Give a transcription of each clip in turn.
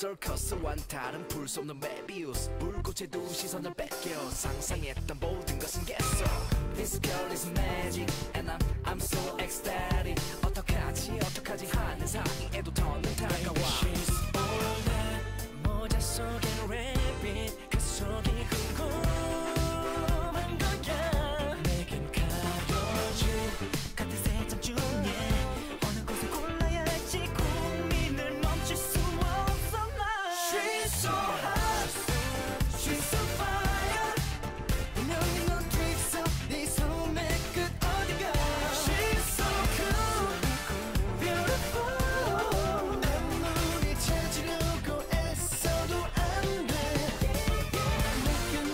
서커스와는 다른 불 쏟는 메비우스 불꽃의 두 시선을 뺏겨 상상했던 모든 것은 개소 This girl is magic and I'm so ecstatic 어떡하지 하는 사이에도 더는 다가와 She's all that 모자 속엔 rabbit 그 속이 궁금한 거야 내겐 가로줄 같은 세상 중에 어느 곳을 골라야 할지 고민을 멈출 수 없어 나 She's so hot She's so fire 분명히 넌 트릭스 네 손의 끝 어디가 She's so cool beautiful 내 눈이 찾으려고 애써도 안돼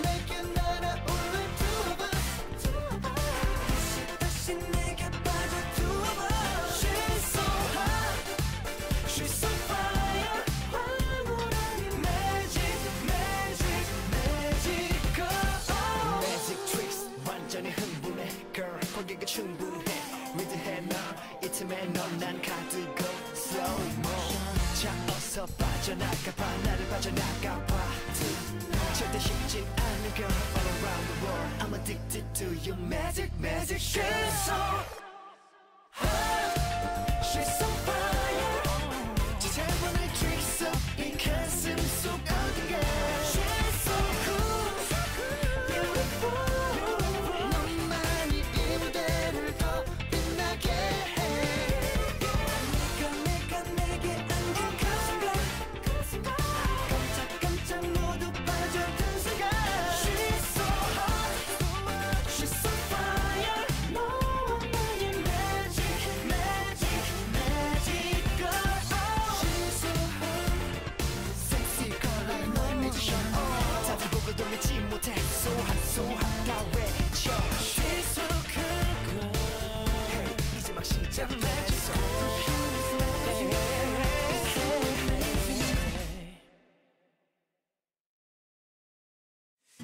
내게 날아올라 two of us 다시 내게 빠져 two of us She's so hot She's so fire 황홀한 magic magic magic magic tricks 완전히 흥분해 girl 거기가 충분해 위드해 너 이 틈에 넌난 가두고 slow motion 자 어서 빠져나가봐 나를 빠져나가봐 절대 쉽지 않은 girl all around the world I'm addicted to your magic magic She's so hot She's so fire 지저분한 tricks 이 가슴 속 어디가 She's so cool beautiful 너만이 이 무대를 더 빛나게 해 내가 내게 안긴 그 순간 깜짝 모두 빠져든 순간 She's so hot She's so fire 너와 나의 magic magic magic girl She's so hot sexy girl like 너의 magician 다들 보고 돌리지 못해 so hot 다 외쳐 She's so cool girl 이제 막 시작했어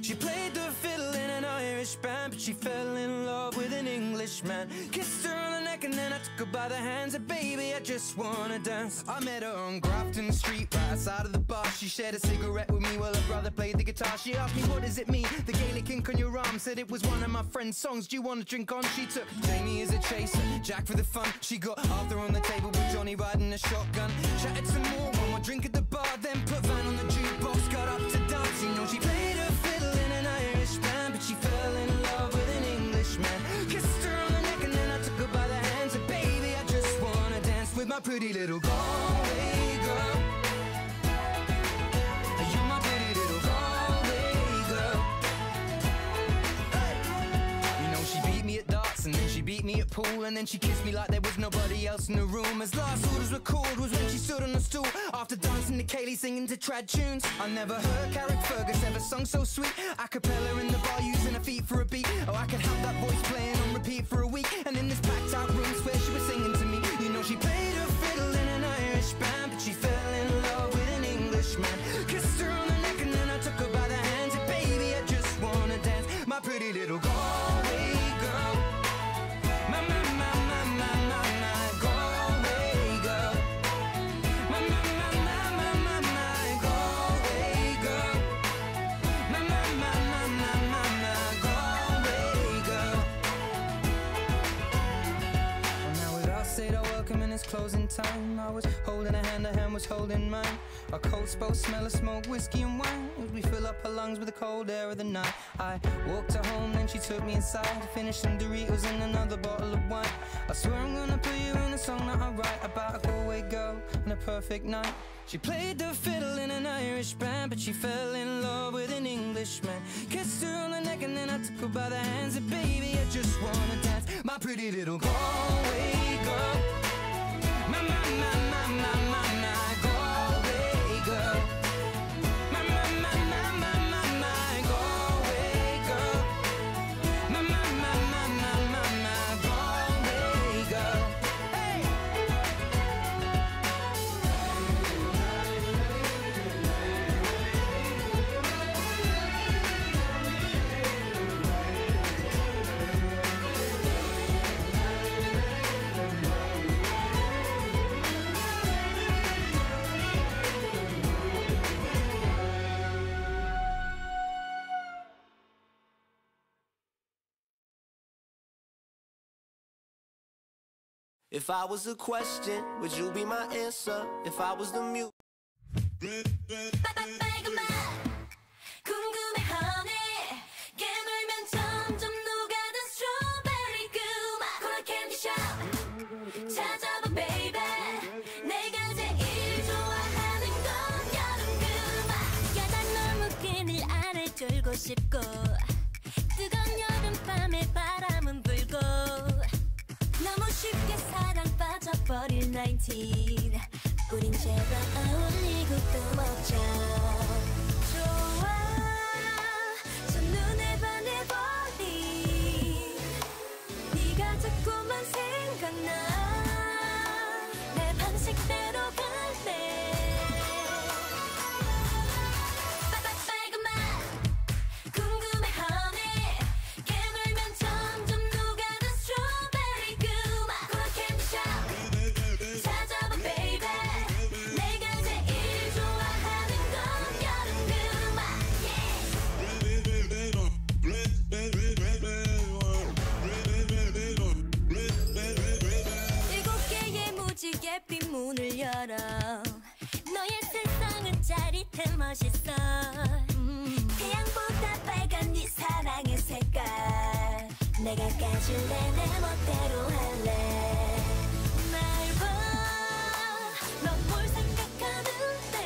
She played the fiddle in an Irish band, but she fell in love with an Englishman. Kissed her on the neck and then I took her by the hands. And baby, I just wanna dance. I met her on Grafton Street, right outside of the bar. She shared a cigarette with me while her brother played the guitar. She asked me, what does it mean? The Gaelic ink on your arm. Said it was one of my friend's songs. Do you want to drink on? She took Jamie as a chaser, Jack for the fun. She got Arthur on the table with Johnny riding a shotgun. Chatted some more, one more drink at the bar. Then put Van on the jukebox, got up to dance. You know she played her fiddle in an Irish band, but she fell in love with an Englishman. Kissed her on the neck and then I took her by the hands. And baby, I just wanna dance with my pretty little Galway girl. You're my pretty little Galway girl. You know she beat me at darts and then she beat me at pool. And then she kissed me like there was nobody else in the room. As last orders were called was when she stood on the stool after dancing to Kaylee singing to trad tunes. I never heard Carrick Fergus ever sung so sweet. A cappella in the bar using her feet for a beat. Oh, I could have that voice playing on repeat for a week. And in this packed out room swear she was singing to me. You know she played her fiddle in an Irish band, but she fell in love with an Englishman. Kissed her on the neck and then I took her by the hands. And baby, I just wanna dance, my pretty little Galway girl. My Galway girl. My Galway girl. My Galway girl. Well, now we've all said our welcome and it's closing time. I was holding her hand was holding mine. Our coats both smell of smoke, whiskey and wine as we fill up her lungs with the cold air of the night. I walked her home, then she took me inside to finish some Doritos and another bottle of wine. I swear I'm gonna put you in a song that I write about a Galway girl and a perfect night. She played the fiddle in an Irish band, but she fell in love with an Englishman. Kissed her on the neck and then I took her by the hands. And baby, I just wanna dance, my pretty little Galway girl. My Galway girl. My Galway girl. My Galway girl. Hey! If I was a question, would you be my answer? If I was the mute. 궁금해 honey 깨물면 점점 녹아든 스트로베리 그맛 코라 캔디샵 찾아봐 baby 내가 제일 좋아하는 건 여름 그맛 야단 너무 끈을 안을 끌고 싶고 뜨거운 여름밤에 바람은 불고 너무 쉽게 사랑 빠져버릴 19 우린 제발 어울리고 또 먹자 좋아 저 눈에 반해버린 네가 자꾸만 생각나 내 방식대로 갈래 빨간맛 궁금해 honey 깨물면 점점 녹아든 스트로베리 그맛 코라 캔디샵 찾아봐 baby 내가 제일 좋아하는 건 여름 그맛 일곱 개의 무지개 핀 문을 열어 너의 세상은 짜릿해 멋있어 태양보다 빨간 네 사랑의 색깔 내가 까줄래 내 멋대로 할래 날 봐 넌 뭘 생각하는데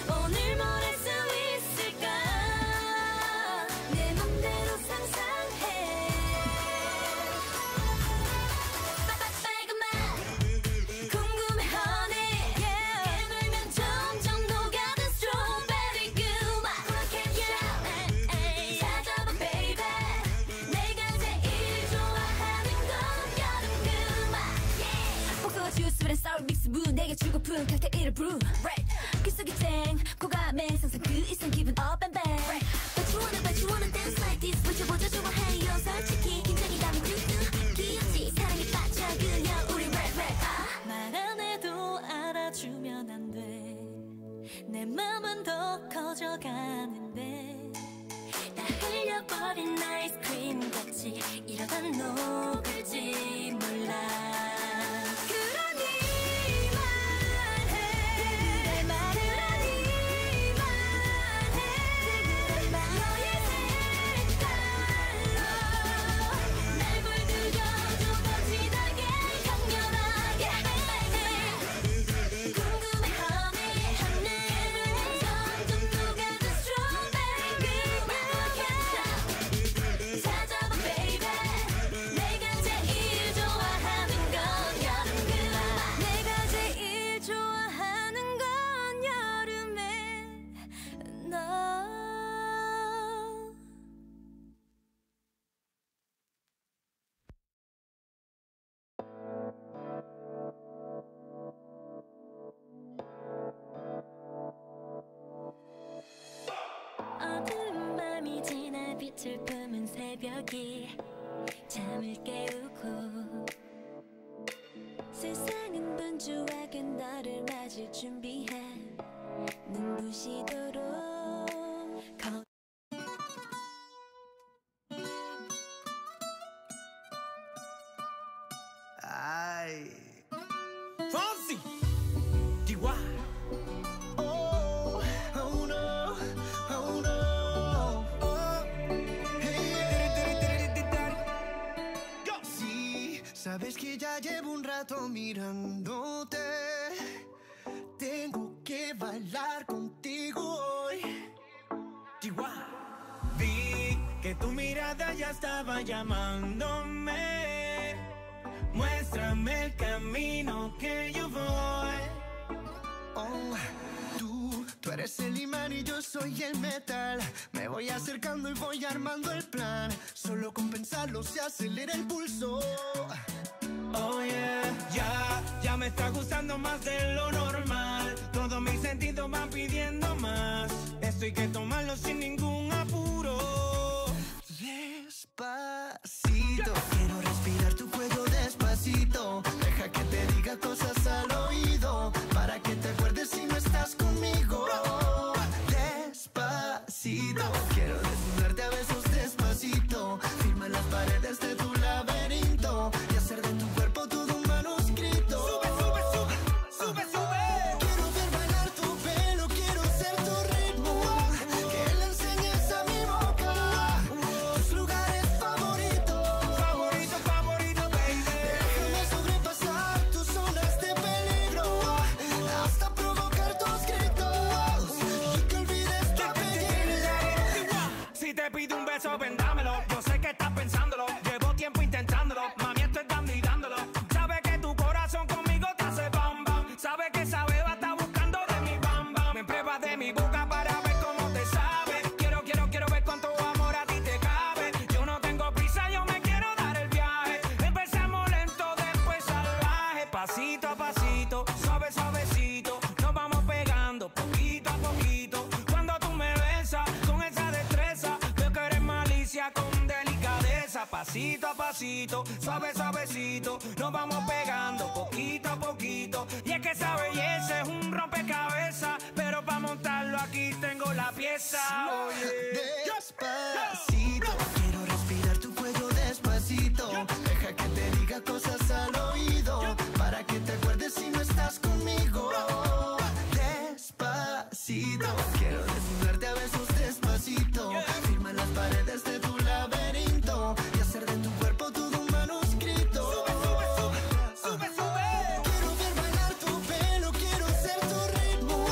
오늘 뭘 할 수 있을까 내 맘대로 상상해 빨간맛 궁금해 honey 깨물면 점점 녹아든 스트로베리 그맛 코라 캔디샵 찾아봐 baby 내가 제일 좋아하는 건 여름 그맛 복숭아 주스 with a sour mix 무 내게 주고픈 칵테일을 brew 그 속에 쨍 고감의 상상 그 이상 기분 up and back but you wanna dance like this 보자 좋아해요 솔직히 긴장이 가면 귀엽지 사랑에 빠져 그냥 우리 rap 말 안 해도 알아주면 안 돼 내 맘은 더 커져가는데 다 흘려버린 아이스크림 같이 이러다 녹을지 몰라 그러니만 해 그러니만 해 너의 색깔로 날 물들여줘 거칠하게 강렬하게 궁금해 honey 점점 녹아든 스트로베리 그맛 찾아봐 baby 내가 제일 좋아하는 건 여름 그맛 내가 제일 좋아하는 건 여름에 너 어두운 밤이 지나 빛을 품은 새벽이 잠을 깨우고 세상은 분주하게 너를 맞을 준비해 눈부시도록 Ay. Fonzie. DY. Oh, oh no, oh no. Oh. Hey. Go. Sí, sabes que ya llevo un rato mirándote. Tengo que bailar contigo hoy. DY. Vi que tu mirada ya estaba llamándome. Muéstrame el camino que yo voy. Oh, tú eres el imán y yo soy el metal. Me voy acercando y voy armando el plan. Solo con pensarlo se acelera el pulso. Oh yeah, ya me está gustando más de lo normal. Todos mis sentidos van pidiendo más. Esto hay que tomarlo sin ningún apuro. Despacito, quiero respirar tu cuello despacito. Deja que te diga cosas al oído, para que te acuerdes si no estás conmigo. Despacito, quiero desnudarte a besos despacito. Firma las paredes de tu laberinto y hacer de tu Pasito a pasito, suave, suavecito, nos vamos pegando poquito a poquito. Cuando tú me besas con esa destreza, veo que eres malicia con delicadeza. Pasito a pasito, suave, suavecito, nos vamos pegando poquito a poquito. Y es que esa belleza es un rompecabezas, pero para montarlo aquí tengo la pieza. Despacito, quiero respirar tu cuello despacito. Deja que te diga cosas al oído, para que te acuerdes si no estás conmigo. Despacito, quiero desnudarte a besos despacito. Firma las paredes de tu laberinto y hacer de tu cuerpo todo un manuscrito. Sube, sube. Quiero ver bailar tu pelo, quiero ser tu ritmo,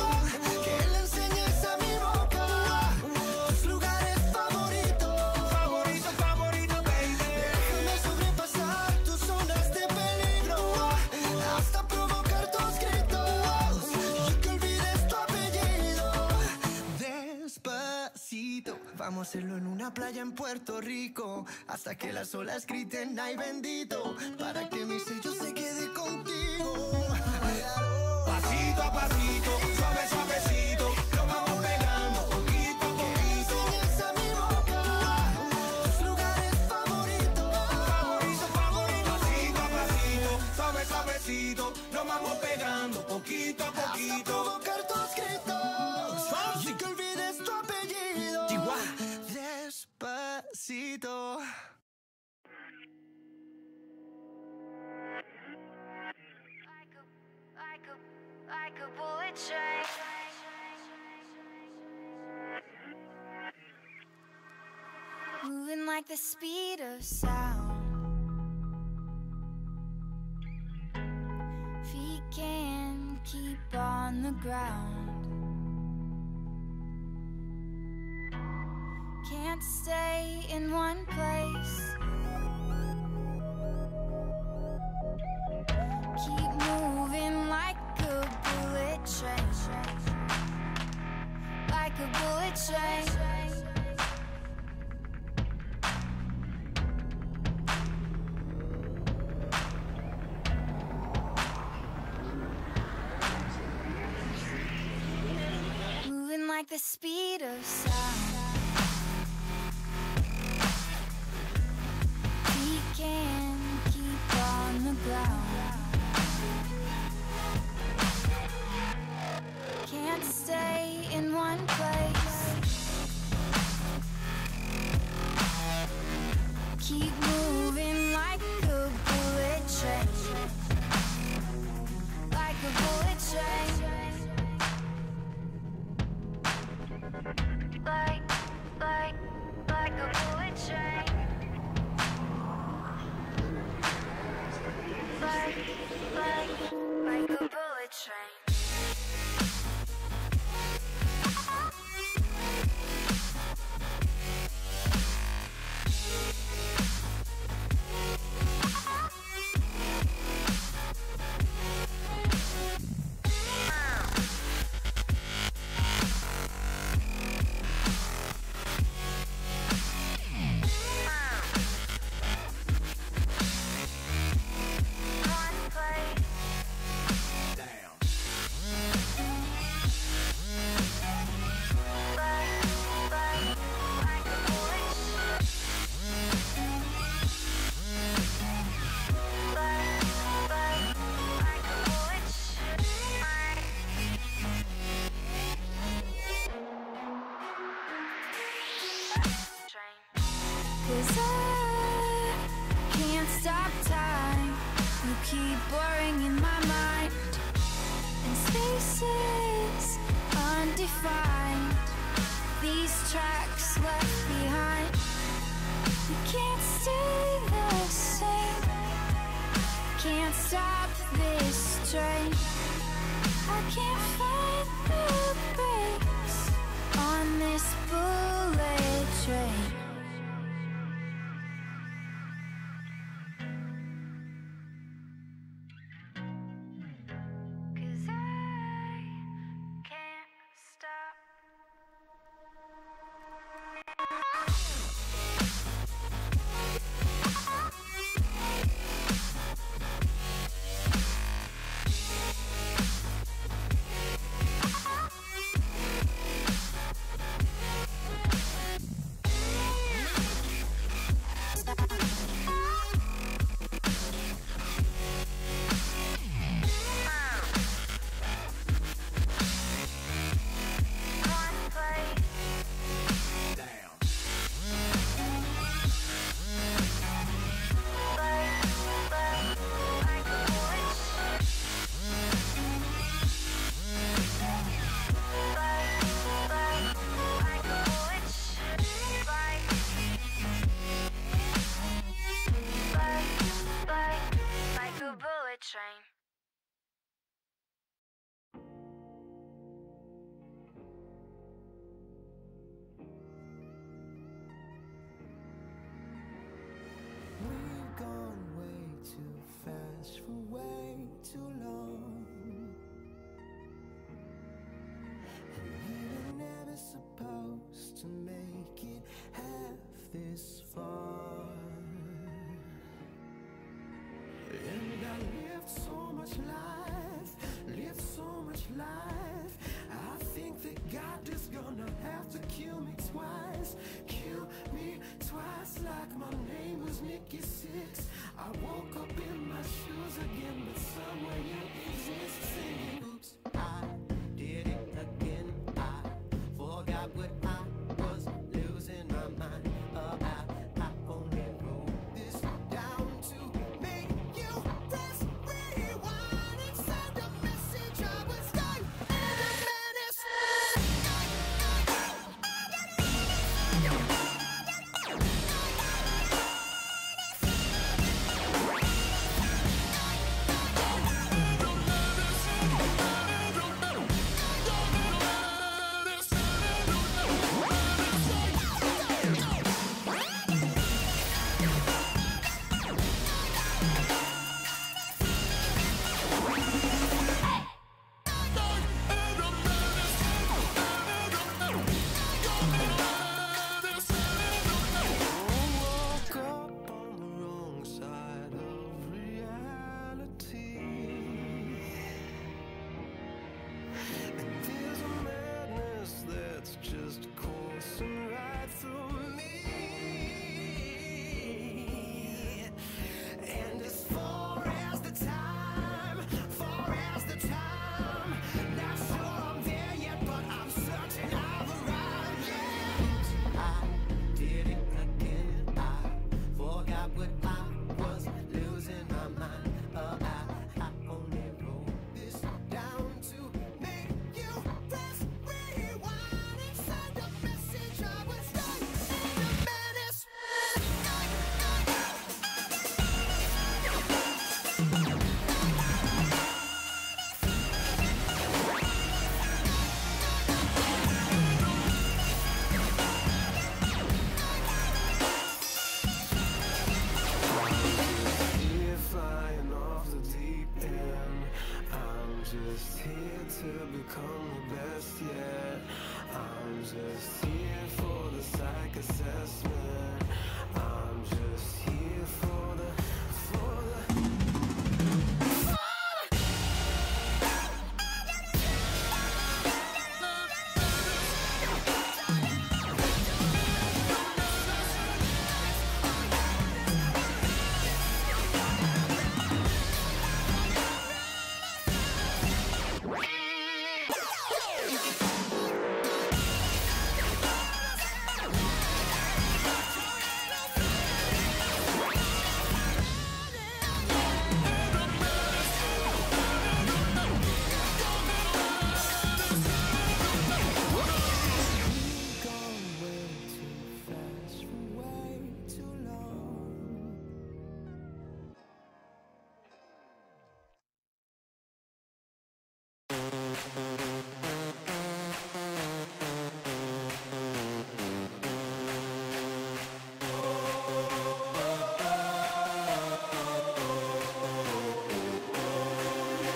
que le enseñes a mi boca tus lugares favoritos. Favorito, favorito, baby. Déjame sobrepasar tus zonas de peligro, hasta provocar tus gritos y que olvides tu apellido. Despacito, vamos a hacerlo en una playa en Puerto Rico, hasta que las olas griten ay bendito, para que mi sello se quede contigo. Pasito a pasito, suave, suavecito, nos vamos pegando poquito a poquito. Enseñas a mi boca tus lugares favoritos. Favorito, favorito, pasito a pasito, suave, suavecito, nos vamos pegando poquito a Hasta poquito. provocar tus gritos y que olvides tu apellido. Despacito. Like a bullet train. Moving like the speed of sound. Feet can't keep on the ground. Can't stay in one place. Keep moving like a bullet train. Like a bullet train. Moving like the speed of sound. We can keep on the ground. Can't stay in one place. Keep moving like a bullet train. Like a bullet train. Like a bullet train. Like a bullet train. Cause I can't stop time. You keep blurring in my mind, and spaces undefined. These tracks left behind. You can't stay the same. Can't stop this train. I can't find the brakes on this bullet train. Cause I can't stop. I woke up in my shoes again, but somewhere you exist singing. Oops, I did it again. I forgot what I was losing my mind about. I only wrote this down to make you press rewind and send a message. I was stuck in a menace. Woke up on the wrong side of reality, and there's a madness that's just coursing right through me. And as far as the time, not sure I'm there yet, but I'm certain I've arrived. Yeah. I did it again. I forgot what I was losing my mind about. I only wrote this down to make you press rewind and send a message. I was stuck in a menace. Here flying off the deep end. I'm just here to become the best yet. I'm just here for the psych assessment. I'm just here for the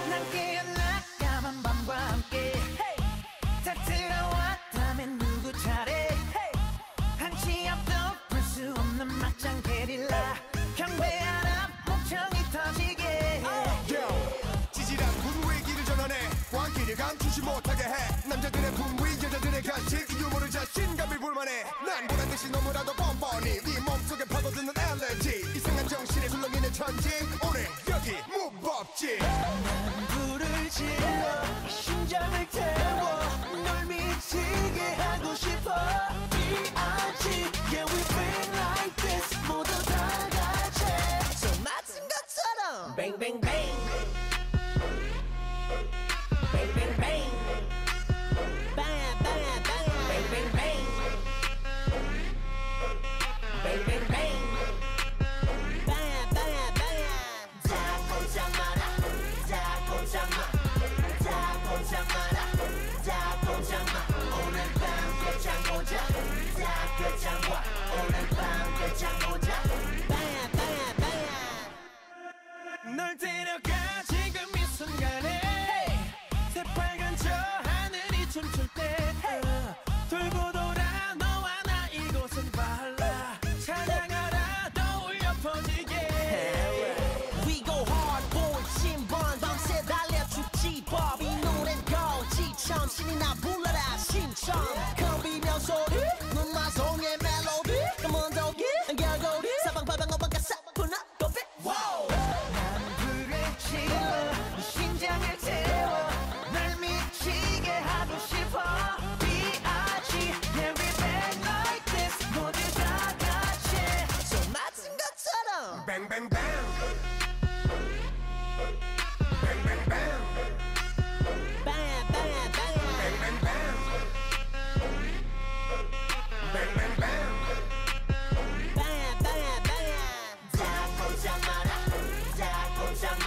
난 깨어나가만 밤과 함께 다 들어왔다면 누구 차례 한치 앞도 볼 수 없는 막장 게릴라 경배 하나 목청이 터지게 지질한 분위기 길을 전환해 광기를 감추지 못하게 해 남자들의 분위 여자들의 간식 유머를 자신감이 불만해 난 보란듯이 너무나도 뻔뻔히 네 몸속에 파고드는 알레르기 이상한 정신에 굴렁이는 천지 오늘 여기 무법지 불을 질러 심장을 태워 널 미치게 하고 싶어 B.I.G. Yeah we been like this 모두 다 같이 손 맞은 것처럼 Bang bang bang Bang bang bang Bang, bang, bang. Bang bang bang Bang bang bang Bang, bang, bang. 다 꼼짝 마라 다 꼼짝 마 다 꼼짝 마라 다 꼼짝 마 오늘 밤 끝장 보자 다 끝장 봐 오늘 밤 끝장 보자 Bang, bang, bang. 널 데려가 지금 이 순간에 새빨간 저 하늘이 춤출 때 돌고 돌아 너와 나 이곳은 발라 찬양하라 떠올려 퍼지게 We go hard boy 신번 밤새 달려 죽지 법 이 노래는 거지처럼 신이 나 불러라 신청 겁이면 소리 눈마송의 멜로디 Come on doggy 결국이 사방팔방 어방가 사뿐한 고백 Wow bang bang. Bang bang bang. Bam, bam, bam. Bang bang bang. Bang bang bang. Bam, bam, bam. 자 보자마자, 자 보자마,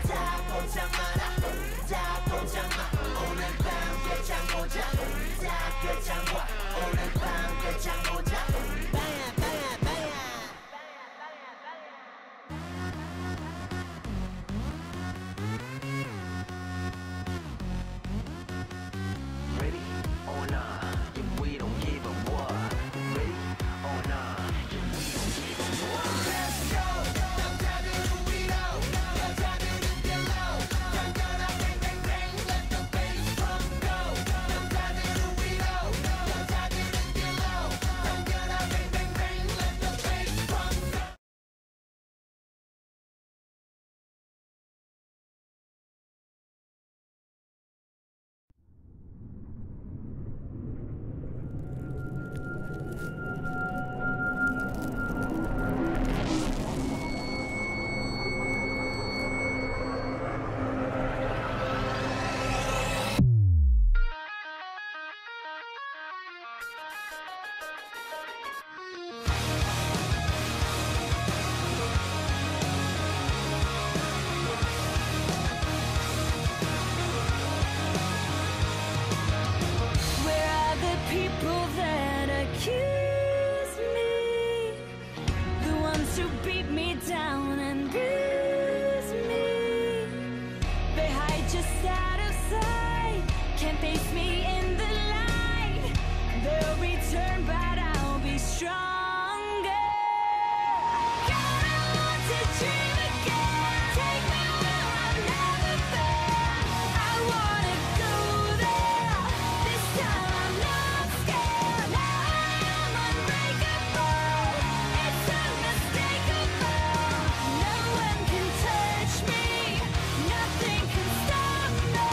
자 보자마자, 자 보자마. 오늘 밤 끝장 보자, 자 끝장 봐. 오늘 밤 끝장 보자. Bam, bam, bam. Ready or not, if we don't give a what. Ready or not, if we don't give a what. Let's go. 남자들은 위로, 여자들은 below. 당겨라 bang bang bang, let the bass drum go. 남자들은 위로, 여자들은 below. 당겨라 bang bang bang, let the bass drum go. Where are the people that accuse me? The ones who beat me down and bruise me. They hide just out of sight, can't face me in the light. They'll return, but I'll be stronger. Gonna want to dream again. Take me where I've never been. I wanna go there. This time I'm not scared. Now I'm unbreakable. It's unmistakable. No one can touch me. Nothing can stop me.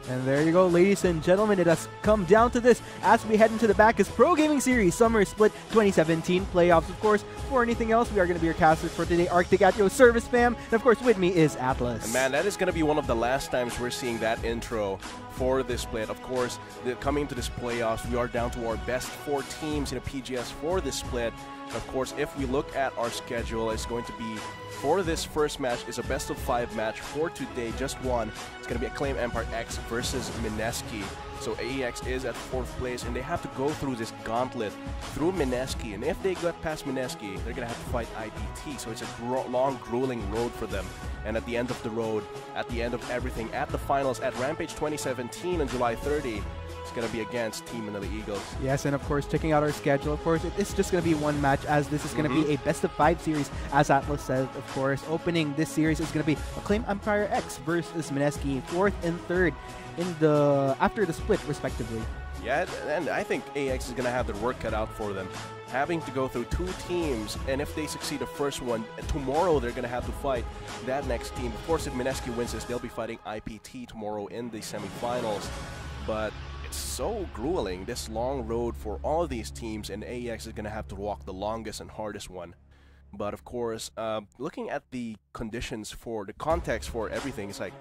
And there you go, ladies and gentlemen. It has come down to this as we head into the Bacchus Pro Gaming Series Summer Split 2017 playoffs. Of course, for anything else, we are going to be your casters for today. Arctic at your service, fam. And of course, with me is Atlas. And man, that is going to be one of the last times we're seeing that intro for this split. Of course, coming to this playoffs, we are down to our best 4 teams in a PGS for this split. Of course, if we look at our schedule, it's going to be, for this first match, is a best of 5 match for today, just one. It's going to be Acclaim Empire X versus Mineski. So AEX is at 4th place, and they have to go through this gauntlet through Mineski. And if they get past Mineski, they're going to have to fight IBT. So it's a long, grueling road for them. And at the end of the road, at the end of everything, at the finals, at Rampage 2017 on July 30, it's going to be against Team Manila Eagles. Yes, and of course, checking out our schedule, of course, it's just going to be one match, as this is going to be a best of 5 series, as Atlas said. Of course, opening this series is going to be Acclaim Empire X versus Mineski, 4th and 3rd in the after the split, respectively. Yeah, and I think AEX is going to have their work cut out for them, having to go through 2 teams, and if they succeed the first one, tomorrow they're going to have to fight that next team. Of course, if Mineski wins this, they'll be fighting IPT tomorrow in the semifinals, but it's so grueling, this long road for all of these teams, and AEX is going to have to walk the longest and hardest one. But of course, looking at the conditions for the context for everything, it's like,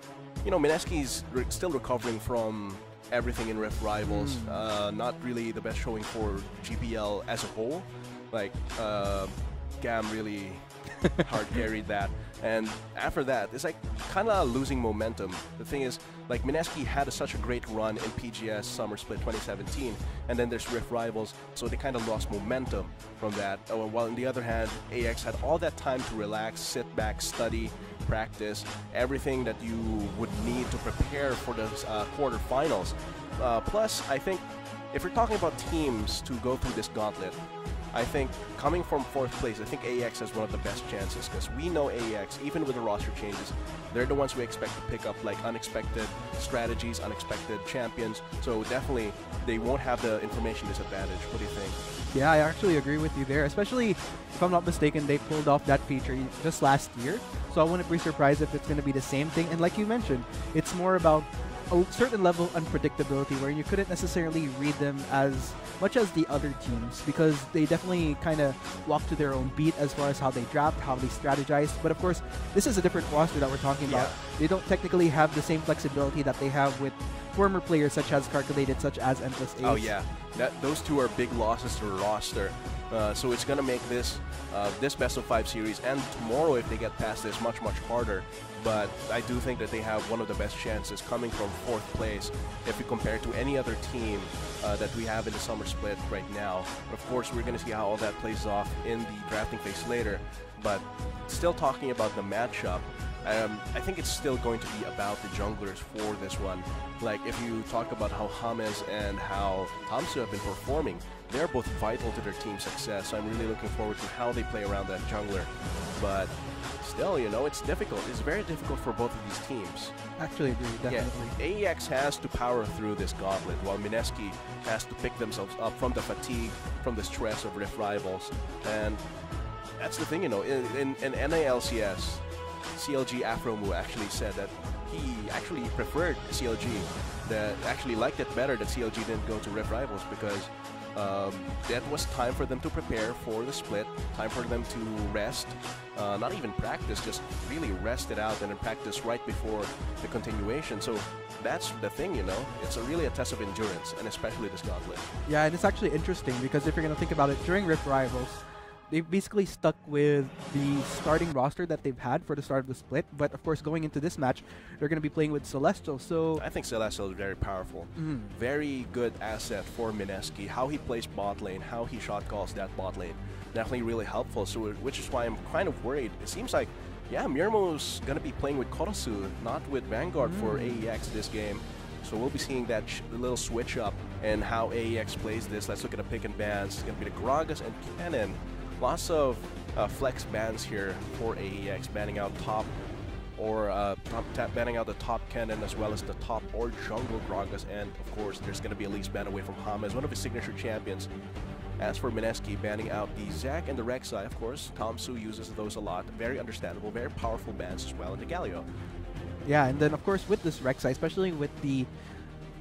you know, Mineski's still recovering from everything in Rift Rivals. Not really the best showing for GPL as a whole. Like, Gam really hard carried that. And after that, it's like kind of losing momentum. The thing is, like, Mineski had such a great run in PGS Summer Split 2017, and then there's Rift Rivals, so they kind of lost momentum from that. While on the other hand, AEX had all that time to relax, sit back, study, practice, everything that you would need to prepare for the quarterfinals. Plus, I think if you're talking about teams to go through this gauntlet, I think coming from 4th place, I think AEX has one of the best chances because we know AEX, even with the roster changes, they're the ones we expect to pick up like unexpected strategies, unexpected champions. So definitely they won't have the information disadvantage. What do you think? Yeah, I actually agree with you there. Especially, if I'm not mistaken, they pulled off that feature just last year. So I wouldn't be surprised if it's going to be the same thing. And like you mentioned, it's more about a certain level of unpredictability where you couldn't necessarily read them as much as the other teams because they definitely kind of walk to their own beat as far as how they draft, how they strategize. But of course, this is a different roster that we're talking about. They don't technically have the same flexibility that they have with former players such as Calculated, such as Endless Ace. Oh yeah, those two are big losses to the roster. So it's going to make this this best of 5 series and tomorrow if they get past this much harder. But I do think that they have one of the best chances coming from 4th place if we compare to any other team that we have in the summer split right now. But of course, we're going to see how all that plays off in the drafting phase later. But still talking about the matchup, I think it's still going to be about the junglers for this one. Like if you talk about how James and how Tamsu have been performing, they're both vital to their team's success. So I'm really looking forward to how they play around that jungler. But still, you know, it's difficult. It's very difficult for both of these teams. Actually agree, definitely. Yeah, AEX has to power through this gauntlet, while MSK has to pick themselves up from the fatigue, from the stress of Rift Rivals. And that's the thing, you know, in NALCS, CLG Afromu actually said that he actually preferred CLG, that actually liked it better that CLG didn't go to Rift Rivals because that was time for them to prepare for the split, time for them to rest, not even practice, just really rest it out and then practice right before the continuation. So that's the thing, you know, it's really a test of endurance, and especially this gauntlet. Yeah, and it's actually interesting because if you're going to think about it, during Rift Rivals, they've basically stuck with the starting roster that they've had for the start of the split. But of course, going into this match, they're going to be playing with Celestial. So I think Celestial is very powerful. Very good asset for MSK. How he plays bot lane, how he shot calls that bot lane, definitely really helpful. So which is why I'm kind of worried. It seems like, yeah, Mirmo's going to be playing with Korosu, not with Vanguard for AEX this game. So we'll be seeing that little switch up and how AEX plays this. Let's look at the pick and bans. It's going to be the Gragas and Cannon. Lots of flex bans here for AEX, banning out top or banning out the top Cannon as well as the top or jungle Gragas, and of course there's going to be a least ban away from James, one of his signature champions. As for MSK, banning out the Zac and the Rek'Sai, of course, Tamsu uses those a lot. Very understandable, very powerful bans as well, and the Galio. yeah, and then of course with this Rek'Sai, especially with the,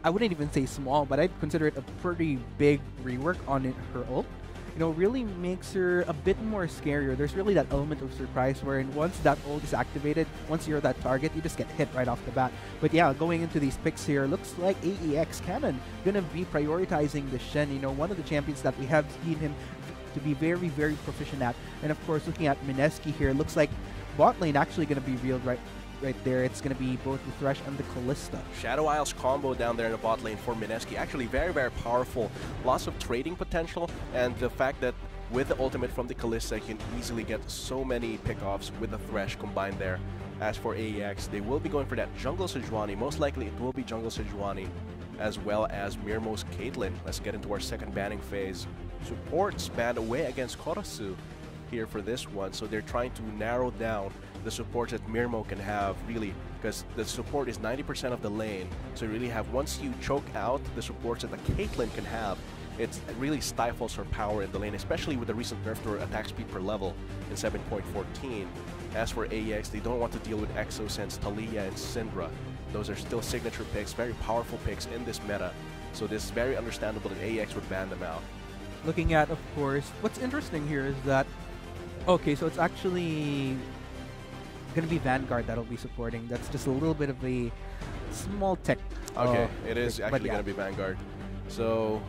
I wouldn't even say small, but I'd consider it a pretty big rework on her ult. You know, really makes her a bit more scarier. There's really that element of surprise wherein once that ult is activated, once you're that target, you just get hit right off the bat. But yeah, going into these picks here, looks like AEX Cannon gonna be prioritizing the Shen, you know, one of the champions that we have seen him to be very, very proficient at. And of course, looking at MSK here, looks like bot lane actually gonna be reeled right there. It's going to be both the Thresh and the Kalista. Shadow Isles combo down there in the bot lane for MSK. Actually very, very powerful. Lots of trading potential, and the fact that with the ultimate from the Kalista, you can easily get so many pickoffs with the Thresh combined there. As for AEX, they will be going for that jungle Sejuani. Most likely it will be jungle Sejuani as well as Mirmo's Caitlyn. Let's get into our second banning phase. Supports banned away against Korosu here for this one, so they're trying to narrow down the supports that Mirmo can have, really, because the support is 90% of the lane. So you really have, once you choke out the supports that the Caitlyn can have, it really stifles her power in the lane, especially with the recent nerf to her attack speed per level in 7.14. As for AEX, they don't want to deal with Exosense, Taliyah, and Syndra. Those are still signature picks, very powerful picks in this meta. So this is very understandable that AEX would ban them out. Looking at, of course, what's interesting here is that, okay, so it's actually going to be Vanguard that'll be supporting. That's just a little bit of a small tech. Okay, it is pick, actually going to be Vanguard. So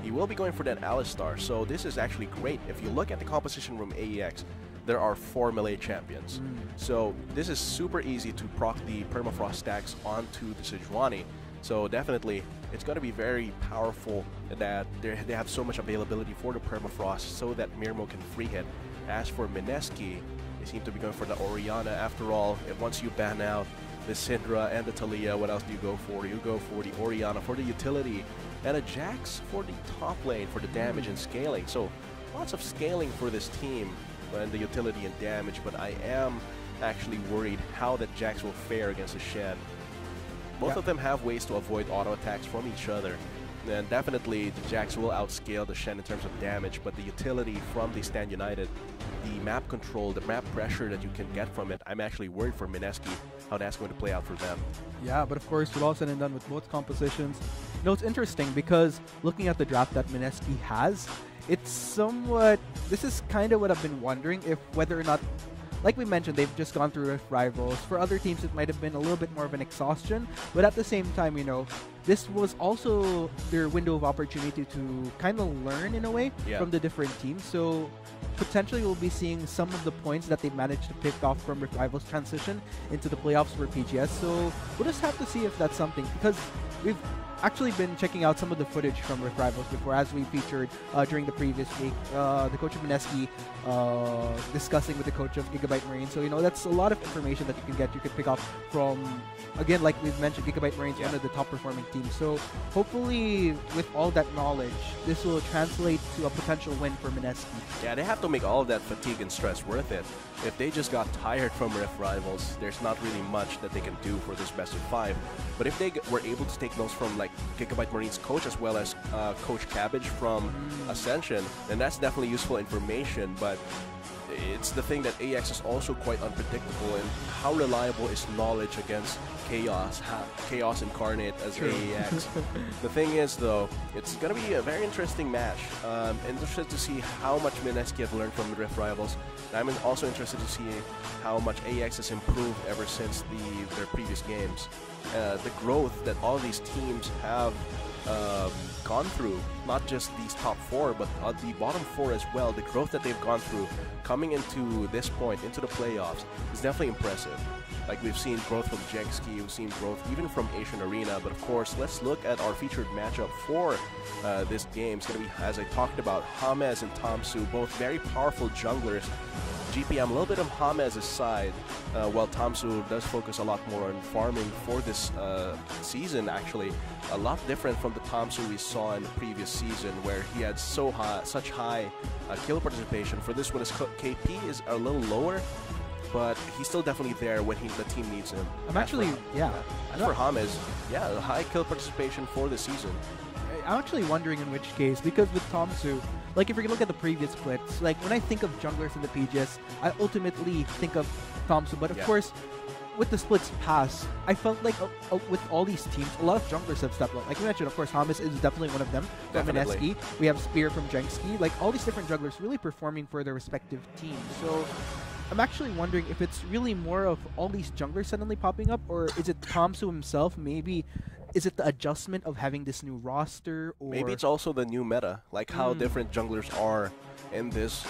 he will be going for that Alistar. So this is actually great. If you look at the composition room AEX, there are 4 melee champions. So this is super easy to proc the permafrost stacks onto the Sejuani. So definitely, it's going to be very powerful that they have so much availability for the permafrost so that Mirmo can free hit. As for MSK, they seem to be going for the Orianna. After all, if once you ban out the Syndra and the Taliyah, what else do you go for? You go for the Orianna for the utility, and a Jax for the top lane for the damage and scaling. So lots of scaling for this team and the utility and damage, but I am actually worried how that Jax will fare against the Shen. Both of them have ways to avoid auto attacks from each other. And definitely the Jax will outscale the Shen in terms of damage, but the utility from the Stand United, the map control, the map pressure that you can get from it, I'm actually worried for MSK, how that's going to play out for them. Yeah, but of course, with all said and done with both compositions, you know, it's interesting because looking at the draft that MSK has, it's somewhat, this is kind of what I've been wondering, if whether or not, like we mentioned, they've just gone through Rift Rivals. For other teams, it might have been a little bit more of an exhaustion, but at the same time, you know, this was also their window of opportunity to kind of learn in a way from the different teams. So potentially we'll be seeing some of the points that they managed to pick off from Rift Rivals transition into the playoffs for PGS. So we'll just have to see if that's something, because we've actually been checking out some of the footage from Rift Rivals before, as we featured during the previous week. The coach of MSK discussing with the coach of Gigabyte Marine. So, you know, that's a lot of information that you can get. You can pick up from, again, like we've mentioned, Gigabyte Marine is one of the top performing teams. So hopefully with all that knowledge, this will translate to a potential win for MSK. Yeah, they have to make all of that fatigue and stress worth it. If they just got tired from Rift Rivals, there's not really much that they can do for this best of 5. But if they were able to take notes from like Gigabyte Marine's coach as well as Coach Cabbage from Ascension, then that's definitely useful information. But it's the thing that AEX is also quite unpredictable, and how reliable is knowledge against chaos, chaos incarnate as AEX. The thing is, though, it's going to be a very interesting match. Interested to see how much MSK have learned from the Rift Rivals. And I'm also interested to see how much AEX has improved ever since their previous games. The growth that all these teams have gone through, not just these top 4, but the bottom 4 as well, the growth that they've gone through coming into this point, into the playoffs, is definitely impressive. Like, we've seen growth from Jengski, we've seen growth even from Asian Arena, but of course, let's look at our featured matchup for this game. It's going to be, as I talked about, James and Tamsu, both very powerful junglers. GPM, a little bit of James's side, while Tamsu does focus a lot more on farming for this season, actually. A lot different from the Tamsu we saw in the previous season, where he had such high kill participation. For this one, his KP is a little lower, but he's still definitely there when the team needs him. I'm actually, As for James, yeah, high kill participation for the season. I'm actually wondering in which case, because with Tamsu, like if you look at the previous splits, like when I think of junglers in the PGS, I ultimately think of Tamsu, but of course, with the splits past, I felt like with all these teams, a lot of junglers have stepped up. Like we mentioned, of course, James is definitely one of them from MSK. We have Spear from Jengski. Like all these different junglers really performing for their respective teams. So I'm actually wondering if it's really more of all these junglers suddenly popping up, or is it Tamsu himself? Maybe is it the adjustment of having this new roster, or maybe it's also the new meta, like how different junglers are in this.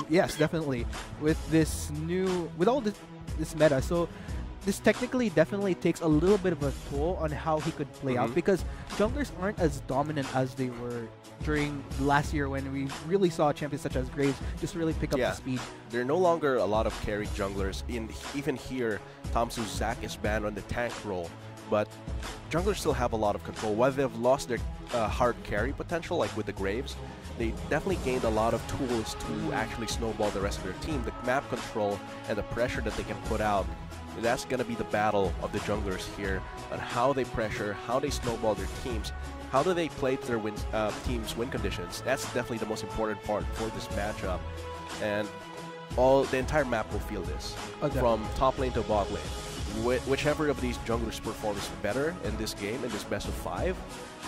Yes, definitely with this new, with all this meta. So this technically definitely takes a little bit of a toll on how he could play out, because junglers aren't as dominant as they were during last year when we really saw champions such as Graves just really pick up the speed. There are no longer a lot of carry junglers. Even here, Tamsu's Zac is banned on the tank role, but junglers still have a lot of control. While they've lost their hard carry potential, like with the Graves, they definitely gained a lot of tools to actually snowball the rest of their team. The map control and the pressure that they can put out, that's going to be the battle of the junglers here, on how they pressure, how they snowball their teams, how do they play to their team's win conditions. That's definitely the most important part for this matchup, and the entire map will feel this, from top lane to bot lane. Whichever of these junglers performs better in this game, in this best of 5,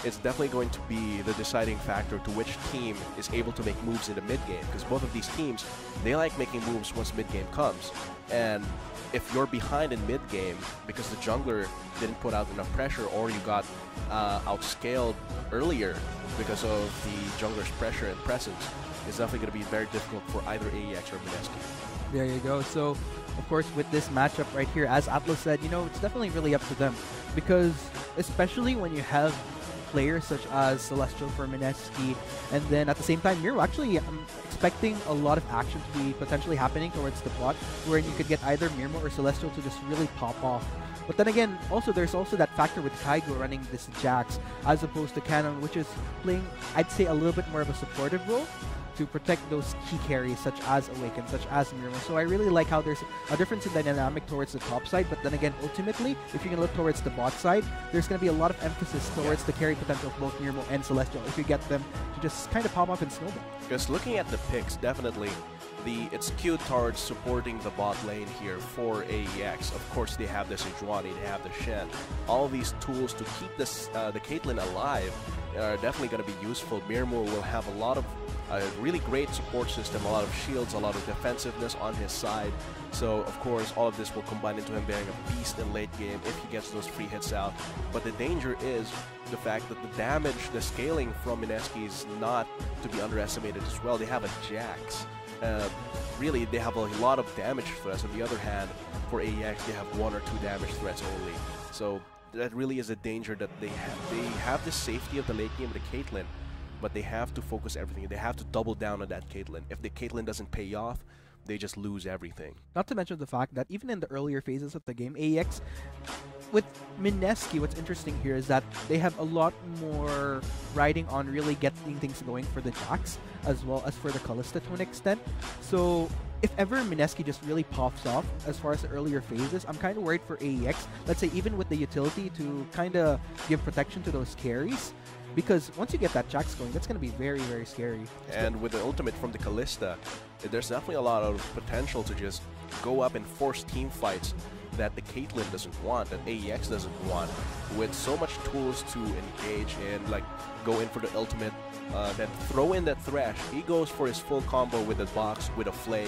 it's definitely going to be the deciding factor to which team is able to make moves in the mid game, because both of these teams, they like making moves once mid game comes. And if you're behind in mid game because the jungler didn't put out enough pressure, or you got outscaled earlier because of the jungler's pressure and presence, it's definitely going to be very difficult for either AEX or MSK. There you go. So of course, with this matchup right here, as Atlas said, you know, it's definitely really up to them, because especially when you have players such as Celestial for MSK, and then at the same time, Miro, actually, I'm expecting a lot of action to be potentially happening towards the plot, where you could get either Mirmo or Celestial to just really pop off But then again, also there's also that factor with Kaigo running this Jax as opposed to Canon, which is playing, I'd say, a little bit more of a supportive role to protect those key carries such as Awaken, such as Mirmo. So I really like how there's a difference in the dynamic towards the top side, but then again, ultimately, if you can look towards the bot side, there's going to be a lot of emphasis towards the carry potential of both Mirmo and Celestial if you get them to just kind of pop up and snowball. Because looking at the picks, definitely it's skewed towards supporting the bot lane here for AEX. Of course, they have the Sejuani, they have the Shen. All these tools to keep this the Caitlyn alive are definitely going to be useful. Mirmo will have a lot of really great support system, a lot of shields, a lot of defensiveness on his side. So, of course, all of this will combine into him being a beast in late game if he gets those free hits out. But the danger is the fact that the damage, the scaling from MSK is not to be underestimated as well. They have a Jax. Really, they have a lot of damage threats. On the other hand, for AEX, they have 1 or 2 damage threats only. So that really is a danger that they have. They have the safety of the late game with the Caitlyn, but they have to focus everything. They have to double down on that Caitlyn. If the Caitlyn doesn't pay off, they just lose everything. Not to mention the fact that even in the earlier phases of the game, AEX, with Mineski, what's interesting here is that they have a lot more riding on really getting things going for the Jax, as well as for the Kalista to an extent. So if ever Mineski just really pops off as far as the earlier phases, I'm kind of worried for AEX. Let's say even with the utility to kind of give protection to those carries, because once you get that Jax going, that's going to be very, very scary. And with the ultimate from the Kalista, there's definitely a lot of potential to just go up and force team fights that the Caitlyn doesn't want, that AEX doesn't want. With so much tools to engage and like go in for the ultimate, then throw in that Thresh. He goes for his full combo with a box, with a Flay,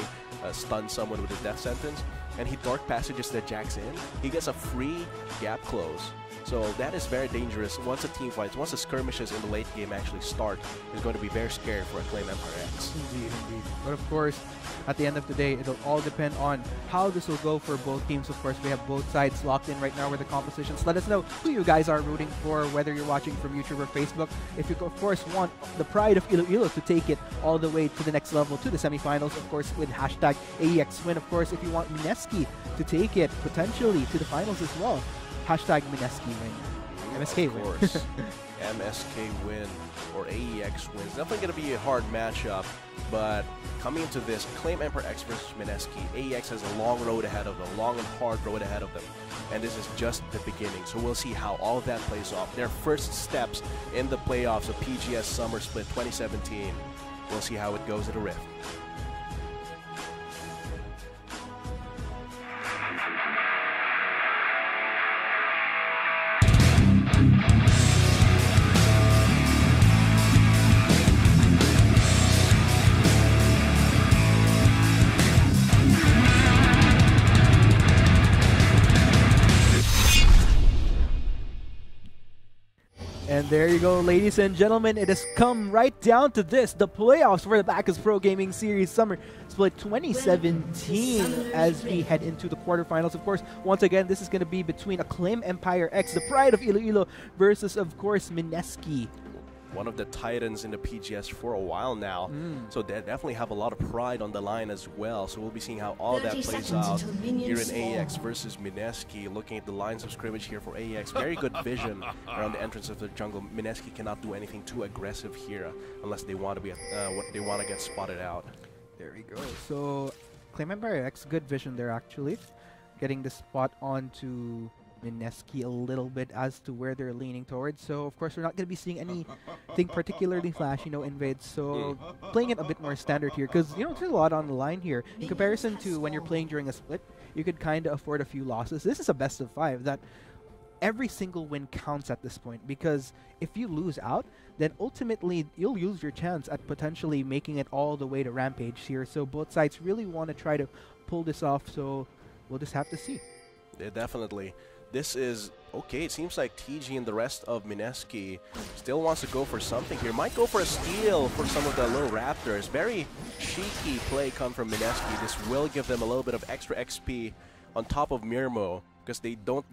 stun someone with a death sentence, and he dark passages the Jax in. He gets a free gap close. So that is very dangerous. Once the team fights, once the skirmishes in the late game actually start, it's going to be very scary for Acclaim Empire X. Indeed, indeed. But of course, at the end of the day, it'll all depend on how this will go for both teams. Of course, we have both sides locked in right now with the compositions. Let us know who you guys are rooting for, whether you're watching from YouTube or Facebook. If you, of course, want the pride of Iloilo to take it all the way to the next level, to the semifinals, of course, with hashtag AEX win. Of course, if you want Mineski to take it potentially to the finals as well, hashtag Mineski win. MSK win. Of course. MSK win or AEX win. It's definitely going to be a hard matchup, but coming into this, Acclaim Emperor X versus Mineski, AEX has a long road ahead of them, long and hard road ahead of them, and this is just the beginning. So we'll see how all of that plays off. Their first steps in the playoffs of PGS Summer Split 2017. We'll see how it goes at a Rift. And there you go, ladies and gentlemen. It has come right down to this, the playoffs for the Bacchus Pro Gaming Series Summer Split 2017 as we head into the quarterfinals. Of course, once again, this is going to be between Acclaim Empire X, the pride of Iloilo, versus, of course, Mineski. One of the titans in the PGS for a while now, so they definitely have a lot of pride on the line as well. So we'll be seeing how all that plays out here in AEX versus Mineski. Looking at the lines of scrimmage here for AEX, very good vision around the entrance of the jungle. Mineski cannot do anything too aggressive here unless they want to be they want to get spotted out. There we go. So Acclaim Empire X, good vision there actually, getting the spot onto Mineski a little bit as to where they're leaning towards. So of course we're not going to be seeing anything particularly flashy, no invades. So playing it a bit more standard here, because you know there's a lot on the line here in comparison to when you're playing during a split. You could kind of afford a few losses. This is a best of 5 that every single win counts at this point, because if you lose out, then ultimately you'll lose your chance at potentially making it all the way to Rampage here. So both sides really want to try to pull this off. So we'll just have to see. Yeah, definitely. This is okay. It seems like TG and the rest of Mineski still wants to go for something here. Might go for a steal for some of the little Raptors. Very cheeky play come from Mineski. This will give them a little bit of extra XP on top of Mirmo, because they don't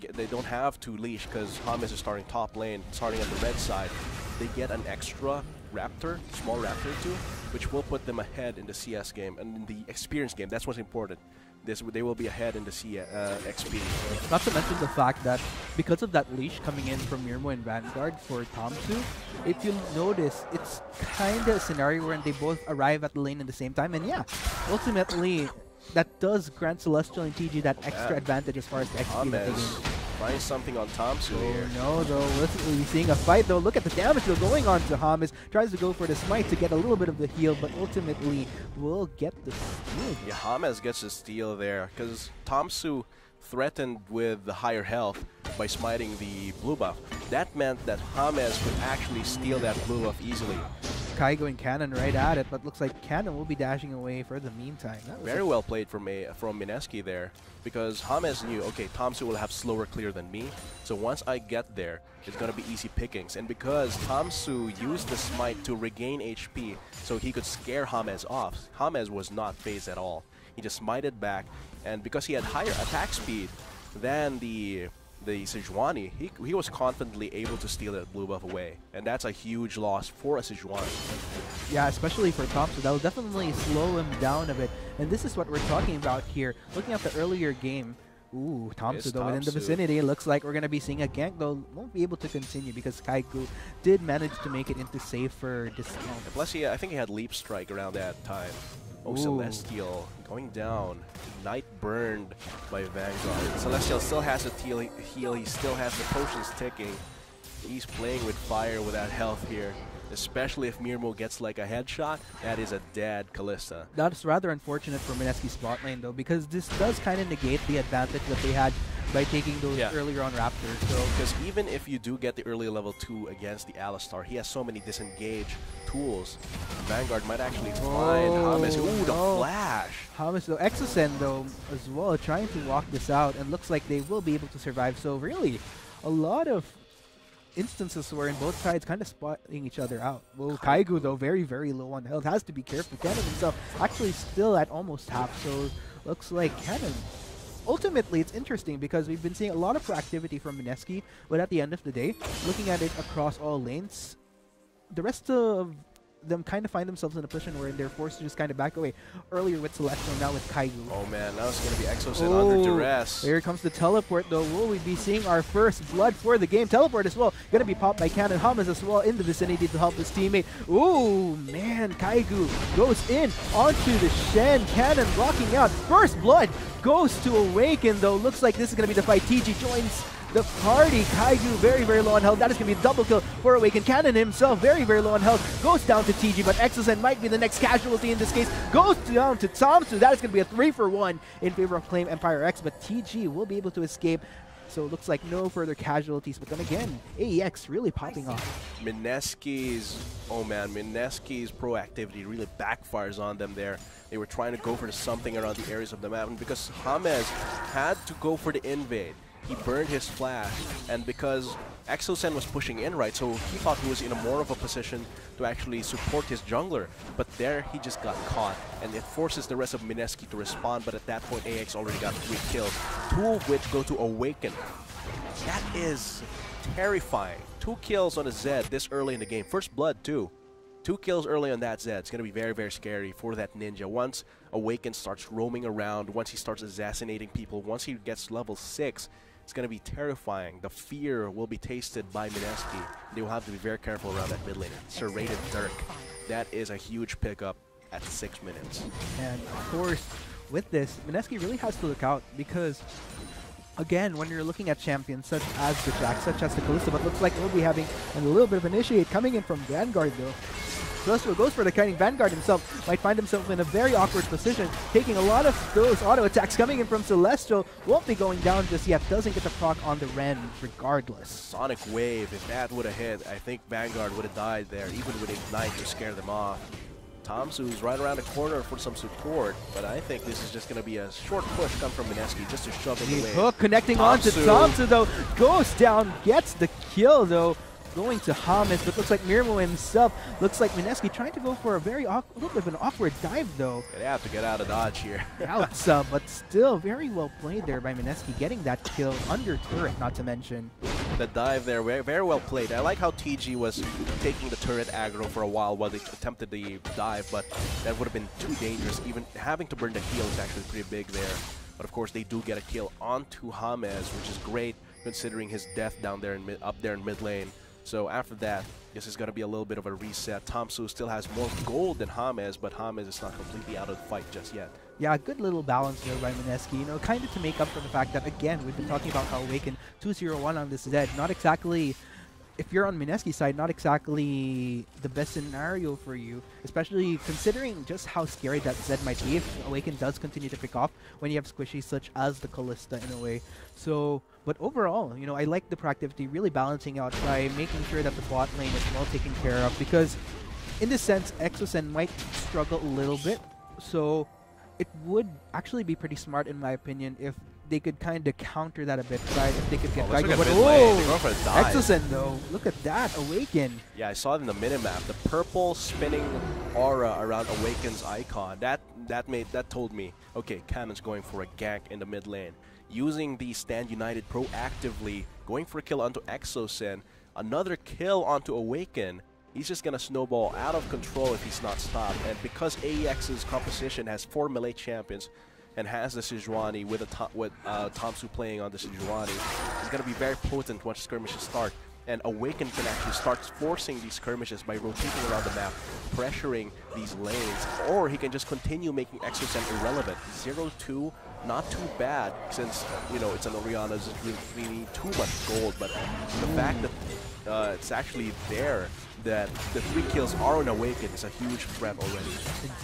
have to leash because Hamas is starting top lane, starting on the red side. They get an extra Raptor, small Raptor too, which will put them ahead in the CS game and in the experience game. That's what's important. They will be ahead in the XP. Not to mention the fact that because of that leash coming in from Mirmo and Vanguard for Tomsu, if you notice, it's kind of a scenario where they both arrive at the lane at the same time. And yeah, ultimately, that does grant Celestial and TG that extra advantage as far as the XP that they gain. Trying something on Tomsu here. No, though. We're seeing a fight, though. Look at the damage though going on to Hamas. Tries to go for the smite to get a little bit of the heal, but ultimately will get the steal. Yeah, Hamas gets the steal there because Tomsu threatened with the higher health by smiting the blue buff. That meant that Hamas could actually steal that blue buff easily. Kaigo and Cannon right at it, but looks like Cannon will be dashing away for the meantime. Very well played from Mineski there, because Hames knew, okay, Tomsu will have slower clear than me, so once I get there, it's going to be easy pickings. And because Tomsu used the smite to regain HP so he could scare Hames off, Hames was not phased at all. He just smited back, and because he had higher attack speed than the Sejuani, he was confidently able to steal that blue buff away. And that's a huge loss for a Sejuani. Yeah, especially for Tomsu. That will definitely slow him down a bit. And this is what we're talking about here. Looking at the earlier game, ooh, Tomsu though within the vicinity. Looks like we're going to be seeing a gank, though won't be able to continue because Kaigo did manage to make it into safer discount. Plus, I think he had Leap Strike around that time. Oh, Celestial going down. Ignite burned by Vanguard. Celestial still has a heal. He still has the potions ticking. He's playing with fire without health here. Especially if Mirmo gets like a headshot, that is a dead Kalista. That's rather unfortunate for Mineski's spot lane though, because this does kind of negate the advantage that they had by taking those earlier on Raptors. So, because even if you do get the early level 2 against the Alistar, he has so many disengage tools. Vanguard might actually find Hamas. Ooh, the flash! Hamas though, Exocen though as well, trying to walk this out, and looks like they will be able to survive. So really, a lot of instances where in both sides kind of spotting each other out. Well, Kaigo though very, very low on health, has to be careful. Cannon himself actually still at almost half, so looks like Cannon. Ultimately, it's interesting because we've been seeing a lot of proactivity from Mineski, but at the end of the day, looking at it across all lanes, the rest of them kind of find themselves in a position where they're forced to just kind of back away. Earlier with Celestial, now with Kaigo. Oh man, now it's going to be Exocen under duress. Here comes the teleport though. Will we be seeing our first blood for the game? Teleport as well. Going to be popped by Cannon. Hamas as well in the vicinity to help his teammate. Ooh, man, Kaigo goes in onto the Shen. Cannon blocking out. First blood goes to Awaken though. Looks like this is going to be the fight. TG joins the party. Kaigo very, very low on health. That is going to be a double kill for Awaken. Cannon himself very, very low on health. Goes down to TG, but Exocen might be the next casualty in this case. Goes down to Tomsu. That is going to be a 3-for-1 in favor of Claim Empire X, but TG will be able to escape. So it looks like no further casualties, but then again, AEX really popping off. Mineski's proactivity really backfires on them there. They were trying to go for something around the areas of the map, and because Hames had to go for the invade, he burned his flash, and because Exocen was pushing in, right, so he thought he was in a more of a position to actually support his jungler, but there he just got caught, and it forces the rest of Mineski to respond, but at that point AEX already got 3 kills, 2 of which go to Awaken. That is terrifying. 2 kills on a Zed this early in the game. First blood too. 2 kills early on that Zed. It's going to be very, very scary for that ninja. Once Awaken starts roaming around, once he starts assassinating people, once he gets level 6, it's going to be terrifying. The fear will be tasted by Mineski. They will have to be very careful around that mid lane. Serrated Dirk. That is a huge pickup at 6 minutes. And of course, with this, Mineski really has to look out because, again, when you're looking at champions such as the Jack, such as the Kalista, but looks like we'll be having a little bit of initiate coming in from Vanguard though. Celestial goes for the kiting. Vanguard himself might find himself in a very awkward position, taking a lot of those auto attacks coming in from Celestial. Won't be going down just yet. Doesn't get the proc on the Ren regardless. Sonic Wave, if that would have hit, I think Vanguard would have died there, even with Ignite to scare them off. Tomsu's right around the corner for some support, but I think this is just going to be a short push come from Mineski just to shove it away. Hook connecting on to Tomsu though. Goes down, gets the kill though. Going to Hamas, but looks like Mirmo himself. Looks like Mineski trying to go for a little bit of an awkward dive though. They have to get out of dodge here. Outs, but still very well played there by Mineski, getting that kill under turret, not to mention. The dive there, very, very well played. I like how TG was taking the turret aggro for a while they attempted the dive, but that would have been too dangerous. Even having to burn the heal is actually pretty big there. But of course, they do get a kill onto James, which is great considering his death down there up there in mid lane. So after that, this is going to be a little bit of a reset. Tamsu still has more gold than James, but James is not completely out of the fight just yet. Yeah, good little balance there by MSK, you know, kind of to make up for the fact that, again, we've been talking about how Awaken 2-0-1 on this Zed. Not exactly, if you're on MSK's side, not exactly the best scenario for you, especially considering just how scary that Zed might be if Awaken does continue to pick off when you have squishies such as the Callista in a way. So, but overall, you know, I like the proactivity really balancing out by making sure that the bot lane is well taken care of, because in this sense, Exosen might struggle a little bit. So it would actually be pretty smart, in my opinion, if they could kind of counter that a bit, right? If they could get Let's Kaigo. look But at mid lane. They're going for a dive. Exosen though, look at that, Awaken. Yeah, I saw it in the minimap. The purple spinning aura around Awaken's icon. That told me, okay, Cannon's going for a gank in the mid lane. Using the Stand United proactively, going for a kill onto Exosen, another kill onto Awaken. He's just going to snowball out of control if he's not stopped. And because AEX's composition has 4 melee champions and has the Sejuani with Tamsu playing on the Sejuani, it's going to be very potent once skirmishes start. And Awaken can actually start forcing these skirmishes by rotating around the map, pressuring these lanes, or he can just continue making Exosen irrelevant. 0-2, not too bad, since, you know, it's an Orianna, doesn't really need too much gold, but the fact that it's actually there, that the 3 kills are on Awaken is a huge threat already.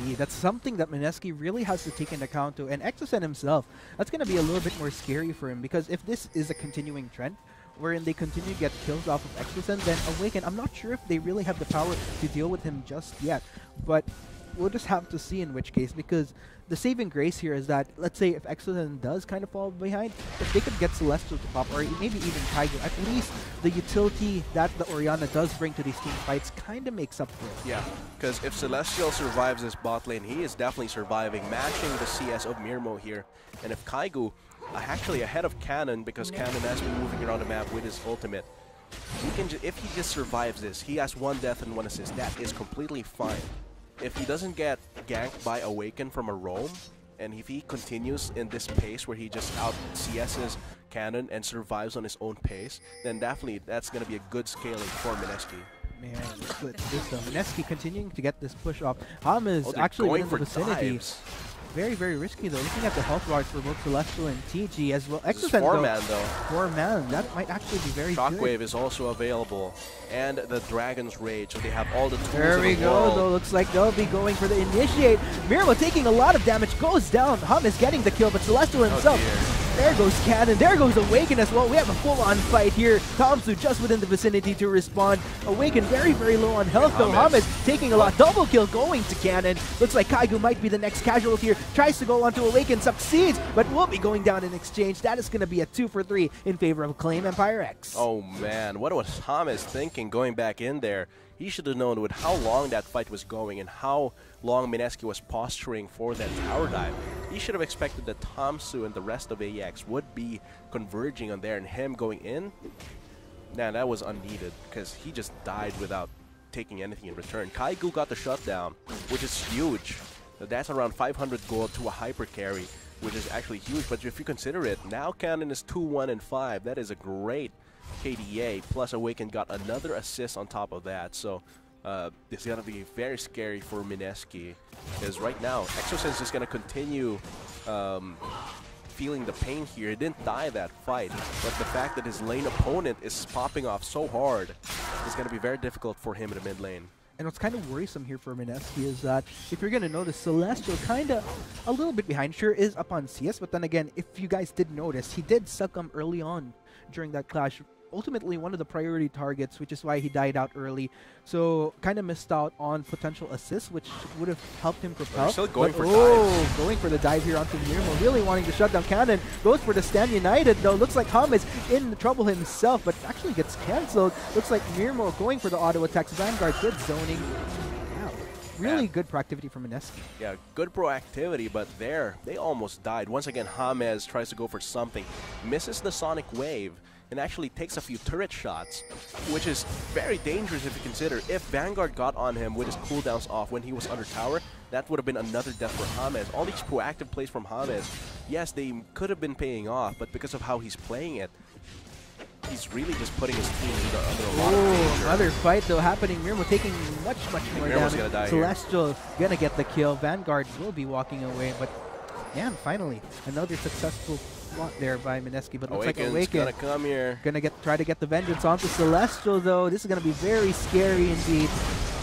Indeed, that's something that MSK really has to take into account too. And Exosen himself, that's going to be a little bit more scary for him, because if this is a continuing trend, wherein they continue to get kills off of Exosen, then Awaken, I'm not sure if they really have the power to deal with him just yet. But we'll just have to see in which case, because the saving grace here is that, let's say if Exosen does kind of fall behind, if they could get Celestial to pop, or maybe even Kaigo, at least the utility that the Orianna does bring to these team fights kind of makes up for it. Yeah, because if Celestial survives this bot lane, he is definitely surviving, matching the CS of Mirmo here. And if Kaigo, actually ahead of Cannon, because Cannon has been moving around the map with his ultimate, he can if he just survives this, he has 1 death and 1 assist. That is completely fine. If he doesn't get ganked by Awaken from a roam, and if he continues in this pace where he just out CS's Cannon and survives on his own pace, then definitely that's going to be a good scaling for MSK. Man, look at this though. MSK continuing to get this push off. James actually going in the for vicinity. dives. Very, very risky though. Looking at the health bars for both Celestial and TG as well. This is Exosen 4-man though. 4-man. That might actually be very good. Shockwave is also available, and the Dragon's Rage, so they have all the tools There we in the go, world. though. Looks like they'll be going for the initiate. Mirmo taking a lot of damage, goes down. James getting the kill, but Celestial himself. There goes Cannon. There goes Awaken as well. We have a full-on fight here. Tamsu just within the vicinity to respond. Awaken very, very low on health, though. James taking a lot. Double kill going to Cannon. Looks like Kaigo might be the next casualty here. Tries to go onto Awaken, succeeds, but will be going down in exchange. That is going to be a 2 for 3 in favor of Acclaim Empire X. Oh man, what was James thinking going back in there? He should have known with how long that fight was going and how long MSK was posturing for that tower dive. He should have expected that Tamsu and the rest of AEX would be converging on there, and him going in, nah, that was unneeded because he just died without taking anything in return. Kaigo got the shutdown, which is huge. That's around 500 gold to a hyper carry, which is actually huge. But if you consider it, now Cannon is 2-1-5. That is a great KDA. Plus Awaken got another assist on top of that. So this is going to be very scary for MSK, because right now Exosen is just going to continue feeling the pain here. He didn't die that fight, but the fact that his lane opponent is popping off so hard is going to be very difficult for him in the mid lane. And what's kind of worrisome here for MSK is that if you're going to notice, Celestial kind of a little bit behind. Sure is up on CS, but then again, if you guys did notice, he did succumb early on during that clash. Ultimately, one of the priority targets, which is why he died out early. So, kind of missed out on potential assists, which would have helped him propel. Still going for dives. Going for the dive here onto Mirmo, really wanting to shut down Cannon. Goes for the Stand United, though. Looks like James in trouble himself, but actually gets cancelled. Looks like Mirmo going for the auto attacks. Vanguard, good zoning. Wow. Really good proactivity from MSK. Yeah, good proactivity, but there, they almost died. Once again, James tries to go for something. Misses the Sonic Wave. and actually takes a few turret shots, which is very dangerous if you consider. If Vanguard got on him with his cooldowns off when he was under tower, that would have been another death for James. All these proactive plays from James, yes, they could have been paying off, but because of how he's playing it, he's really just putting his team under a lot of danger. Another fight though happening. Mirmo taking much more Mirmo's damage. gonna die Celestial gonna get the kill. Vanguard will be walking away, but yeah, finally another successful plot there by Mineski. But looks like Awaken gonna come here. gonna try to get the vengeance onto Celestial though. This is gonna be very scary indeed.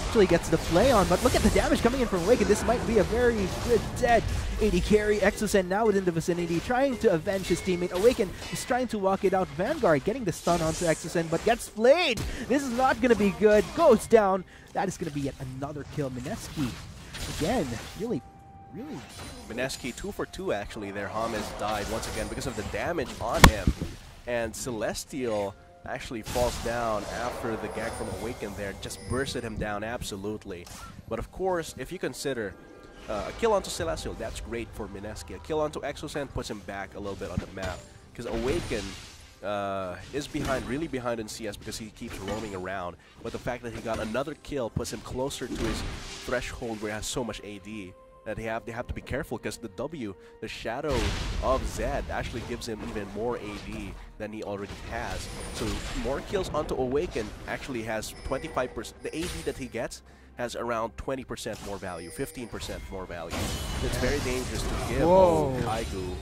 Actually gets the play on, but look at the damage coming in from Awaken. This might be a very good dead AD carry. Exocen now within the vicinity, trying to avenge his teammate. Awaken is trying to walk it out. Vanguard getting the stun onto Exocen, but gets flayed. This is not going to be good. Goes down. That is going to be yet another kill. Mineski, again, really. Mineski 2 for 2 actually there. James died once again because of the damage on him. And Celestial actually falls down after the gag from Awaken there. Just bursted him down absolutely. But of course, if you consider a kill onto Celestial, that's great for Mineski. A kill onto Exocen puts him back a little bit on the map. Because Awaken is really behind in CS because he keeps roaming around. But the fact that he got another kill puts him closer to his threshold where he has so much AD. That they have to be careful because the W, the shadow of Zed, actually gives him even more AD than he already has. So more kills onto Awaken actually has 25%. The AD that he gets has around 20% more value, 15% more value. It's very dangerous to give Kaigu.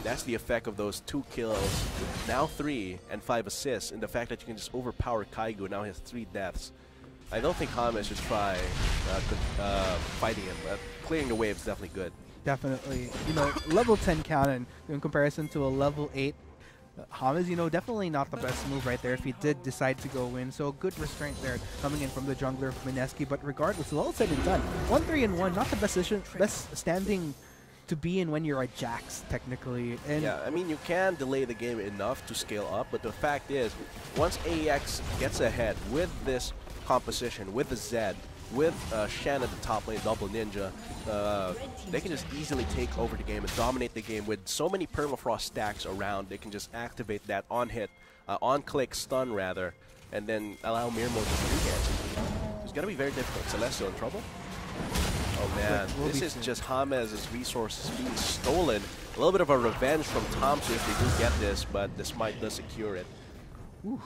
That's the effect of those 2 kills, now 3 and 5 assists, and the fact that you can just overpower Kaigu. Now he has 3 deaths. I don't think James should try fighting him. Clearing the wave is definitely good. Definitely. You know, level 10 cannon in comparison to a level 8 James, you know, definitely not the best move right there if he did decide to go in. So good restraint there coming in from the jungler of Mineski. But regardless, all said and done, 1-3-1, not the best standing to be in when you're a Jax, technically. And yeah, I mean, you can delay the game enough to scale up, but the fact is, once AEX gets ahead with this composition, with the Zed, with Shen at the top lane, Double Ninja, they can just easily take over the game and dominate the game with so many permafrost stacks around. They can just activate that on-hit, on-click stun rather, and then allow Mirmo to free-catch. It's going to be very difficult. Celestial in trouble? Oh man, this is just James' resources being stolen. A little bit of a revenge from Tomsu if they do get this, but this might does secure it. Ooh.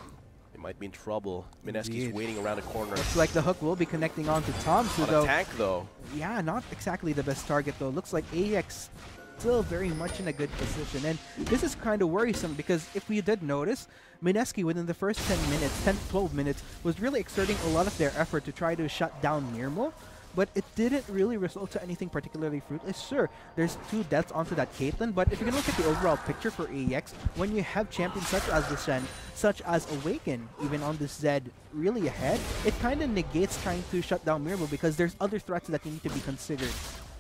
They might be in trouble. Mineski's waiting around the corner. Looks like the hook will be connecting on to Tomsu though. Tank though. Yeah, not exactly the best target though. Looks like AEX still very much in a good position. And this is kind of worrisome because if we did notice, Mineski within the first 10-12 minutes was really exerting a lot of their effort to try to shut down Mirmo. But it didn't really result to anything particularly fruitless. Sure, there's 2 deaths onto that Caitlyn, but if you're going to look at the overall picture for AEX, when you have champions such as the Shen, such as Awaken, even on the Zed, really ahead, it kind of negates trying to shut down Mirmo because there's other threats that need to be considered.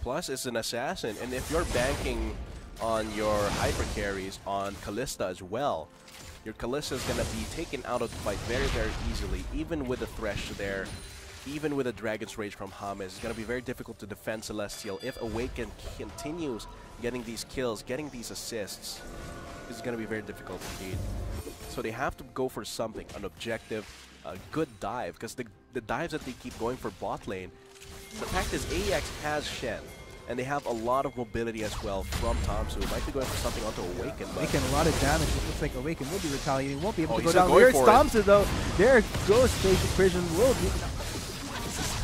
Plus, it's an assassin, and if you're banking on your hyper carries on Kalista as well, your Kalista is going to be taken out of the fight very, very easily, even with the Thresh there. Even with a Dragon's Rage from James, it's going to be very difficult to defend Celestial. If Awaken continues getting these kills, getting these assists, it's going to be very difficult indeed. So they have to go for something, an objective, a good dive, because the dives that they keep going for bot lane, the fact is AEX has Shen, and they have a lot of mobility as well from Tomsu. Might be going for something onto Awaken. Making a lot of damage. It looks like Awaken will be retaliating. Won't be able to go still down. going Here's for Tomsu though. There goes Prison will be...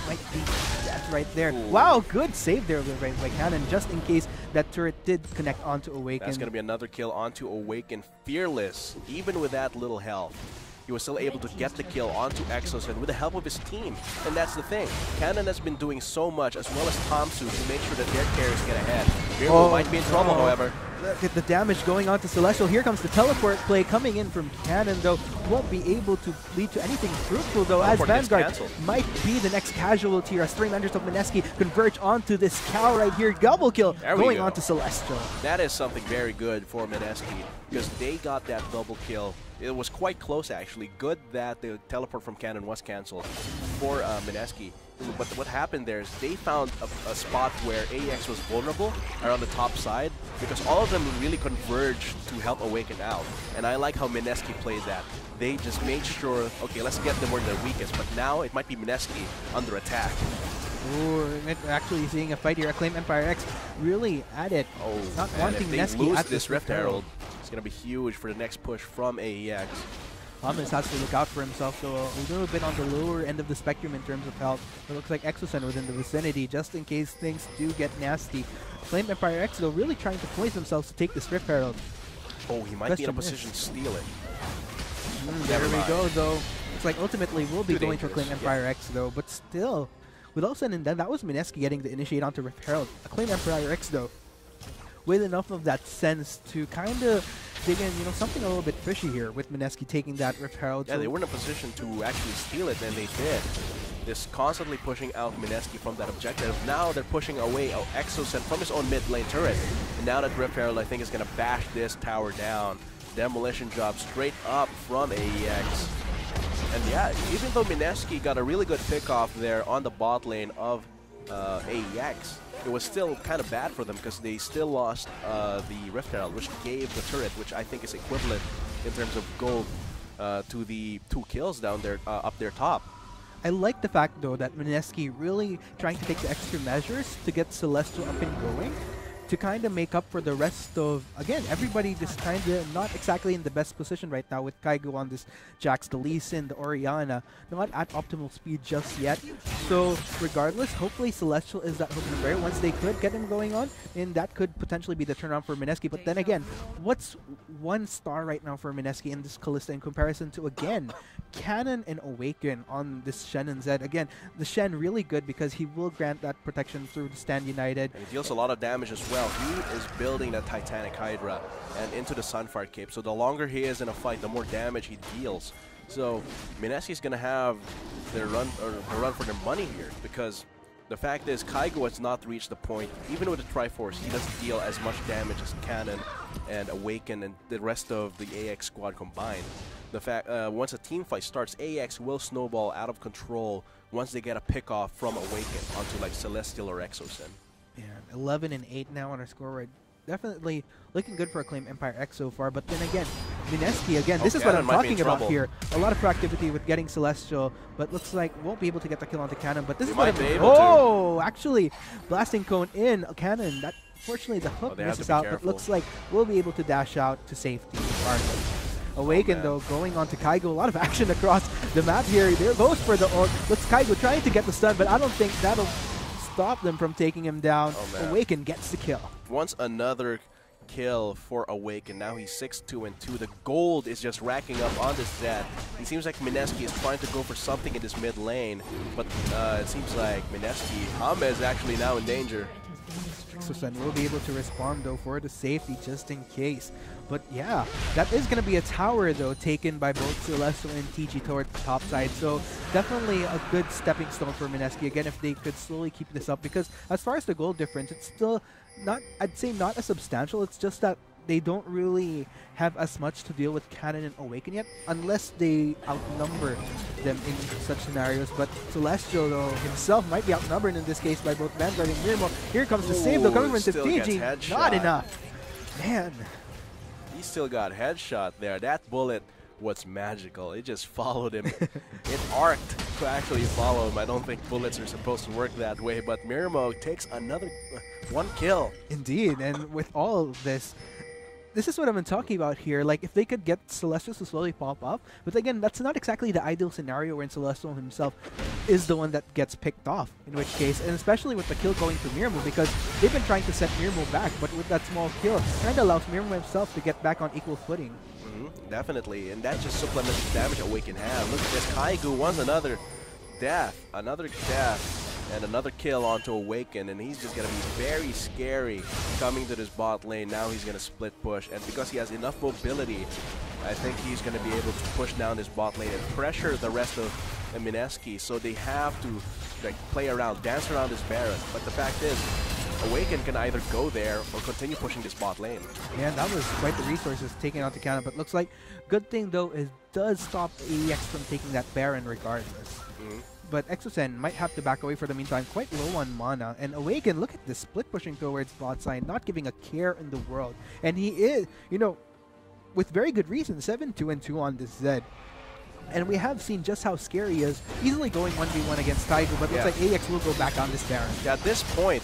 Might be that right there. Ooh. Wow, good save there by Cannon, just in case that turret did connect onto Awaken. That's going to be another kill onto Awaken. Fearless, even with that little health. He was still able to get the kill onto Exocen with the help of his team. And that's the thing. Cannon has been doing so much, as well as Tomsu, to make sure that their carriers get ahead. Mirmo might be in trouble, however. Look at the damage going on to Celestial. Here comes the teleport play coming in from Cannon, though. Won't be able to lead to anything fruitful, though, as Vanguard might be the next casualty as 3 members of Mineski converge onto this cow right here. Double kill going on to Celestial. That is something very good for Mineski, because they got that double kill. It was quite close, actually. Good that the teleport from Cannon was cancelled. for Mineski. But what happened there is they found a spot where AEX was vulnerable around the top side because all of them really converged to help Awaken out. And I like how Mineski played that. They just made sure, okay, let's get them where they're weakest, but now it might be Mineski under attack. Ooh, we're actually seeing a fight here. Acclaim Empire X really at it. Oh, not and wanting if they Mineski lose at this Rift Herald, it's going to be huge for the next push from AEX. Thomas has to look out for himself, though, a little bit on the lower end of the spectrum in terms of health. It looks like Exosen within the vicinity, just in case things do get nasty. Acclaim Empire X, though, really trying to poise themselves to take this Rift Herald. Oh, he might be in a position to steal it. There we go, though. It's like ultimately we'll be Too going to dangerous, Acclaim Empire X, though, but still. With all said and done, that was Mineski getting the initiate onto Rift Herald. Acclaim Empire X, though, with enough of that sense to kind of dig in, you know, something a little bit fishy here with Mineski taking that Rift Herald. Yeah, they were in a position to actually steal it, and they did. Just constantly pushing out Mineski from that objective. Now they're pushing away Exosen from his own mid lane turret. And now that Rift Herald, I think, is going to bash this tower down. Demolition job straight up from AEX. And yeah, even though Mineski got a really good pick off there on the bot lane of AEX, it was still kind of bad for them because they still lost the Rift Herald, which gave the turret, which I think is equivalent in terms of gold to the 2 kills down there up their top. I like the fact, though, that Mineski really trying to take the extra measures to get Celestial up and going, to kind of make up for the rest of, again, everybody just kind of not exactly in the best position right now with Kaigo on this Jax, the Lee Sin, the Orianna, not at optimal speed just yet. So regardless, hopefully Celestial is that hook in the barrier. Once they could get him going on, and that could potentially be the turnaround for Mineski. But then again, what's 1 star right now for Mineski in this Kalista in comparison to, again, Cannon and Awaken on this Shen and Zed? Again, the Shen really good because he will grant that protection through the Stand United. And he deals a lot of damage as well. He is building that Titanic Hydra and into the Sunfire Cape. So the longer he is in a fight, the more damage he deals. So Mineski is going to have their run for their money here because the fact is Kaigo has not reached the point. Even with the Triforce, he doesn't deal as much damage as Cannon and Awaken and the rest of the AX squad combined. The fact once a team fight starts, AX will snowball out of control once they get a pick off from Awaken onto like Celestial or Exosen. Yeah, 11 and 8 now on our scoreboard. Definitely looking good for Acclaim Empire X so far. But then again, Mineski, again, this is what I'm talking about here. A lot of proactivity with getting Celestial, but looks like won't be able to get the kill onto Cannon. But this is what actually, Blasting Cone in Cannon. That fortunately the hook misses out, but looks like we'll be able to dash out to safety regardless. Awaken, though, going on to Kaigo. A lot of action across the map here. There goes for the ult. Looks Kaigo trying to get the stun, but I don't think that'll stop them from taking him down. Awaken gets the kill. Once another kill for Awaken. Now he's 6-2 and 2. The gold is just racking up on this Zed. It seems like Mineski is trying to go for something in this mid lane, but it seems like Mineski, Hame is actually now in danger. Exosen will be able to respond, though, for the safety just in case. But yeah, that is going to be a tower, though, taken by both Celestial and TG towards the top side. So definitely a good stepping stone for Mineski. Again, if they could slowly keep this up, because as far as the goal difference, it's still not, I'd say not as substantial. It's just that they don't really have as much to deal with Cannon and Awaken yet, unless they outnumber them in such scenarios. But Celestial, though, himself might be outnumbered in this case by both Vanguard and Mirmo. Here comes the save, though, coming from TG. Not enough. Man. He still got headshot there. That bullet was magical. It just followed him. It arced to actually follow him. I don't think bullets are supposed to work that way, but Mirmo takes another 1 kill. Indeed, and with all of this is what I've been talking about here. Like, if they could get Celestial to slowly pop up, but again, that's not exactly the ideal scenario wherein Celestial himself is the one that gets picked off, in which case, and especially with the kill going to Mirmo, because they've been trying to set Mirmo back, but with that small kill, it kind of allows Mirmo himself to get back on equal footing. Definitely, and that just supplements the damage Awaken have. Look at this, Kaigo wants another death, and another kill onto Awaken, and he's just going to be very scary coming to this bot lane. Now he's going to split push, and because he has enough mobility, I think he's going to be able to push down this bot lane and pressure the rest of Mineski, so they have to like play around, dance around this Baron. But the fact is, Awaken can either go there or continue pushing this bot lane. Yeah, that was quite the resources taken out to Cannon, but looks like good thing, though, is does stop AEX from taking that Baron regardless. but Exosen might have to back away for the meantime. Quite low on mana. And Awaken, look at this split pushing towards bot side, not giving a care in the world. And he is, you know, with very good reason, 7-2-2 on this Zed. And we have seen just how scary he is, easily going 1v1 against Kaigo, but looks like AEX will go back on this Baron. At this point,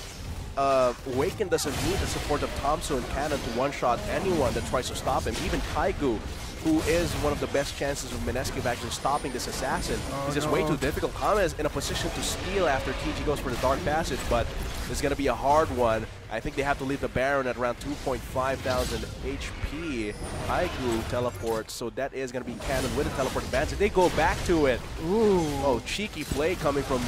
Awaken doesn't need the support of Thompson and Cannon to one-shot anyone that tries to stop him. Even Kaigo, who is one of the best chances of Mineski of actually stopping this assassin. He's just way too difficult. Kama is in a position to steal after TG goes for the Dark Passage, but it's going to be a hard one. I think they have to leave the Baron at around 2,500 HP. Kaigu teleports, so that is going to be Cannon with a teleport advantage. They go back to it. Ooh. Oh, cheeky play coming from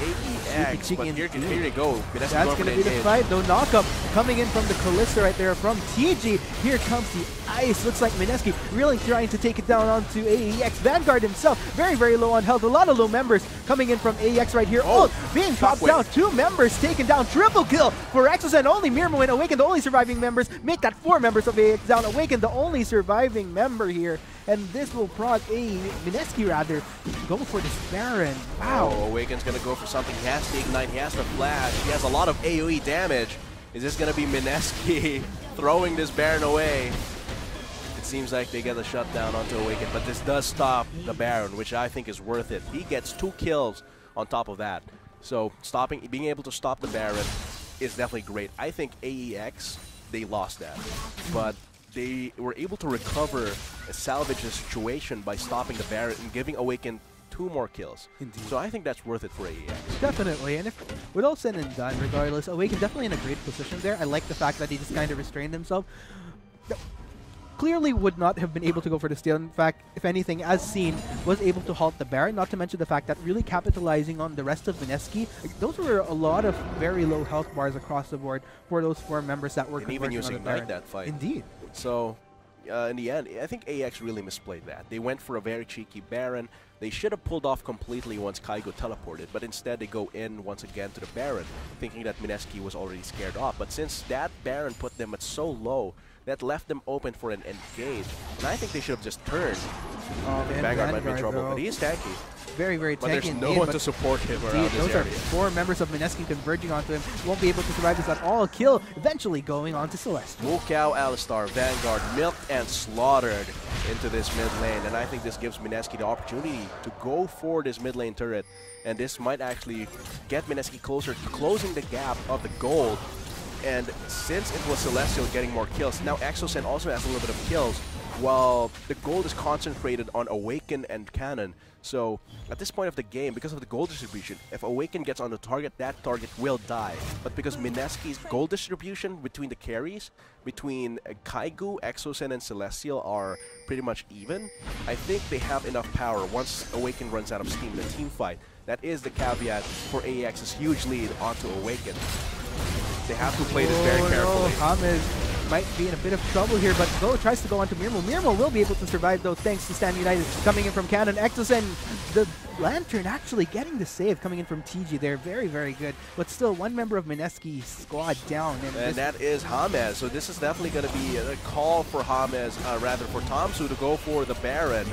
AEX. Cheeky But here indeed. they go. That's going to be the fight, though. Knockup coming in from the Kalista right there from TG. Here comes the ice. Looks like Mineski really trying to take it down onto AEX. Vanguard himself, very, very low on health. A lot of low members coming in from AEX right here. Oh, being dropped down. 2 members taken down. Triple kill for Exos, and only Mirmo and Awaken, the only surviving members. Make that 4 members of AEX down. Awaken, the only surviving member here. And this will prompt Mineski rather go for this Baron. Wow. Oh, Awaken's going to go for something. He has the Ignite. He has the Flash. He has a lot of AoE damage. Is this going to be Mineski throwing this Baron away? It seems like they get a shutdown onto Awaken, but this does stop the Baron, which I think is worth it. He gets 2 kills on top of that. So being able to stop the Baron is definitely great. I think AEX, they lost that. But they were able to recover, salvage the situation by stopping the Baron and giving Awaken 2 more kills. Indeed. So I think that's worth it for AEX. Definitely, and if with all said and done, regardless, Awaken definitely in a great position there. I like the fact that he just kind of restrained himself. Clearly would not have been able to go for the steal. In fact, if anything, as seen, was able to halt the Baron, not to mention the fact that really capitalizing on the rest of Mineski. Those were a lot of very low health bars across the board for those 4 members that were And even using Ignite that fight. Indeed. So, in the end, I think AEX really misplayed that. They went for a very cheeky Baron. They should have pulled off completely once Kaigo teleported, but instead they go in once again to the Baron, thinking that Mineski was already scared off. But since that Baron put them at so low, that left them open for an engage. And I think they should have just turned. Vanguard might be in trouble, but he is tanky. Very, very tanky. But there's no one to support him around this those area. are 4 members of Mineski converging onto him. Won't be able to survive this at all. Kill eventually going on to Celeste. Mukau, Alistar, Vanguard milked and slaughtered into this mid lane, and I think this gives Mineski the opportunity to go for this mid lane turret, and this might actually get Mineski closer to closing the gap of the gold. And since it was Celestial getting more kills, now Exosen also has a little bit of kills, while the gold is concentrated on Awaken and Cannon. So at this point of the game, because of the gold distribution, if Awaken gets on the target, that target will die. But because Mineski's gold distribution between the carries, between Kaigu, Exosen, and Celestial are pretty much even, I think they have enough power once Awaken runs out of steam in the team fight. That is the caveat for AEX's huge lead onto Awaken. They have to play this very carefully. James might be in a bit of trouble here, but Go tries to go onto Mirmo. Mirmo will be able to survive though, thanks to Stand United coming in from Cannon. Exosen, the Lantern actually getting the save coming in from TG. They're very, very good. But still, 1 member of Mineski's squad down. And that is James. So this is definitely going to be a call for James, rather for Tomsu to go for the Baron.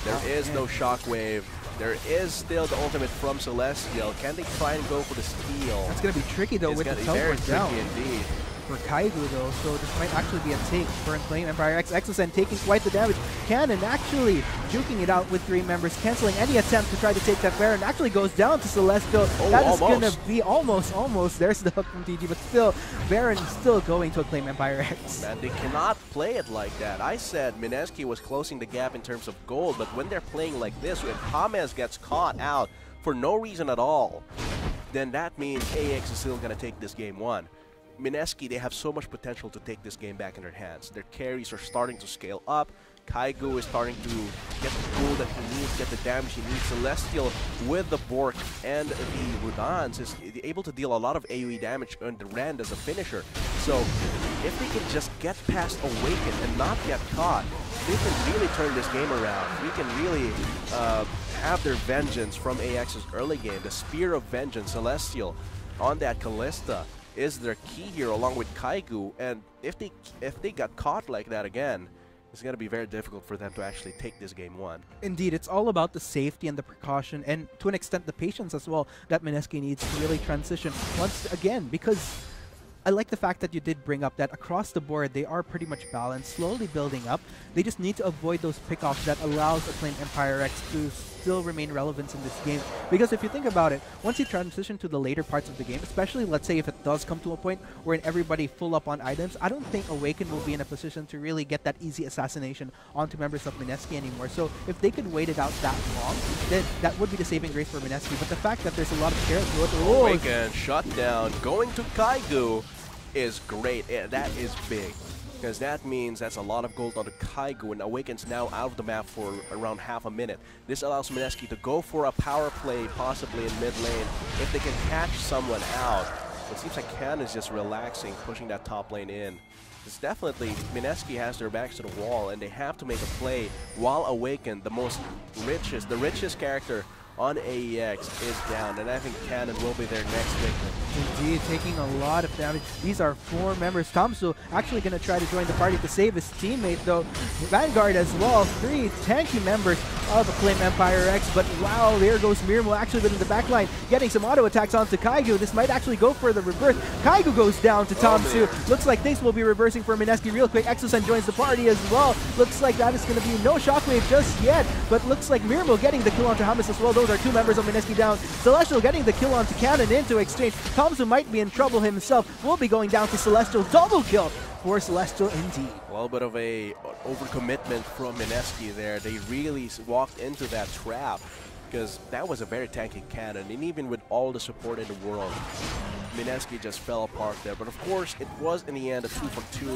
There is no Shockwave. There is still the ultimate from Celestial. Can they try and go for the steal? That's going to be tricky though, It's with the gonna be very teleport down. tricky indeed. For Kaigu though, so this might actually be a take for Flame Empire X. Exosen taking quite the damage. Cannon actually juking it out with 3 members, canceling any attempt to try to take that Baron. Actually goes down to Celestial. That is going to be almost. There's the hook from TG, but still, Baron still going to Acclaim Empire X. Man, they cannot play it like that. I said Mineski was closing the gap in terms of gold, but when they're playing like this, if James gets caught out for no reason at all, then that means AEX is still going to take this game 1. Mineski, they have so much potential to take this game back in their hands. Their carries are starting to scale up. Kaigu is starting to get the tool that he needs, get the damage he needs. Celestial with the Bork and the Rudans is able to deal a lot of AoE damage on the Rand as a finisher. So if they can just get past Awaken and not get caught, they can really turn this game around. We can really have their vengeance from AX's early game. The Spear of Vengeance, Celestial, on that Kalista is their key here along with Kaigu, and if they got caught like that again, It's going to be very difficult for them to actually take this game one. Indeed, it's all about the safety and the precaution, and to an extent the patience as well that MSK needs to really transition once again, because I like the fact that you did bring up that across the board they are pretty much balanced, slowly building up. They just need to avoid those pickoffs that allows Acclaim Empire X to still remain relevant in this game. Because if you think about it, once you transition to the later parts of the game, especially let's say if it does come to a point where everybody full up on items, I don't think Awaken will be in a position to really get that easy assassination onto members of MSK anymore. So if they could wait it out that long, then that would be the saving grace for MSK. But the fact that there's a lot of carrots, Awaken shut down. Going to Kaigu is great. Yeah, that is big. Because that means that's a lot of gold onto Kaigu, and Awaken's now out of the map for around half a minute. This allows MSK to go for a power play, possibly in mid lane, if they can catch someone out. It seems like Can is just relaxing, pushing that top lane in. It's definitely, MSK has their backs to the wall, and they have to make a play while Awaken, the richest character on AEX is down, and I think Cannon will be their next victim. Indeed, taking a lot of damage. These are 4 members. Tomsu actually going to try to join the party to save his teammate, though. Vanguard as well. 3 tanky members of Acclaim Empire X, but wow, there goes Mirmo actually within the backline, getting some auto attacks onto Kaigu. This might actually go for the reverse. Kaigu goes down to Tomsu. Looks like things will be reversing for MSK real quick. Exosen joins the party as well. Looks like that is going to be no shockwave just yet, but looks like Mirmo getting the kill onto Hamas as well. Those are 2 members of MSK down. Celestial getting the kill onto Cannon into exchange. Tomsu might be in trouble himself. Will be going down to Celestial. Double kill for Celestial indeed. A little bit of a overcommitment from MSK there. They really walked into that trap, because that was a very tanky cannon, and even with all the support in the world, MSK just fell apart there. But of course, it was in the end a 2 for 2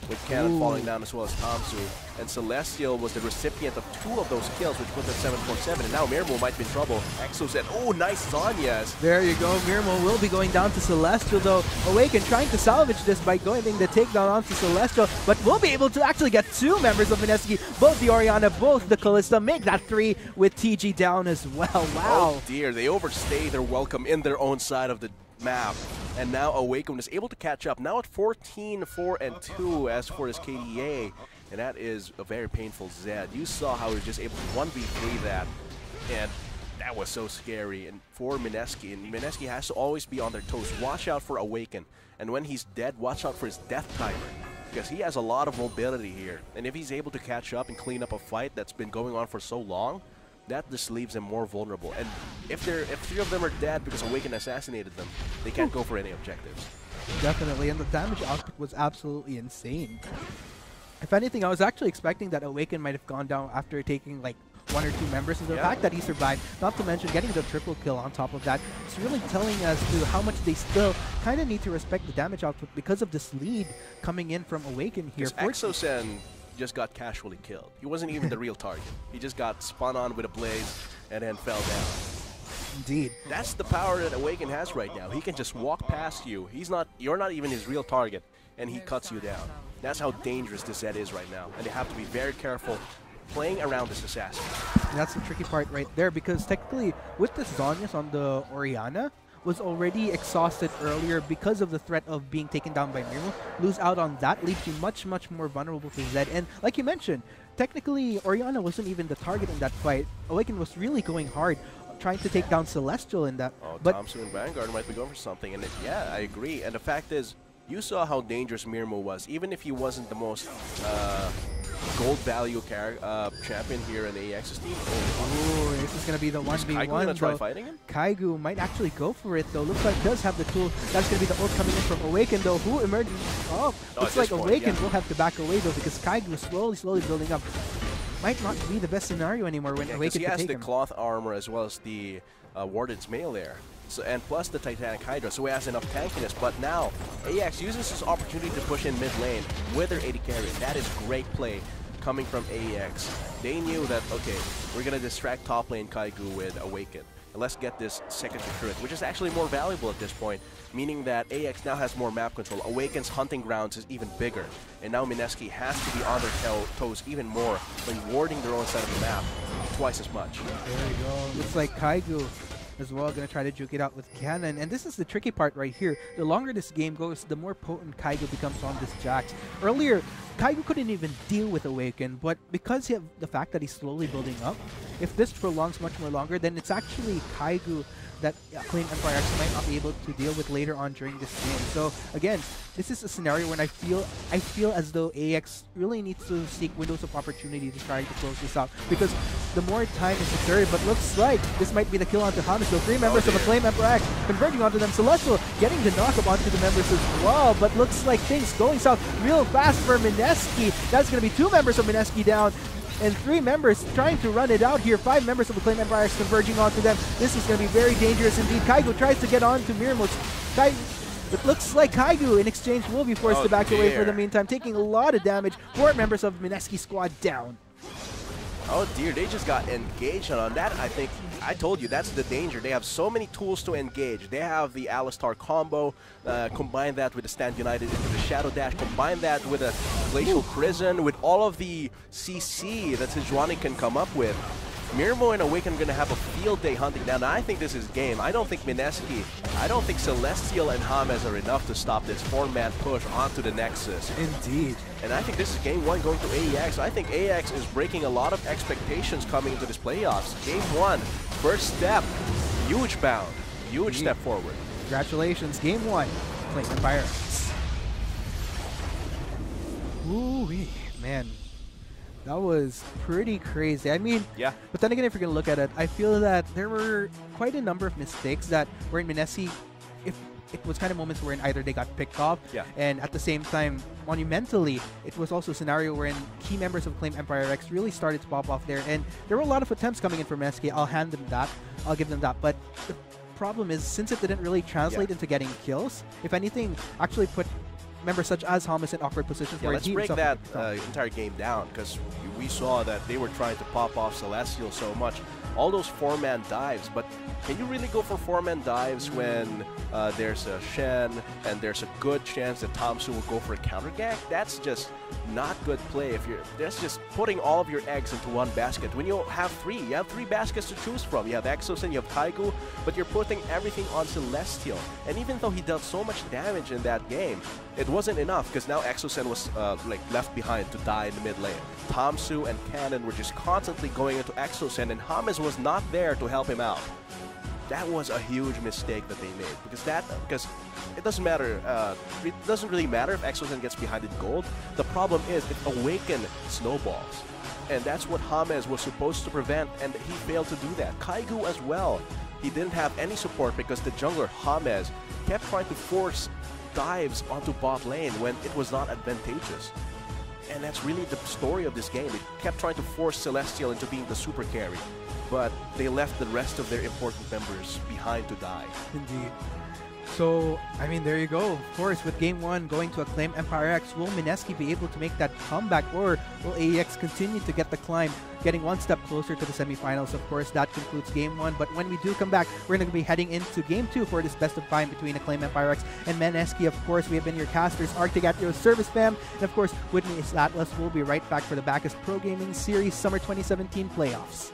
with Cannon falling down as well as Tomsu. And Celestial was the recipient of 2 of those kills, which put them 7-4-7. And now Mirmo might be in trouble. Exo said, oh, nice Zanyas. There you go. Mirmo will be going down to Celestial, though. Awaken trying to salvage this by going the takedown onto Celestial, but will be able to actually get 2 members of MSK, both the Orianna, both the Kalista, make that 3 with TG down as well. Wow. Oh dear, they overstay their welcome in their own side of the map. And now Awaken is able to catch up, now at 14-4-2 as for his KDA. And that is a very painful Zed. You saw how he was just able to 1v3 that. And that was so scary. And for MSK, and MSK has to always be on their toes. Watch out for Awaken. And when he's dead, watch out for his death timer, because he has a lot of mobility here. And if he's able to catch up and clean up a fight that's been going on for so long, that just leaves them more vulnerable. And if 3 of them are dead because Awaken assassinated them, they can't go for any objectives. Definitely, and the damage output was absolutely insane. If anything, I was actually expecting that Awaken might have gone down after taking like 1 or 2 members. And the fact that he survived, not to mention getting the triple kill on top of that, it's really telling us to how much they still kind of need to respect the damage output because of this lead coming in from Awaken here. Exosen just got casually killed. He wasn't even the real target. He just got spun on with a blaze and then fell down. Indeed. That's the power that Awaken has right now. He can just walk past you. You're not even his real target, and he cuts you down. That's how dangerous this Zed is right now, and they have to be very careful playing around this assassin. And that's the tricky part right there, because technically with the Zonyas on the Orianna was already exhausted earlier because of the threat of being taken down by Mirmo. Lose out on that leaves you much more vulnerable to Zed. And like you mentioned, technically Orianna wasn't even the target in that fight. Awaken was really going hard, trying to take down Celestial in that. Oh, but Thompson and Vanguard might be going for something. And yeah, I agree. And the fact is, you saw how dangerous Mirmo was. Even if he wasn't the most gold value champion here in AEX's team. Oh, this is going to be the 1v1. Kaigu going to try fighting him? Kaigu might actually go for it, though. Looks like he does have the tool. That's going to be the ult coming in from Awaken, though. Who emerges? Oh, looks like Awaken will have to back away, though, because Kaigu is slowly building up. Might not be the best scenario anymore when Awaken he has the him. cloth armor as well as the Warden's mail there. So, and plus the Titanic Hydra, so he has enough tankiness. But now, AEX uses this opportunity to push in mid lane with their AD carry. That is great play coming from AEX. They knew that, okay, we're going to distract top lane Kaigu with Awaken. And let's get this second recruit, which is actually more valuable at this point, meaning that AEX now has more map control. Awaken's hunting grounds is even bigger. And now MSK has to be on their toes even more when warding their own side of the map twice as much. There you go. Looks like Kaigu as well. Going to try to juke it out with Cannon. And this is the tricky part right here. The longer this game goes, the more potent Kaigo becomes on this Jax. Earlier, Kaigo couldn't even deal with Awaken, but because of the fact that he's slowly building up, if this prolongs much more longer, then it's actually Kaigo that Acclaim Empire X might not be able to deal with later on during this game. So again, this is a scenario when I feel as though AEX really needs to seek windows of opportunity to try to close this out, because the more time is exerted, but looks like this might be the kill onto Hamas. So 3 members of Acclaim Empire X converging onto them. Celestial getting the knockup onto the members as well, but looks like things going south real fast for Mineski. That's going to be 2 members of Mineski down, and 3 members trying to run it out here. 5 members of the Acclaim Empire X converging onto them. This is going to be very dangerous indeed. Kaigo tries to get on to Miramos. It looks like Kaigo in exchange will be forced to back away for the meantime, taking a lot of damage. 4 members of Mineski's squad down. Oh dear, they just got engaged on that. I think, I told you, that's the danger. They have so many tools to engage. They have the Alistar combo, combine that with the Stand United into the Shadow Dash, combine that with a Glacial Prison, with all of the CC that Sejuani can come up with. Mirmo and Awaken are going to have a field day hunting down. I think this is game. I don't think Mineski, I don't think Celestial and Hamas are enough to stop this 4-man push onto the Nexus. Indeed. And I think this is game 1 going to AEX. I think AEX is breaking a lot of expectations coming into this playoffs. Game 1, first step, huge bound, huge step forward. Congratulations, game 1, Acclaim Empire. Ooh-wee, man. That was pretty crazy. I mean, yeah. But then again, if you're going to look at it, I feel that there were quite a number of mistakes that were in Mineski. If it was kind of moments wherein either they got picked off, and at the same time, monumentally, it was also a scenario wherein key members of Acclaim Empire X really started to pop off there. And there were a lot of attempts coming in for Mineski. I'll hand them that. I'll give them that. But the problem is, since it didn't really translate into getting kills, if anything, actually put members such as Hamas in awkward positions where let's break that entire game down, because we saw that they were trying to pop off Celestial so much. All those 4-man dives, but can you really go for 4-man dives when there's a Shen and there's a good chance that Tamsu will go for a counter gag? That's just not good play. If that's just putting all of your eggs into one basket. When you have 3, you have 3 baskets to choose from. You have Exos and you have Kaigo, but you're putting everything on Celestial. And even though he dealt so much damage in that game, it wasn't enough, because now Exosen was like left behind to die in the mid lane. Tamsu and Cannon were just constantly going into Exosen, and Hamas was not there to help him out. That was a huge mistake that they made, because it doesn't matter. It doesn't really matter if Exosen gets behind in gold. The problem is if Awaken snowballs, and that's what Hamas was supposed to prevent, and he failed to do that. Kaigo as well. He didn't have any support because the jungler Hamas kept trying to force dives onto bot lane when it was not advantageous. And that's really the story of this game. It kept trying to force Celestial into being the super carry, but they left the rest of their important members behind to die. Indeed. So, I mean, there you go. Of course, with game 1 going to Acclaim Empire X, will Mineski be able to make that comeback, or will AEX continue to get the climb, getting one step closer to the semifinals? Of course, that concludes game 1. But when we do come back, we're going to be heading into game 2 for this best of 5 between Acclaim Empire X and Mineski. Of course, we have been your casters, Arctic at your service, fam. And of course, with me is Atlas. We'll be right back for the Bacchus Pro Gaming Series Summer 2017 playoffs.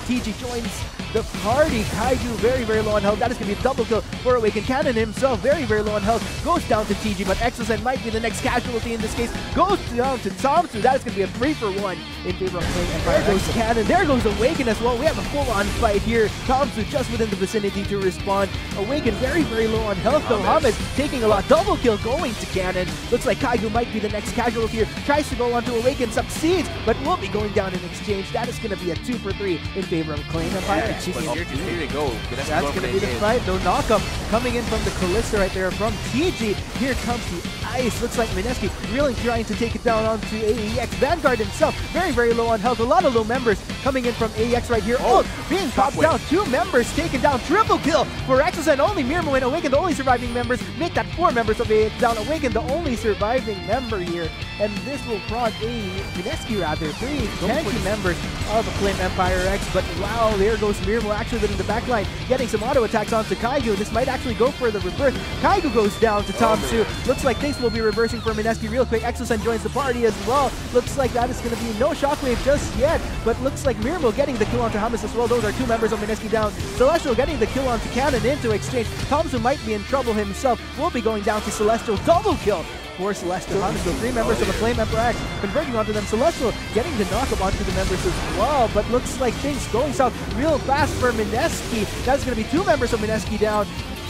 TG joins the party. Kaigo very, very low on health. That is going to be a double kill for Awaken. Cannon himself very, very low on health. Goes down to TG, but Exosen might be the next casualty in this case. Goes down to Tamsu. That is going to be a 3-for-1 in favor of Acclaim Empire. There goes Cannon. There goes Awaken as well. We have a full-on fight here. Tamsu just within the vicinity to respond. Awaken very, very low on health though. Hamas taking a lot. Double kill going to Cannon. Looks like Kaigo might be the next casualty here. Tries to go onto Awaken. Succeeds, but will be going down in exchange. That is going to be a 2-for-3 in favor of Acclaim Empire. Here you go. That's going to be the fight. No knockup coming in from the Kalista right there from TG. Here comes the ice. Looks like Mineski really trying to take it down onto AEX. Vanguard himself very, very low on health. A lot of low members coming in from AEX right here. Oh, being popped down. 2 members taken down. Triple kill for Exosen. Only Mirmo and Awaken, the only surviving members. Make that 4 members of AEX down. Awaken, the only surviving member here. And this will prod Mineski rather. 3 tanky members of Acclaim Empire X. But wow, there goes Miracle actually in the back line, getting some auto attacks onto Kaigu. This might actually go for the reverse. Kaigu goes down to Tomsu. Looks like things will be reversing for Mineski real quick. Exosun joins the party as well. Looks like that is going to be no shockwave just yet, but looks like Miracle getting the kill onto Hummus as well. Those are two members of Mineski down. Celestial getting the kill onto Cannon into exchange. Tomsu might be in trouble himself. Will be going down to Celestial. Double kill for Celestial. So three members of the Flame Emperor X converging onto them. Celestial getting the knockup onto the members as well, but looks like things going south real fast for Mineski. That's going to be two members of Mineski down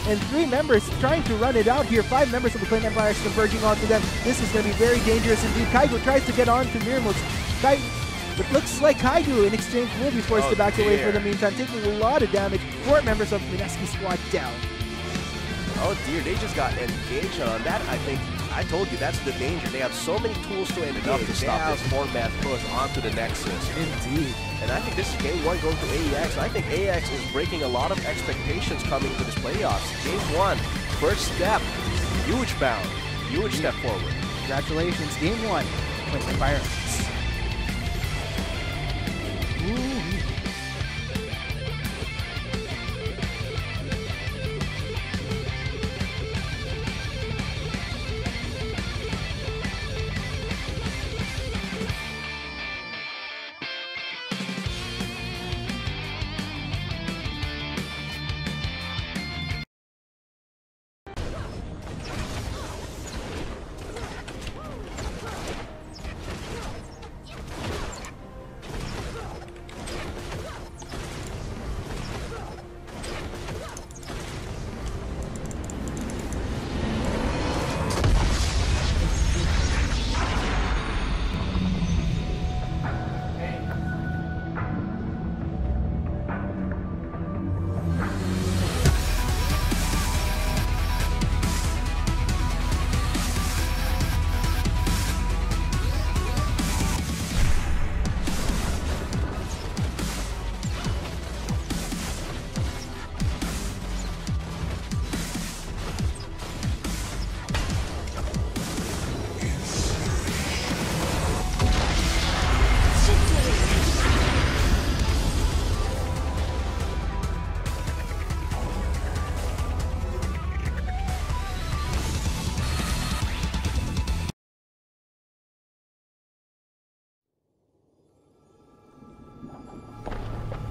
and three members trying to run it out here. Five members of the Flame Empire X converging onto them. This is going to be very dangerous indeed. Kaigu tries to get on to Miramox. It looks like Kaigu in exchange will be forced to back away for the meantime, taking a lot of damage. Four members of Mineski squad down. Oh dear, they just got engaged on that. I told you, that's the danger. They have so many tools to engage. To stop this four-man push onto the Nexus. Indeed. And I think this is game one going to AEX. I think AEX is breaking a lot of expectations coming to this playoffs. Game one, first step, huge bound, huge step forward. Congratulations, game one, Flame Empire X.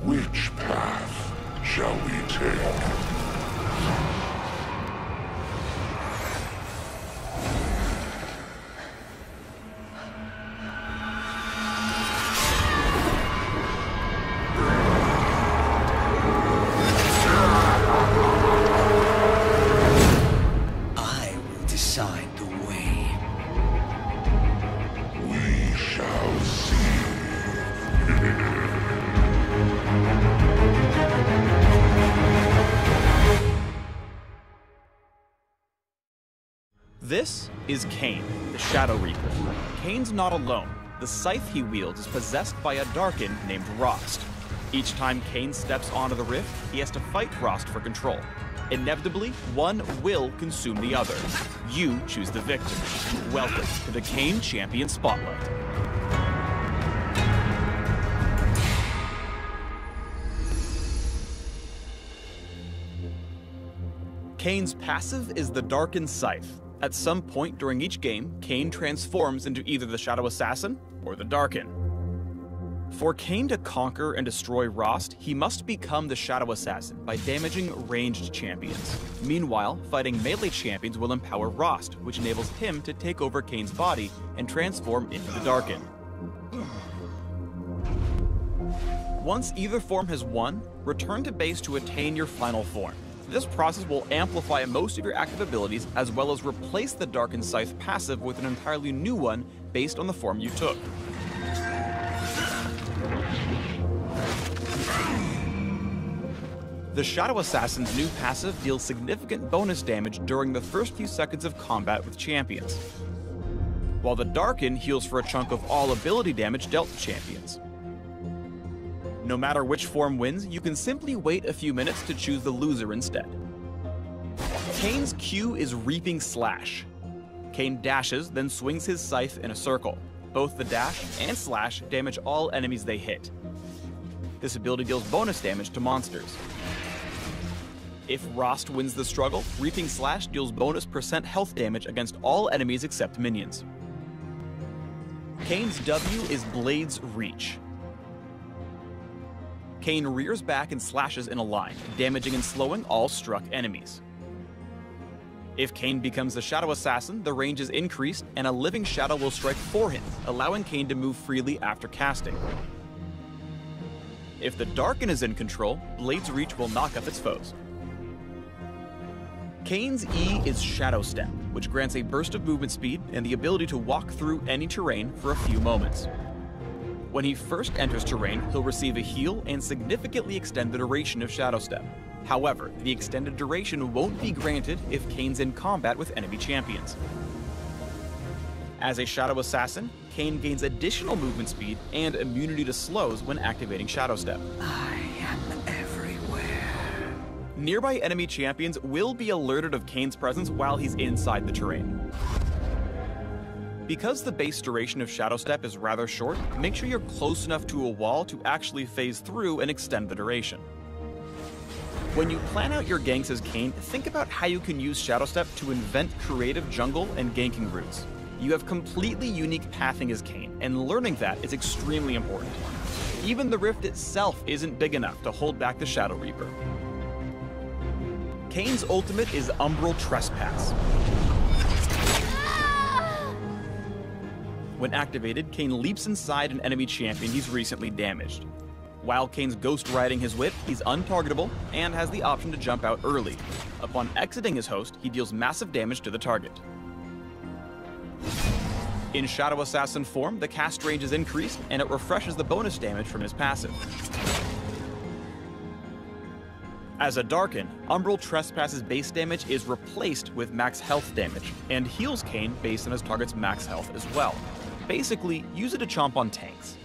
Which path shall we take? I will decide the way. We shall see. This is Kain, the Shadow Reaper. Kain's not alone. The scythe he wields is possessed by a Darkin named Rost. Each time Kain steps onto the rift, he has to fight Rost for control. Inevitably, one will consume the other. You choose the victor. Welcome to the Kain Champion Spotlight. Kain's passive is the Darkin Scythe. At some point during each game, Kain transforms into either the Shadow Assassin or the Darkin. For Kain to conquer and destroy Rost, he must become the Shadow Assassin by damaging ranged champions. Meanwhile, fighting melee champions will empower Rost, which enables him to take over Kain's body and transform into the Darkin. Once either form has won, return to base to attain your final form. This process will amplify most of your active abilities as well as replace the Darkin Scythe passive with an entirely new one based on the form you took. The Shadow Assassin's new passive deals significant bonus damage during the first few seconds of combat with champions, while the Darkin heals for a chunk of all ability damage dealt to champions. No matter which form wins, you can simply wait a few minutes to choose the loser instead. Kain's Q is Reaping Slash. Kain dashes, then swings his scythe in a circle. Both the dash and slash damage all enemies they hit. This ability deals bonus damage to monsters. If Rost wins the struggle, Reaping Slash deals bonus % health damage against all enemies except minions. Kane's W is Blade's Reach. Kane rears back and slashes in a line, damaging and slowing all struck enemies. If Kane becomes the Shadow Assassin, the range is increased and a living shadow will strike for him, allowing Kane to move freely after casting. If the Darkin is in control, Blade's Reach will knock up its foes. Kane's E is Shadow Step, which grants a burst of movement speed and the ability to walk through any terrain for a few moments. When he first enters terrain, he'll receive a heal and significantly extend the duration of Shadow Step. However, the extended duration won't be granted if Kane's in combat with enemy champions. As a Shadow Assassin, Kane gains additional movement speed and immunity to slows when activating Shadow Step. I am everywhere. Nearby enemy champions will be alerted of Kane's presence while he's inside the terrain. Because the base duration of Shadow Step is rather short, make sure you're close enough to a wall to actually phase through and extend the duration. When you plan out your ganks as Kane, think about how you can use Shadow Step to invent creative jungle and ganking routes. You have completely unique pathing as Kane, and learning that is extremely important. Even the rift itself isn't big enough to hold back the Shadow Reaper. Kane's ultimate is Umbral Trespass. When activated, Kane leaps inside an enemy champion he's recently damaged. While Kane's ghost riding his whip, he's untargetable and has the option to jump out early. Upon exiting his host, he deals massive damage to the target. In Shadow Assassin form, the cast range is increased and it refreshes the bonus damage from his passive. As a Darkin, Umbral Trespass's base damage is replaced with max health damage, and heals Kane based on his target's max health as well. Basically, use it to chomp on tanks.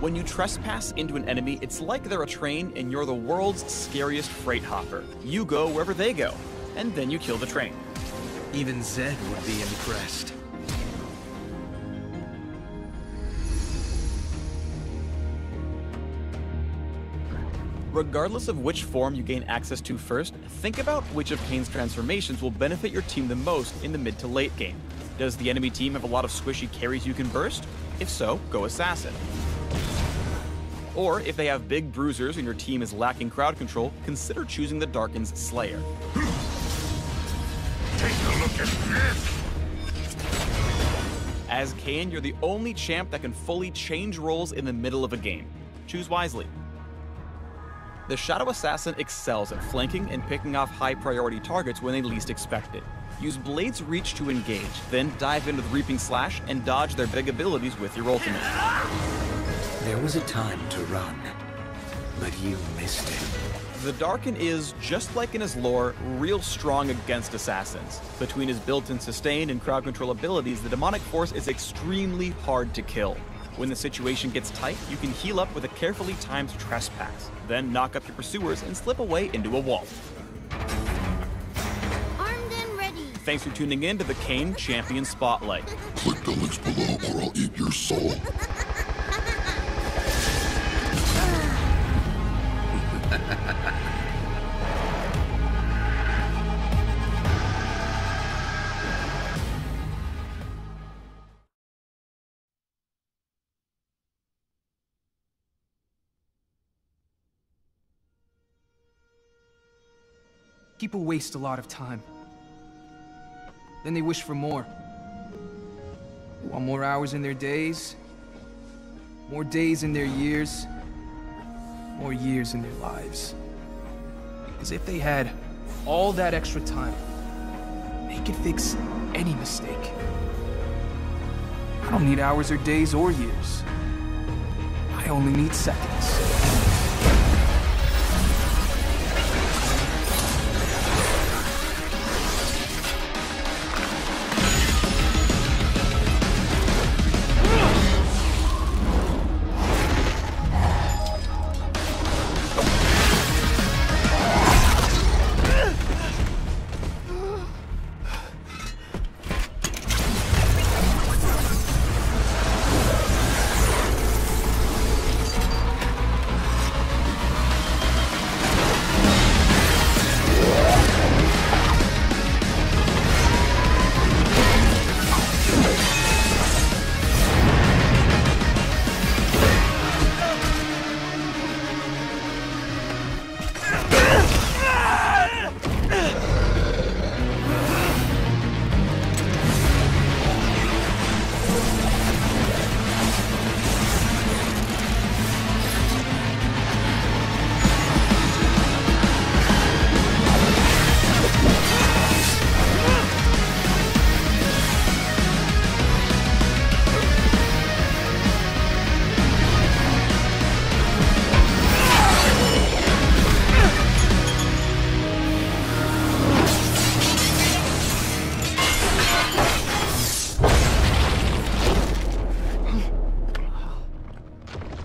When you trespass into an enemy, it's like they're a train and you're the world's scariest freight hopper. You go wherever they go, and then you kill the train. Even Zed would be impressed. Regardless of which form you gain access to first, think about which of Kane's transformations will benefit your team the most in the mid to late game. Does the enemy team have a lot of squishy carries you can burst? If so, go Assassin. Or if they have big bruisers and your team is lacking crowd control, consider choosing the Darkin's Slayer. Take a look at this! As Kane, you're the only champ that can fully change roles in the middle of a game. Choose wisely. The Shadow Assassin excels at flanking and picking off high-priority targets when they least expect it. Use Blade's Reach to engage, then dive in with Reaping Slash and dodge their big abilities with your ultimate. There was a time to run, but you missed it. The Darkin is, just like in his lore, real strong against assassins. Between his built-in sustain and crowd control abilities, the demonic force is extremely hard to kill. When the situation gets tight, you can heal up with a carefully timed trespass, then knock up your pursuers and slip away into a wall. Armed and ready. Thanks for tuning in to the Kane Champion Spotlight. Click the links below or I'll eat your soul. People waste a lot of time. Then they wish for more. They want more hours in their days, more days in their years, more years in their lives. Because if they had all that extra time, they could fix any mistake. I don't need hours or days or years. I only need seconds.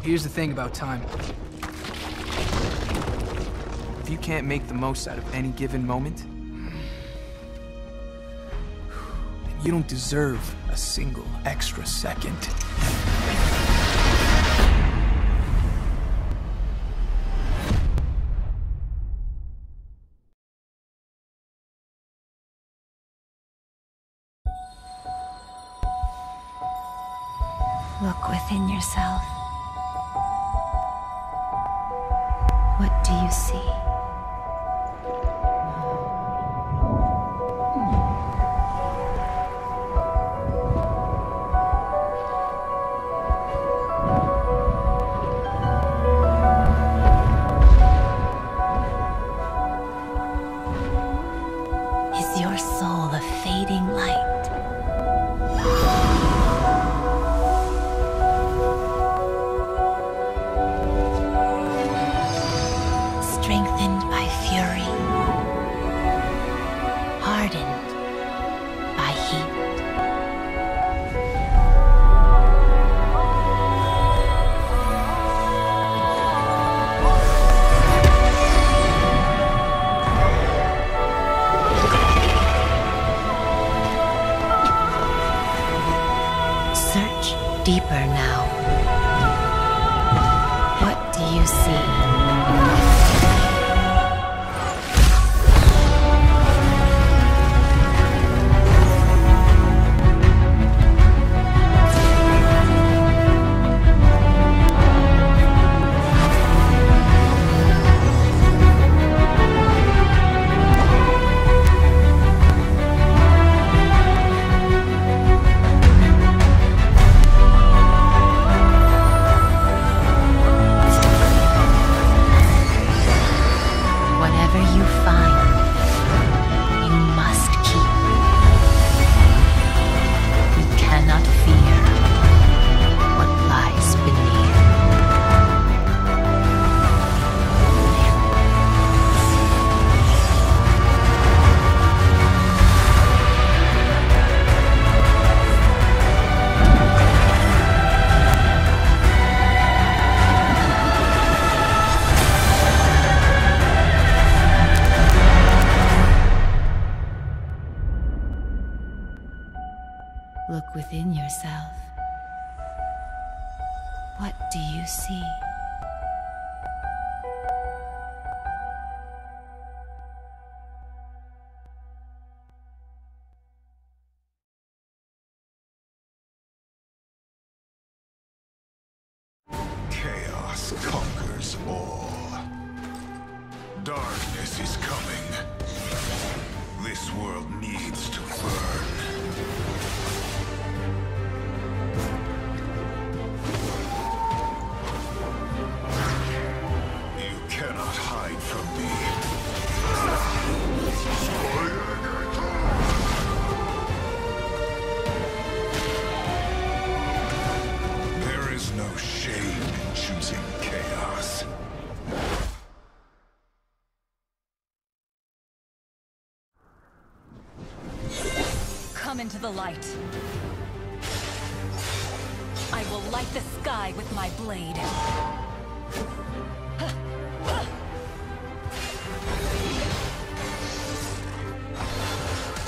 Here's the thing about time. If you can't make the most out of any given moment, then you don't deserve a single extra second. Look within yourself. What do you see? Is your soul a fading light? Strengthened by fury, hardened by heat. Search deeper now. What do you see? Whatever you find, you must keep. We cannot fear what lies beneath. Look within yourself. What do you see? Chaos conquers all. Darkness is coming. This world needs to burn. You cannot hide from me. There is no shame in choosing chaos. Come into the light. I will light the sky with my blade.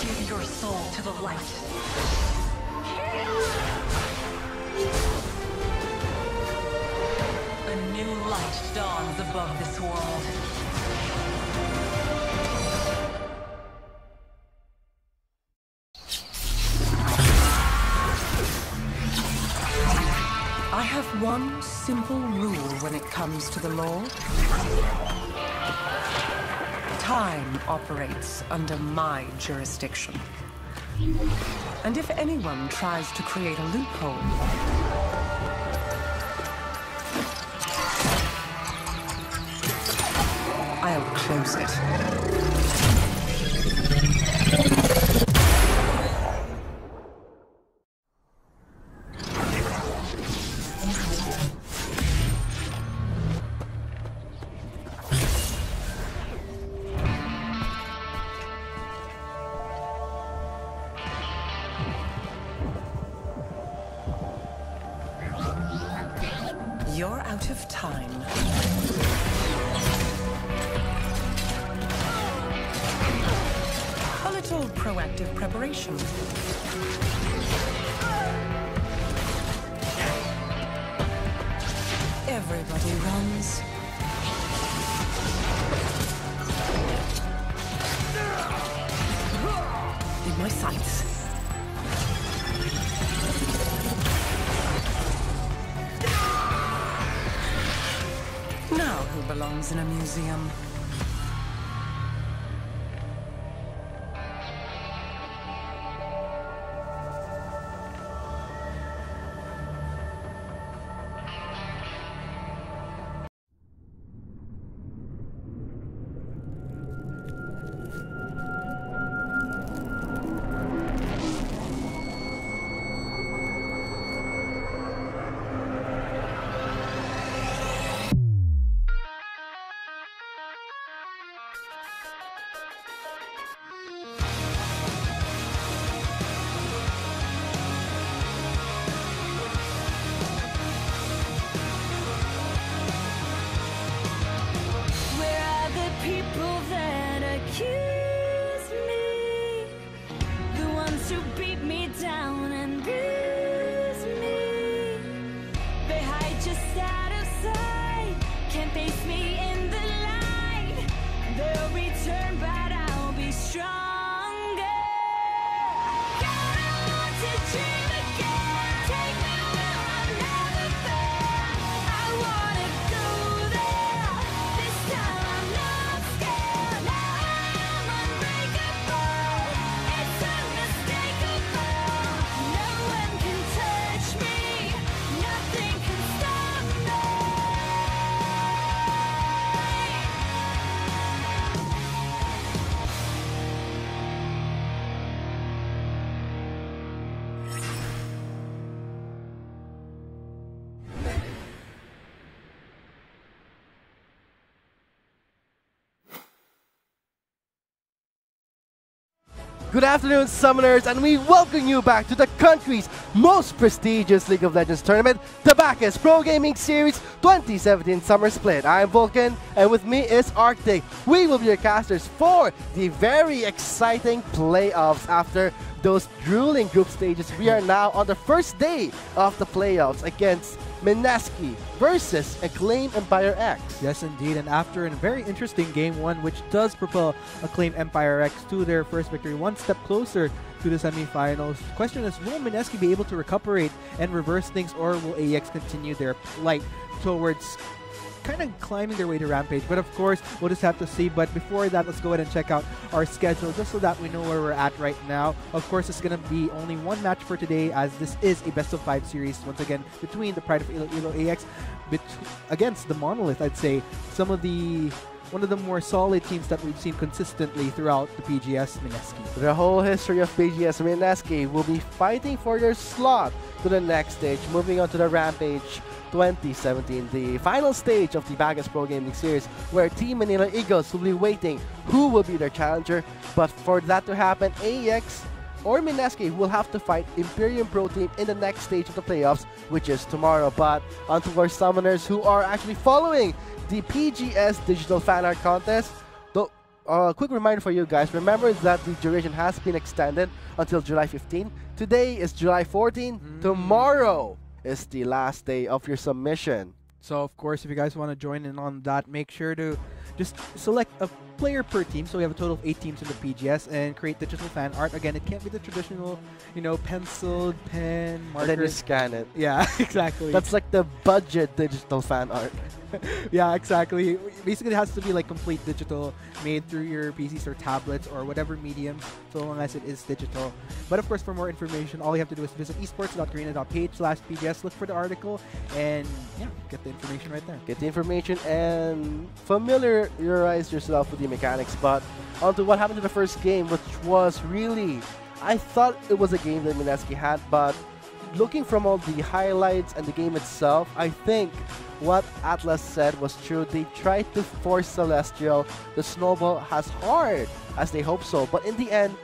Give your soul to the light. A new light dawns above this world. I have one simple rule when it comes to the law. Time operates under my jurisdiction. And if anyone tries to create a loophole, I'll close it. You're out of time. A little proactive preparation. Everybody runs. In my sights. Now who belongs in a museum? Where are the people that accuse me? The ones who beat me down and bruise me. They hide just out of sight, can't face me in the light. They'll return, but I'll be stronger. Gotta want to dream again. Take me where I've never been. I wanna go there. This time I'm not scared. Now I'm unbreakable. It's unmistakable. No one can touch me. Nothing can stop me. Good afternoon, Summoners, and we welcome you back to the country's most prestigious League of Legends tournament, the PGS Pro Gaming Series 2017 Summer Split. I'm Vulcan, and with me is Arctic. We will be your casters for the very exciting playoffs. After those grueling group stages, we are now on the first day of the playoffs against MSK versus Acclaim Empire X. Yes, indeed. And after a very interesting game one, which does propel Acclaim Empire X to their first victory, one step closer to the semifinals. The question is, will MSK be able to recuperate and reverse things, or will AEX continue their plight towards kind of climbing their way to Rampage? But of course, we'll just have to see. But before that, let's go ahead and check out our schedule just so that we know where we're at right now. Of course, it's going to be only one match for today, as this is a best of 5 series once again between the Pride of Iloilo AEX against the Monolith. I'd say one of the more solid teams that we've seen consistently throughout the PGS MSK. The whole history of PGS MSK will be fighting for their slot to the next stage, moving on to the Rampage 2017, the final stage of the PGS Pro Gaming Series, where Team Manila Eagles will be waiting who will be their challenger. But for that to happen, AEX or MSK will have to fight Imperium Pro Team in the next stage of the playoffs, which is tomorrow. But onto our Summoners who are actually following the PGS Digital Fan Art Contest. Though, quick reminder for you guys, remember that the duration has been extended until July 15. Today is July 14. Tomorrow is the last day of your submission. So of course, if you guys want to join in on that, make sure to just select a player per team. So we have a total of 8 teams in the PGS, and create digital fan art. Again, it can't be the traditional, penciled pen, marker. And then you scan it. Yeah, exactly. That's like the budget digital fan art. Yeah, exactly. Basically, it has to be like complete digital, made through your PCs or tablets or whatever medium, so long as it is digital. But of course, for more information, all you have to do is visit esports.garena.ph/PGS, look for the article, and yeah, get the information right there. Get the information and familiarize yourself with the mechanics. But on to what happened to the first game, which was really, I thought it was a game that MSK had, but looking from all the highlights and the game itself, I think what Atlas said was true. They tried to force Celestial to snowball as hard as they hoped so, but in the end,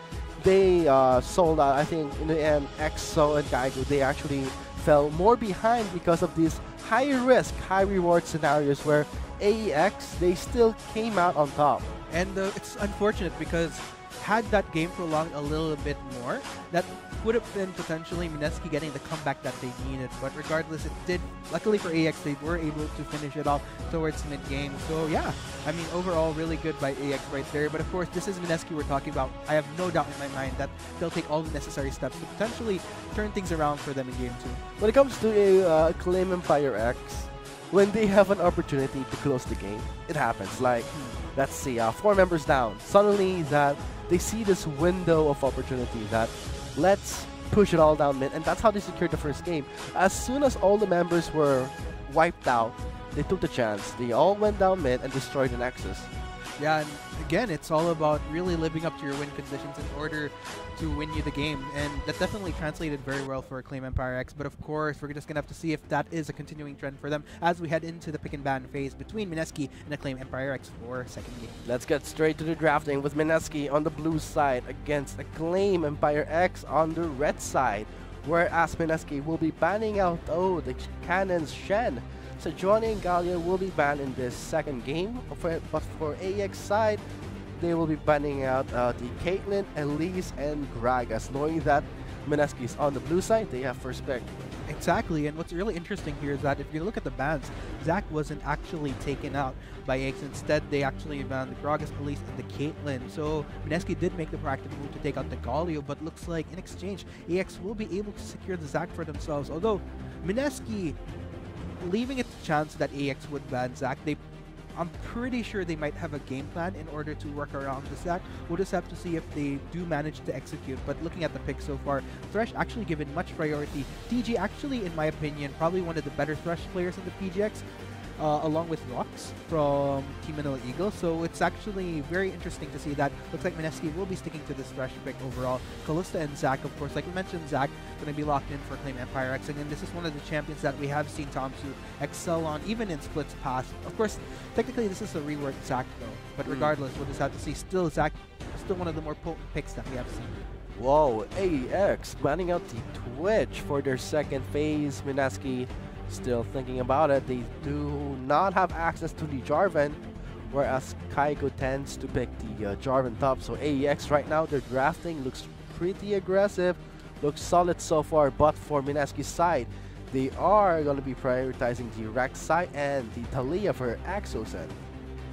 they sold out. I think in the end, EXO and Gaigo, they actually fell more behind because of these high risk, high reward scenarios where AEX, they still came out on top. And it's unfortunate because had that game prolonged a little bit more, that would have been potentially MSK getting the comeback that they needed. But regardless, it did. Luckily for AEX, they were able to finish it off towards mid-game. So yeah, I mean, overall, really good by AEX right there. But of course, this is MSK we're talking about. I have no doubt in my mind that they'll take all the necessary steps to potentially turn things around for them in Game 2. When it comes to Acclaim Empire X, when they have an opportunity to close the game, it happens. Like, let's see, 4 members down. Suddenly, that they see this window of opportunity that let's push it all down mid, and that's how they secured the first game. As soon as all the members were wiped out, they took the chance. They all went down mid and destroyed the Nexus. Yeah, and again, it's all about really living up to your win conditions in order to win you the game, and that definitely translated very well for Acclaim Empire X. But of course, we're just gonna have to see if that is a continuing trend for them as we head into the pick and ban phase between MSK and Acclaim Empire X for second game. Let's get straight to the drafting with MSK on the blue side against Acclaim Empire X on the red side, whereas MSK will be banning out the cannons Shen. So Johnny and Gallia will be banned in this second game, but for AEX side, they will be banning out the Caitlyn, Elise, and Gragas. Knowing that MSK is on the blue side, they have first pick. Exactly, and what's really interesting here is that if you look at the bans, Zac wasn't actually taken out by AEX. Instead, they actually banned the Gragas, Elise, and the Caitlyn. So MSK did make the proactive move to take out the Galio, but looks like in exchange, AEX will be able to secure the Zac for themselves. Although MSK, leaving it to chance that AEX would ban Zac, I'm pretty sure they might have a game plan in order to work around the Zac. We'll just have to see if they do manage to execute. But looking at the pick so far, Thresh actually given much priority. TG actually, in my opinion, probably one of the better Thresh players in the PGX. Along with Rox from Team Manila Eagle. So it's actually very interesting to see that. Looks like MSK will be sticking to this Thresh pick overall. Kalista and Zac, of course, like we mentioned, Zac going to be locked in for Acclaim Empire X. And this is one of the champions that we have seen Tomsu excel on, even in splits past. Of course, technically this is a reworked Zac though. But regardless, we'll just have to see. Still, Zac still one of the more potent picks that we have seen. Whoa, AEX banning out the Twitch for their second phase. MSK still thinking about it. They do not have access to the Jarvan, whereas Kaiko tends to pick the Jarvan top. So AEX right now, their drafting looks pretty aggressive, looks solid so far, but for MSK's side, they are going to be prioritizing the Rek'Sai and the Taliyah for Exocet.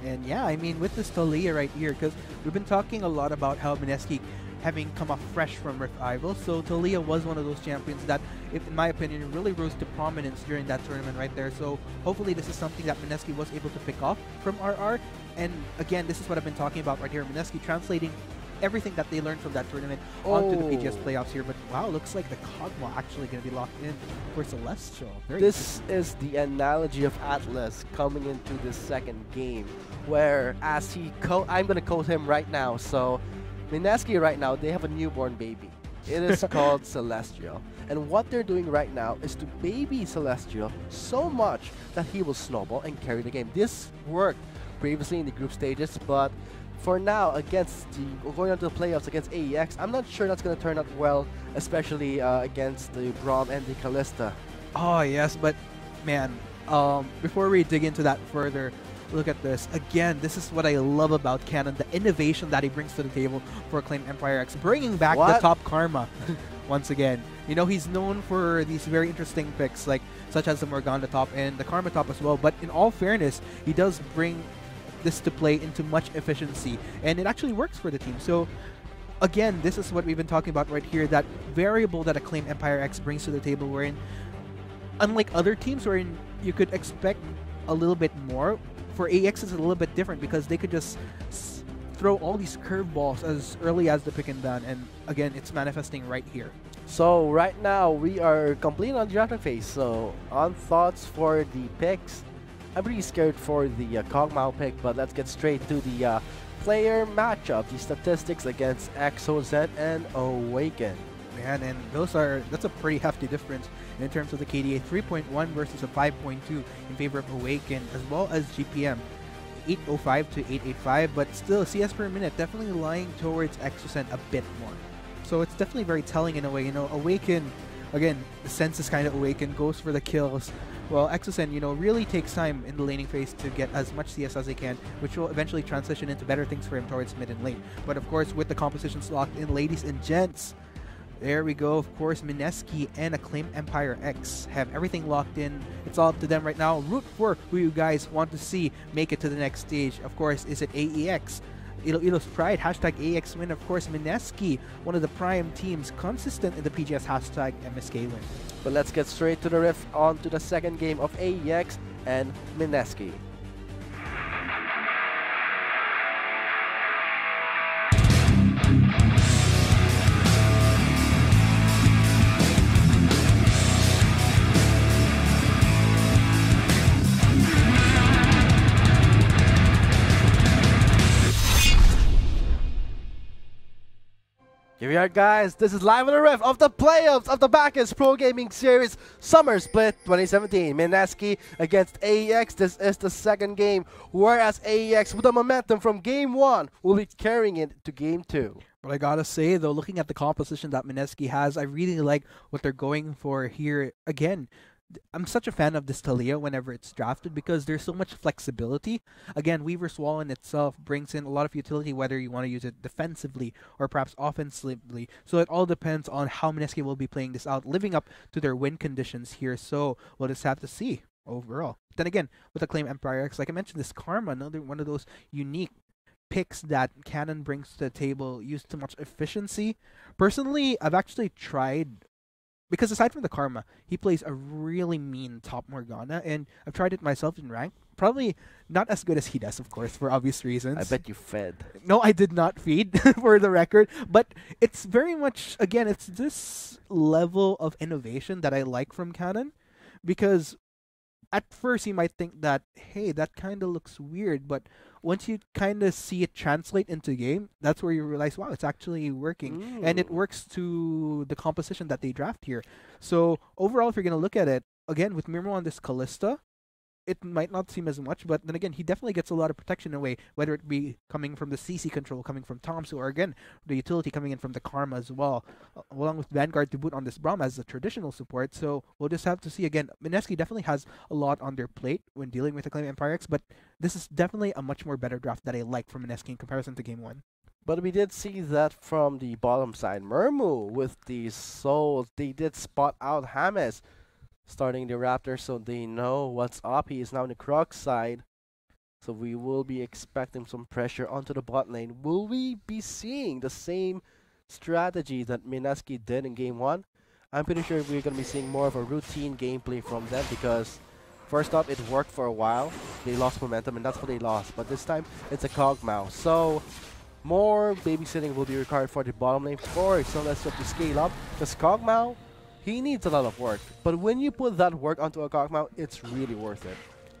And yeah, I mean, with this Taliyah right here, because we've been talking a lot about how MSK having come off fresh from Revival, so Taliyah was one of those champions that, if, in my opinion, really rose to prominence during that tournament right there. So hopefully this is something that MSK was able to pick off from RR. And again, this is what I've been talking about right here. MSK translating everything that they learned from that tournament onto the PGS playoffs here. But wow, looks like the Kog'Maw actually going to be locked in for Celestial. This is the analogy of Atlas coming into this second game, where as I'm going to quote him right now. So MSK right now, they have a newborn baby. It is called Celestial. And what they're doing right now is to baby Celestial so much that he will snowball and carry the game. This worked previously in the group stages, but for now, going on to the playoffs against AEX, I'm not sure that's going to turn out well, especially against the Braum and the Kalista. Oh, yes, but man, before we dig into that further, look at this. Again, this is what I love about Canon, the innovation that he brings to the table for Acclaim Empire X, bringing back the top Karma once again. You know, he's known for these very interesting picks, such as the Morgana top and the Karma top as well, but in all fairness, he does bring this to play into much efficiency, and it actually works for the team. So again, this is what we've been talking about right here, that variable that Acclaim Empire X brings to the table, wherein, unlike other teams wherein you could expect a little bit more, for AEX it's a little bit different because they could just throw all these curveballs as early as the pick and ban, and again, it's manifesting right here. So right now, we are complete on the drafting phase. So on thoughts for the picks, I'm pretty scared for the Kog'Maw pick, but let's get straight to the player matchup, the statistics against Exocet and Awaken. Man, and that's a pretty hefty difference in terms of the KDA, 3.1 versus a 5.2 in favor of Awaken, as well as GPM, 805 to 885, but still CS per minute definitely lying towards Exocet a bit more. So it's definitely very telling in a way. You know, Awaken again, the sense is kind of awakened, goes for the kills. Well, Exosen, really takes time in the laning phase to get as much CS as he can, which will eventually transition into better things for him towards mid and late. But of course, with the compositions locked in, ladies and gents, there we go. Of course, Mineski and Acclaim Empire X have everything locked in. It's all up to them right now. Root for who you guys want to see make it to the next stage. Of course, is it AEX? Ilo's Pride, hashtag AEX win. Of course, Mineski, one of the prime teams, consistent in the PGS hashtag MSK win. But let's get straight to the riff on to the second game of AEX and Mineski. Here we are, guys. This is live on the ref of the playoffs of the Bacchus Pro Gaming Series Summer Split 2017. Mineski against AEX. This is the second game, whereas AEX, with the momentum from Game 1, will be carrying it to Game 2. But I gotta say, though, looking at the composition that Mineski has, I really like what they're going for here. Again, I'm such a fan of this Talia whenever it's drafted because there's so much flexibility. Again, Weaver Swallow itself brings in a lot of utility, whether you want to use it defensively or perhaps offensively. So it all depends on how Mineski will be playing this out, living up to their win conditions here. So we'll just have to see overall. Then again, with Acclaim Empire X, like I mentioned, this Karma, another one of those unique picks that Canon brings to the table, used too much efficiency. Personally, I've actually tried, because aside from the Karma, he plays a really mean top Morgana, and I've tried it myself in rank. Probably not as good as he does, of course, for obvious reasons. I bet you fed. No, I did not feed, for the record. But it's very much, again, it's this level of innovation that I like from Canon, because at first you might think that, hey, that kind of looks weird, but once you kind of see it translate into game, that's where you realize, wow, it's actually working. And it works to the composition that they draft here. So overall, if you're going to look at it, again, with Mirmo on this Callista, it might not seem as much, but then again, he definitely gets a lot of protection away, whether it be coming from the CC control, coming from Tomsu, or again, the utility coming in from the Karma as well, along with Vanguard to boot on this Braum as a traditional support. So we'll just have to see. Again, Mineski definitely has a lot on their plate when dealing with Acclaim Empire X, but this is definitely a much more better draft that I like from Mineski in comparison to Game 1. But we did see that from the bottom side. Murmu with the souls, they did spot out James starting the Raptor, so they know what's up. He is now on the Croc side, so we will be expecting some pressure onto the bot lane. Will we be seeing the same strategy that Mineski did in Game 1? I'm pretty sure we're going to be seeing more of a routine gameplay from them, because first off, it worked for a while. They lost momentum, and that's what they lost. But this time, it's a Cogmouse. So more babysitting will be required for the bottom lane for Celestial to scale up, because Cogmouse, he needs a lot of work, but when you put that work onto a Cogmouse, it's really worth it.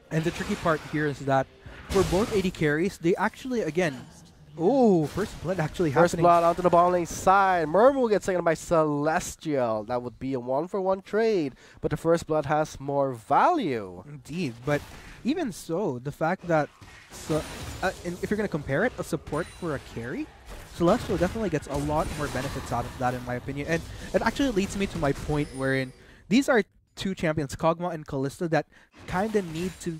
And the tricky part here is that for both AD carries, they actually, again, oh, first blood actually happening. First blood onto the bottom lane side. Murmur will get seconded by Celestial. That would be a 1-for-1 trade, but the first blood has more value. Indeed, but even so, the fact that, if you're going to compare it, a support for a carry, Celestial definitely gets a lot more benefits out of that, in my opinion. And it actually leads me to my point wherein these are two champions, Kog'Maw and Callista, that kind of need to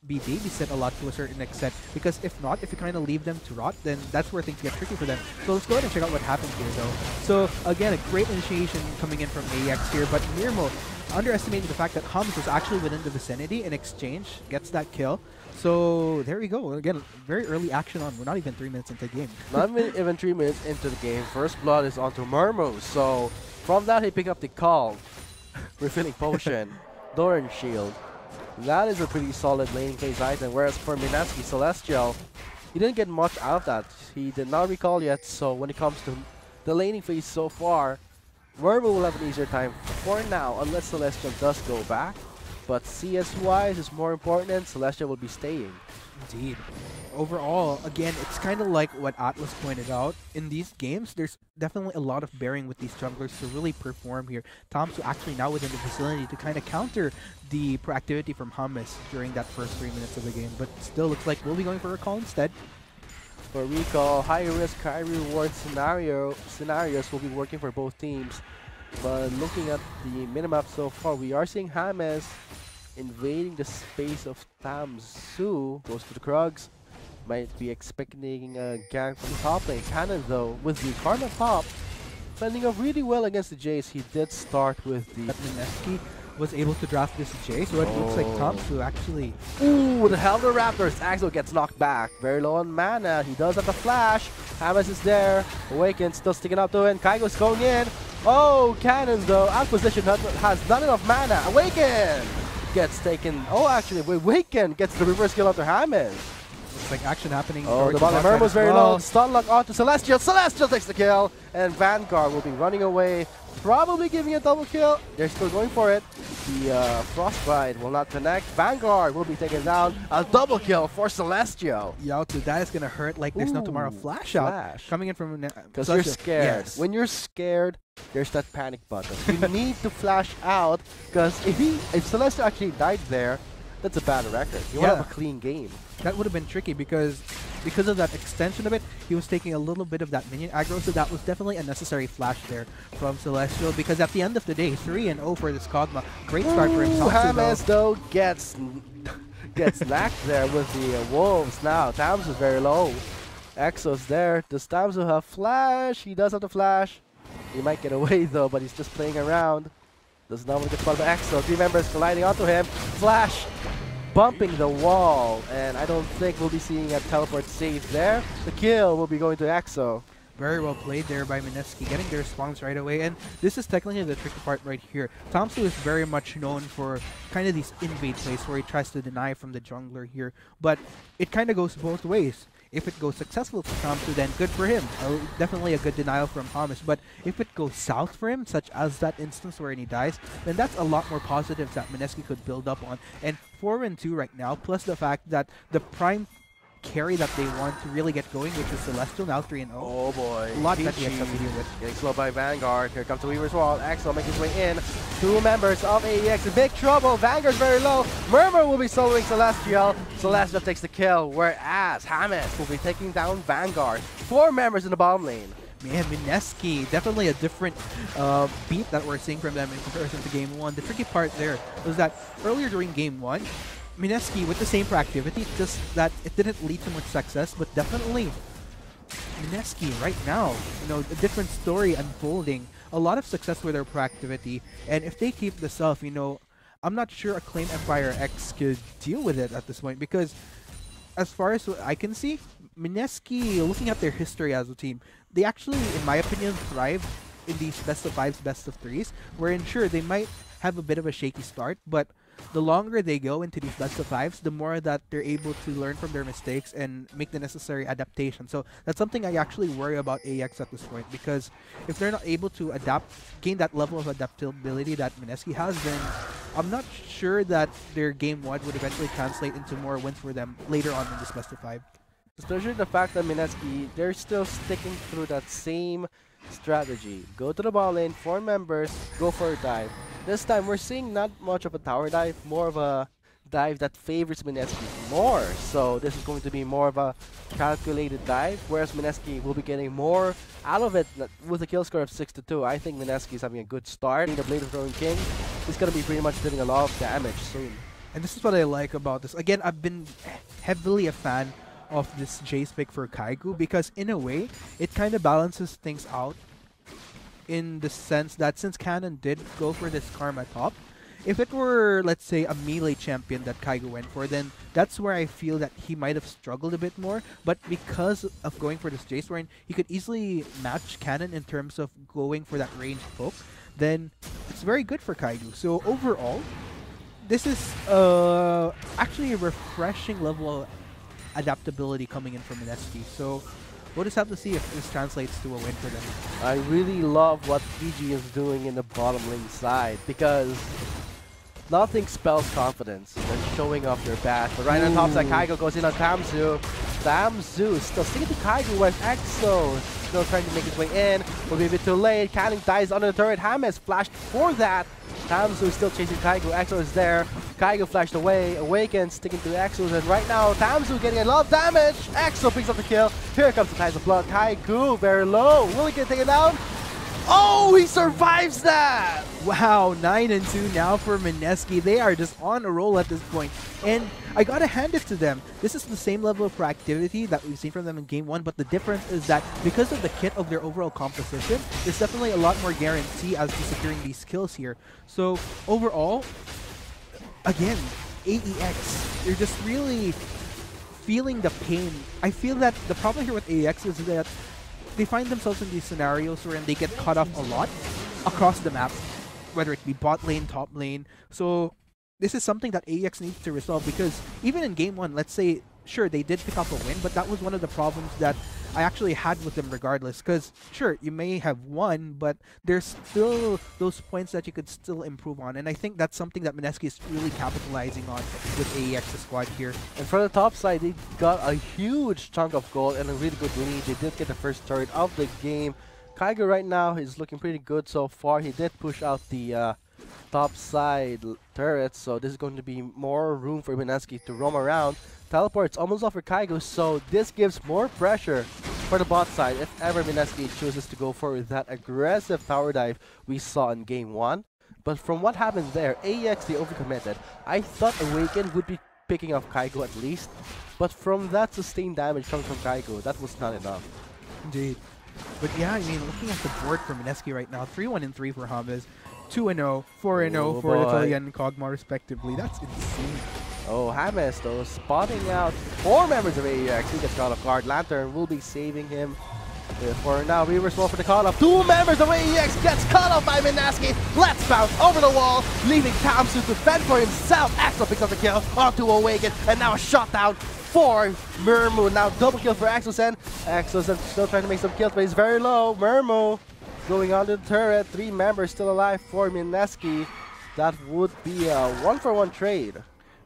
be babysit a lot to a certain extent. Because if not, if you kind of leave them to rot, then that's where things get tricky for them. So let's go ahead and check out what happened here, though. So again, a great initiation coming in from AEX here, but Mirmo, underestimating the fact that Hums was actually within the vicinity, in exchange gets that kill. So there we go. Again, very early action on. We're not even 3 minutes into the game. Not even 3 minutes into the game. First blood is onto Murmo. So from that, he picked up the call. Refilling potion. Doran shield. That is a pretty solid laning phase item. Whereas for Mineski, Celestial, he didn't get much out of that. He did not recall yet. So when it comes to the laning phase so far, Murmo will have an easier time for now, unless Celestial does go back. But CS-wise is more important, and Celestial will be staying. Indeed. Overall, again, it's kind of like what Atlas pointed out. In these games, there's definitely a lot of bearing with these junglers to really perform here. Tom's actually now within the facility to kind of counter the proactivity from Hummus during that first 3 minutes of the game. But still looks like we'll be going for a call instead. For recall, high risk, high reward scenarios will be working for both teams. But looking at the minimap so far, we are seeing James invading the space of Tamsu. Goes to the Krugs. Might be expecting a gank from top lane. Cannon though, with the Karma pop, fending off really well against the Jace. He did start with the MSK was able to draft this Jace, so it looks like Tamsu actually. Ooh, the Hell of the Raptors. Axel gets knocked back. Very low on mana. He does have the flash. Hamas is there. Awaken still sticking up to it. Kaigo's going in. Oh, Cannon though. Acquisition has not enough mana. Awaken gets taken. Oh, actually, Awaken gets the reverse kill after Hamas. Looks like action happening. Oh, the bottom armor was very low. Stun lock onto Celestial. Celestial takes the kill. And Vanguard will be running away. Probably giving a double kill. They're still going for it. The Frostbite will not connect. Vanguard will be taken down. A double kill for Celestial. Yo, so that is going to hurt like there's no tomorrow. Flash out. Coming in from... Because you're scared. Yes. When you're scared, there's that panic button. You need to flash out. Because if Celestial actually died there, that's a bad record. You want to have a clean game. That would have been tricky because of that extension of it, he was taking a little bit of that minion aggro, so that was definitely a necessary flash there from Celestial, because at the end of the day, 3-0 for this Kog'Maw. Great start for him. Hamas though gets knocked there with the Wolves now. Tamsu is very low. Exo's there. Does Tamsu have flash? He does have the flash. He might get away though, but he's just playing around. Does not want to get spotted by Exo. 3 members colliding onto him. Flash! Bumping the wall, and I don't think we'll be seeing a teleport save there. The kill will be going to Exo. Very well played there by MSK, getting their response right away, and this is technically the tricky part right here. Tamsu is very much known for kind of these invade plays where he tries to deny from the jungler here, but it kind of goes both ways. If it goes successful for Tamsu, then good for him. Definitely a good denial from Hamas. But if it goes south for him, such as that instance where he dies, then that's a lot more positives that MSK could build up on. And 4-2 right now, plus the fact that the prime carry that they want to really get going, which is Celestial, now 3-0. Oh boy. A lot that he has to deal with. Getting slowed by Vanguard. Here comes the Weaver's Wall. Axel making his way in. 2 members of AEX in big trouble. Vanguard's very low. Murmur will be soloing Celestial. Celestial takes the kill, whereas Hamas will be taking down Vanguard. 4 members in the bottom lane. Man, MSK, definitely a different beat that we're seeing from them in comparison to Game 1. The tricky part there was that earlier during Game 1, MSK with the same proactivity, just that it didn't lead to much success, but definitely MSK right now, a different story unfolding. A lot of success with their proactivity, and if they keep this up, I'm not sure Acclaim Empire X could deal with it at this point, because as far as I can see, MSK, looking at their history as a team, they actually, in my opinion, thrive in these best of 5s, best of 3s, wherein sure, they might have a bit of a shaky start, but the longer they go into these best of 5s, the more that they're able to learn from their mistakes and make the necessary adaptation. So that's something I actually worry about AEX at this point, because if they're not able to gain that level of adaptability that MSK has, then I'm not sure that their Game 1 would eventually translate into more wins for them later on in this best of 5. Especially the fact that MSK, they're still sticking through that same strategy. Go to the ball lane, 4 members, go for a dive. This time, we're seeing not much of a tower dive, more of a dive that favors MSK more. So this is going to be more of a calculated dive, whereas MSK will be getting more out of it with a kill score of 6-2. I think MSK is having a good start. The Blade of Throwing King is going to be pretty much doing a lot of damage soon. And this is what I like about this. Again, I've been heavily a fan of this Jace pick for Kaigu, because in a way, it kind of balances things out in the sense that since Cannon did go for this Karma top, if it were, let's say, a melee champion that Kaigu went for, then that's where I feel that he might have struggled a bit more. But because of going for this Jace, wherein he could easily match Cannon in terms of going for that ranged poke, then it's very good for Kaigu. So overall, this is actually a refreshing level of adaptability coming in from MSK. So we'll just have to see if this translates to a win for them. I really love what PG is doing in the bottom lane side, because nothing spells confidence than showing off their bat. But right on top side, Kaigo goes in on Tamsu. Tamsu still sticking to Kaigo with Exo. Still trying to make his way in. Will be a bit too late. Cannon dies under the turret. Hamas flashed for that. Tamsu is still chasing Kaigo. Exo is there. Kaigo flashed away. Awakens, sticking to Exo. And right now, Tamsu getting a lot of damage. Exo picks up the kill. Here comes the Ties of Blood. Kaigo very low. Will he get taken down? Oh, he survives that! Wow, 9-2 now for Mineski. They are just on a roll at this point. And I gotta hand it to them. This is the same level of proactivity that we've seen from them in Game 1, but the difference is that because of the kit of their overall composition, there's definitely a lot more guarantee as to securing these kills here. So overall, again, AEX, you're just really feeling the pain. I feel that the problem here with AEX is that they find themselves in these scenarios wherein they get cut off a lot across the map, whether it be bot lane, top lane. So this is something that AEX needs to resolve, because even in Game 1, let's say, sure, they did pick up a win, but that was one of the problems that I actually had with them regardless. Because, sure, you may have won, but there's still those points that you could still improve on. And I think that's something that Mineski is really capitalizing on with AEX's squad here. And for the top side, they got a huge chunk of gold and a really good lead. They did get the first turret of the game. Kaigo right now is looking pretty good so far. He did push out the top side turrets, so this is going to be more room for Mineski to roam around. Teleport's almost off for Kaigo, so this gives more pressure for the bot side if ever Mineski chooses to go for that aggressive tower dive we saw in Game 1. But from what happened there, AEX, they overcommitted. I thought Awaken would be picking off Kaigo at least, but from that sustained damage coming from Kaigo, that was not enough. Indeed. But yeah, I mean, looking at the board for Mineski right now, 3-1-3 for Hamas, 2-0, 4-0 for Italia and Kog'Maw respectively. That's insane. Oh, James though, spotting out 4 members of AEX. He gets caught off guard. Lantern will be saving him. For now, Reaver's roll for the call-up. 2 members of AEX gets caught off by Mineski. Let's bounce over the wall, leaving Tamsu to fend for himself. Axel picks up the kill onto Awaken, and now a shot down for Murmu. Now double kill for Axelsen. Axelsen still trying to make some kills, but he's very low. Murmu going on to the turret. 3 members still alive for Mineski. That would be a 1-for-1 trade.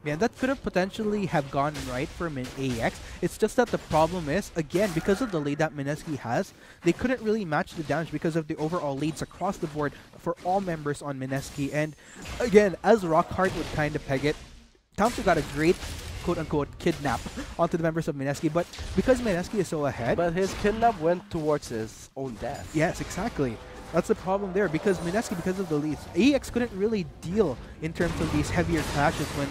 Man, that could have potentially have gone right for AEX. It's just that the problem is, again, because of the lead that Mineski has, they couldn't really match the damage because of the overall leads across the board for all members on Mineski. And again, as Rockhart would kind of peg it, Tamsu got a great quote-unquote kidnap onto the members of Mineski, but because Mineski is so ahead... But his kidnap went towards his own death. Yes, exactly. That's the problem there, because Mineski, because of the leads, AEX couldn't really deal in terms of these heavier clashes when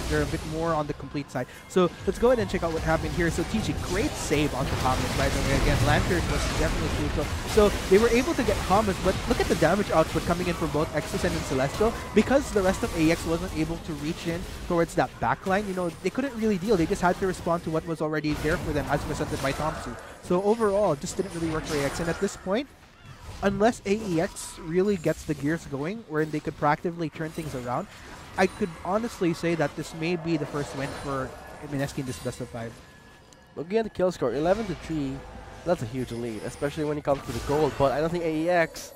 they're a bit more on the complete side. So let's go ahead and check out what happened here. So TG, great save onto Hamas, by the way. Again, Lantern was definitely crucial. So they were able to get Hamas, but look at the damage output coming in from both Exos and Celestial. Because the rest of AEX wasn't able to reach in towards that backline, you know, they couldn't really deal. They just had to respond to what was already there for them as presented by Tamsu. So overall, it just didn't really work for AEX. And at this point, unless AEX really gets the gears going, wherein they could proactively turn things around, I could honestly say that this may be the first win for Mineski in this best of 5. Looking at the kill score, 11-3, that's a huge lead, especially when it comes to the gold. But I don't think AEX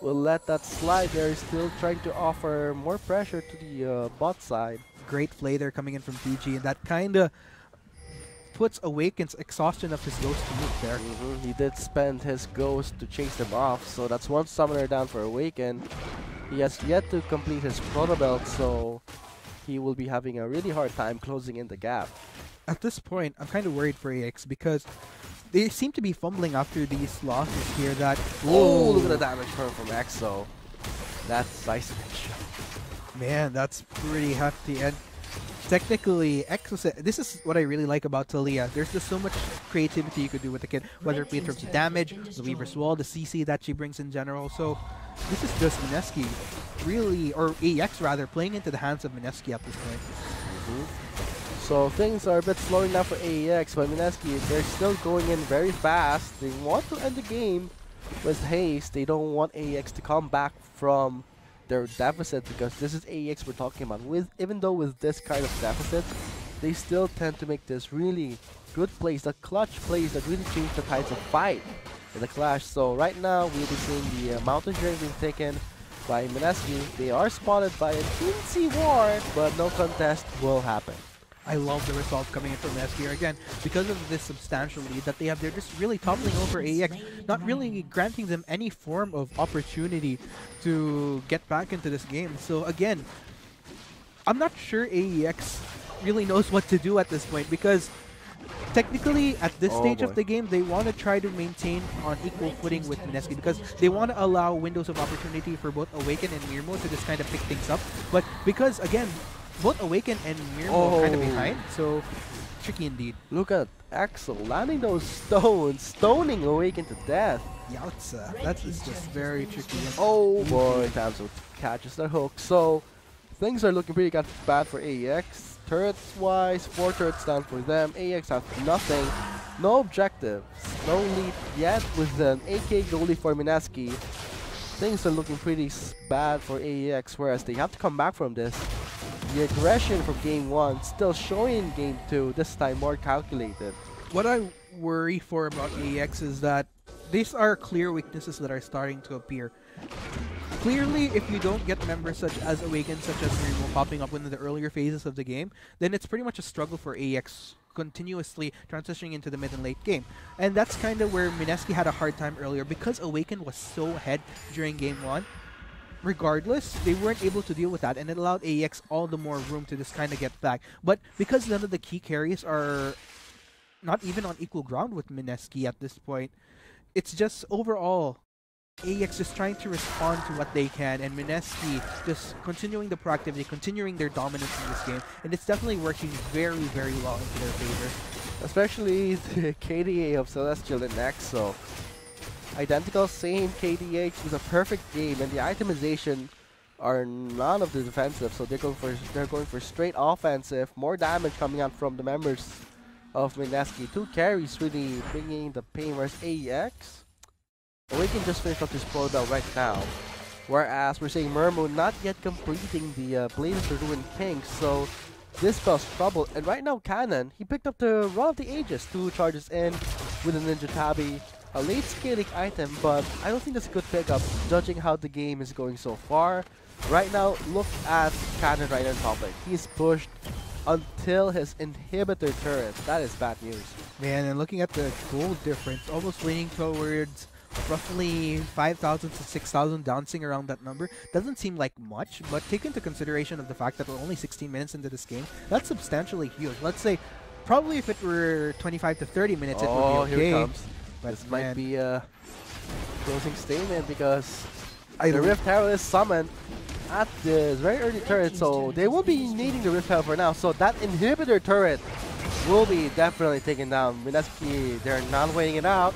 will let that slide. They're still trying to offer more pressure to the bot side. Great play there coming in from PG, and that kind of puts Awaken's exhaustion of his ghost to move there. He did spend his ghost to chase them off, so that's 1 summoner down for Awaken. He has yet to complete his proto belt, so he will be having a really hard time closing in the gap. At this point, I'm kind of worried for AX because they seem to be fumbling after these losses here that... Oh, look at the damage from Exo. That's seismic. Man, that's pretty hefty. And technically, this is what I really like about Talia. There's just so much creativity you could do with the kid, whether it be in terms of damage, the Weaver's Wall, the CC that she brings in general. So this is just Mineski really, or AEX rather, playing into the hands of Mineski at this point. So things are a bit slowing down for AEX, but Mineski, they're still going in very fast. They want to end the game with haste. They don't want AEX to come back from their deficit, because this is AEX we're talking about. Even though with this kind of deficit, they still tend to make this really good plays, the clutch plays that really change the tides of fight in the clash. So right now we'll be seeing the mountain journey being taken by Mineski. They are spotted by a teensy ward, but no contest will happen. I love the resolve coming in from Mineski here again. Because of this substantial lead that they have, they're just really toppling over AEX, not really granting them any form of opportunity to get back into this game. So again, I'm not sure AEX really knows what to do at this point, because technically, at this Oh, stage boy. of the game, they want to try to maintain on equal footing with Mineski because they want to allow windows of opportunity for both Awaken and Mirmo to just kind of pick things up. But because, again, both Awaken and Mirmo are kind of Oh. behind, so tricky indeed. Look at Axel landing those stones, stoning Awaken to death. Yautza. That is just very tricky. Oh boy, Tamzo catches the hook. So things are looking pretty bad for AEX. Turrets wise, 4 turrets down for them. AEX have nothing, no objectives, no lead yet with an AK goalie for Mineski. Things are looking pretty bad for AEX, whereas they have to come back from this. The aggression from game 1 still showing in game 2, this time more calculated. What I worry for about AEX is that these are clear weaknesses that are starting to appear. Clearly, if you don't get members such as Awaken, such as Mirmo popping up in the earlier phases of the game, then it's pretty much a struggle for AEX continuously transitioning into the mid and late game. And that's kind of where Mineski had a hard time earlier because Awaken was so ahead during game 1. Regardless, they weren't able to deal with that, and it allowed AEX all the more room to just kind of get back. But because none of the key carries are not even on equal ground with Mineski at this point, it's just overall AEX just trying to respond to what they can, and Mineski just continuing the proactivity, continuing their dominance in this game, and it's definitely working very, very well into their favor. Especially the KDA of Celestial and Exo. Identical, same KDA with a perfect game, and the itemization are none of the defensive, so they're going for straight offensive. More damage coming out from the members of Mineski. 2 carries really bringing the pain, whereas AEX, Awaken just finished up his pro belt right now. Whereas we're seeing Mirmo not yet completing the Blade of the Ruined King, so this spells trouble. And right now Cannon, he picked up the Run of the Ages, 2 charges in with a Ninja Tabi. A late scaling item, but I don't think that's a good pickup, judging how the game is going so far. Right now, look at Cannon right on top. He's pushed until his inhibitor turret. That is bad news. Man, and looking at the gold difference, almost leaning towards roughly 5,000 to 6,000, dancing around that number. Doesn't seem like much, but take into consideration of the fact that we're only 16 minutes into this game, that's substantially huge. Let's say, probably if it were 25 to 30 minutes, it would be okay. Here it comes. But this might be a closing statement because the Rift Herald is summoned at this very early turret, so they will be needing the Rift Herald for now. So that inhibitor turret will be definitely taken down. Mineski, they're not waiting it out.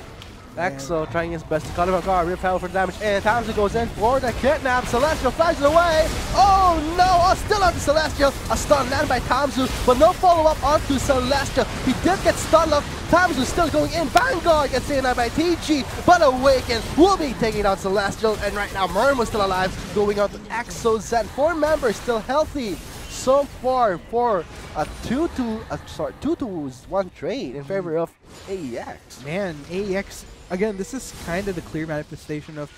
Exo trying his best to cut him off guard. Rift Herald for the damage, and Tamsu goes in for the kidnap. Celestial flies it away. Oh no! Oh, still on the Celestial. A stun landed by Tamsu, but no follow-up onto Celestial. He did get stun locked. Tamsu still going in. Vanguard gets taken out by TG, but Awaken will be taking out Celestial. And right now, Mirmo still alive, going out to Exo Zen. 4 members still healthy so far for a 2-1 trade in favor of AEX. Man, AEX, again, this is kind of the clear manifestation of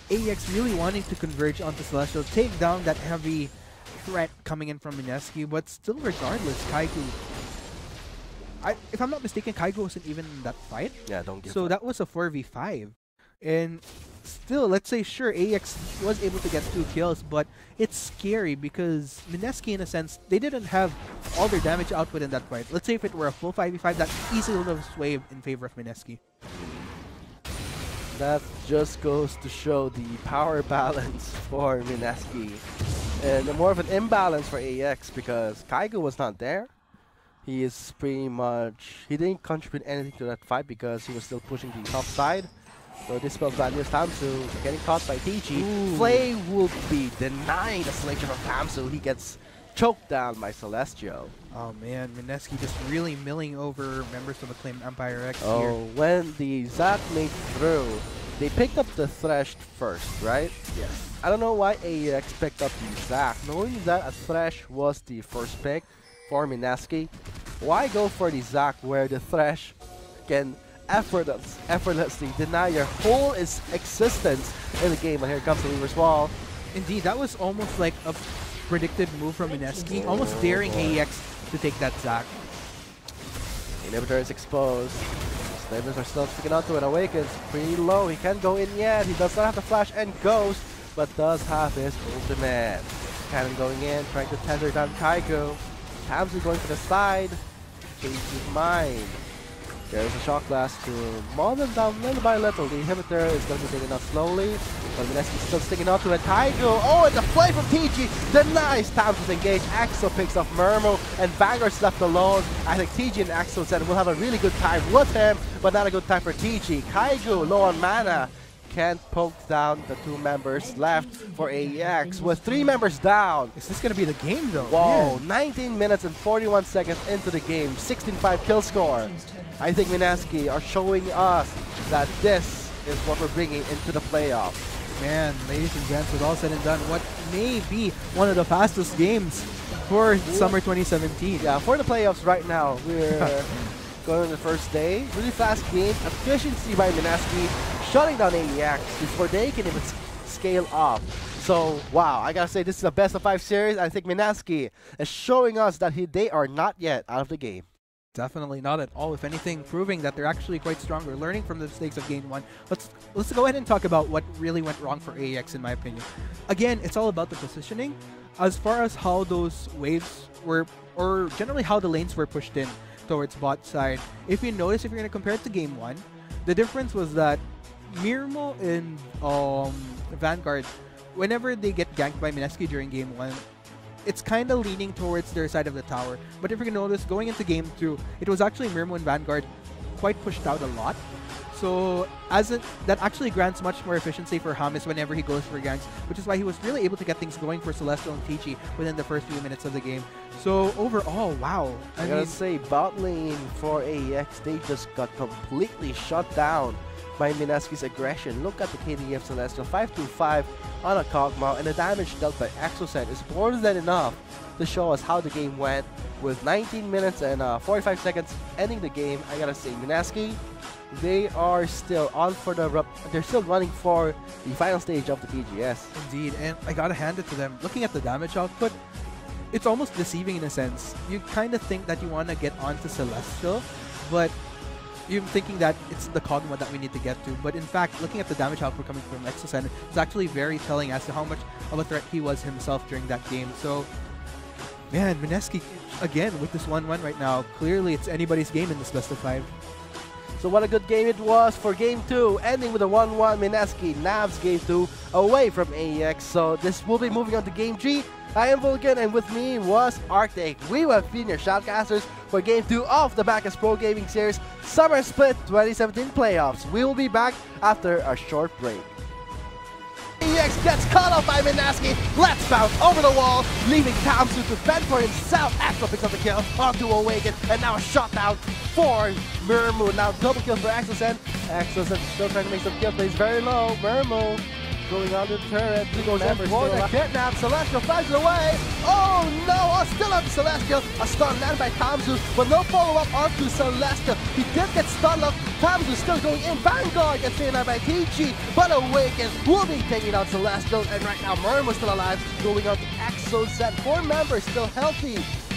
AEX really wanting to converge onto Celestial, take down that heavy threat coming in from Mineski, but still regardless, Kaiku, if I'm not mistaken, Kaiku wasn't even in that fight. Yeah, don't give So up. that was a 4v5. And still, let's say, sure, AEX was able to get 2 kills, but it's scary because Mineski, in a sense, they didn't have all their damage output in that fight. Let's say if it were a full 5v5, that easily would have swayed in favor of Mineski. That just goes to show the power balance for Mineski. And more of an imbalance for AEX because Kaigo was not there. He is pretty much... He didn't contribute anything to that fight because he was still pushing the top side. So this spells bad news. Tamsu getting caught by TG. Flay will be denying the selection of Tamsu. He gets choked down by Celestial. Oh man, Mineski just really milling over members of Acclaimed Empire X here. Oh, when the Zac made through, they picked up the Thresh first, right? Yes. I don't know why AEX picked up the Zac. Knowing that a Thresh was the first pick for Mineski, why go for the Zac where the Thresh can effortlessly deny your whole existence in the game? And here comes the Weaver's Wall. Indeed, that was almost like a predicted move from Mineski, almost daring AEX to take that Zac. Inhibitor is exposed. Slavers are still sticking out to it. Awakens pretty low. He can't go in yet. He does not have the flash and Ghost, but does have his ultimate. Cannon going in, trying to tether down Kaigo. Tamsu going to the side. change his mind. There's a shock blast to maul them down little by little. The inhibitor is going to be taken out slowly, but Mineski's still sticking out to it. Kaigo, oh, and the play from TG denies time to engage. Axel picks up Murmo, and Vanguard's left alone. I think TG and Axel said we'll have a really good time with him, but not a good time for TG. Kaigo, low on mana, can't poke down the 2 members left for AEX with 3 members down. Is this going to be the game though? Whoa, Man. 19 minutes and 41 seconds into the game, 16-5 kill score. I think Minaski are showing us that this is what we're bringing into the playoffs. Man, ladies and gents, with all said and done, what may be one of the fastest games for Summer 2017. Yeah, for the playoffs right now, we're going on the first day. Really fast game, efficiency by Minaski, shutting down AEX before they can even scale up. So, wow, I gotta say, this is a best of 5 series. I think Minaski is showing us that they are not yet out of the game. Definitely not at all. If anything, proving that they're actually quite stronger, learning from the mistakes of Game 1. Let's go ahead and talk about what really went wrong for AEX, in my opinion. Again, it's all about the positioning. As far as how those waves were, or generally how the lanes were pushed in towards bot side, if you notice, if you're going to compare it to Game 1, the difference was that Mirmo and Vanguard, whenever they get ganked by Mineski during Game 1, it's kind of leaning towards their side of the tower. But if you can notice, going into Game 2, it was actually Mirmo and Vanguard quite pushed out a lot. So that actually grants much more efficiency for Hamis whenever he goes for ganks, which is why he was really able to get things going for Celestial and Tichi within the first few minutes of the game. So overall, wow. I gotta say, bot lane for AEX, they just got completely shut down by Minaski's aggression. Look at the KD of Celestial, 525 on a Kog'Maw, and the damage dealt by Exocet is more than enough to show us how the game went. With 19 minutes and 45 seconds ending the game, I gotta say, Minaski, they are still on for they're still running for the final stage of the PGS. Indeed, and I gotta hand it to them. Looking at the damage output, it's almost deceiving in a sense. You kind of think that you want to get onto Celestial, but you're thinking that it's the Kog'Maw that we need to get to. But in fact, looking at the damage output coming from Exocet is actually very telling as to how much of a threat he was himself during that game. So, man, Mineski, again, with this 1-1 right now, clearly it's anybody's game in this best of 5. So what a good game it was for Game 2, ending with a 1-1. Minaski nabs Game 2 away from AEX. So this will be moving on to Game 3. I am Vulcan, and with me was Arctic. We have been your shoutcasters for Game 2 of the PGS Pro Gaming Series Summer Split 2017 Playoffs. We will be back after a short break. AEX gets cut off by Minaski. Let's bounce over the wall, leaving Tamsu to fend for himself. Axel picks up the kill onto Awaken, and now a shutdown for Murmo. Now double kill for Exocet. Exocet still trying to make some kills, but he's very low. Murmo going on the turret. He goes in for the kidnap. Celestial flies away. Oh no! Still on Celestial. A stun landed by Tamsu, but no follow-up onto Celestial. He did get stun locked. Tamsu still going in. Vanguard gets taken out by TG, but Awaken will be taking out Celestial. And right now, Murmo still alive. Going on to Exocet. 4 members still healthy.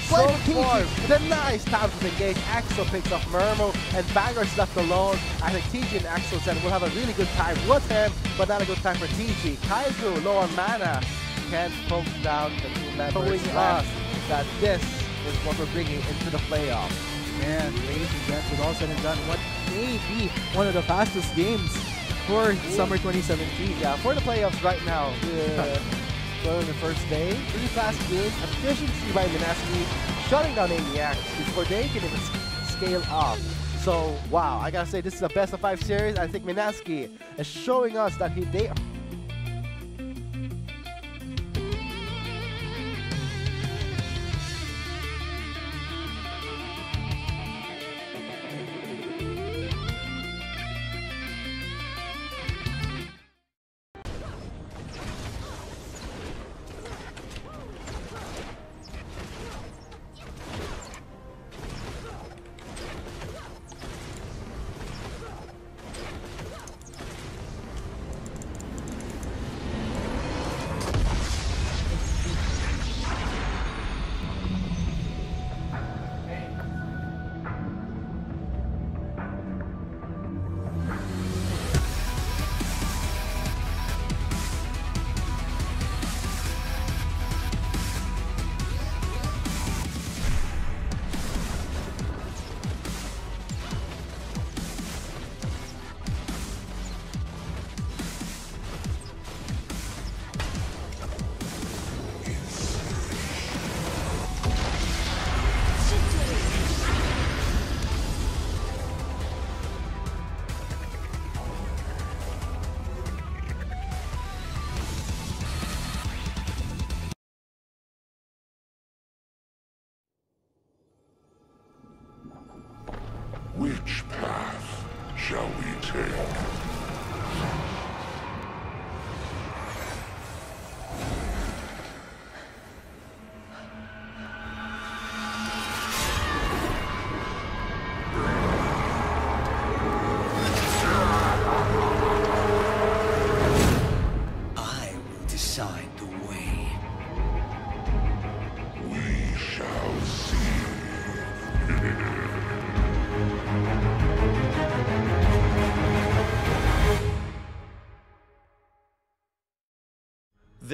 So far, denies time to engage. Axel picks up Murmo, and Vanguard's left alone. I think TG and Axel said we'll have a really good time with him, but not a good time for TG. Kaizu, low on mana, can't poke down the 2 members. Showing us that this is what we're bringing into the playoffs. Man, ladies and gents, with all said and done, what may be one of the fastest games for Summer 2017. Yeah, for the playoffs right now. On the first day, really fast game, efficiency by Minaski, shutting down AEX before they can even scale up. So, wow, I gotta say, this is a best of 5 series. I think Minaski is showing us that they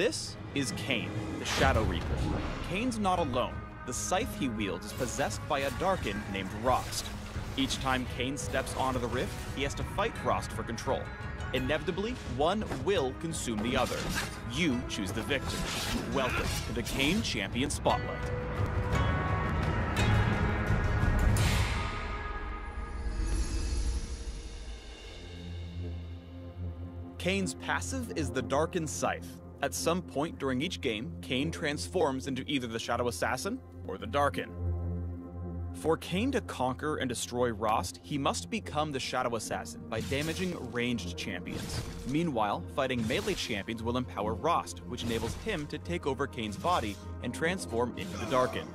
This is Kain, the Shadow Reaper. Kain's not alone. The scythe he wields is possessed by a Darkin named Rost. Each time Kain steps onto the rift, he has to fight Rost for control. Inevitably, one will consume the other. You choose the victor. Welcome to the Kain Champion Spotlight. Kain's passive is the Darkin Scythe. At some point during each game, Kain transforms into either the Shadow Assassin or the Darkin. For Kain to conquer and destroy Rost, he must become the Shadow Assassin by damaging ranged champions. Meanwhile, fighting melee champions will empower Rost, which enables him to take over Kain's body and transform into the Darkin.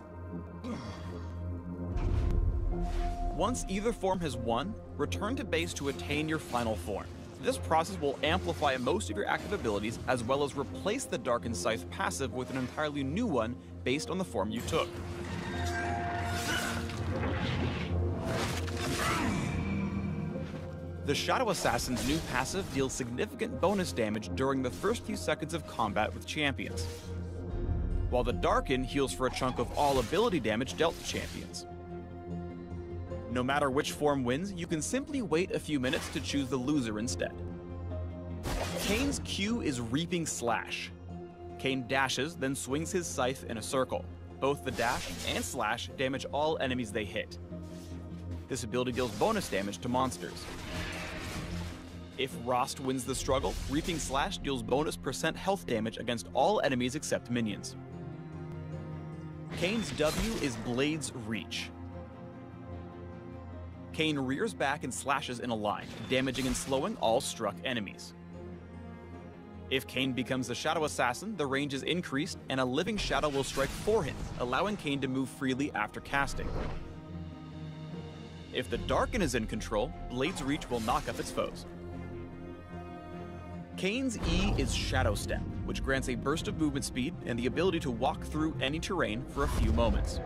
Once either form has won, return to base to attain your final form. This process will amplify most of your active abilities as well as replace the Darkin Scythe passive with an entirely new one based on the form you took. The Shadow Assassin's new passive deals significant bonus damage during the first few seconds of combat with champions, while the Darkin heals for a chunk of all ability damage dealt to champions. No matter which form wins, you can simply wait a few minutes to choose the loser instead. Kain's Q is Reaping Slash. Kain dashes, then swings his scythe in a circle. Both the dash and slash damage all enemies they hit. This ability deals bonus damage to monsters. If Rost wins the struggle, Reaping Slash deals bonus % health damage against all enemies except minions. Kain's W is Blade's Reach. Kain rears back and slashes in a line, damaging and slowing all struck enemies. If Kain becomes the Shadow Assassin, the range is increased and a living shadow will strike for him, allowing Kain to move freely after casting. If the Darkin is in control, Blade's Reach will knock up its foes. Kain's E is Shadow Step, which grants a burst of movement speed and the ability to walk through any terrain for a few moments.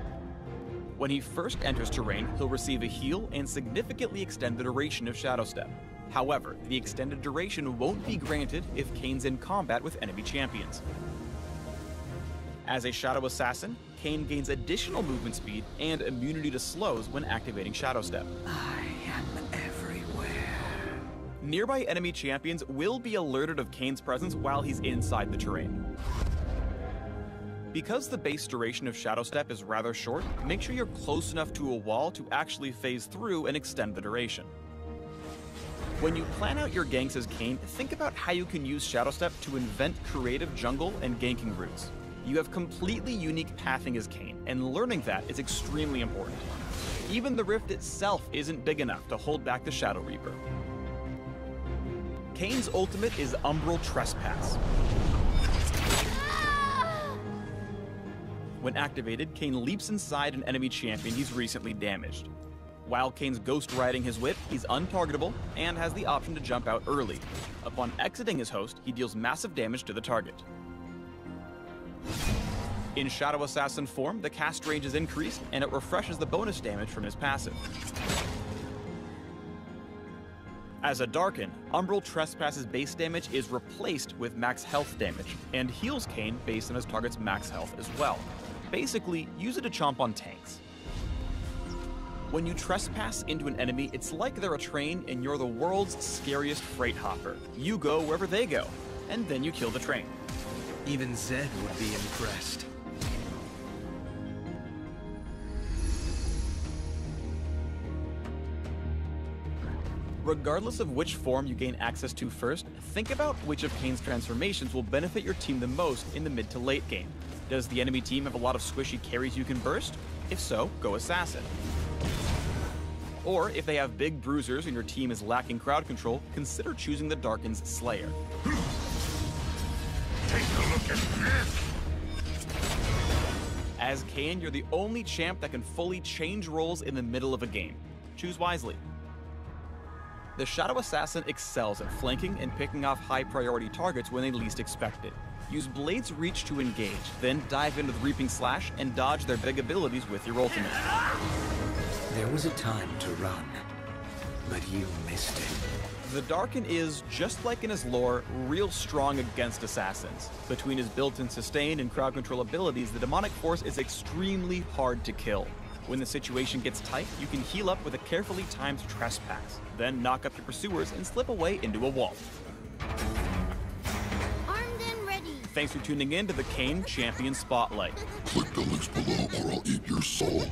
When he first enters terrain, he'll receive a heal and significantly extend the duration of Shadow Step. However, the extended duration won't be granted if Kain's in combat with enemy champions. As a Shadow Assassin, Kain gains additional movement speed and immunity to slows when activating Shadow Step. I am everywhere. Nearby enemy champions will be alerted of Kain's presence while he's inside the terrain. Because the base duration of Shadow Step is rather short, make sure you're close enough to a wall to actually phase through and extend the duration. When you plan out your ganks as Kain, think about how you can use Shadow Step to invent creative jungle and ganking routes. You have completely unique pathing as Kain, and learning that is extremely important. Even the rift itself isn't big enough to hold back the Shadow Reaper. Kain's ultimate is Umbral Trespass. When activated, Kain leaps inside an enemy champion he's recently damaged. While Kain's ghost riding his whip, he's untargetable and has the option to jump out early. Upon exiting his host, he deals massive damage to the target. In Shadow Assassin form, the cast range is increased and it refreshes the bonus damage from his passive. As a Darkin, Umbral Trespass's base damage is replaced with max health damage, and heals Kain based on his target's max health as well. Basically, use it to chomp on tanks. When you trespass into an enemy, it's like they're a train and you're the world's scariest freight hopper. You go wherever they go, and then you kill the train. Even Zed would be impressed. Regardless of which form you gain access to first, think about which of Kain's transformations will benefit your team the most in the mid to late game. Does the enemy team have a lot of squishy carries you can burst? If so, go Assassin. Or if they have big bruisers and your team is lacking crowd control, consider choosing the Darkin's Slayer. Take a look at this! As Kain, you're the only champ that can fully change roles in the middle of a game. Choose wisely. The Shadow Assassin excels at flanking and picking off high-priority targets when they least expect it. Use Blade's Reach to engage, then dive into the Reaping Slash and dodge their big abilities with your ultimate. There was a time to run, But you missed it. The Darkin is, just like in his lore, real strong against assassins. Between his built-in sustain and crowd control abilities, the demonic force is extremely hard to kill. When the situation gets tight, you can heal up with a carefully timed trespass, then knock up your pursuers and slip away into a wall. Armed and ready. Thanks for tuning in to the Kane Champion Spotlight. Click the links below or I'll eat your soul.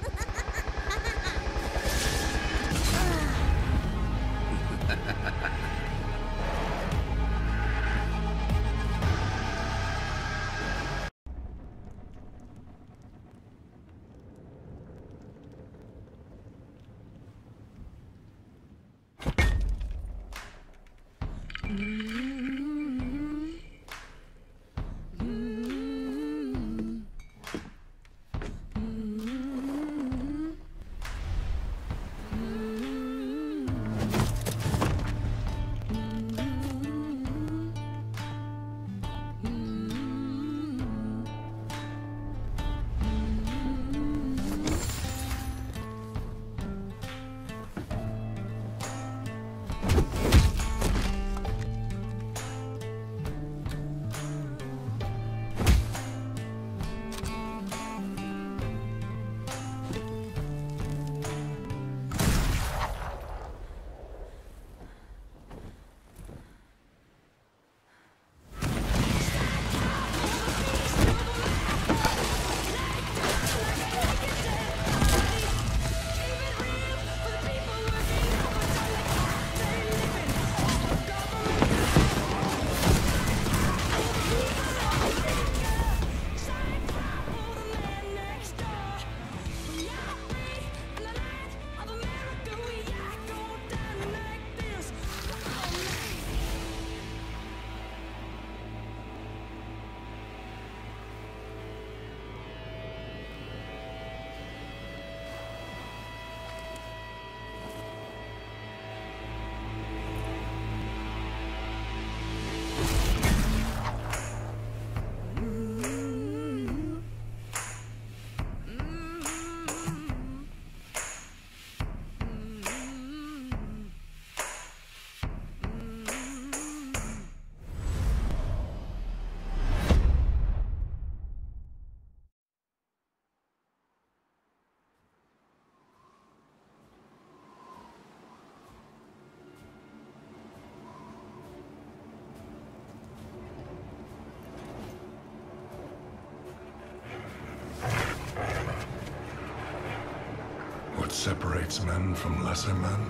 What separates men from lesser men?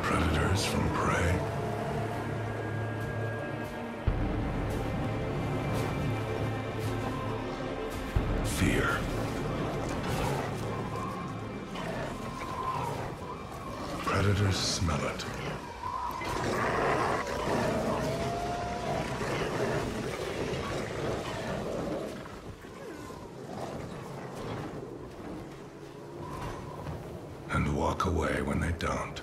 Predators from prey? Fear. Predators smell it. And walk away when they don't.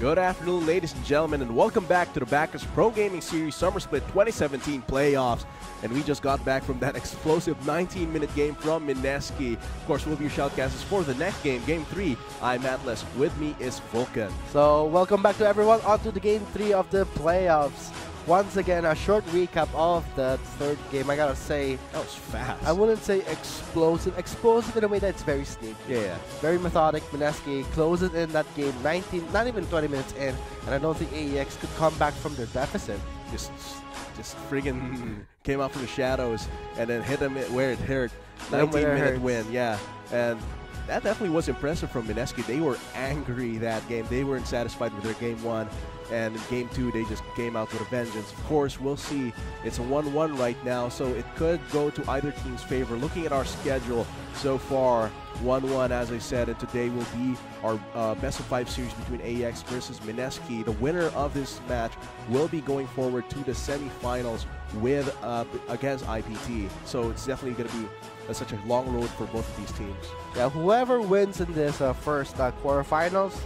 Good afternoon, ladies and gentlemen, and welcome back to the Bacchus Pro Gaming Series Summer Split 2017 playoffs. And we just got back from that explosive 19-minute game from Mineski. Of course, we'll be your shoutcasters for the next game, Game 3. I'm Atlas. With me is Vulcan. So, welcome back to everyone onto the Game 3 of the playoffs. Once again, a short recap of the third game. I gotta say, that was fast. I wouldn't say explosive. Explosive in a way that's very sneaky. Yeah. Very methodic. Mineski closes in that game 19, not even 20 minutes in, and I don't think AEX could come back from their deficit. Just friggin' came out from the shadows and then hit them where it hurt. 19-minute win, yeah. And that definitely was impressive from Mineski. They were angry that game. They weren't satisfied with their Game 1. And in Game 2, they just came out with a vengeance. Of course, we'll see. It's a 1-1 right now, so it could go to either team's favor. Looking at our schedule so far, 1-1, as I said, and today will be our best-of-5 series between AEX versus Mineski. The winner of this match will be going forward to the semifinals with against IPT. So it's definitely going to be such a long road for both of these teams. Yeah, whoever wins in this first quarterfinals,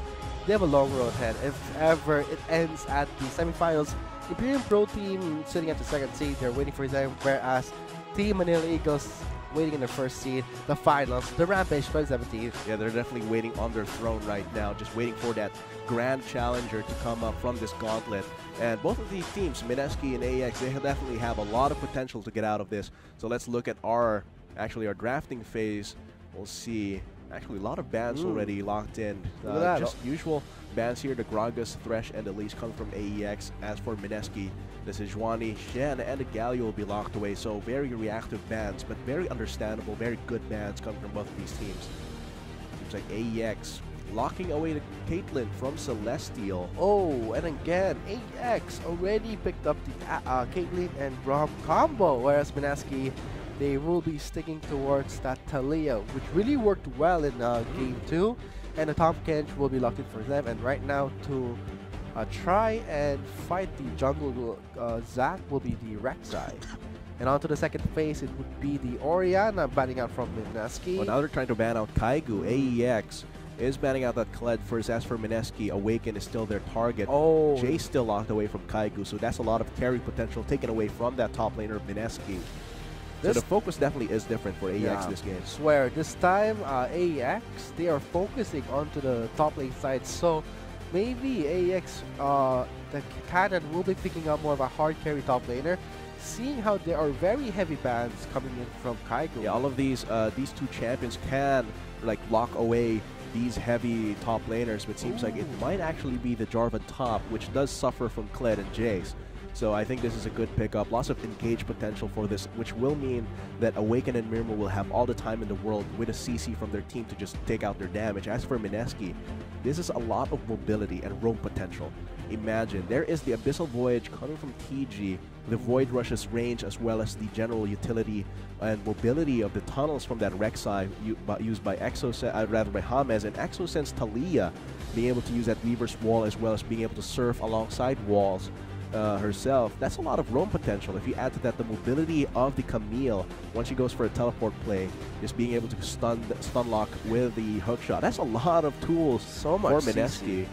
they have a long road ahead. If ever it ends at the semifinals, Imperium Pro Team sitting at the second seed, they're waiting for them, whereas Team Manila Eagles waiting in the first seed, the finals, the Rampage 2017. Yeah, they're definitely waiting on their throne right now, just waiting for that grand challenger to come up from this gauntlet. And both of these teams, Mineski and AEX, they definitely have a lot of potential to get out of this. So let's look at our drafting phase. We'll see. Actually, a lot of bans already locked in. Just usual bans here. The Gragas, Thresh, and Elise come from AEX. As for Mineski, the Sejuani, Shen, and the Galio will be locked away. So very reactive bans, but very understandable, very good bans coming from both of these teams. Seems like AEX locking away the Caitlyn from Celestial. Oh, and again, AEX already picked up the Caitlyn and Braum combo, whereas Minaski, they will be sticking towards that Talia, which really worked well in Game 2, and the Tom Kench will be locked in for them, and right now to try and fight the jungle Zac will be the Rek'Sai. And on to the second phase, it would be the Orianna banning out from Minaski. Well, now they're trying to ban out Kaigu. AEX is banning out that Kled first. As for Mineski, Awaken is still their target. Oh. Jay's still locked away from Kaigu, so that's a lot of carry potential taken away from that top laner of Mineski. So the focus definitely is different for AEX this game. Swear, this time AEX, they are focusing onto the top lane side, so maybe AEX, the Cannon will be picking up more of a hard carry top laner, seeing how there are very heavy bans coming in from Kaigu. Yeah, all of these two champions can like lock away these heavy top laners, but it seems like it might actually be the Jarvan top, which does suffer from Kled and Jace. So I think this is a good pickup. Lots of engage potential for this, which will mean that Awaken and Mirmo will have all the time in the world with a CC from their team to just take out their damage. As for Mineski, this is a lot of mobility and roam potential. Imagine, there is the Abyssal Voyage coming from TG, the Void Rush's range, as well as the general utility and mobility of the tunnels from that Rek'Sai used by by James, and Exosense Talia being able to use that Weaver's Wall, as well as being able to surf alongside walls herself. That's a lot of roam potential. If you add to that the mobility of the Camille, once she goes for a teleport play, just being able to stun lock with the hookshot. That's a lot of tools So much for Mineski.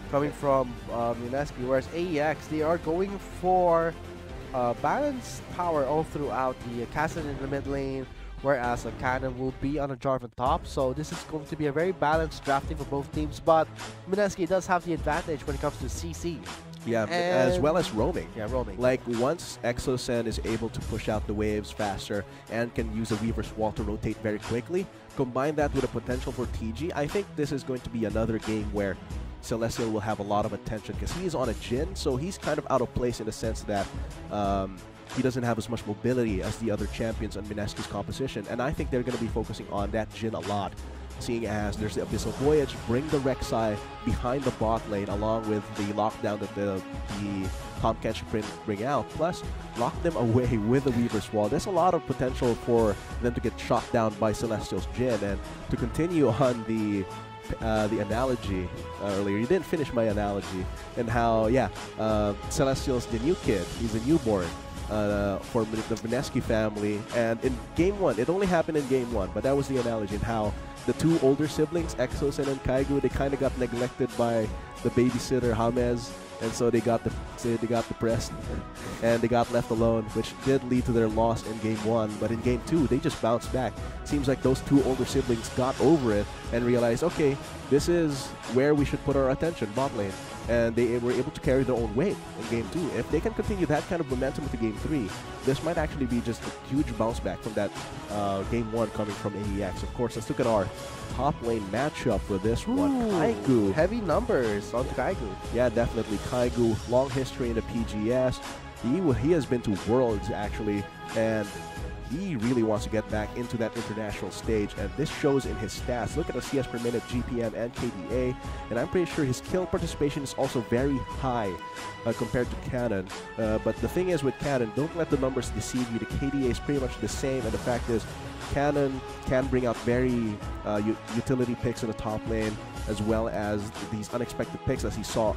coming from Minaski, whereas AEX, they are going for balanced power all throughout. The Cassidy in the mid lane, whereas a Cannon will be on a Jarvan top. So this is going to be a very balanced drafting for both teams, but Minaski does have the advantage when it comes to CC. Yeah, as well as roaming. Yeah, roaming. Like, once Exosen is able to push out the waves faster and can use a Weaver's Wall to rotate very quickly, combine that with a potential for TG, I think this is going to be another game where Celestial will have a lot of attention, because he is on a Jhin, so he's kind of out of place in the sense that he doesn't have as much mobility as the other champions on Mineski's composition, and I think they're going to be focusing on that Jhin a lot, seeing as there's the Abyssal Voyage, bring the Rek'Sai behind the bot lane along with the lockdown that the Tomcat should bring out, plus lock them away with the Weaver's Wall. There's a lot of potential for them to get shot down by Celestial's Jhin. And to continue on the analogy earlier, you didn't finish my analogy, and how, yeah, Celestial's the new kid, he's a newborn for the Mineski family, and in Game 1, it only happened in Game 1, but that was the analogy, and how the two older siblings, Exosen and Kaigu, they kind of got neglected by the babysitter James, and so they got depressed and they got left alone, which did lead to their loss in Game 1. But in Game 2, they just bounced back. Seems like those two older siblings got over it and realized, okay, this is where we should put our attention, bot lane. And they were able to carry their own weight in Game 2. If they can continue that kind of momentum into Game 3, this might actually be just a huge bounce back from that Game 1 coming from AEX. Of course, let's look at our top lane matchup for this one. Kaigu. Heavy numbers on Kaigu. Yeah, definitely. Kaigu, long history in the PGS. He has been to Worlds, actually, and he really wants to get back into that international stage, and this shows in his stats. Look at the CS per minute, GPM, and KDA, and I'm pretty sure his kill participation is also very high compared to Cannon. But the thing is with Cannon, don't let the numbers deceive you. The KDA is pretty much the same, and the fact is, Cannon can bring out very utility picks in the top lane, as well as these unexpected picks as we saw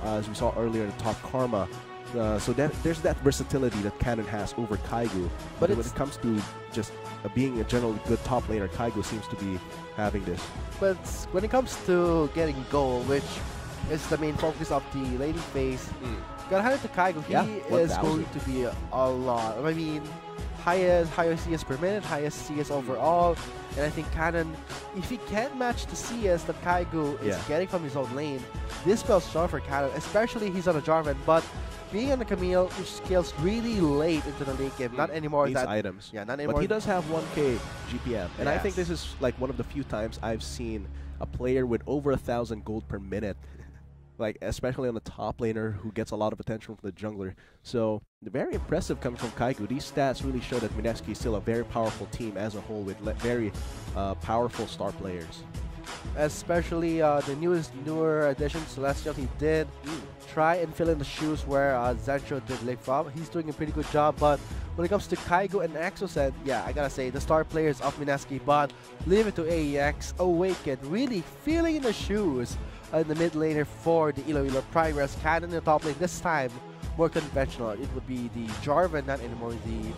earlier in the top Karma. So there's that versatility that Cannon has over Kaigu. But when it comes to just being a generally good top laner, Kaigu seems to be having this. But when it comes to getting goal, which is the main focus of the laning phase, gotta hand it to Kaigu. He is going to be a lot. I mean, highest CS per minute, highest CS overall, and I think Cannon, if he can't match the CS that Kaigu is getting from his own lane, this spells strong for Cannon, especially he's on a Jarvan, but being on the Camille, which scales really late into the late game, not anymore. These items. Yeah, not anymore. But he does have 1k GPM, and I think this is like one of the few times I've seen a player with over 1,000 gold per minute, like especially on the top laner who gets a lot of attention from the jungler. So very impressive coming from Kaigu. These stats really show that Mineski is still a very powerful team as a whole with very powerful star players. especially the newer addition, Celestial. He did try and fill in the shoes where Zencho did leave from. He's doing a pretty good job, but when it comes to Kaigo and Exocet, yeah, I gotta say, the star players of Minaski, but leave it to AEX, Awaken, really feeling in the shoes in the mid laner for the Iloilo Progress. Cannon in the top lane, this time more conventional. It would be the Jarvan, not anymore the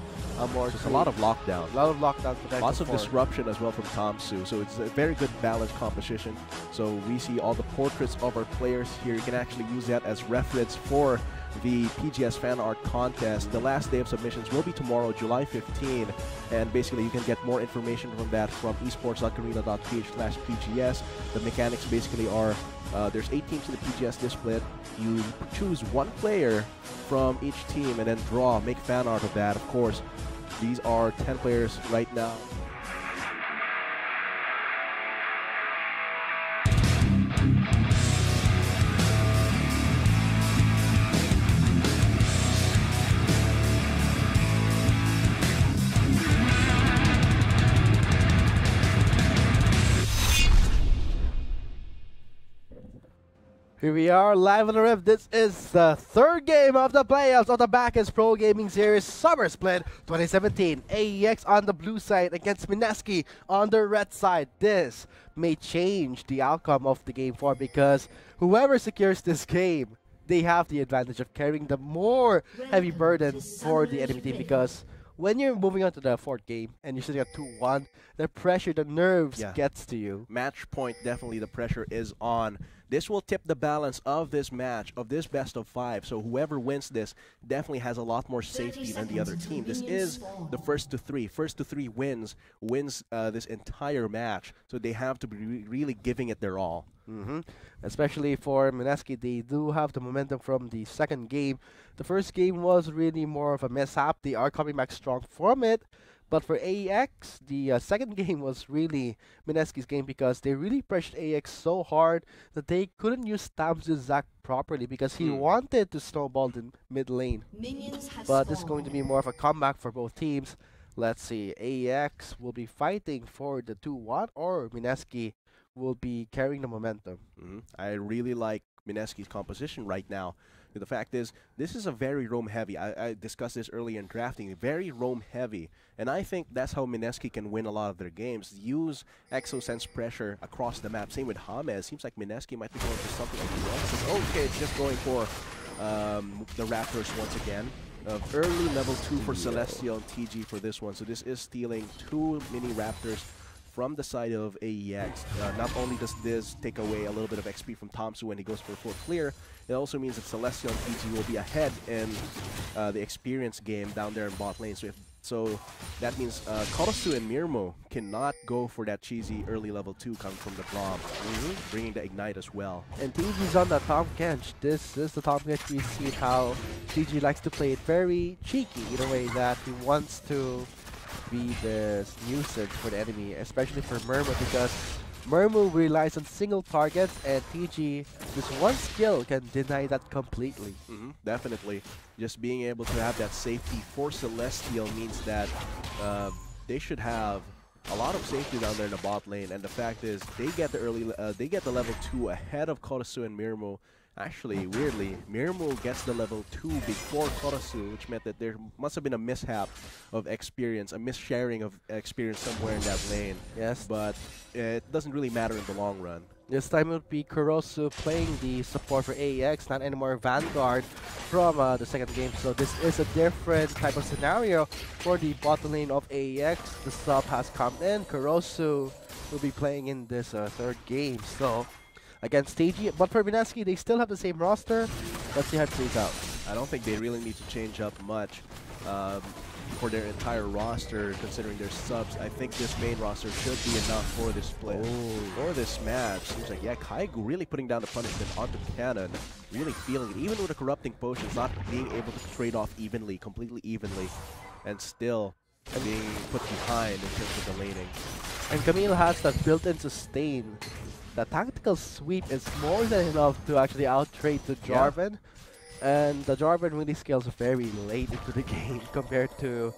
more. There's a lot of lockdown. A lot of lockdown potential. Lots of disruption as well from Tomsu. So it's a very good balanced composition. So we see all the portraits of our players here. You can actually use that as reference for the PGS fan art contest. The last day of submissions will be tomorrow, July 15, and basically you can get more information from that from esports.garena.ph/PGS. The mechanics basically are there's 8 teams in the PGS this split. You choose one player from each team and then make fan art of that. Of course, these are 10 players right now. Here we are, live on the Rift. This is the third game of the playoffs of the PGS Pro Gaming Series Summer Split 2017. AEX on the blue side against Minaski on the red side. This may change the outcome of the game 4 because whoever secures this game, they have the advantage of carrying the more heavy burden for the enemy team, because when you're moving on to the 4th game and you're sitting at 2-1, the pressure, the nerves gets to you. Match point, definitely the pressure is on. This will tip the balance of this match, of this best of 5. So whoever wins this definitely has a lot more safety than the other team. This is the first to 3. First to 3 wins this entire match. So they have to be really giving it their all. Especially for Minaski, they do have the momentum from the second game. The first game was really more of a mishap. They are coming back strong from it. But for AEX, the second game was really Minaski's game because they really pressured AEX so hard that they couldn't use Tamsu's Zac properly because he wanted to snowball the mid lane. But this is going to be more of a comeback for both teams. Let's see, AEX will be fighting for the 2-1 or Minaski will be carrying the momentum. I really like Minaski's composition right now. The fact is, this is a very roam heavy. I discussed this earlier in drafting. Very roam heavy. And I think that's how Minaski can win a lot of their games. Use Exosense pressure across the map. Same with James. Seems like Minaski might be going for something like this. Okay, it's just going for the Raptors once again. Early level 2 for Celestial and TG for this one. So this is stealing 2 mini Raptors from the side of AEX. Not only does this take away a little bit of XP from Tomsu when he goes for full clear, it also means that Celestial and PG will be ahead in the experience game down there in bot lane. So that means Korosu and Mirmo cannot go for that cheesy early level 2 coming from the Braum, bringing the Ignite as well. And TG's on the Tom Kench. This is the Tom Kench. We see how TG likes to play it very cheeky in a way that he wants to be this nuisance for the enemy, especially for Murmu, because Murmu relies on single targets and TG, this one skill can deny that completely. Definitely. Just being able to have that safety for Celestial means that they should have a lot of safety down there in the bot lane, and the fact is they get the level 2 ahead of Korosu and Mirmo. Actually, weirdly, Mirmo gets the level 2 before Korosu, which meant that there must have been a mishap of experience, a missharing of experience somewhere in that lane. Yes. But it doesn't really matter in the long run. This time it would be Korosu playing the support for AEX, not anymore Vanguard from the second game. So this is a different type of scenario for the bottom lane of AEX. The sub has come in. Korosu will be playing in this third game. So against TG, but for Minaski, they still have the same roster. Let's see how it plays out. I don't think they really need to change up much for their entire roster, considering their subs. I think this main roster should be enough for this split. For this match. Seems like, yeah, Kaigu really putting down the punishment onto Cannon. Really feeling it. Even with the corrupting potions, not being able to trade off evenly, completely evenly, and still being put behind in terms of the laning. And Camille has that built-in sustain. The tactical sweep is more than enough to actually out-trade the Jarvan. And the Jarvan really scales very late into the game compared to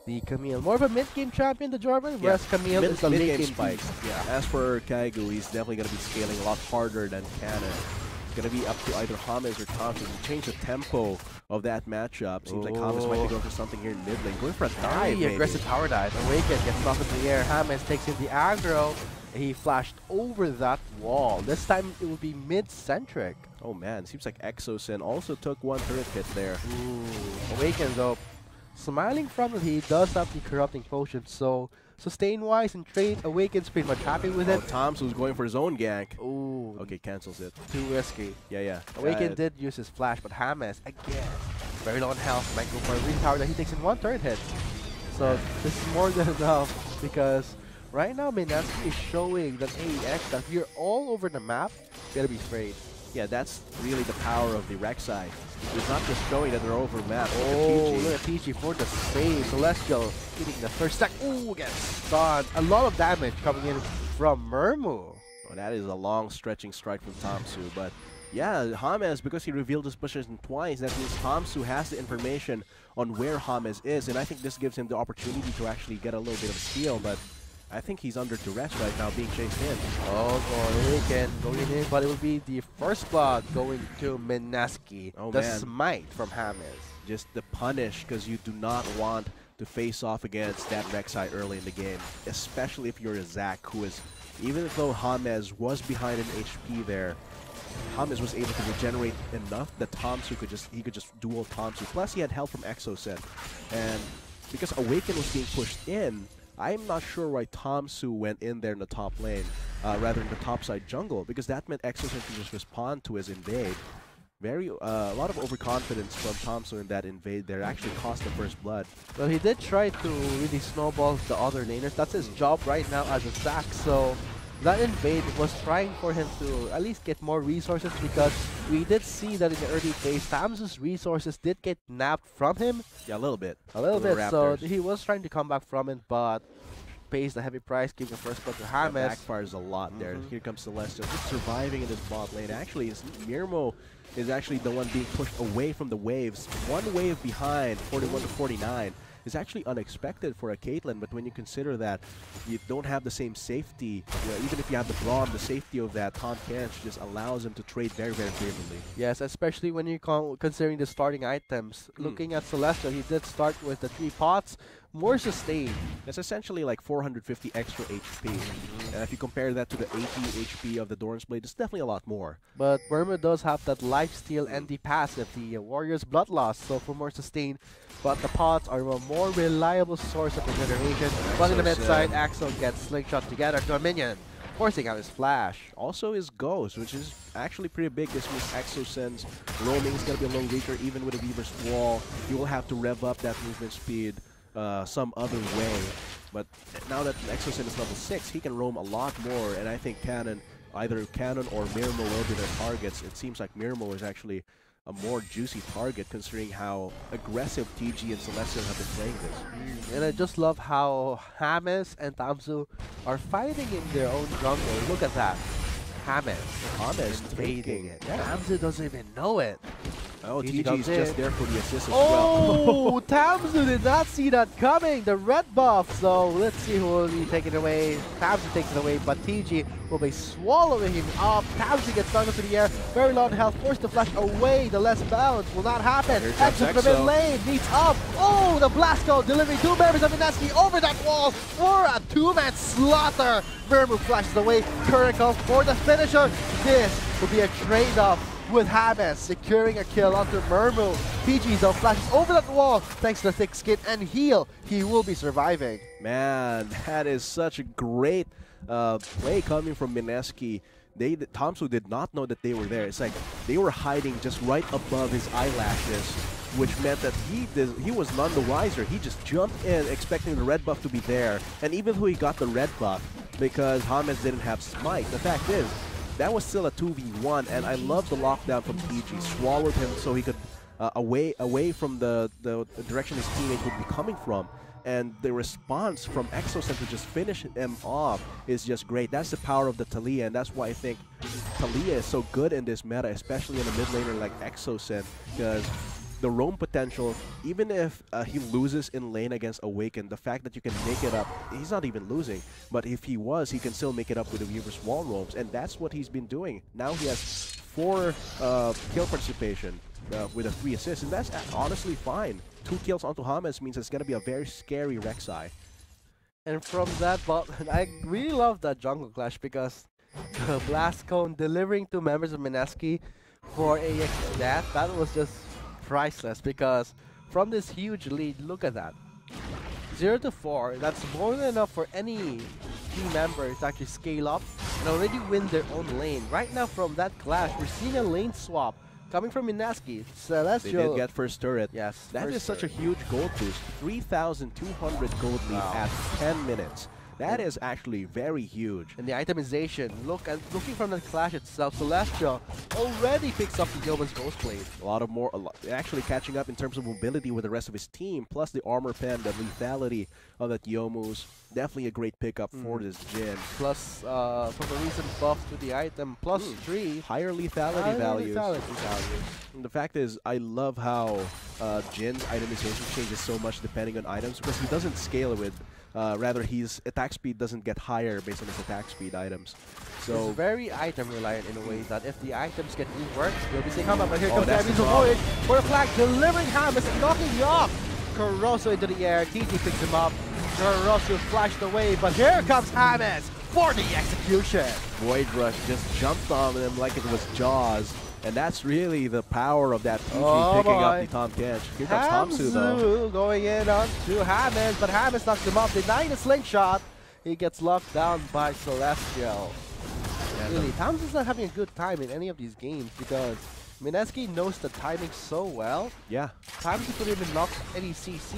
the Camille. More of a mid-game champion, the Jordan, whereas Camille is the mid-game late-game spike. beast. Yeah. As for Kaigu, he's definitely going to be scaling a lot harder than Cannon. It's going to be up to either James or Thompson to change the tempo of that matchup. Seems like James might be going for something here in mid lane. Going for a dive, Very aggressive power dive. Awaken gets knocked into the air. James takes in the aggro. He flashed over that wall. This time it will be mid-centric. Oh man, seems like Exosen also took one turret hit there. Ooh. Awaken though, smiling from it, he does have the corrupting potion, so sustain-wise and trade, Awaken's pretty much happy with it. Tom's was going for his own gank. Ooh. Okay, cancels it. Too risky. Yeah. Awaken did use his flash, but James, again, very low on health, might go for a green tower that he takes in one turret hit. So this is more than enough, because right now MSK is showing that AEX, that we're all over the map, gotta be afraid. Yeah, that's really the power of the Rek'Sai. It's not just showing that they're over map. Oh, look at TG for the save. Celestial hitting the first stack. Ooh, gets stunned. A lot of damage coming in from Murmu. Oh, that is a long stretching strike from Tamsu. But yeah, James, because he revealed his position twice, that means Tamsu has the information on where James is. And I think this gives him the opportunity to actually get a little bit of a steal. But I think he's under duress right now, being chased in. Oh, again going in, but it will be the first blood going to MSK. Oh, the man. smite from James. Just the punish, because you do not want to face off against that Rek'Sai early in the game, especially if you're a Zac, who is, even though James was behind in HP there, James was able to regenerate enough that Tamsu could just duel Tamsu. Plus he had help from Exosen, and because Awaken was being pushed in, I'm not sure why Tamsu went in there in the top lane, rather than the top side jungle, because that meant Exosen could just respond to his invade. A lot of overconfidence from Tamsu in that invade there actually cost the first blood. Well, he did try to really snowball the other laners. That's his job right now as a Zac, so that invade was trying for him to at least get more resources, because we did see that in the early phase, Tamsu's resources did get napped from him. Yeah, a little bit. So he was trying to come back from it, but pays the heavy price, giving the first blood to James. That backfires a lot there. Here comes Celestial, just surviving in this bot lane. Actually, Mirmo is actually the one being pushed away from the waves. One wave behind, 41 to 49. Is actually unexpected for a Caitlyn, but when you consider that you don't have the same safety, even if you have the Braum, the safety of that Tahm Kench just allows him to trade very, very favorably. Yes, especially when you considering the starting items. Looking at Celestial, he did start with the 3 pots, more sustained. That's essentially like 450 extra HP. And if you compare that to the 80 HP of the Doran's Blade, it's definitely a lot more. But Burma does have that lifesteal and the passive, the Warrior's Bloodlust, so for more sustain. But the pots are a more reliable source of regeneration. But in the mid side, Axel gets slingshot together to a minion, forcing out his flash. Also his Ghost, which is actually pretty big. This means Exosen's roaming is going to be a little weaker, even with a Weaver's Wall. He will have to rev up that movement speed some other way. But now that Exosen is level 6, he can roam a lot more, and I think either Cannon or Mirmo will be their targets. It seems like Mirmo is actually a more juicy target, considering how aggressive TG and Celestial have been playing this. And I just love how James and Tamsu are fighting in their own jungle. Look at that. James invading it. Yeah. Tamsu doesn't even know it. Oh, TG TG is comes just in. there for the assist as well. Oh, Tamsu did not see that coming. The red buff. So let's see who will be taking it away. Tamsu takes it away, but TG will be swallowing him up. Tamsu gets thrown into the air. Very low on health. Forced to flash away. The less balance will not happen. Exit to the mid lane. Meets up. Oh, the Blasco delivering 2 members of MSK over that wall for a 2-man slaughter. Vermu flashes away. Curricle for the finisher. This will be a trade-off with James securing a kill onto Murmu. PG though flashes over that wall thanks to the thick skin and heal. He will be surviving. Man, that is such a great play coming from MSK. Tamsu did not know that they were there. It's like they were hiding just right above his eyelashes, which meant that he was none the wiser. He just jumped in expecting the red buff to be there, and even though he got the red buff because James didn't have smite, the fact is that was still a 2v1, and I love the lockdown from PG. Swallowed him so he could away from the direction his teammate would be coming from. And the response from Exosen to just finish him off is just great. That's the power of the Taliyah, and that's why I think Taliyah is so good in this meta, especially in a mid laner like Exosen, because the roam potential, even if he loses in lane against Awaken, the fact that you can make it up, he's not even losing, but if he was, he can still make it up with the Weaver's wall roams, and that's what he's been doing. Now he has 4 kill participation with a 3 assists, and that's honestly fine. 2 kills onto James means it's going to be a very scary Rek'Sai. And from that, I really love that jungle clash because the Blast Cone delivering to members of MSK for AEX's death, that was just priceless because from this huge lead, look at that. 0-4, that's more than enough for any team member to actually scale up and already win their own lane. Right now from that clash, we're seeing a lane swap coming from MSK. Celestial. They did get first turret. Yes. That is such a huge gold boost. 3,200 gold lead at 10 minutes. That is actually very huge. And the itemization, looking from the clash itself, Celestial already picks up the Yeoman's Ghostblade. Actually catching up in terms of mobility with the rest of his team, plus the armor pen, the lethality of that Youmuu's. Definitely a great pickup for this Jhin. Plus, from the recent buff to the item, plus 3. Higher lethality values. And the fact is, I love how Jin's itemization changes so much depending on items, because he doesn't scale with rather, his attack speed doesn't get higher based on his attack speed items. So it's very item reliant in a way that if the items get reworked, we'll be seeing how much. But here comes Abby's Void for a flag, delivering James and knocking off Caroso into the air. TG picks him up. Caroso flashed away, but here comes James for the execution. Void Rush just jumped on him like it was Jaws. And that's really the power of that PG picking up the Tom Kench. Here comes Tamsu though. Going in on to James, but James knocks him off, denying the slingshot. He gets locked down by Celestial. Really, Tamsu's not having a good time in any of these games because MSK knows the timing so well. Yeah. Tamsu could even knock any CC.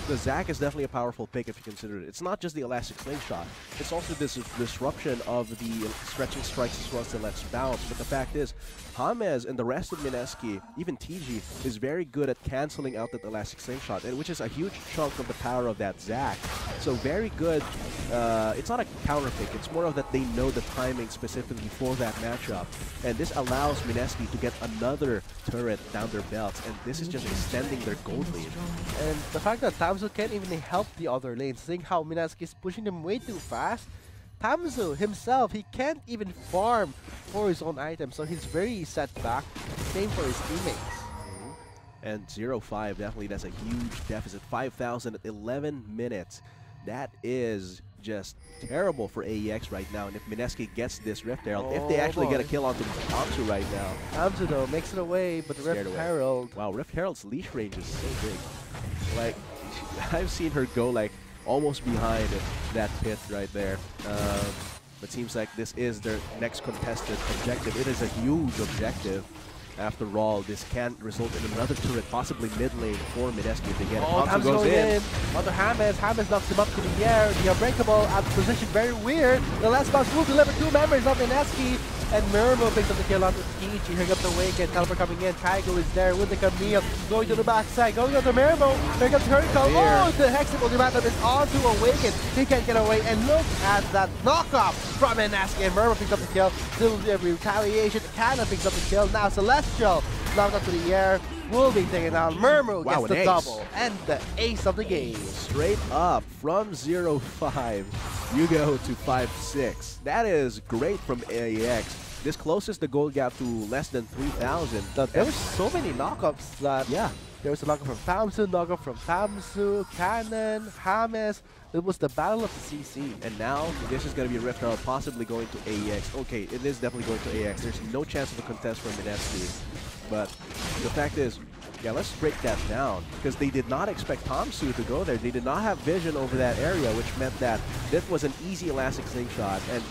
The Zac is definitely a powerful pick if you consider it. It's not just the elastic slingshot. It's also this disruption of the stretching strikes as well as the let's bounce. But the fact is, James and the rest of MSK, even TG, is very good at canceling out that elastic slingshot, which is a huge chunk of the power of that Zac. So very good. It's not a counter pick. It's more of that they know the timing specifically for that matchup. And this allows MSK to get another turret down their belts. And this is just extending their gold lead. And the fact that Tamsu can't even help the other lanes, seeing how MSK is pushing them way too fast. Tamsu himself, he can't even farm for his own items, so he's very set back. Same for his teammates. And 0-5, definitely that's a huge deficit. 5,000 at 11 minutes. That is just terrible for AEX right now. And if MSK gets this Rift Herald, if they actually get a kill onto Tamsu right now. Tamsu though makes it away, but the Rift Herald. Wow, Rift Herald's leash range is so big. Like, I've seen her go like almost behind that pit right there. It seems like this is their next contested objective. It is a huge objective. After all, this can result in another turret, possibly mid lane for MSK if they get it. Tamsu goes in. Onto James. James knocks him up to the air. The Unbreakable at position very weird. The last bounce will deliver 2 members of MSK. And Murmo picks up the kill onto TG. Here comes the Awaken. Teleport coming in. Kaigo is there with the Camille. Going to the backside. Going onto Murmo. Here comes Hurricane. Oh, the Hexable Dimatum is onto Awaken. He can't get away. And look at that knockoff from MSK. And Murmo picks up the kill. Still the retaliation. Cannon picks up the kill. Now Celestial knocked up to the air. Will be taken down. Murmo gets the double. And the ace of the game. Straight up from 0-5. You go to 5-6. That is great from AEX. This closes the gold gap to less than 3,000. There were so many knockups that there was a knockup from Tamsu, knockup from Tamsu, Cannon, James. It was the battle of the CC. And now this is going to be a Rift Herald possibly going to AEX. Okay, it is definitely going to AEX. There's no chance of a contest from MSK. But the fact is, yeah, let's break that down. Because they did not expect Tamsu to go there. They did not have vision over that area, which meant that this was an easy elastic slingshot. And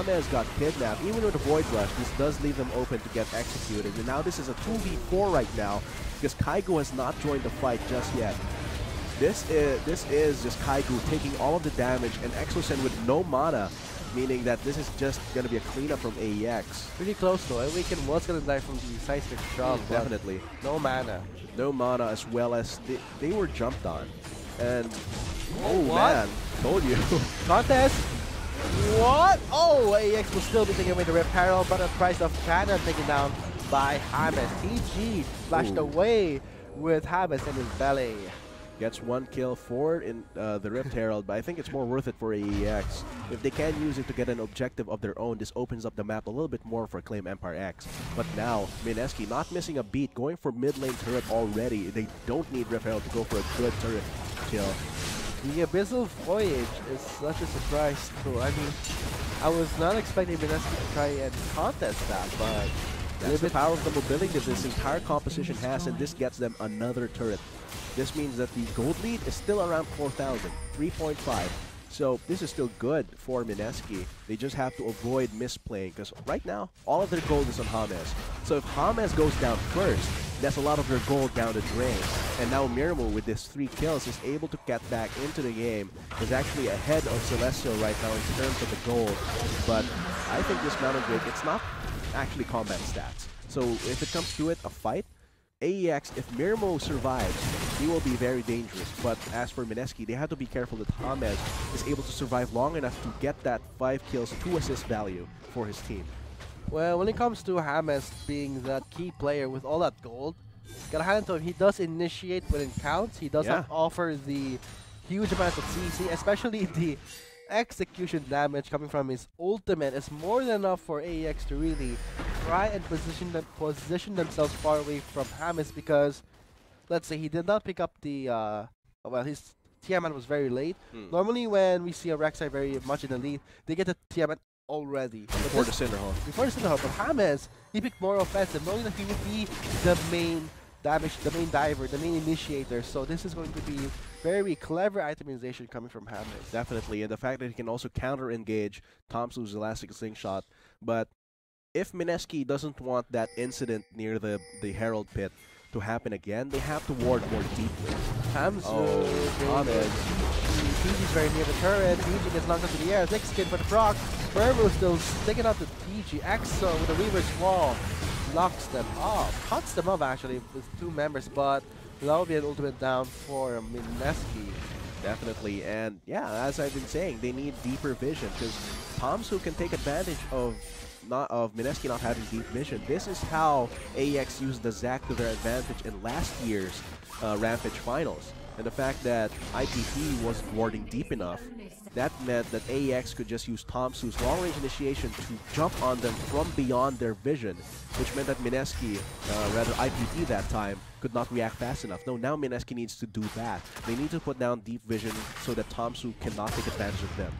James got kidnapped. Even with the Void Rush, this does leave them open to get executed. And now this is a 2v4 right now, because Kaigo has not joined the fight just yet. This is just Kaigo taking all of the damage and Exosen with no mana, meaning that this is just going to be a cleanup from AEX. Pretty close though. Awaken was going to die from the seismic shock. Definitely. No mana. No mana, as well as they were jumped on. And, oh man, told you. Contest! What? Oh, AEX will still be taking away the Rift Herald, but at the price of Cannon taken down by James. TG flashed away. with Habas in his belly. Gets 1 kill for in the Rift Herald, but I think it's more worth it for AEX. If they can use it to get an objective of their own, this opens up the map a little bit more for Acclaim Empire X. But now, MSK not missing a beat, going for mid lane turret already. They don't need Rift Herald to go for a good turret kill. The Abyssal Voyage is such a surprise too. I mean, I was not expecting MSK to try and contest that, but that's the power of the mobility that this entire composition has, and this gets them another turret. This means that the gold lead is still around 4,000, 3.5. So this is still good for MSK. They just have to avoid misplaying, because right now, all of their gold is on James. So if James goes down first, that's a lot of their gold down the drain. And now Mirmo, with this 3 kills, is able to get back into the game. Is actually ahead of Celestial right now in terms of the gold. But I think this Mountain Drake, it's not actually combat stats. So if it comes to it, a fight, AEX, if Mirmo survives, he will be very dangerous. But as for MSK, they have to be careful that James is able to survive long enough to get that 5 kills, 2 assist value for his team. Well, when it comes to James being that key player with all that gold, gotta hand it to him, he does initiate when it counts. He does not offer the huge amount of CC, especially the execution damage coming from his ultimate is more than enough for AEX to really try and position themselves far away from James, because let's say he did not pick up the well, his Tiamat was very late. Normally when we see a Rek'Sai very much in the lead, they get the Tiamat already before the Cinderhawk. Before the Cinderhawk, but James, he picked more offensive, knowing that he would be the main damage, the main diver, the main initiator. So this is going to be very clever itemization coming from James. Definitely, and the fact that he can also counter-engage Tomsu's Elastic Slingshot. But if MSK doesn't want that incident near the Herald Pit to happen again, they have to ward more deeply. James, James. PG's very near the turret. PG gets knocked into the air. Thick skin for the proc. Verbo still sticking out to PG. Exo with a Reaver's Wall locks them off. Cuts them off actually with 2 members, but that will be an ultimate down for MSK. Definitely, and yeah, as I've been saying, they need deeper vision, because Tomsu can take advantage of MSK not having deep vision. This is how AEX used the Zac to their advantage in last year's Rampage Finals. And the fact that IPP wasn't warding deep enough, that meant that AEX could just use Tomsu's long-range initiation to jump on them from beyond their vision, which meant that MSK, rather IPP that time, could not react fast enough. No, now MSK needs to do that. They need to put down deep vision so that Tomsu cannot take advantage of them.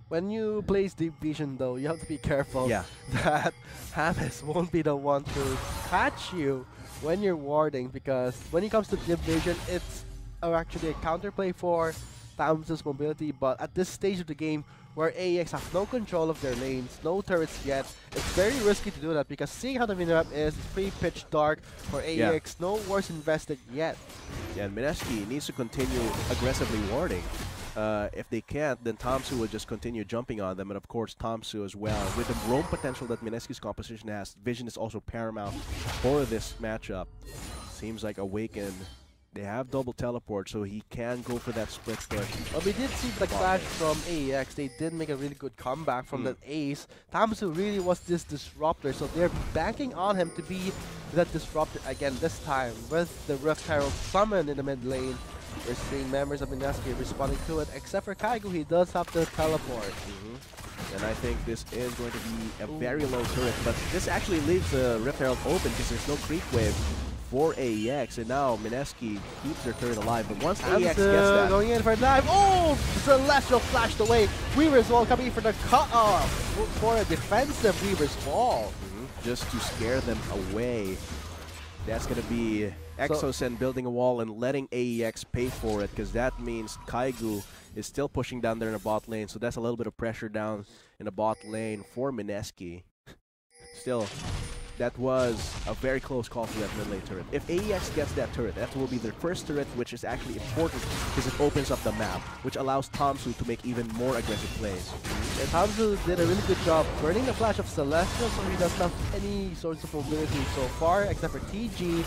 When you place deep vision though, you have to be careful that James won't be the one to catch you when you're warding, because when it comes to deep vision, it's actually a counterplay for Tomsu's mobility, but at this stage of the game where AEX have no control of their lanes, no turrets yet, it's very risky to do that, because seeing how the minimap is, it's pretty pitch dark for AEX, no wars invested yet. Yeah, and MSK needs to continue aggressively warding. If they can't, then Tomsu will just continue jumping on them, and of course Tomsu as well. With the roam potential that MSK's composition has, vision is also paramount for this matchup. Seems like Awaken, they have double teleport, so he can go for that split push. Well, we did see the clash from AEX. They did make a really good comeback from that ace. Tomsu really was this disruptor, so they're banking on him to be that disruptor again this time with the Rift Herald summon in the mid lane. We're seeing members of MSK responding to it, except for Kaigo, he does have the teleport. And I think this is going to be a very low turret, but this actually leaves the Rift Herald open because there's no creep wave for AEX, and now MSK keeps their turret alive. But once AEX gets that, going in for a dive. Oh, Celestial flashed away. Weaver's Wall coming in for the cut-off for a defensive Weaver's Wall. Just to scare them away. That's going to be Exosen building a wall and letting AEX pay for it, because that means Kaigu is still pushing down there in the bot lane, so that's a little bit of pressure down in the bot lane for MSK. Still, that was a very close call for that mid lane turret. If AEX gets that turret, that will be their first turret, which is actually important because it opens up the map, which allows Tomsu to make even more aggressive plays. And Tomsu did a really good job burning the flash of Celestial, so he doesn't have any sorts of mobility so far, except for TG.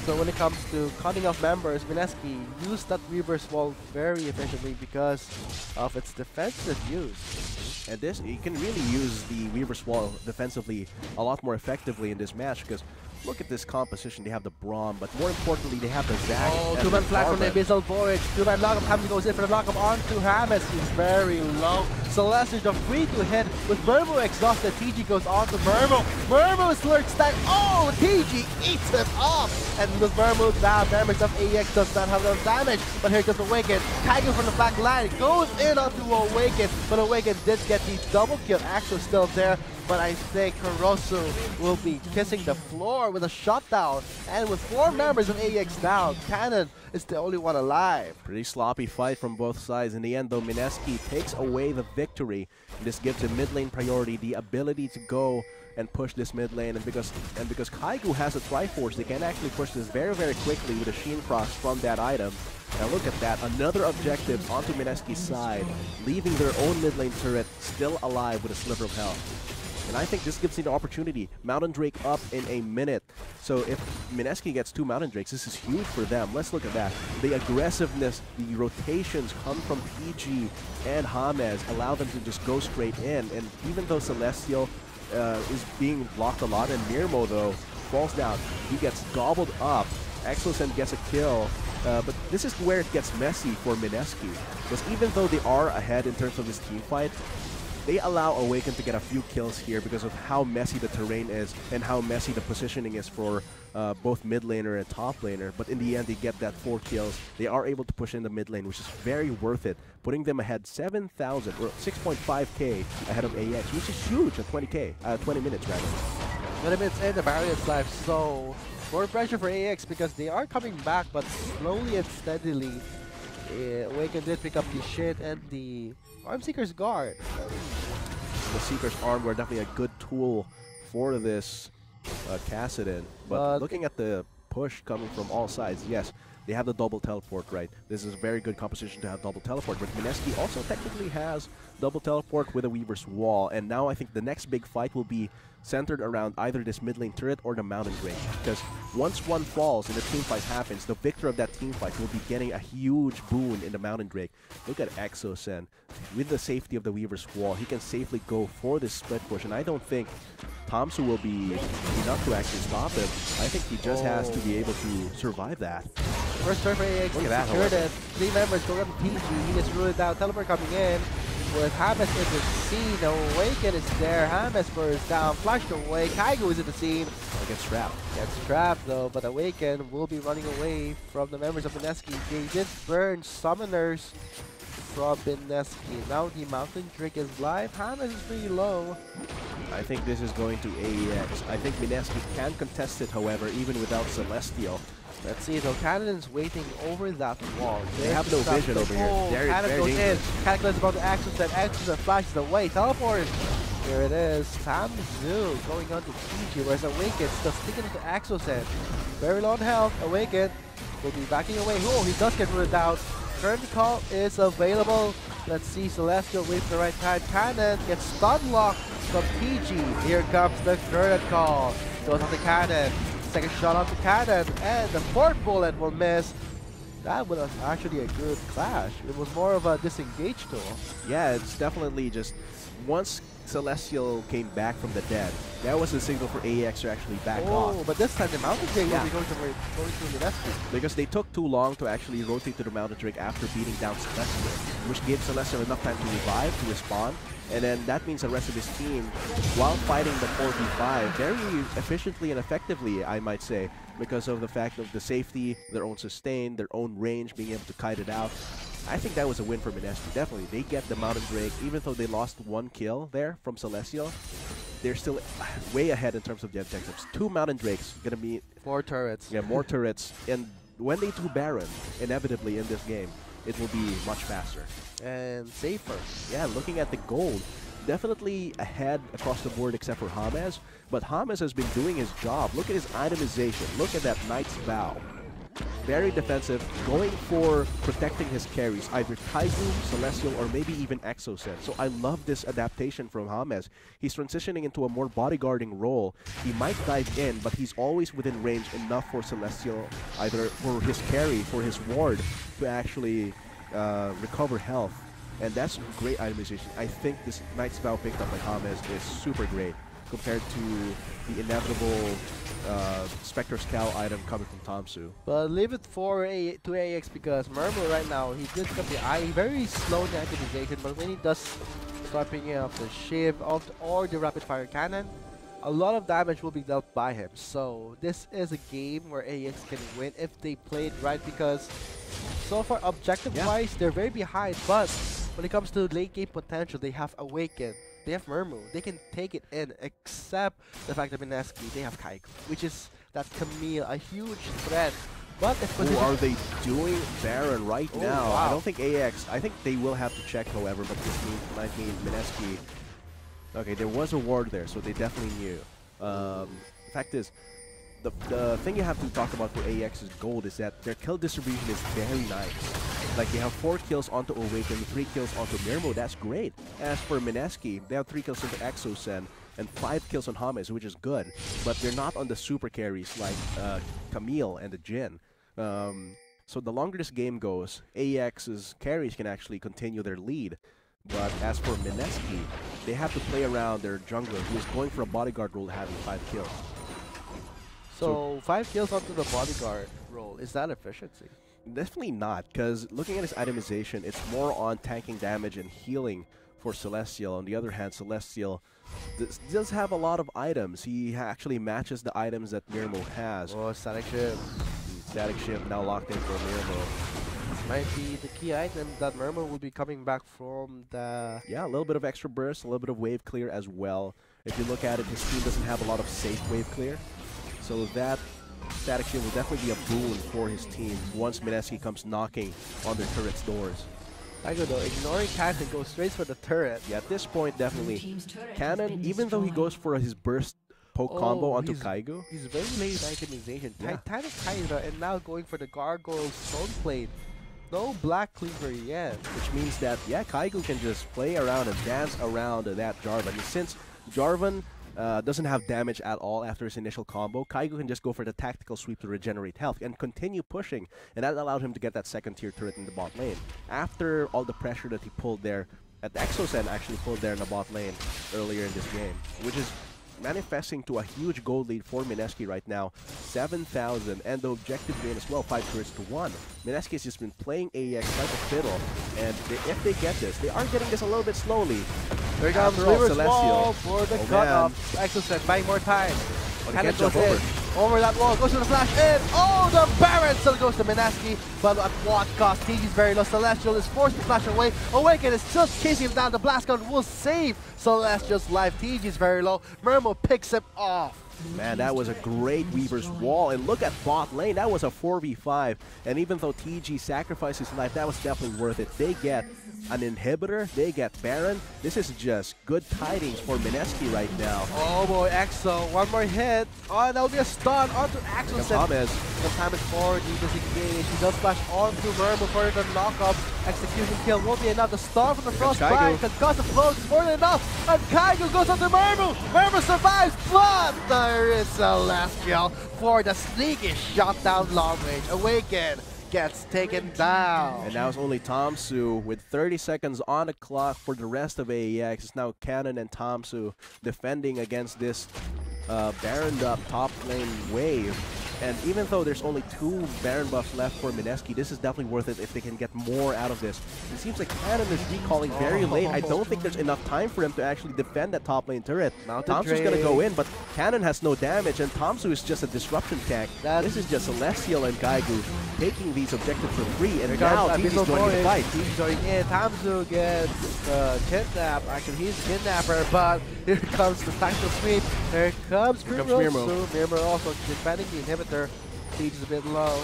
So when it comes to cutting off members, MSK used that Weaver's Wall very efficiently because of its defensive use. And this, you can really use the Weaver's Wall defensively a lot more effectively in this match, because Look at this composition. They have the Braum, but more importantly, they have the Zac. Oh, and two-man the flag from the Carbon. Abyssal Voyage. Two-man lockup. Hamza goes in for the lockup onto Hamas. He's very low. Celestial just free to hit with Murmo exhausted. TG goes on to Murmo. Murmo's lurk stack. Oh, TG eats him up. And with Murmo down, members of AEX does not have enough damage. But here comes Awaken. Kaigo from the back line goes in onto Awaken. But Awaken did get the double kill. Axel still there. But I think Hirosu will be kissing the floor with a shutdown. And with 4 members of AEX down, Cannon is the only one alive. Pretty sloppy fight from both sides. In the end, though, Mineski takes away the victory. This gives him mid lane priority, the ability to go and push this mid lane. And because Kaigu has a Triforce, they can actually push this very, very quickly with a Sheen Cross from that item. Now look at that, another objective onto Mineski's side, leaving their own mid lane turret still alive with a sliver of health. And I think this gives them the opportunity. Mountain Drake up in a minute. So if Mineski gets 2 Mountain Drakes, this is huge for them. Let's look at that. The aggressiveness, the rotations come from PG and James, allow them to just go straight in. And even though Celestial is being blocked a lot, and Mirmo, though, falls down, he gets gobbled up. Exosen gets a kill. But this is where it gets messy for Mineski. Because even though they are ahead in terms of this team fight, they allow Awaken to get a few kills here because of how messy the terrain is and how messy the positioning is for both mid laner and top laner. But in the end, they get that 4 kills. They are able to push in the mid lane, which is very worth it, putting them ahead 7,000 or 6.5k ahead of AEX, which is huge at 20 minutes rather. 20 minutes in the Barriers life, so more pressure for AEX because they are coming back, but slowly and steadily. Awaken did pick up the shit and the Arm Seeker's Guard. The Seeker's Arm were definitely a good tool for this Kassadin. But looking at the push coming from all sides, yes, they have the double teleport, right? This is a very good composition to have double teleport. But Mineski also technically has double teleport with a Weaver's Wall. And now I think the next big fight will be centered around either this mid lane turret or the Mountain Drake. Because once one falls and the team fight happens, the victor of that team fight will be getting a huge boon in the Mountain Drake. Look at Exosen. With the safety of the Weaver's Wall, he can safely go for this split push. And I don't think Tomsu will be enough to actually stop him. I think he just has to be able to survive that. First turn for AEX Look at that, secured it. 3 members go up to PG. He gets ruled down. Teleport coming in. With Hamas in the scene, Awaken is there. Hamas bursts down, flashed away. Kaigo is in the scene. Oh, gets trapped. Gets trapped though, but Awaken will be running away from the members of Mineski. They did burn summoners from Mineski. Now the Mountain Drake is live. Hamas is pretty low. I think this is going to AEX. I think Mineski can contest it, however, even without Celestial. Let's see though, Cannon's waiting over that wall. They have no vision over here. Cannon goes in. Cannon is about to access that. Access flashes away. Teleport. Here it is. Tamzu going on to PG, whereas Awaken still sticking into Axosen. Very low on health. Awaken will be backing away. Oh, he does get ruled out. Current call is available. Let's see, Celestial wait for the right time. Cannon gets stun locked from PG. Here comes the current call. Goes on the Cannon. Second shot on the Cannon, and the 4th bullet will miss. That was actually a good clash. It was more of a disengage tool. Yeah, it's definitely just once Celestial came back from the dead, that was a signal for AEX to actually back off. Oh, but this time the Mountain Drake will be going to the left. Because they took too long to actually rotate to the Mountain Drake after beating down Celestial, which gave Celestial enough time to revive, to respawn. And then that means the rest of his team, while fighting the 4v5, very efficiently and effectively, I might say, because of the fact of the safety, their own sustain, their own range, being able to kite it out. I think that was a win for Mineski, definitely. They get the Mountain Drake, even though they lost 1 kill there from Celestial. They're still way ahead in terms of the objectives. 2 Mountain Drakes, gonna be 4 turrets. Yeah, more turrets. And when they do Baron, inevitably in this game, it will be much faster. And safer. Yeah, looking at the gold, definitely ahead across the board except for James. But James has been doing his job. Look at his itemization. Look at that Knight's Vow. Very defensive, going for protecting his carries, either Kaizu, Celestial, or maybe even Exosen. So I love this adaptation from James. He's transitioning into a more bodyguarding role. He might dive in, but he's always within range enough for Celestial, either for his carry, for his ward, to actually recover health. And that's great itemization. I think this Knight's Vow picked up by James is super great compared to the inevitable Spectre's Cow item coming from Tamsu. But leave it for to AEX because Murmur right now, he did got the eye, very slow in the activation, but when he does start picking up the shiv or the rapid fire cannon, a lot of damage will be dealt by him. So this is a game where AEX can win if they play it right, because so far objective-wise, they're very behind, but when it comes to late game potential, they have Awaken, they have Murmu, they can take it in, except the fact that Mineski, they have Kaigo, which is that Camille, a huge threat. But if Who are they doing Baron right now? Wow. I don't think AX, I think they will have to check, however, but this might mean Mineski. Okay, there was a ward there, so they definitely knew. The fact is, the thing you have to talk about for AEX's gold is that their kill distribution is very nice. Like, they have 4 kills onto Awaken, 3 kills onto Mirmo, that's great. As for Mineski, they have 3 kills onto Exosen, and 5 kills on James, which is good. But they're not on the super carries like Camille and the Jin. So the longer this game goes, AEX's carries can actually continue their lead. But as for Mineski, they have to play around their jungler, who is going for a bodyguard role having 5 kills. So 5 kills onto the bodyguard role, is that efficiency? Definitely not, because looking at his itemization, it's more on tanking damage and healing for Celestial. On the other hand, Celestial does have a lot of items. He actually matches the items that Mirmo has. Oh, Static Shiv. Static Shiv now locked in for Mirmo. This might be the key item that Mirmo will be coming back from the... Yeah, a little bit of extra burst, a little bit of wave clear as well. If you look at it, his team doesn't have a lot of safe wave clear. So that Static Shield will definitely be a boon for his team once Mineski comes knocking on their turret's doors. I go though, ignoring Cannon goes straight for the turret. Yeah, at this point, definitely. Cannon, even though he goes for his burst poke combo onto Kaigo. He's very late itemization. Yeah. Titanic Hydra and now going for the Gargoyle Stone Plate. No Black Cleaver yet. Which means that, yeah, Kaigo can just play around and dance around that Jarvan. And since Jarvan doesn't have damage at all after his initial combo, Kaigo can just go for the tactical sweep to regenerate health and continue pushing, and that allowed him to get that second tier turret in the bot lane. After all the pressure that he pulled there, at the Exosen actually pulled there in the bot lane earlier in this game, which is manifesting to a huge gold lead for Mineski right now, 7,000, and the objective gain as well, 5 turrets to 1. Mineski has just been playing AEX like a fiddle, and if they get this, they are getting this a little bit slowly. There comes River's Wall for the cut-up. Exoset buying more time. Cannon goes in. Over that wall, goes to the flash in. Oh, the Baron still goes to Mineski, but at what cost? TG is very low. Celestial is forced to flash away. Awaken is just chasing him down. The blast gun will save Celestial's life. TG is very low. Murmo picks him off. Man, that was a great Weaver's Wall, and look at bot lane, that was a 4v5, and even though TG sacrificed his life, that was definitely worth it. They get an inhibitor, they get Baron. This is just good tidings for Mineski right now. Oh boy, Exo, one more hit. Oh, that'll be a stun onto Exo. Thomas. Time is forward, he disengage. He does flash onto Murmo for the knockup. Execution kill won't be enough. The star from the Frostbite can cause the float. It's more than enough. And Kaigo goes onto Murmo. Murmo survives, but there is Celestial for the sneaky shot down long range. Awaken gets taken down. And now it's only Tamsu with 30 seconds on the clock for the rest of AEX. It's now Cannon and Tamsu defending against this Baron up top lane wave. And even though there's only 2 Baron buffs left for Mineski, this is definitely worth it if they can get more out of this. It seems like Cannon is recalling very late. I don't think there's enough time for him to actually defend that top lane turret. Tamsu's going to go in, but Cannon has no damage, and Tamsu is just a disruption tank. This is just Celestial and Kaigo taking these objectives for free, and now TG's joining the fight. TG's joining in. Tamsu gets kidnapped. Actually, he's a kidnapper, but here comes the tactical sweep. Here comes Mirmo. Mirmo also defending the inhibitor. TG's a bit low.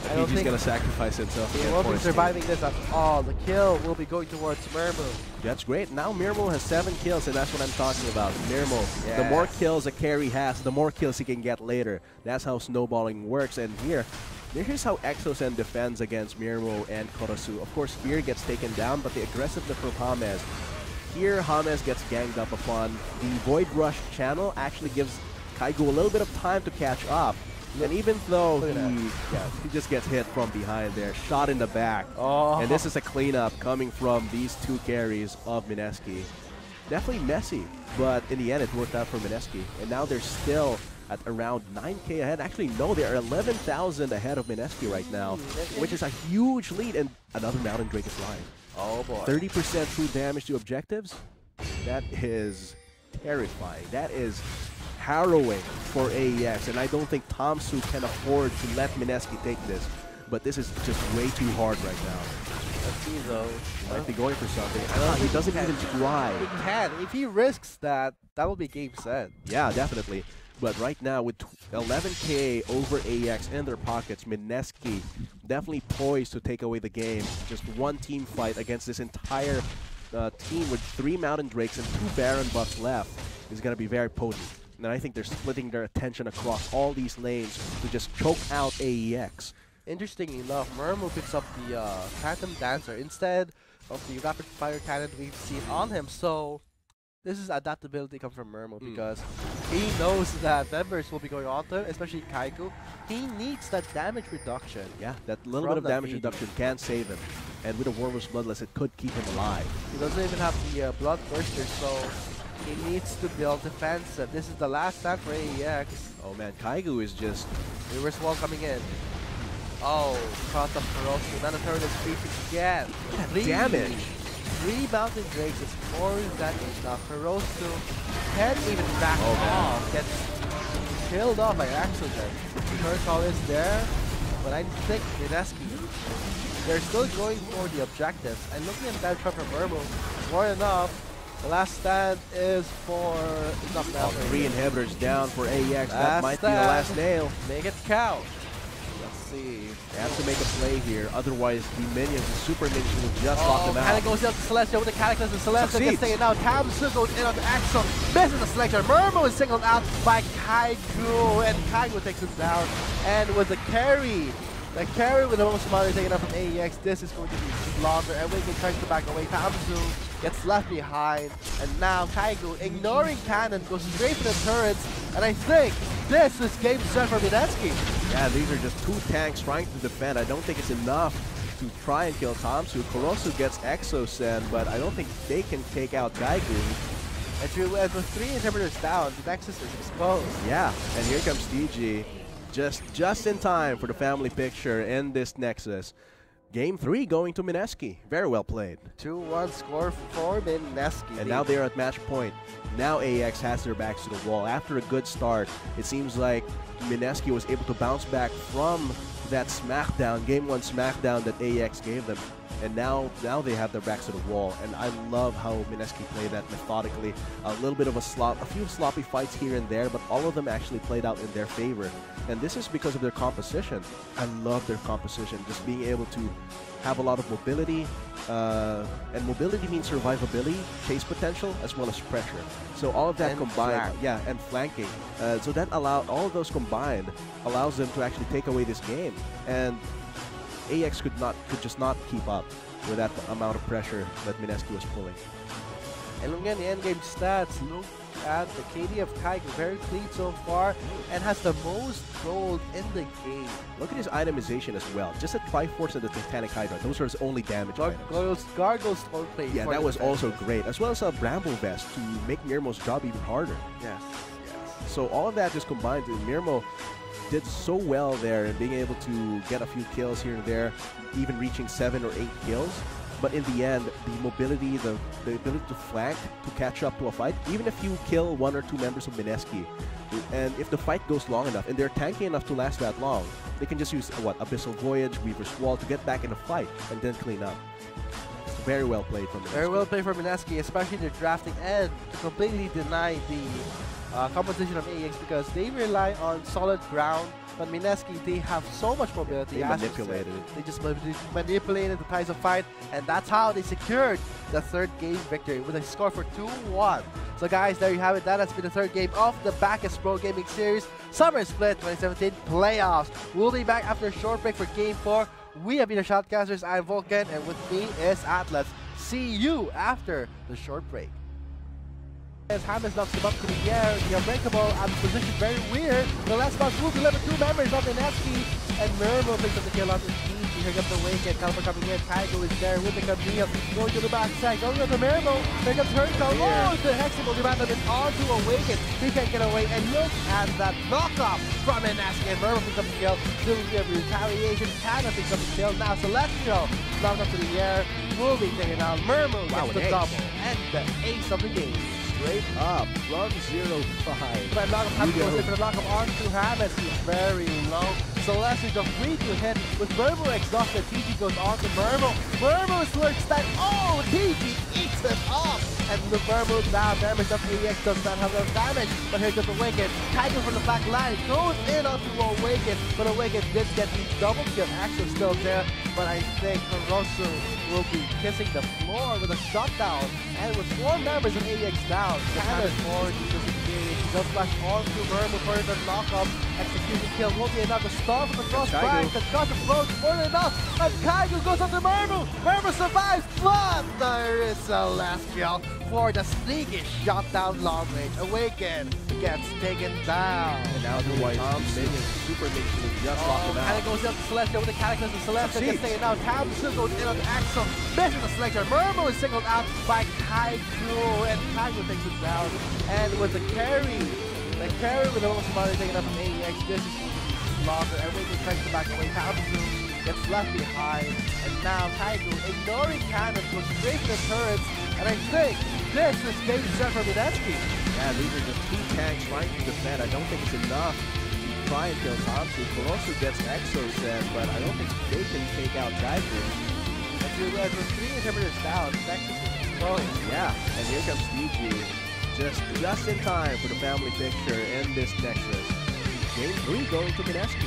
I don't think he's going to sacrifice himself. He won't be surviving this at all. The kill will be going towards Mirmo. That's great. Now Mirmo has 7 kills, and that's what I'm talking about. Mirmo, the more kills a carry has, the more kills he can get later. That's how snowballing works. And here's how Exosen defends against Mirmo and Korosu. Of course, Fear gets taken down, but the aggressiveness from James. Here, James gets ganged up upon. The Void Rush channel actually gives Kaigo a little bit of time to catch up. And even though he just gets hit from behind there, shot in the back. And this is a cleanup coming from these 2 carries of Mineski. Definitely messy, but in the end it worked out for Mineski. And now they're still at around 9K ahead. Actually, no, they are 11,000 ahead of Mineski right now, which is a huge lead. And another Mountain Drake is live. Oh boy. 30% true damage to objectives. That is terrifying. That is harrowing for AEX, and I don't think Tamsu can afford to let Mineski take this. But this is just way too hard right now. Let's see though. Might be going for something. He doesn't even try. He can. If he risks that, that will be game set. Yeah, definitely. But right now, with 11K over AEX in their pockets, Mineski definitely poised to take away the game. Just one team fight against this entire team with 3 Mountain Drakes and 2 Baron buffs left is going to be very potent. And I think they're splitting their attention across all these lanes to just choke out AEX. Interestingly enough, Murmo picks up the Phantom Dancer instead of the rapid fire cannon we've seen on him. So this is adaptability comes from Murmo because he knows that members will be going on to him, especially Kaiku. He needs that damage reduction. Yeah, that little bit of damage reduction can save him. And with a Warlord's Bloodlust, it could keep him alive. He doesn't even have the Blood Burster, so he needs to build defensive. This is the last time for AEX. Oh man, Kaigu is just... Reverse wall coming in. Oh, cross of Ferozu. Now the turret is creeping again. Damage! 3 Mountain Drakes is more than enough. Ferozu can't even back off. Gets killed off by accident. The turret call is there, but I think Mineski, they're still going for the objectives. And looking at that trap from Murmo, more than enough. The last stand is for... Not 3 inhibitors down for AEX. That might be the last nail. Make it count. Let's see. They have to make a play here, otherwise the minions, the super minions will just lock them out. Cannon goes down to Celestial with the Cataclysm. Celestial gets taken out. Tamsu goes in on the Axel. Misses the selection. Murmo is singled out by Kaigu, and Kaigu takes him down. And with the carry with the most amount taken out from AEX, this is going to be slaughter. And Wigan tries to back away. Tamsu gets left behind. And now Kaigu, ignoring Cannon, goes straight for the turrets. And I think this is game set for Mineski. Yeah, these are just 2 tanks trying to defend. I don't think it's enough to try and kill Tamsu. Kurosu gets Exocen, but I don't think they can take out Gaigu. And with 3 inhibitors down, the Nexus is exposed. Yeah, and here comes DG. Just in time for the family picture in this Nexus. Game 3 going to Mineski. Very well played. 2-1 score for Mineski. And now they're at match point. Now AEX has their backs to the wall. After a good start, it seems like Mineski was able to bounce back from that smackdown, Game 1 smackdown that AEX gave them. And now they have their backs to the wall. And I love how Mineski played that methodically. A little bit of a few sloppy fights here and there, but all of them actually played out in their favor. And this is because of their composition. I love their composition. Just being able to have a lot of mobility. And mobility means survivability, chase potential, as well as pressure. So all of that combined, and flanking. So that all of those combined allows them to actually take away this game. And AEX could just not keep up with that amount of pressure that Mineski was pulling. And looking at the endgame stats, look at the KD of Kaigu, very clean so far, and has the most gold in the game. Look at his itemization as well. Just a Triforce and the Titanic Hydra. Those are his only damage items. Gargoyle's play. Yeah, that was also great. As well as a Bramble Vest to make Mirmo's job even harder. Yes. So all of that just combined, Mirmo did so well there and being able to get a few kills here and there, even reaching 7 or 8 kills. But in the end, the mobility, the ability to flank, to catch up to a fight, even if you kill 1 or 2 members of Mineski, and if the fight goes long enough, and they're tanky enough to last that long, they can just use, Abyssal Voyage, Weaver's Wall to get back in the fight, and then clean up. Very well played from Mineski. Very well played from Mineski, especially their drafting and to completely deny the composition of AEX because they rely on solid ground. But Mineski, they have so much mobility. They manipulated it. They just manipulated the ties of fight, and that's how they secured the 3rd game victory with a score for 2-1. So guys, there you have it. That has been the 3rd game of the PGS Pro Gaming Series Summer Split 2017 Playoffs. We'll be back after a short break for Game 4. We have been the Shoutcasters. I'm Vulcan, and with me is Atlas. See you after the short break. As Hamas knocks him up to the air, the Unbreakable out of position, very weird. The last box will deliver 2 members of Mineski, and Murmo picks up the kill on the team. Here comes the Awaken. Caliber coming in. Tygo is there with the Camille. Going to the backside. Going to the Mermo. Here comes Hurricane. Oh, the Hexable Rebound is on to Awaken. He can't get away. And look at that knockoff from MSK. And Mermo picks up the kill. Doing the retaliation. Tana picks up the kill. Now Celestial knocked up to the air. Will be taken out. Mermo gets the double. And the ace of the game. Straight up from 0-5. But knock him goes in for the knock him onto Hamas. He's very low. Celeste just free to hit with Mermo exhausted. TG goes on to Mermo. Mermo slurks that. Oh, TG eats it up. And the Mermo now damage of AEX does not have enough damage. But here goes Awaken. Tiger from the back line goes in onto Awaken. But Awaken did get the double kill. Actually still there. But I think Hirosu will be kissing the floor with a shutdown. And with 4 members of AEX down, Cannon forward to the game. He does flash on to Mermo for the knockup. Execution kill will be enough to stop the cross crack. The got the float more than enough. And Kaigo goes on to Mermo. Mermo survives, but there is a last kill for the sneaky shot down long range. Awaken gets taken down. And now the White super mix just locked him out. And it goes up to Celestial with the Cataclysm. Celestial gets taken out. Tamsu goes in on the Axel. Misses the selection. Mermo is singled out by Kaigo. And Kaigo takes it down. And with the carry with the most money taken up from AEX, this is Slaughter. Awaken tries to back away. Tamsu gets left behind. And now Kaigo, ignoring Cannon, goes straight to the turrets. And I think this is game set for Mineski. Yeah, these are just 2 tanks trying to defend. I don't think it's enough to try and kill Thompson. Colosso gets Exo set, but I don't think they can take out Geiger. As with 3 inhibitors down, Nexus is going. Yeah, and here comes DG. Just in time for the family picture in this Nexus. Game 3 going to Mineski.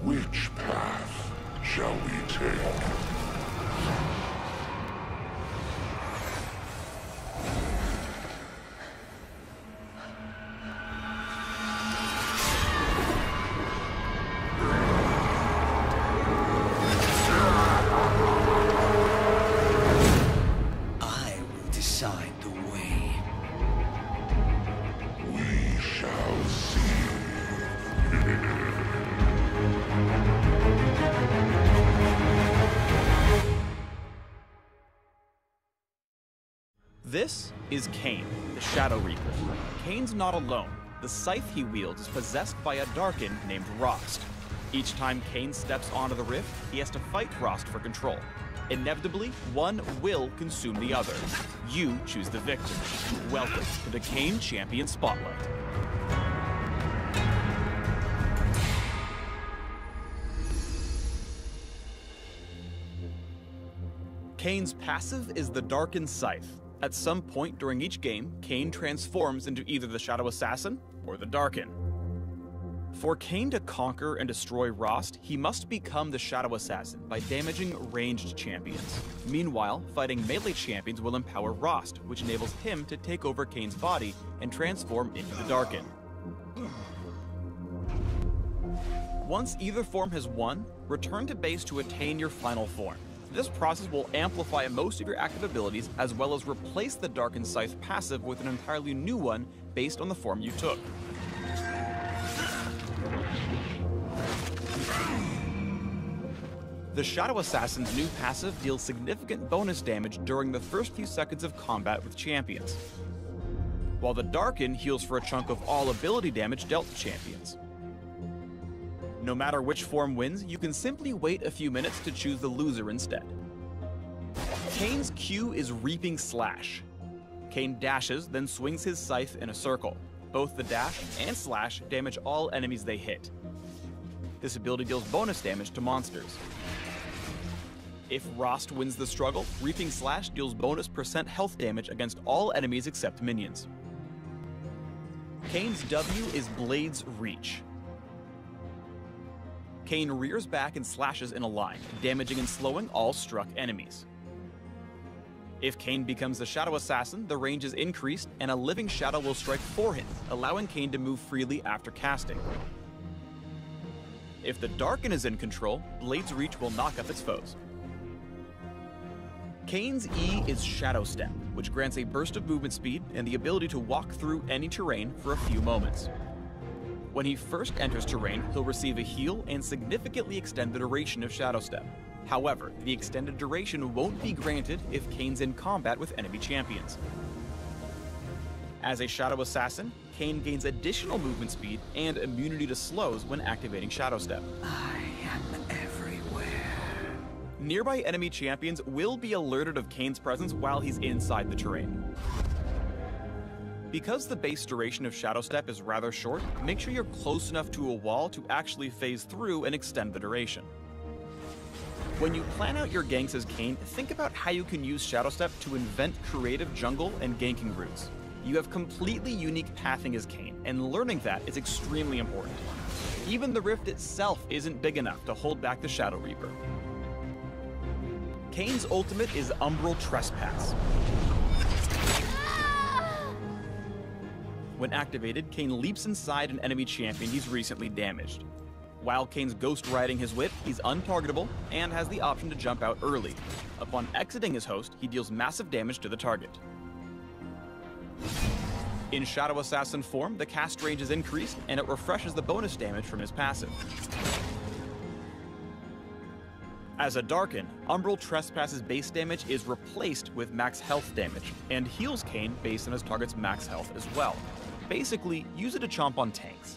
Which path shall we take? I will decide the way. We shall see. This is Kain, the Shadow Reaper. Kain's not alone. The scythe he wields is possessed by a Darkin named Rost. Each time Kain steps onto the rift, he has to fight Rost for control. Inevitably, one will consume the other. You choose the victor. Welcome to the Kain Champion Spotlight. Kain's passive is the Darkin Scythe. At some point during each game, Kain transforms into either the Shadow Assassin or the Darkin. For Kain to conquer and destroy Rost, he must become the Shadow Assassin by damaging ranged champions. Meanwhile, fighting melee champions will empower Rost, which enables him to take over Kain's body and transform into the Darkin. Once either form has won, return to base to attain your final form. This process will amplify most of your active abilities as well as replace the Darkened Scythe passive with an entirely new one based on the form you took. The Shadow Assassin's new passive deals significant bonus damage during the first few seconds of combat with champions, while the Darken heals for a chunk of all ability damage dealt to champions. No matter which form wins, you can simply wait a few minutes to choose the loser instead. Kane's Q is Reaping Slash. Kane dashes, then swings his scythe in a circle. Both the dash and slash damage all enemies they hit. This ability deals bonus damage to monsters. If Rost wins the struggle, Reaping Slash deals bonus % health damage against all enemies except minions. Kane's W is Blade's Reach. Kane rears back and slashes in a line, damaging and slowing all struck enemies. If Kane becomes the Shadow Assassin, the range is increased and a living shadow will strike for him, allowing Kane to move freely after casting. If the Darken is in control, Blade's Reach will knock up its foes. Kane's E is Shadow Step, which grants a burst of movement speed and the ability to walk through any terrain for a few moments. When he first enters terrain, he'll receive a heal and significantly extend the duration of Shadow Step. However, the extended duration won't be granted if Kane's in combat with enemy champions. As a Shadow Assassin, Kane gains additional movement speed and immunity to slows when activating Shadow Step. I am everywhere. Nearby enemy champions will be alerted of Kane's presence while he's inside the terrain. Because the base duration of Shadow Step is rather short, make sure you're close enough to a wall to actually phase through and extend the duration. When you plan out your ganks as Kane, think about how you can use Shadow Step to invent creative jungle and ganking routes. You have completely unique pathing as Kane, and learning that is extremely important. Even the rift itself isn't big enough to hold back the Shadow Reaper. Kane's ultimate is Umbral Trespass. When activated, Kane leaps inside an enemy champion he's recently damaged. While Kane's ghost riding his whip, he's untargetable and has the option to jump out early. Upon exiting his host, he deals massive damage to the target. In Shadow Assassin form, the cast range is increased and it refreshes the bonus damage from his passive. As a Darken, Umbral Trespass's base damage is replaced with max health damage, and heals Kane based on his target's max health as well. Basically, use it to chomp on tanks.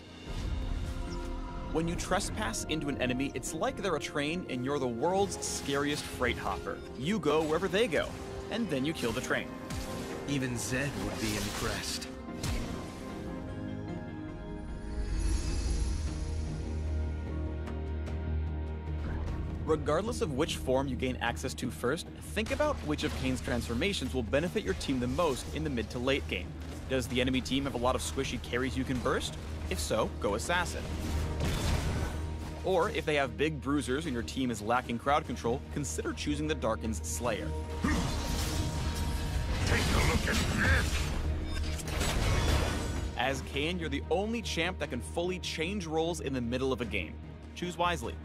When you trespass into an enemy, it's like they're a train and you're the world's scariest freight hopper. You go wherever they go, and then you kill the train. Even Zed would be impressed. Regardless of which form you gain access to first, think about which of Kane's transformations will benefit your team the most in the mid to late game. Does the enemy team have a lot of squishy carries you can burst? If so, go Assassin. Or if they have big bruisers and your team is lacking crowd control, consider choosing the Darken's Slayer. Take a look at this! As Kane, you're the only champ that can fully change roles in the middle of a game. Choose wisely.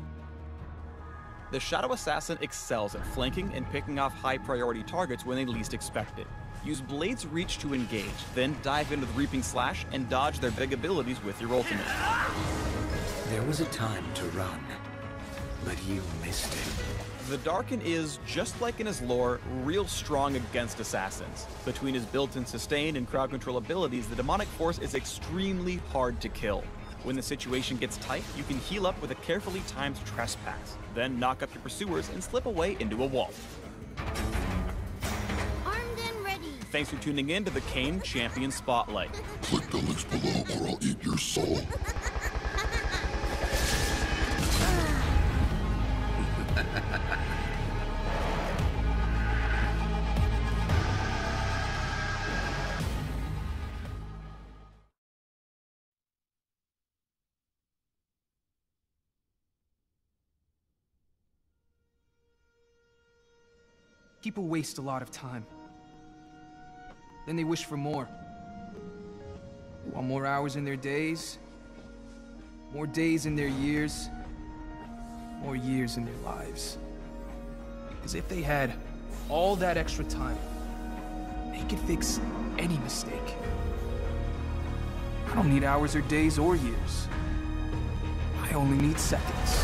The Shadow Assassin excels at flanking and picking off high-priority targets when they least expect it. Use Blade's Reach to engage, then dive into the Reaping Slash and dodge their big abilities with your ultimate. There was a time to run, but you missed it. The Darken is, just like in his lore, real strong against assassins. Between his built-in sustain and crowd control abilities, the demonic force is extremely hard to kill. When the situation gets tight, you can heal up with a carefully timed trespass, then knock up your pursuers and slip away into a wall. Armed and ready. Thanks for tuning in to the Kane Champion Spotlight. Click the links below or I'll eat your soul. People waste a lot of time. Then they wish for more. Want more hours in their days, more days in their years, more years in their lives. Because if they had all that extra time, they could fix any mistake. I don't need hours or days or years. I only need seconds.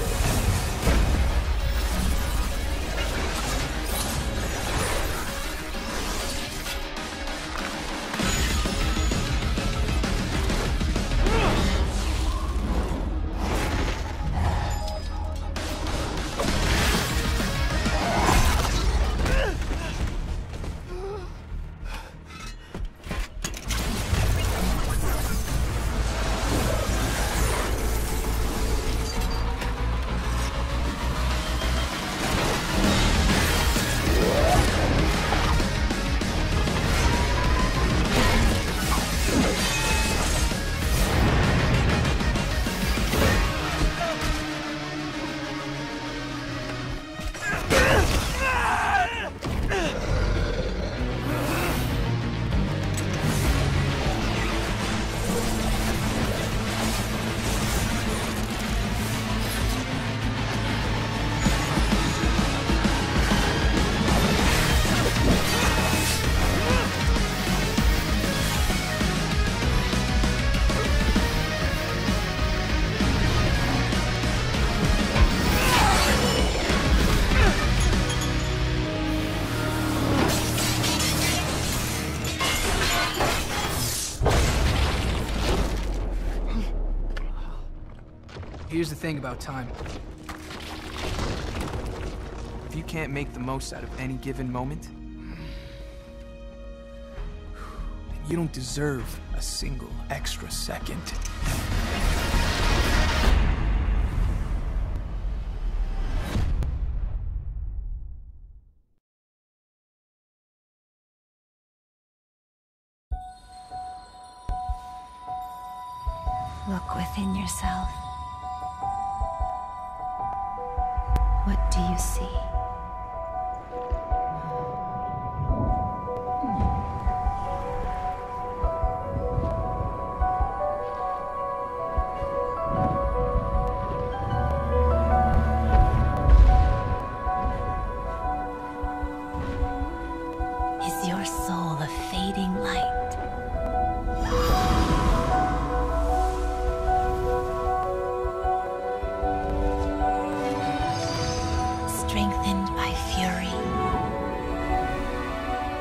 Here's the thing about time. If you can't make the most out of any given moment, then you don't deserve a single extra second. Look within yourself. What do you see? Is your soul a fading light? Strengthened by fury,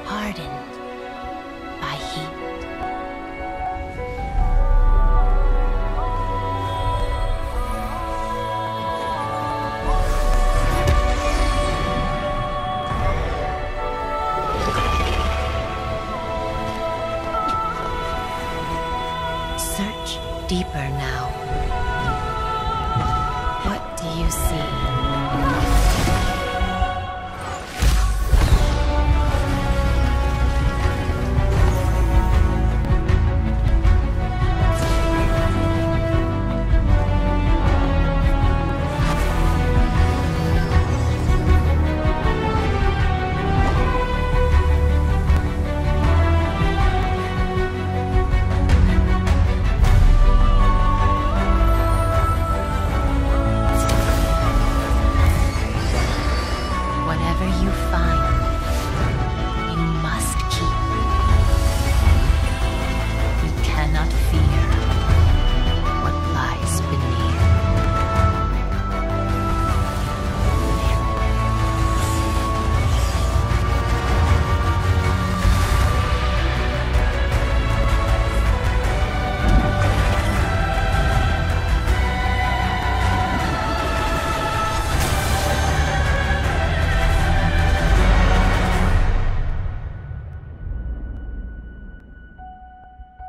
hardened by heat. Search deeper now. What do you see?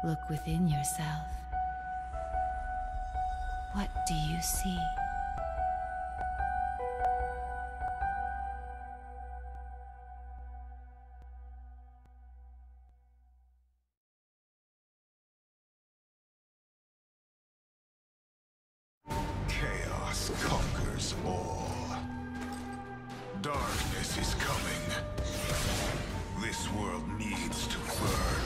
Look within yourself. What do you see? Chaos conquers all. Darkness is coming. This world needs to burn.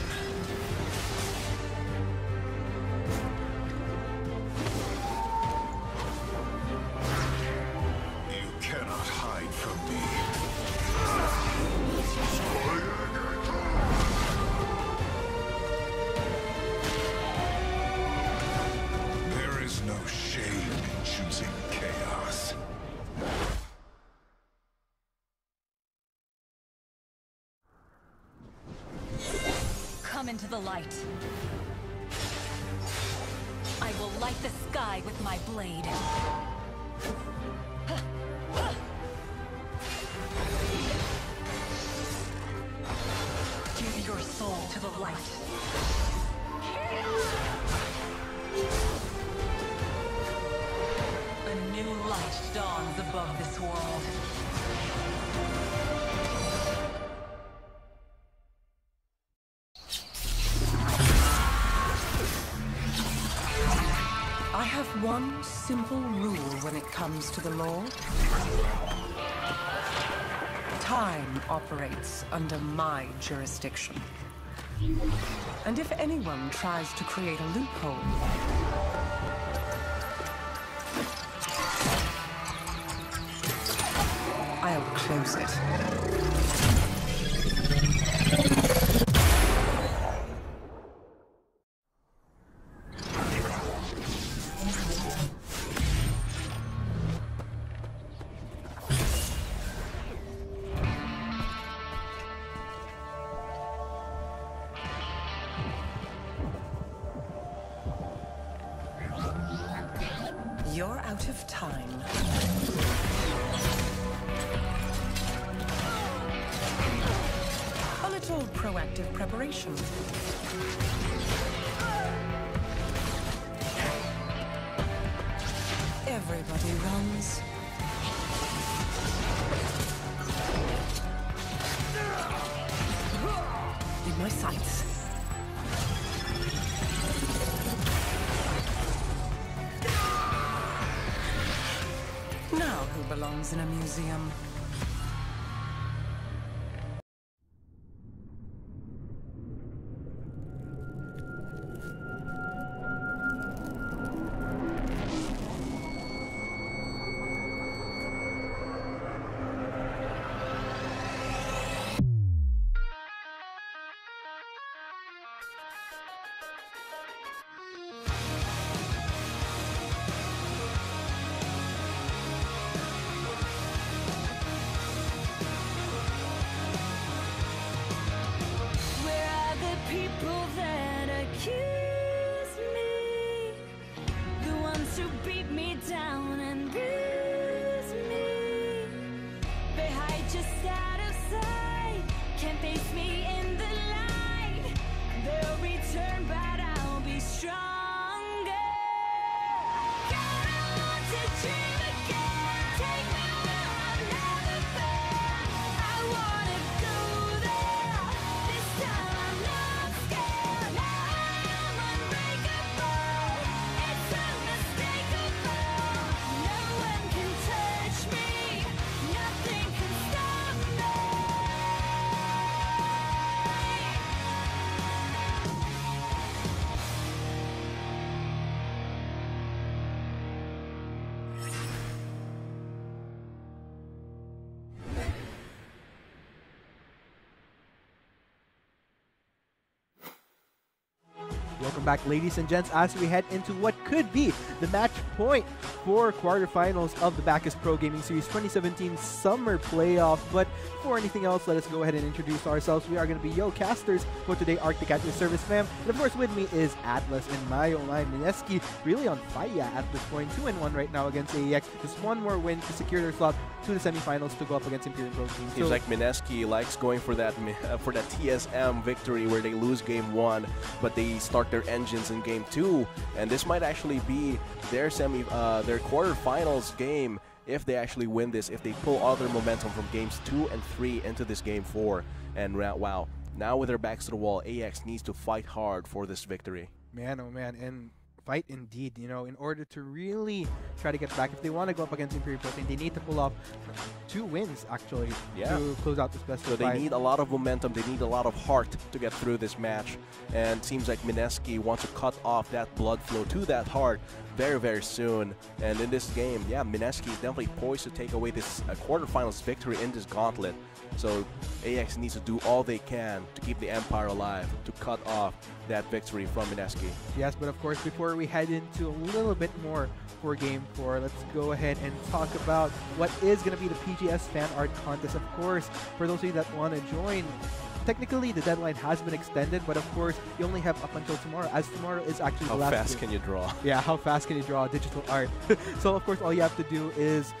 Come into the light. I will light the sky with my blade. Give your soul to the light. A new light dawns above this world. I have one simple rule when it comes to the law. Time operates under my jurisdiction. And if anyone tries to create a loophole, I'll close it. You're out of time. A little proactive preparation. Everybody runs. In my sights. Now who belongs in a museum? People that accuse me, the ones who beat me down and bruise me, they hide just out of sight, can't face me in the light. They'll return, but I'll be stronger. God, I want to dream again. Take me where I've never been. I wanna go there. This time I'm not scared. I'm unbreakable. It's unmistakable. No one can touch me. Nothing can stop me. Welcome back, ladies and gents, as we head into what could be the match point for quarterfinals of the Bacchus Pro Gaming Series 2017 Summer Playoff. But before anything else, let us go ahead and introduce ourselves. We are going to be Yo Casters for today, Arctic at your service, ma'am. And of course, with me is Atlas and my online Mineski, really on fire at this point. 2-1 right now against AEX. Just one more win to secure their slot to the semifinals to go up against Imperial Pro Team. Seems like Mineski likes going for that TSM victory where they lose game 1, but they start their engines in game 2, and this might actually be their their quarterfinals game if they actually win this, if they pull all their momentum from games 2 and 3 into this game 4. And wow, now with their backs to the wall, AEX needs to fight hard for this victory. Man, oh man, and fight indeed, you know, in order to really try to get back. If they want to go up against Imperial Pro Team, they need to pull off 2 wins, actually, to close out this best of 5. So they need a lot of momentum, they need a lot of heart to get through this match. And it seems like Mineski wants to cut off that blood flow to that heart very, very soon. And in this game, yeah, Mineski is definitely poised to take away this quarterfinals victory in this gauntlet. So AEX needs to do all they can to keep the Empire alive, to cut off that victory from Mineski. Yes, but of course, before we head into a little bit more for Game 4, let's go ahead and talk about what is going to be the PGS Fan Art Contest. Of course, for those of you that want to join technically the deadline has been extended, but of course you only have up until tomorrow, as tomorrow is actually the How last fast day. can you draw? Yeah, how fast can you draw digital art? So of course all you have to do is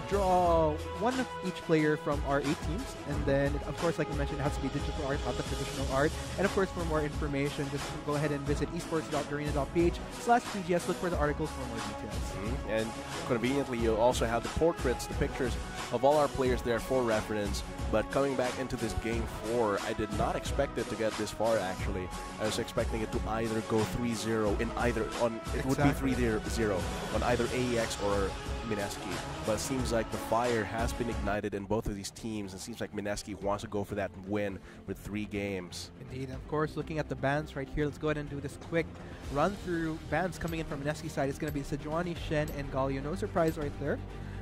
draw one of each player from our 8 teams, and then of course, like I mentioned, it has to be digital art, not the traditional art. And of course, for more information, just go ahead and visit esports.garena.ph/PGS. Look for the articles for more details. And conveniently, you also have the portraits, the pictures of all our players there for reference. But coming back into this Game 4, I did not expect it to get this far, actually. I was expecting it to either go 3-0 in either, it would be 3-0 on either AEX or Mineski. But it seems like the fire has been ignited in both of these teams, and it seems like Mineski wants to go for that win with 3 games. Indeed, of course, looking at the bans right here, let's go ahead and do this quick run through. Bans coming in from Mineski side, it's going to be Sejuani, Shen, and Galio. No surprise right there.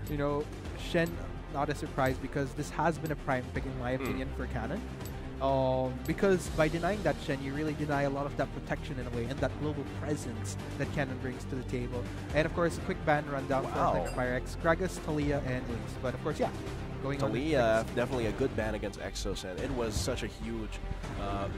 You know, Shen, not a surprise because this has been a prime pick in my opinion for Canon. Because by denying that Shen, you really deny a lot of that protection in a way and that global presence that Canon brings to the table. And of course, a quick ban rundown for AEX, Kragus, Talia, and Ace. But of course, yeah, going on. Talia, definitely a good ban against Exos, and it was such a huge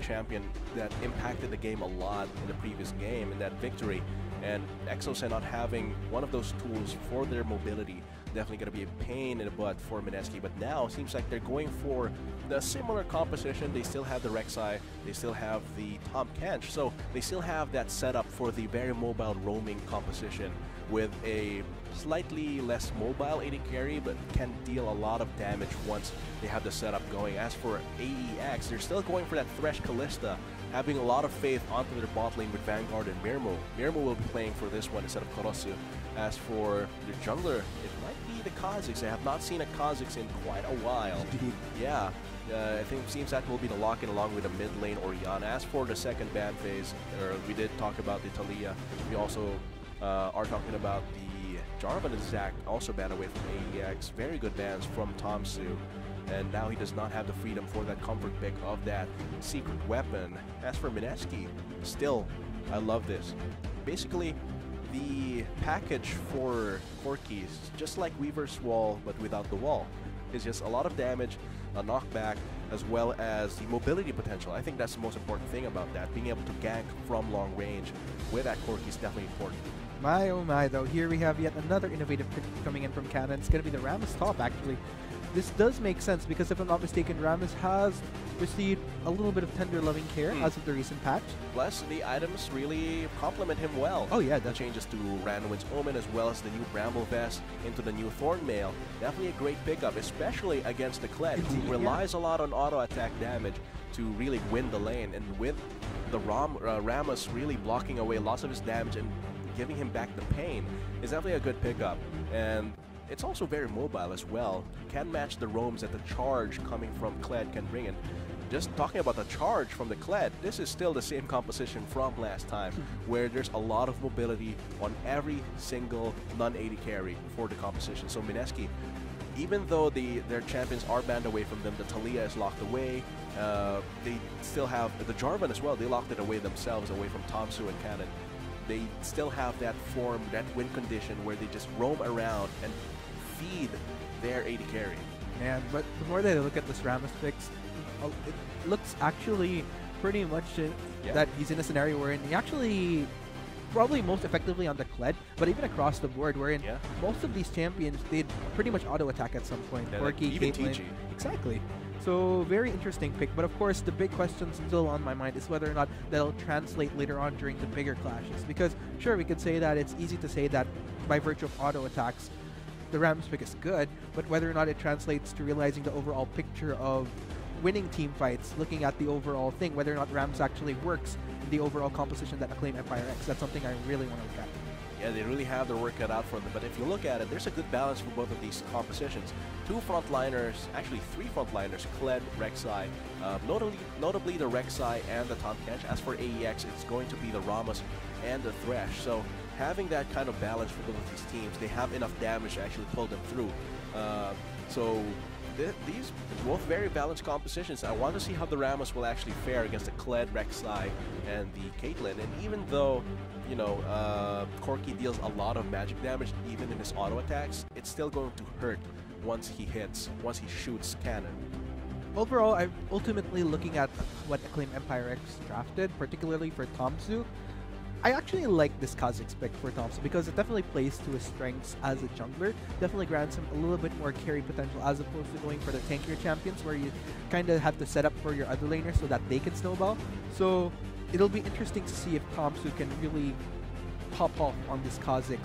champion that impacted the game a lot in the previous game in that victory. And Exos not having one of those tools for their mobility, definitely going to be a pain in the butt for Mineski. But now it seems like they're going for the similar composition. They still have the Rek'Sai, they still have the Tahm Kench, so they still have that setup for the very mobile roaming composition with a slightly less mobile AD carry, but can deal a lot of damage once they have the setup going. As for AEX, they're still going for that Thresh Kalista, having a lot of faith onto their bot lane with Vanguard and Mirmo. Mirmo will be playing for this one instead of Korosu. As for the jungler, it might be the Kha'Zix. I have not seen a Kha'Zix in quite a while. Yeah, I think it seems that will be the lock-in along with the mid lane Orianna. As for the second ban phase, we did talk about the Talia. We also are talking about the Jarvan and Zac, also banned away from AEX. Very good bans from Tomsu. And now he does not have the freedom for that comfort pick of that secret weapon. As for Mineski, still, I love this. Basically, the package for Corki is just like Weaver's Wall, but without the wall. It's just a lot of damage, a knockback, as well as the mobility potential. I think that's the most important thing about that. Being able to gank from long range with that Corki is definitely important. My oh my, though, here we have yet another innovative pick coming in from Canon. It's going to be the Rammus top, actually. This does make sense because if I'm not mistaken, Rammus has received a little bit of tender loving care as of the recent patch. Plus, the items really complement him well. Oh yeah, the changes to Randuin's Omen as well as the new Bramble Vest into the new Thorn Mail. Definitely a great pickup, especially against the Kled, who relies a lot on auto attack damage to really win the lane. And with the Rammus really blocking away lots of his damage and giving him back the pain, is definitely a good pickup. And it's also very mobile as well. Can match the roams that the charge coming from Kled can bring in. Just talking about the charge from the Kled, this is still the same composition from last time, where there's a lot of mobility on every single non-AD carry for the composition. So Mineski, even though their champions are banned away from them, the Talia is locked away, they still have the Jarvan as well. They locked it away themselves, away from Tomsu and Cannon. They still have that form, that win condition where they just roam around and feed their AD carry. Man, but the more that I look at this Rammus picks, it looks actually pretty much that he's in a scenario wherein he actually probably most effectively on the Kled, but even across the board, wherein most of these champions, they'd pretty much auto attack at some point. Yeah, Corki, even Caitlyn. TG. Exactly. So very interesting pick, but of course the big question still on my mind is whether or not that'll translate later on during the bigger clashes. Because sure, we could say that it's easy to say that by virtue of auto attacks, the Rammus pick is good, but whether or not it translates to realizing the overall picture of winning team fights, looking at the overall thing, whether or not Rammus actually works in the overall composition that Acclaim Empire X, that's something I really want to look at. Yeah, they really have their work cut out for them, but if you look at it, there's a good balance for both of these compositions. 2 frontliners, actually 3 frontliners, Kled, Rek'Sai, notably the Rek'Sai and the Tahm Kench. As for AEX, it's going to be the Rammus and the Thresh. So having that kind of balance for both of these teams, they have enough damage to actually pull them through. These both very balanced compositions. I want to see how the Rammus will actually fare against the Kled, Rek'Sai, and the Caitlyn. And even though, you know, Corki deals a lot of magic damage, even in his auto attacks, it's still going to hurt once he shoots cannon. overall, I'm ultimately looking at what Acclaim Empire X drafted, particularly for Tomsu. I actually like this Kha'Zix pick for Thompson because it definitely plays to his strengths as a jungler. Definitely grants him a little bit more carry potential as opposed to going for the tankier champions where you kind of have to set up for your other laners so that they can snowball. So it'll be interesting to see if Tomsu can really pop off on this Kha'Zix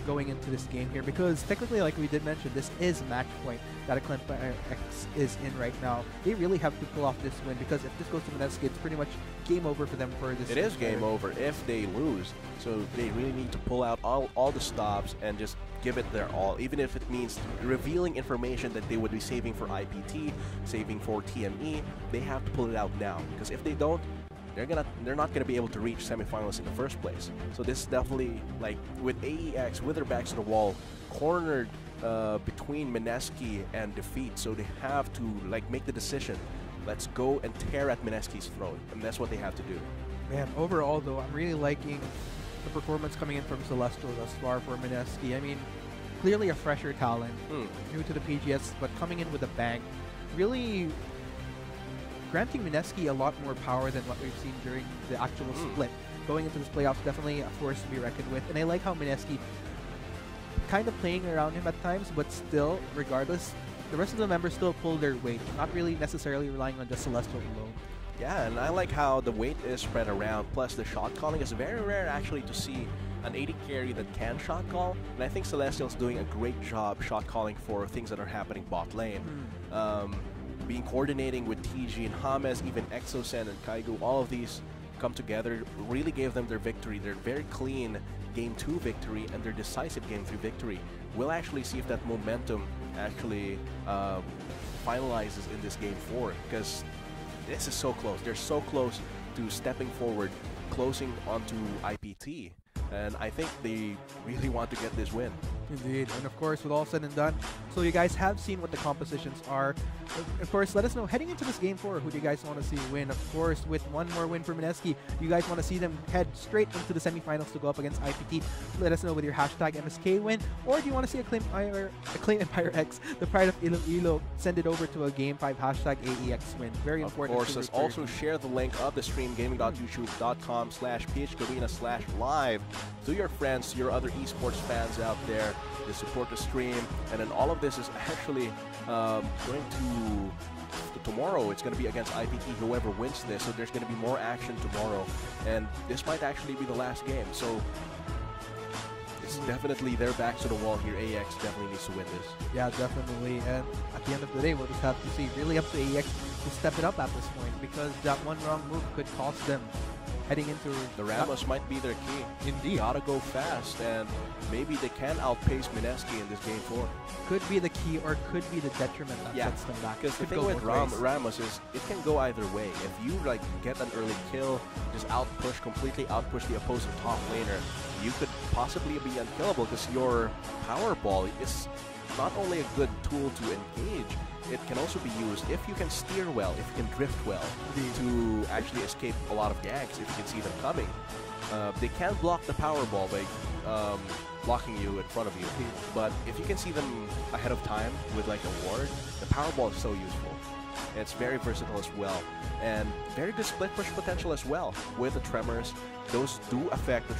going into this game here, because technically, like we did mention, this is match point that Acclaim Empire X is in right now. They really have to pull off this win, because if this goes to MSK, it's pretty much game over for them for this. It is game over if they lose. So they really need to pull out all the stops and just give it their all, even if it means revealing information that they would be saving for IPT, saving for TME. They have to pull it out now, because if they don't, they're not gonna be able to reach semifinals in the first place. So this is definitely, like, with AEX with their backs to the wall, cornered between Mineski and defeat. So they have to, like, make the decision. Let's go and tear at Mineski's throat, and that's what they have to do. Man, overall though, I'm really liking the performance coming in from Celestial thus far for Mineski. I mean, clearly a fresher talent, new to the PGS, but coming in with a bang, really granting Mineski a lot more power than what we've seen during the actual split. Going into this playoffs, definitely a force to be reckoned with. And I like how Mineski kind of playing around him at times, but still, regardless, the rest of the members still pull their weight, not really necessarily relying on just Celestial alone. Yeah, and I like how the weight is spread around, plus the shot calling is very rare actually to see an AD carry that can shot call, and I think Celestial's doing a great job shot calling for things that are happening bot lane. Being coordinating with TG and James, even Exosen and Kaigu, all of these come together, really gave them their victory, their very clean Game 2 victory and their decisive Game 3 victory. We'll actually see if that momentum actually finalizes in this Game 4, because this is so close. They're so close to stepping forward, closing onto IPT, and I think they really want to get this win. Indeed, and of course, with all said and done, so you guys have seen what the compositions are. Of course, let us know, heading into this Game 4, who do you guys want to see win? Of course, with one more win for Mineski, you guys want to see them head straight into the semifinals to go up against IPT. Let us know with your hashtag MSK win, or do you want to see Acclaim Empire X, the pride of Iloilo, send it over to a Game 5 hashtag AEX win. Very important. Of course, also share the link of the stream, gaming.youtube.com/phgarena/live, to your friends, your other esports fans out there to support the stream. And then all of this is actually going to tomorrow. It's going to be against IPT, whoever wins this. So there's going to be more action tomorrow, and this might actually be the last game. So it's definitely their backs to the wall here. AEX definitely needs to win this. Yeah, definitely. And at the end of the day, we'll just have to see. Really up to AEX to step it up at this point, because that one wrong move could cost them heading into the Ramos might be their key. Indeed. Gotta go fast, and maybe they can outpace Mineski in this Game 4. Could be the key, or could be the detriment that sets them back. Because the thing with Ramos is it can go either way. If you like get an early kill, just completely outpush the opposing top laner, you could possibly be unkillable, because your power ball is not only a good tool to engage, it can also be used if you can steer well, if you can drift well, to actually escape a lot of ganks if you can see them coming. They can block the power ball by blocking you in front of you, but if you can see them ahead of time with like a ward, the power ball is so useful. It's very versatile as well, and very good split push potential as well with the tremors. The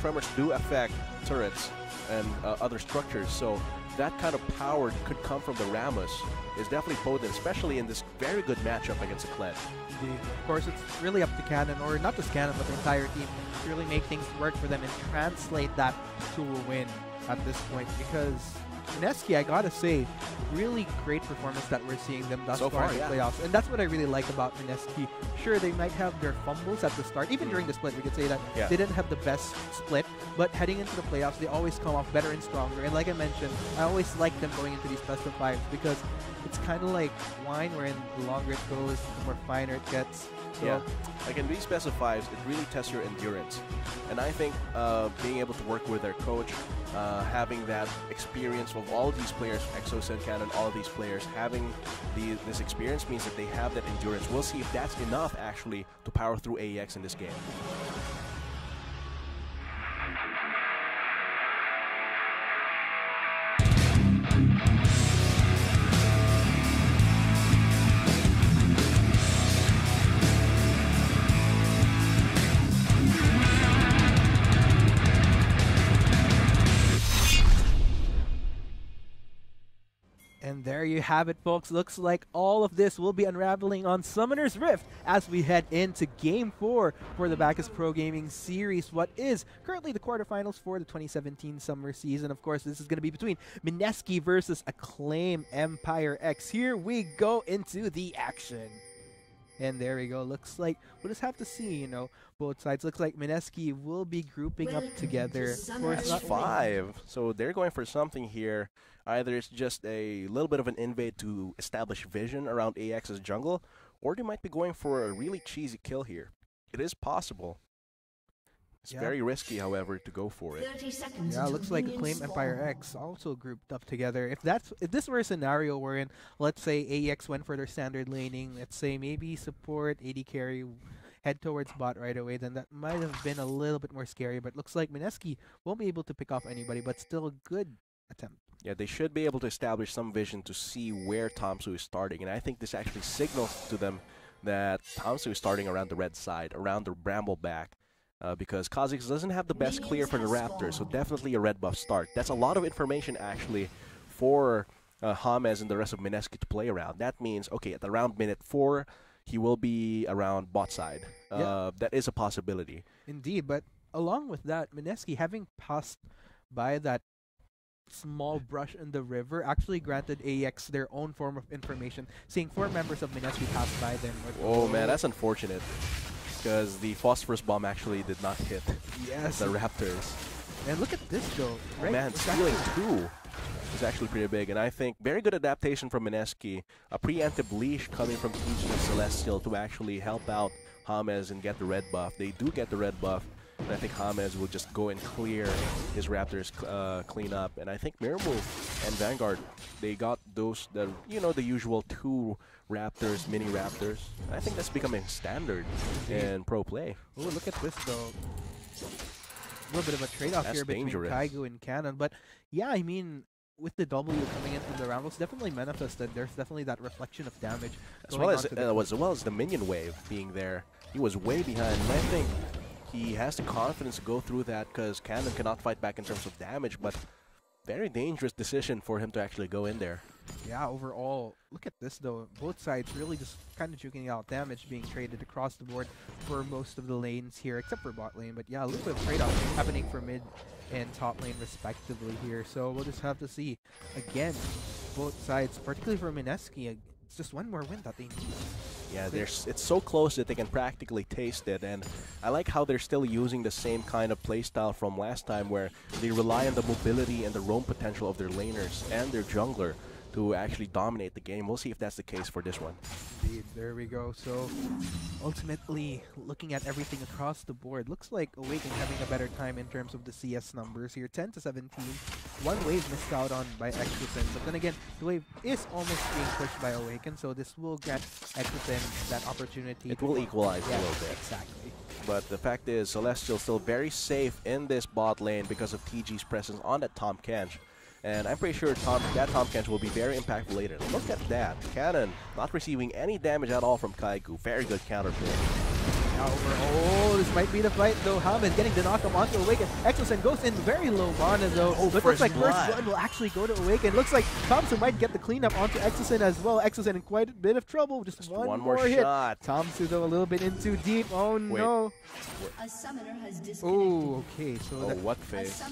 tremors do affect turrets and other structures, so that kind of power could come from the Ramos is definitely potent, especially in this very good matchup against Acclaim. Indeed. Of course, it's really up to Canon, or not just Canon, but the entire team, to really make things work for them and translate that to a win at this point, because Mineski, I gotta say, really great performance that we're seeing them thus far in the playoffs. And that's what I really like about Mineski. Sure, they might have their fumbles at the start. Even during the split, we could say that they didn't have the best split. But heading into the playoffs, they always come off better and stronger. And like I mentioned, I always like them going into these best of fives, because it's kind of like wine, wherein the longer it goes, the more finer it gets. So, like in these best of fives, it really tests your endurance. And I think being able to work with their coach, having that experience of all of these players, Exosen, Canon, all of these players, having this experience means that they have that endurance. We'll see if that's enough actually to power through AEX in this game. there you have it, folks. Looks like all of this will be unraveling on Summoner's Rift as we head into Game 4 for the Bacchus Pro Gaming Series. What is currently the quarterfinals for the 2017 summer season. Of course, this is going to be between Mineski versus Acclaim Empire X. Here we go into the action. And there we go. Looks like we'll just have to see, you know, both sides. Looks like Mineski will be grouping up together. Of course, That's 5. So they're going for something here. Either it's just a little bit of an invade to establish vision around AEX's jungle, or they might be going for a really cheesy kill here. It is possible. It's very risky, however, to go for it. Yeah, looks like Acclaim Empire X also grouped up together. If this were a scenario wherein, let's say AEX went for their standard laning, let's say maybe support, AD carry, head towards bot right away, then that might have been a little bit more scary. But looks like Mineski won't be able to pick off anybody, but still a good attempt. Yeah, they should be able to establish some vision to see where Tamsu is starting, and I think this actually signals to them that Tamsu is starting around the red side, around the Brambleback. Because Kha'Zix doesn't have the best clear for the Raptors, so definitely a red buff start. That's a lot of information, actually, for James and the rest of Mineski to play around. That means, okay, at around minute 4, he will be around bot side. That is a possibility. Indeed, but along with that, Mineski, having passed by that small brush in the river, actually granted AEX their own form of information, seeing 4 members of Mineski pass by them. Oh, man, that's unfortunate. Because the phosphorus bomb actually did not hit the Raptors. And look at this though. Right? Man, stealing 2 is actually pretty big. And I think very good adaptation from Mineski. A preemptive leash coming from PGS Celestial to actually help out James and get the red buff. They do get the red buff. And I think James will just go and clear his Raptors clean up. And I think Mirmove and Vanguard, they got those, the usual 2 Raptors, mini Raptors. I think that's becoming standard in pro play. Oh, look at this though. A little bit of a trade-off here between Kaigu and Cannon. But yeah, I mean, with the W coming in from the round, it's definitely manifested. There's definitely that reflection of damage. As well as the minion wave being there. He was way behind, and I think he has the confidence to go through that because Cannon cannot fight back in terms of damage, but very dangerous decision for him to actually go in there. Yeah, overall, look at this though. Both sides really just kind of juking out damage being traded across the board for most of the lanes here, except for bot lane. But yeah, a little bit of trade-off happening for mid and top lane respectively here. So we'll just have to see. Again, both sides, particularly for Mineski, it's just one more win that they need. Yeah, it's so close that they can practically taste it, and I like how they're still using the same kind of playstyle from last time where they rely on the mobility and the roam potential of their laners and their jungler to actually dominate the game. We'll see if that's the case for this one. Indeed, there we go. So ultimately, looking at everything across the board, looks like Awaken having a better time in terms of the CS numbers here. 10 to 17. One wave missed out on by Exosen, but then again, the wave is almost being pushed by Awaken, so this will grant Exosen that opportunity. It will equalize a little bit. Exactly. But the fact is, Celestial still very safe in this bot lane because of TG's presence on that Tahm Kench. And I'm pretty sure that Tahm Kench will be very impactful later. Look at that. Cannon not receiving any damage at all from Kaigu. Very good counterplay. Oh, this might be the fight though. James getting the knockup onto Awaken. Exosen goes in very low mana though. Looks like first blood will actually go to Awaken. Looks like Tamsu might get the cleanup onto Exosen as well. Exosen in quite a bit of trouble. Just one more hit. Shot. Tamsu though a little bit in too deep. Oh no. A summoner has disconnected. Oh, okay. So what phase?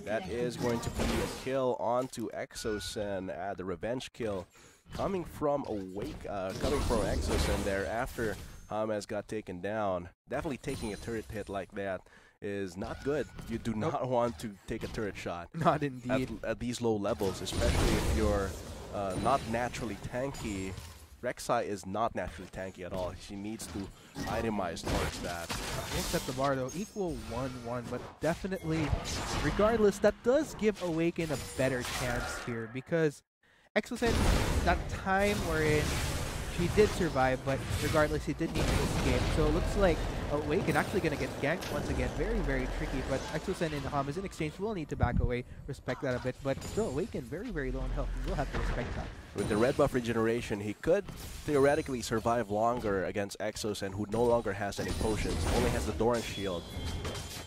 That is going to be a kill onto Exosen. The revenge kill coming from Exosen there after James got taken down. Definitely taking a turret hit like that is not good. You do not want to take a turret shot. Not indeed. At these low levels, especially if you're not naturally tanky. Rek'Sai is not naturally tanky at all. She needs to itemize towards that. We'll set the bar though, equal 1-1, but definitely, regardless, that does give Awaken a better chance here because Exosen, that time wherein she did survive, but regardless, he did need to escape. So it looks like Awaken actually going to get ganked once again. Very, very tricky, but Exosen and James in exchange will need to back away. Respect that a bit, but still Awaken very, very low in health. We'll have to respect that. With the red buff regeneration, he could theoretically survive longer against Exosen, who no longer has any potions, only has the Doran shield.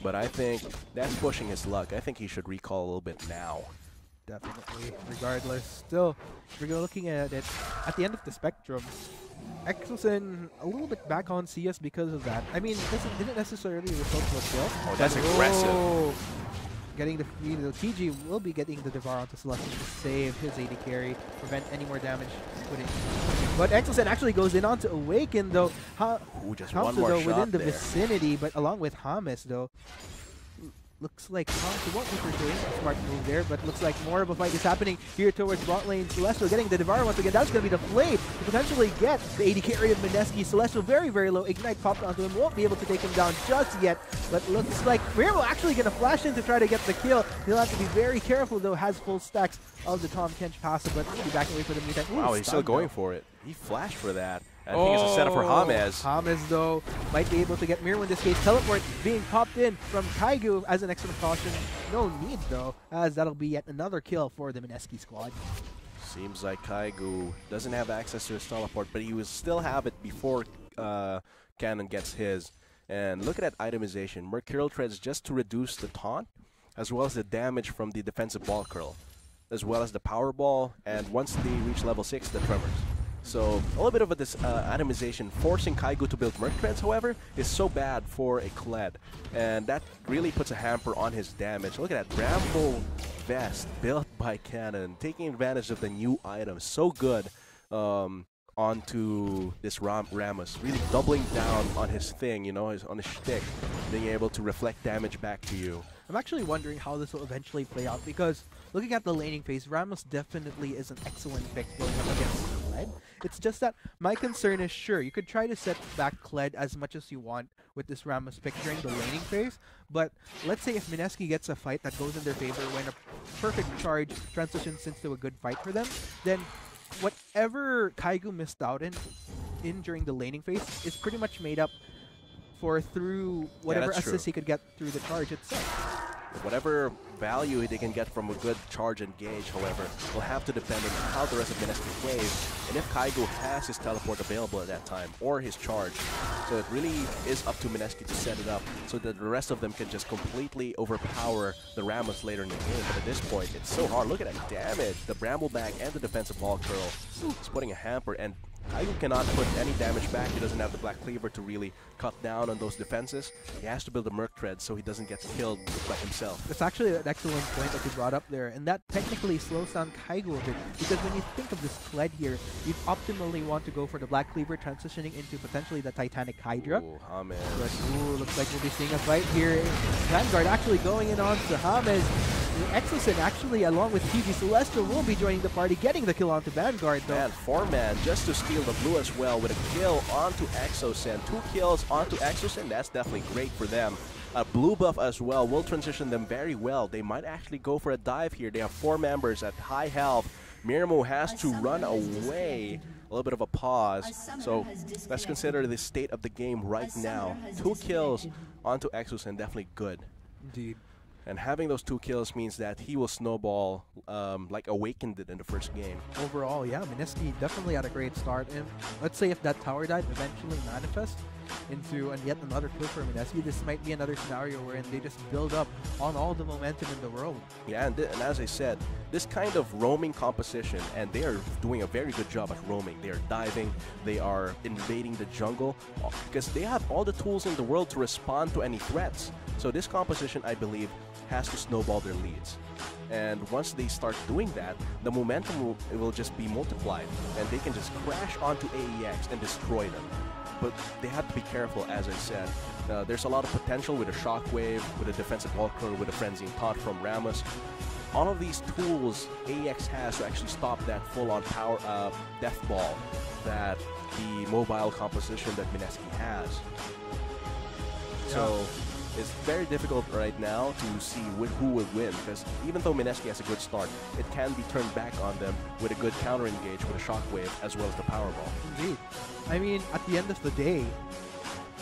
But I think that's pushing his luck. I think he should recall a little bit now. Definitely. Regardless, still, if we're looking at it, at the end of the spectrum, Exosen a little bit back on CS because of that. I mean, it didn't necessarily result to a kill. Oh, that's aggressive. Getting the free, the TG will be getting the Devour onto Celestial to save his AD carry, prevent any more damage. But Exosen actually goes in onto Awaken though. Just one more shot within the there. vicinity, but along with James though. Looks like Hamsu won't be pursuing a smart move there, but looks like more of a fight is happening here towards bot lane. Celestial getting the Devour once again. That's going to be the play to potentially get the AD carry of Mineski. Celestial very, very low. Ignite popped onto him. Won't be able to take him down just yet, but looks like Mirmo actually going to flash in to try to get the kill. He'll have to be very careful though. Has full stacks of the Tom Kench passive, but he'll be backing away for the meantime. Wow, he's still going for it. He flashed for that. I think it's a setup for James. James, though, might be able to get Mirmo in this case. Teleport being popped in from Kaigu as an extra precaution. No need, though, as that'll be yet another kill for the Mineski squad. Seems like Kaigu doesn't have access to his teleport, but he will still have it before Cannon gets his. And look at that itemization. Mercurial Treads just to reduce the taunt, as well as the damage from the defensive ball curl, as well as the power ball, and once they reach level 6, the tremors. So a little bit of a atomization, forcing Kaigu to build Merc Treads, however, is so bad for a Kled. And that really puts a hamper on his damage. Look at that Bramble Vest built by Cannon, taking advantage of the new items. So good onto this Rammus, really doubling down on his thing, you know, on his shtick, being able to reflect damage back to you. I'm actually wondering how this will eventually play out, because looking at the laning phase, Rammus definitely is an excellent pick going up against Kled. It's just that my concern is, sure, you could try to set back Kled as much as you want with this Rammus pick during the laning phase, but let's say if Mineski gets a fight that goes in their favor when a perfect charge transitions into a good fight for them, then whatever Kaigu missed out in during the laning phase is pretty much made up for through whatever assist he could get through the charge itself. Whatever value they can get from a good charge engage, however, will have to depend on how the rest of Mineski plays, and if Kaigu has his teleport available at that time, or his charge. So it really is up to Mineski to set it up so that the rest of them can just completely overpower the Rammus later in the game. But at this point, it's so hard. Look at that damage. The Bramble Bag and the defensive ball curl is putting a hamper, and Kaigu cannot put any damage back. He doesn't have the Black Cleaver to really cut down on those defenses. He has to build a Merc Tread so he doesn't get killed by himself. That's actually an excellent point that you brought up there, and that technically slows down Kaigu a bit, because when you think of this Kled here, you'd optimally want to go for the Black Cleaver transitioning into potentially the Titanic Hydra. Ooh, James. But looks like we'll be seeing a fight here. Vanguard actually going in on to James. Exosen actually, along with PG Celestial, will be joining the party, getting the kill onto Vanguard though. And 4-man just to steal the blue as well with a kill onto Exosen. 2 kills onto Exosen, that's definitely great for them. A blue buff as well will transition them very well. They might actually go for a dive here. They have 4 members at high health. Mirmo has to run away. A little bit of a pause. So let's consider the state of the game right now. 2 kills onto Exosen, definitely good. Indeed. And having those 2 kills means that he will snowball like Awakened did in the first game. Overall, yeah, Mineski definitely had a great start. And let's say if that tower dive eventually manifests into yet another kill for Mineski, this might be another scenario wherein they just build up on all the momentum in the world. Yeah, and as I said, this kind of roaming composition, and they are doing a very good job at roaming. They are diving, they are invading the jungle, because they have all the tools in the world to respond to any threats. So this composition, I believe, has to snowball their leads. And once they start doing that, the momentum will just be multiplied, and they can just crash onto AEX and destroy them. But they have to be careful, as I said. There's a lot of potential with a Shockwave, with a defensive ball curl, with a Frenzy Taunt from Rammus. All of these tools AEX has to actually stop that full-on power death ball that the mobile composition that Mineski has. Yeah. So it's very difficult right now to see who will win, because even though Mineski has a good start, it can be turned back on them with a good counter engage with a Shockwave as well as the Powerball. Indeed. I mean, at the end of the day,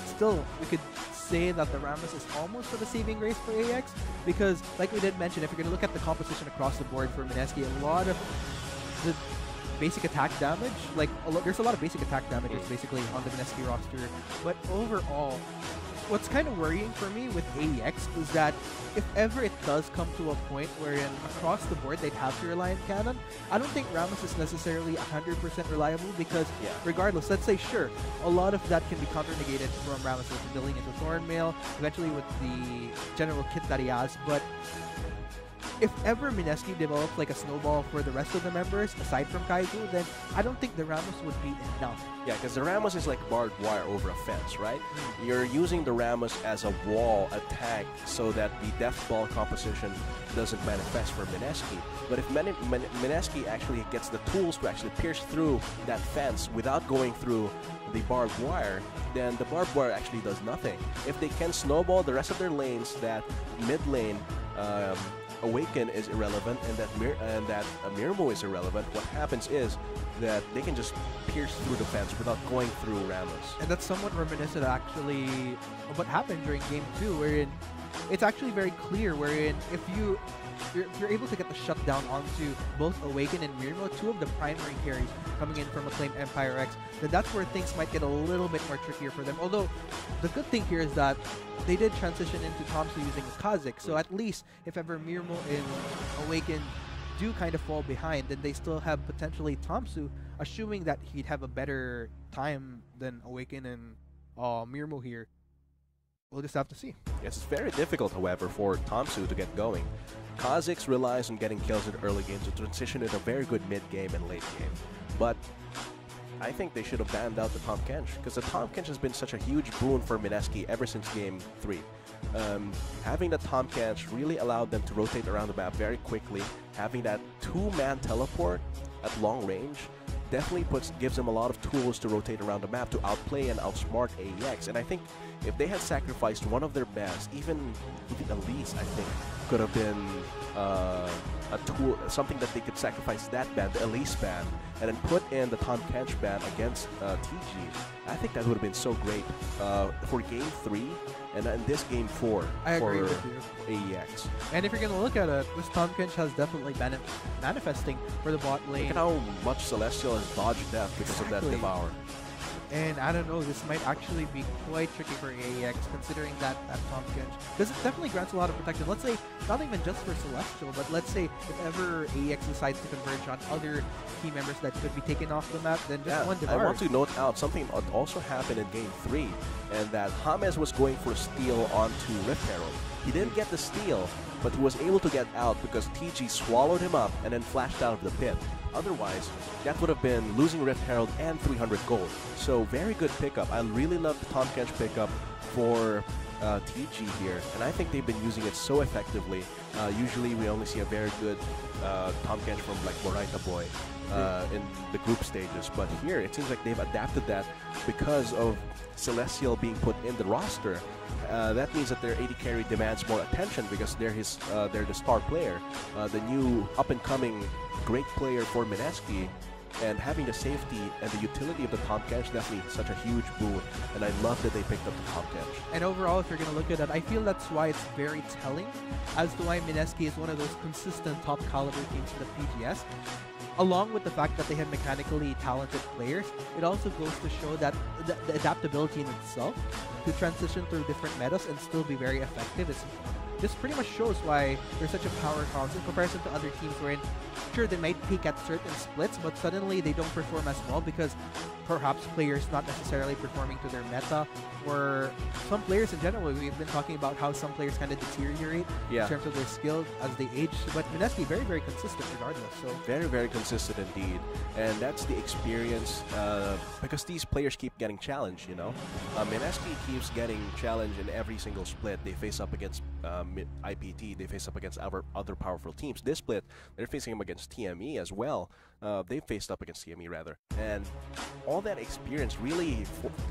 still, we could say that the Rammus is almost of a saving grace for AEX, because, like we did mention, if you're going to look at the composition across the board for Mineski, a lot of the basic attack damage, like, there's a lot of basic attack damages basically on the Mineski roster, but overall, what's kind of worrying for me with AEX is that if ever it does come to a point wherein across the board they'd have to rely on Cannon, I don't think Ramos is necessarily 100% reliable because regardless, let's say sure, a lot of that can be counter-negated from Ramos with building into Thornmail, eventually with the general kit that he has, but if ever Mineski develops like a snowball for the rest of the members, aside from Kaiju, then I don't think the Ramos would be enough. Yeah, because the Ramos is like barbed wire over a fence, right? You're using the Ramos as a wall, a tank, so that the death ball composition doesn't manifest for Mineski. But if Mineski actually gets the tools to actually pierce through that fence without going through the barbed wire, then the barbed wire actually does nothing. If they can snowball the rest of their lanes, that mid lane Awaken is irrelevant and that Mirmo is irrelevant, what happens is that they can just pierce through the fence without going through Ramos. And that's somewhat reminiscent actually of what happened during Game 2, wherein it's actually very clear wherein if you're able to get the shutdown onto both Awaken and Mirmo, two of the primary carries coming in from Acclaimed Empire X, then that's where things might get a little bit more trickier for them. Although, the good thing here is that they did transition into Tomsu using Kazik, so at least if ever Mirmo and Awaken do kind of fall behind, then they still have potentially Tomsu, assuming that he'd have a better time than Awaken and Mirmo here. We'll just have to see. Yes, it's very difficult, however, for Tomsu to get going. Kha'Zix relies on getting kills in early game to transition into a very good mid-game and late game. But I think they should have banned out the Tahm Kench, because the Tahm Kench has been such a huge boon for Mineski ever since Game 3. Having the Tahm Kench really allowed them to rotate around the map very quickly. Having that two-man teleport at long range definitely gives them a lot of tools to rotate around the map to outplay and outsmart AEX. And I think if they had sacrificed one of their best, even the Elise, I think, could have been a tool, something that they could sacrifice that ban, the Elise ban, and then put in the Tahm Kench ban against TG. I think that would have been so great for Game 3 and in this Game 4 I for agree with you. AEX. And if you're going to look at it, this Tahm Kench has definitely been manifesting for the bot lane. Look at how much Celestial has dodged death because of that Devour. And I don't know, this might actually be quite tricky for AEX considering that Tahm Kench, because it definitely grants a lot of protection. Let's say, not even just for Celestial, but let's say if ever AEX decides to converge on other key members that could be taken off the map, then just one Devour. I want to note out something that also happened in Game 3, and that James was going for a steal onto Rift Herald. He didn't get the steal, but he was able to get out because TG swallowed him up and then flashed out of the pit. Otherwise, that would have been losing Rift Herald and 300 gold. So very good pickup. I really love the Tahm Kench pickup for TG here, and I think they've been using it so effectively. Usually we only see a very good Tahm Kench from like Moraita Boy in the group stages, but here it seems like they've adapted that because of Celestial being put in the roster. That means that their AD carry demands more attention because they're the star player, the new up-and-coming great player for Mineski, and having the safety and the utility of the Tahm Kench is definitely such a huge boon, and I love that they picked up the Tahm Kench. And overall, if you're going to look at it, I feel that's why it's very telling as to why Mineski is one of those consistent top caliber teams in the PGS. Along with the fact that they have mechanically talented players, it also goes to show that the adaptability in itself to transition through different metas and still be very effective. This pretty much shows why they're such a powerhouse in comparison to other teams wherein, sure, they might peak at certain splits, but suddenly they don't perform as well because perhaps players not necessarily performing to their meta, or some players in general. We've been talking about how some players kind of deteriorate in terms of their skill as they age, but Mineski very, very consistent regardless. So very, very consistent indeed, and that's the experience because these players keep getting challenged, you know. Mineski keeps getting challenged in every single split. They face up against IPT, they face up against other powerful teams. This split, they're facing them against TME as well. They faced up against TME rather, and all that experience really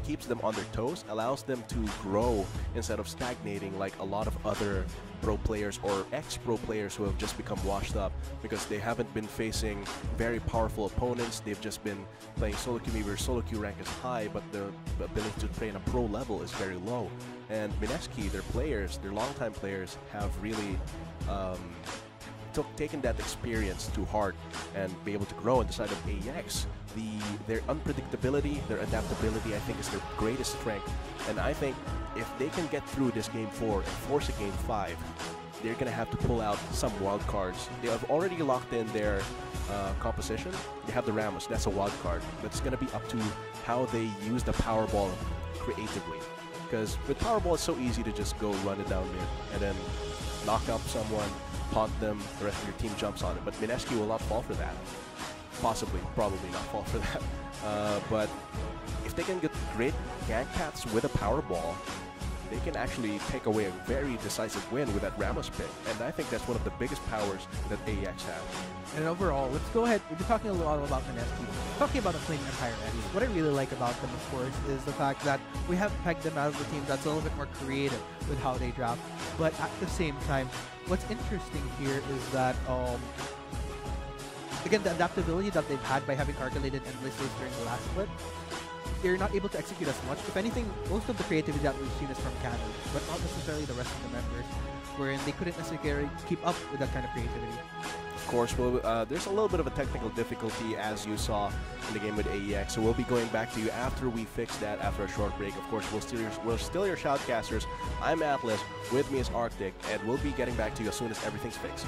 keeps them on their toes, allows them to grow instead of stagnating like a lot of other pro players or ex-pro players who have just become washed up because they haven't been facing very powerful opponents. They've just been playing solo queue, maybe their solo queue rank is high, but their ability to play in a pro level is very low. And Mineski, their players, their longtime players, have really taken that experience to heart and be able to grow inside of AEX. Their unpredictability, their adaptability, I think is their greatest strength. And I think if they can get through this Game 4 and force a Game 5, they're going to have to pull out some wild cards. They have already locked in their composition. They have the Ramos, that's a wild card. But it's going to be up to how they use the Powerball creatively. Because with Powerball, it's so easy to just go run it down mid and then knock up someone, taunt them, the rest of your team jumps on it. But Mineski will not fall for that. Possibly, probably not fall for that. But if they can get great gank paths with a Powerball, they can actually take away a very decisive win with that Ramos pick. And I think that's one of the biggest powers that AEX have. And overall, let's go ahead. We've been talking a lot about Mineski. Talking about Acclaim Empire X. What I really like about them, of course, is the fact that we have pegged them as a team that's a little bit more creative with how they draft. But at the same time, what's interesting here is that, again, the adaptability that they've had by having calculated endless days during the last split, they're not able to execute as much. If anything, most of the creativity that we've seen is from Canada, but not necessarily the rest of the members, wherein they couldn't necessarily keep up with that kind of creativity. Of course, there's a little bit of a technical difficulty, as you saw in the game with AEX, so we'll be going back to you after we fix that after a short break. Of course, we're still your shoutcasters. I'm Atlas, with me is Arctic, and we'll be getting back to you as soon as everything's fixed.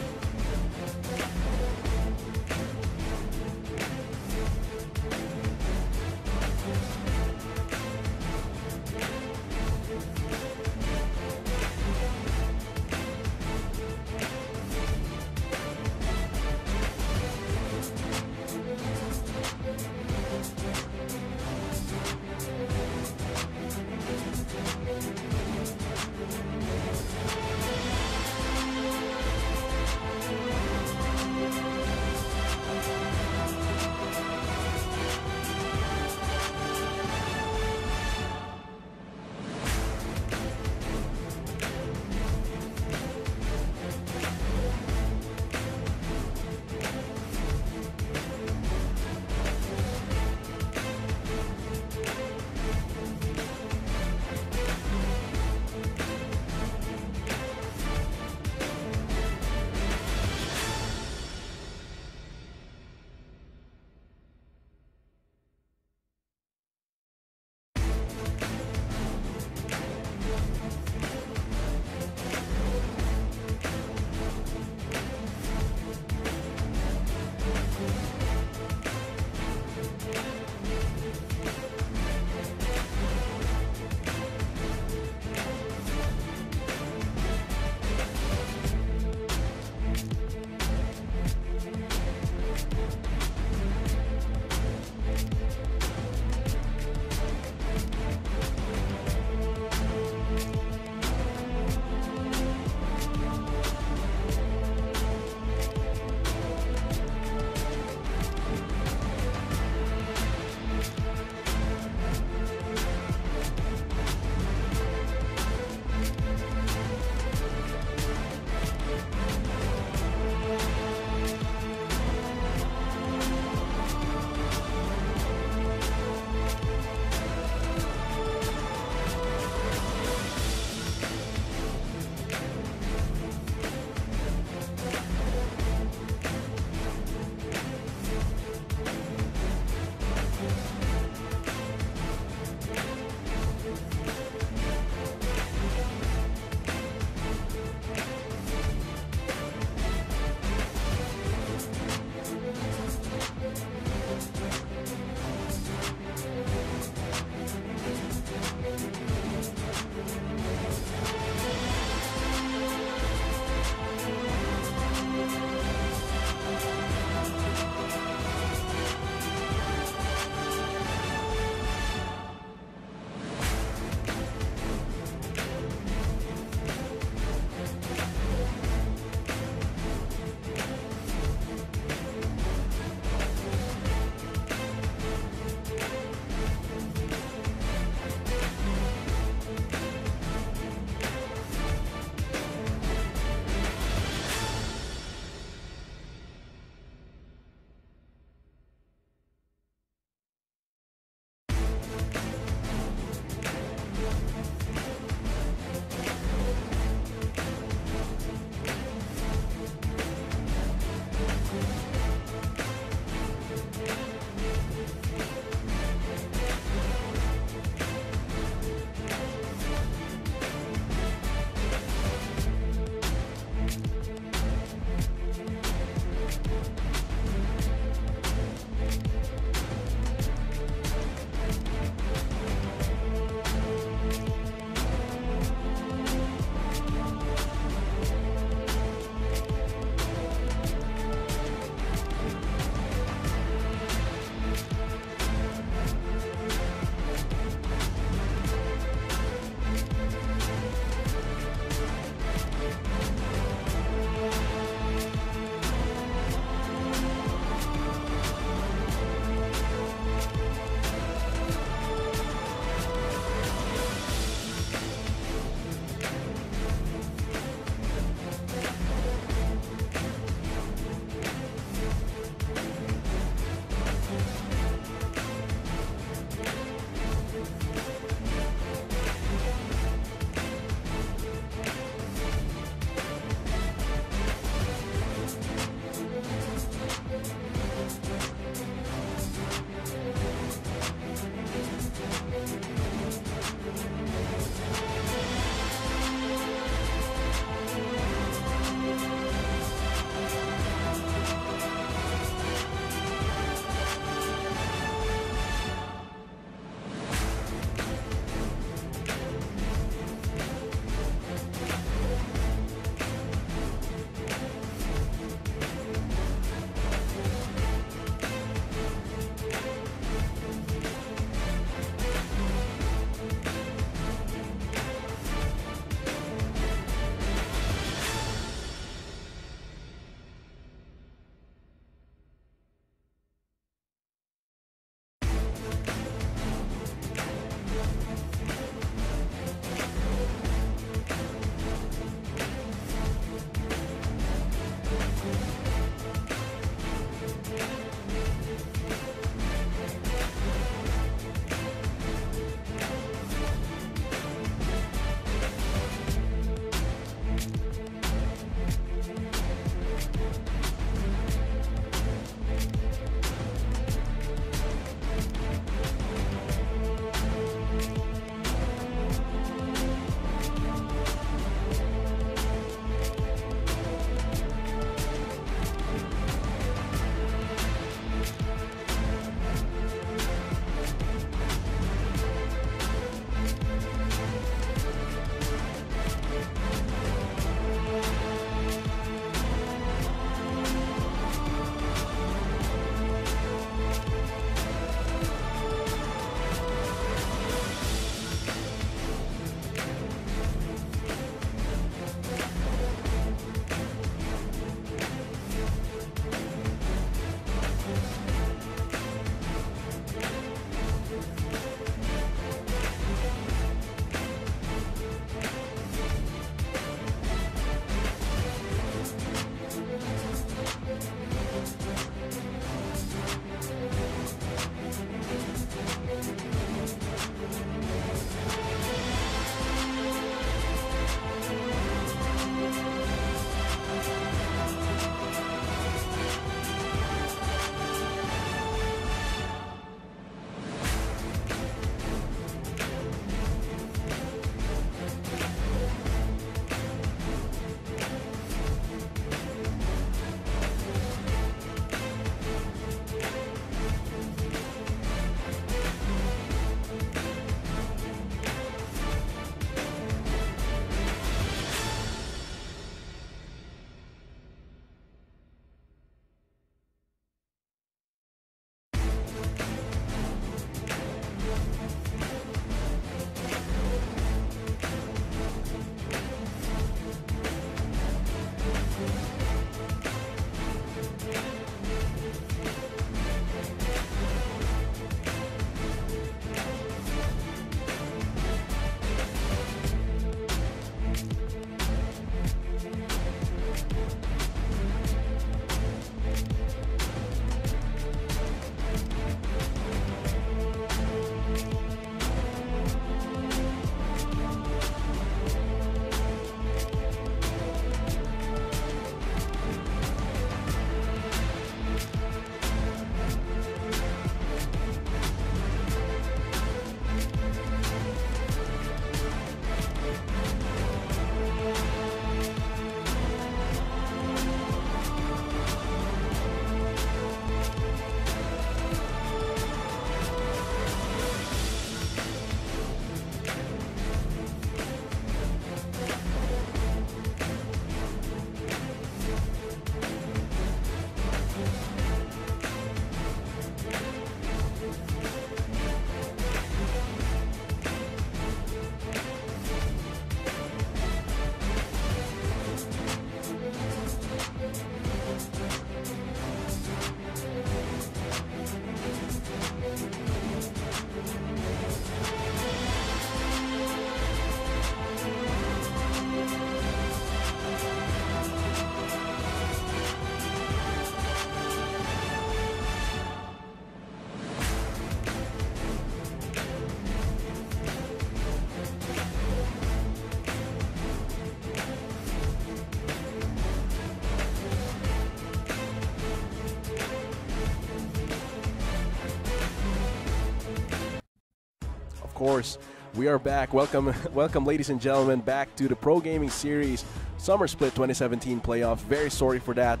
course, we are back. Welcome, welcome, ladies and gentlemen, back to the Pro Gaming Series Summer Split 2017 playoffs. Very sorry for that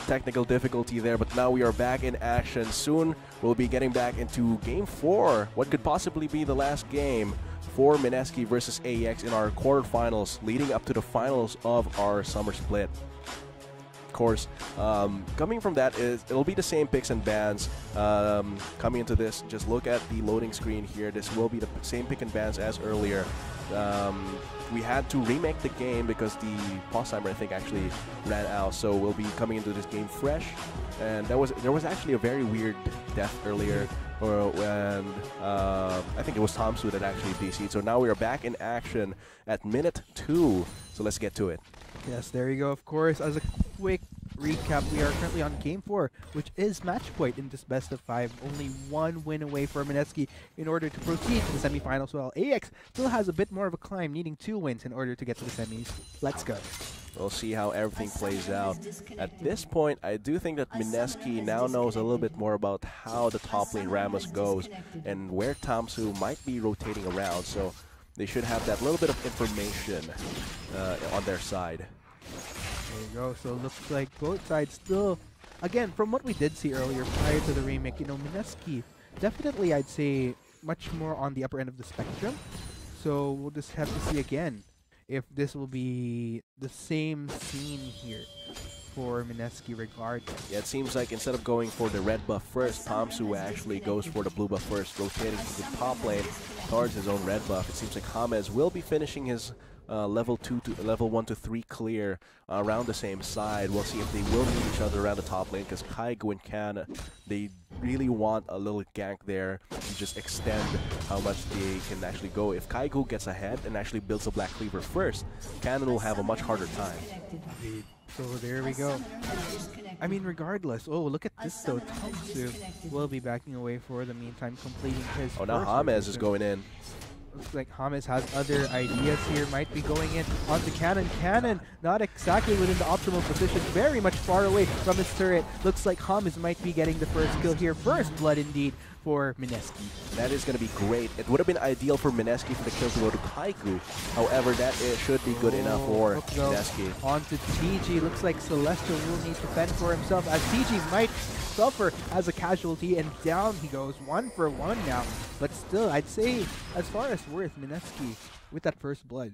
technical difficulty there, but now we are back in action. Soon we'll be getting back into Game 4, what could possibly be the last game for MSK versus AEX in our quarterfinals, leading up to the finals of our Summer Split. Of course, coming from that, it'll be the same picks and bans. Coming into this, just look at the loading screen here. This will be the same pick and bans as earlier. We had to remake the game because the pause timer, I think, actually ran out. So we'll be coming into this game fresh. And there was actually a very weird death earlier, when I think it was Tomsu that actually DC'd. So now we are back in action at minute 2. So let's get to it. Yes, there you go. Of course, as a quick recap, we are currently on Game 4, which is match point in this best of 5. Only one win away for MSK in order to proceed to the semifinals. While AEX still has a bit more of a climb, needing 2 wins in order to get to the semis. Let's go. We'll see how everything plays out. At this point, I do think that MSK now knows a little bit more about how the top lane Ramos goes and where Tomsu might be rotating around. So they should have that little bit of information on their side. There you go. So it looks like both sides still, again, from what we did see earlier prior to the remake, you know, MSK definitely, I'd say, much more on the upper end of the spectrum. So we'll just have to see again if this will be the same scene here for MSK regardless. Yeah, it seems like instead of going for the red buff first, Tomsu actually goes for the blue buff first, rotating to the top lane towards his own red buff. It seems like James will be finishing his level 1 to 3 clear around the same side. We'll see if they will meet each other around the top lane, because Kaigo and Can, they really want a little gank there to just extend how much they can actually go. If Kaigo gets ahead and actually builds a Black Cleaver first, Cannon will have a much harder time. So there we go. I mean, regardless. Oh, look at this though. Tomsu will be backing away for the meantime, completing his now James is going in. Looks like James has other ideas here, might be going in onto Cannon. Cannon not exactly within the optimal position, very much far away from his turret. Looks like James might be getting the first kill here. First blood indeed for MSK. That is going to be great. It would have been ideal for MSK for the kill to go to Kaigo. However, that should be good enough for MSK. Onto TG. Looks like Celestial will need to fend for himself, as TG might suffer as a casualty, and down he goes 1 for 1 now. But still, I'd say as far as worth, MSK with that first blood.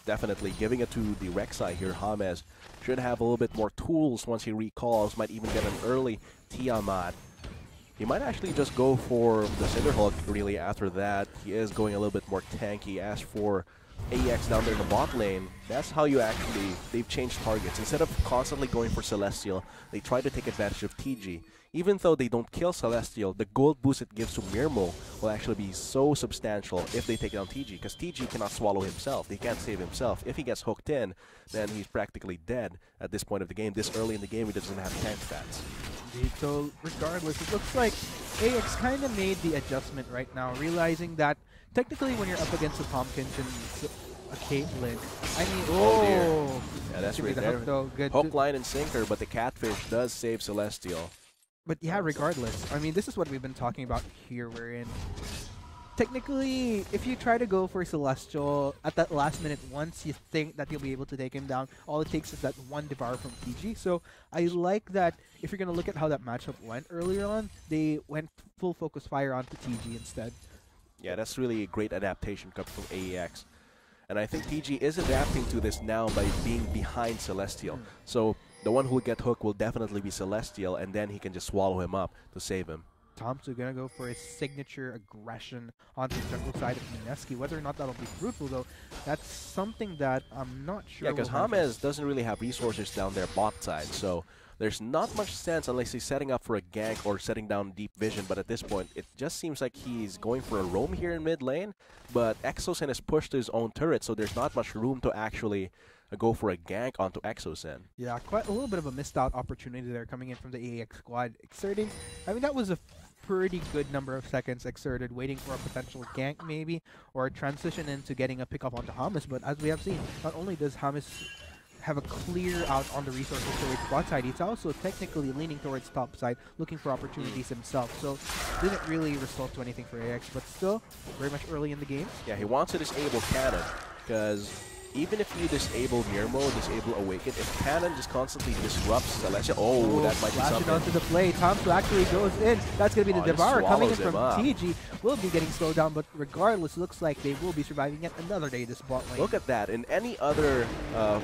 Definitely giving it to the Rek'Sai here. James should have a little bit more tools once he recalls, might even get an early Tiamat. He might actually just go for the Cinderhulk really after that. He is going a little bit more tanky. As for AEX down there in the bot lane, that's how you actually, they've changed targets. Instead of constantly going for Celestial, they try to take advantage of TG. Even though they don't kill Celestial, the gold boost it gives to Mirmo will actually be so substantial if they take down TG, because TG cannot swallow himself. He can't save himself. If he gets hooked in, then he's practically dead at this point of the game. This early in the game, he doesn't have tank stats. Indeed. So regardless, it looks like AEX kind of made the adjustment right now, realizing that technically when you're up against a Tompkins and a Caitlyn, I mean, oh dear. Yeah, that's right there. Good. Hook, line, and sinker, but the Catfish does save Celestial. But yeah, regardless, I mean, this is what we've been talking about here, wherein technically, if you try to go for Celestial at that last minute, once you think that you'll be able to take him down, all it takes is that one Devour from TG. So I like that if you're going to look at how that matchup went earlier on, they went full focus fire onto TG instead. Yeah, that's really a great adaptation coming from AEX. And I think TG is adapting to this now by being behind Celestial. So the one who will get hooked will definitely be Celestial, and then he can just swallow him up to save him. Tomsu gonna go for his signature aggression onto the jungle side of MSK. Whether or not that'll be fruitful, though, that's something that I'm not sure. Yeah, because James doesn't really have resources down their bot side, so there's not much sense unless he's setting up for a gank or setting down deep vision. But at this point, it just seems like he's going for a roam here in mid lane. But Exosen has pushed his own turret, so there's not much room to actually go for a gank onto Exosen. Yeah, quite a little bit of a missed out opportunity there coming in from the AEX squad. Exerting, I mean, that was a pretty good number of seconds exerted, waiting for a potential gank maybe, or a transition into getting a pickup onto James. But as we have seen, not only does James have a clear out on the resources towards bot side. He's also technically leaning towards top side, looking for opportunities himself. So didn't really result to anything for AEX, but still very much early in the game. Yeah, he wants to disable Cannon, because even if you disable Mirmo, disable Awaken, if Cannon just constantly disrupts Celestia, that might be flashing something. onto the play. Tomsu actually goes in. That's going to be the Just Devour coming in swallows from him up. TG. Will be getting slowed down, but regardless, looks like they will be surviving yet another day this bot lane. Look at that. In any other,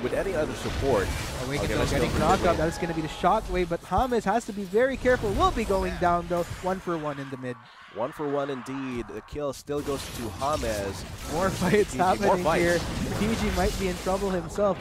with any other support. Awaken Okay, though let's go getting for knocked mid out. lane. That is going to be the shockwave, but James has to be very careful. Will be going down though. 1 for 1 in the mid. 1 for 1 indeed. The kill still goes to James. More fights TG, happening more fights. here. TG might be in trouble himself.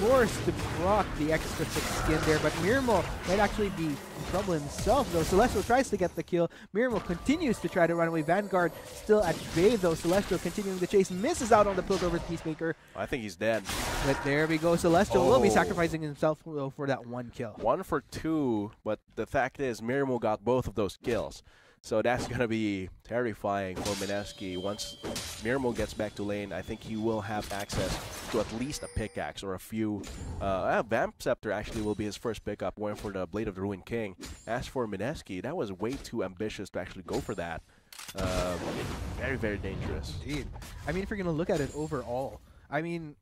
Forced to proc the extra 6 skin there, but Mirmo might actually be in trouble himself though. Celestial tries to get the kill. Mirmo continues to try to run away. Vanguard still at bay though. Celestial continuing the chase. Misses out on the pilt over Peacemaker. I think he's dead. But there we go. Celestial will be Oh. sacrificing himself though for that 1 kill. 1 for 2, but the fact is Mirmo got both of those kills. So that's going to be terrifying for Mineski. Once Mirmo gets back to lane, I think he will have access to at least a pickaxe or a few. Vamp Scepter actually will be his first pickup, going for the Blade of the Ruined King. As for Mineski, that was way too ambitious to actually go for that. Very, very dangerous. Indeed. I mean, if you're going to look at it overall, I mean,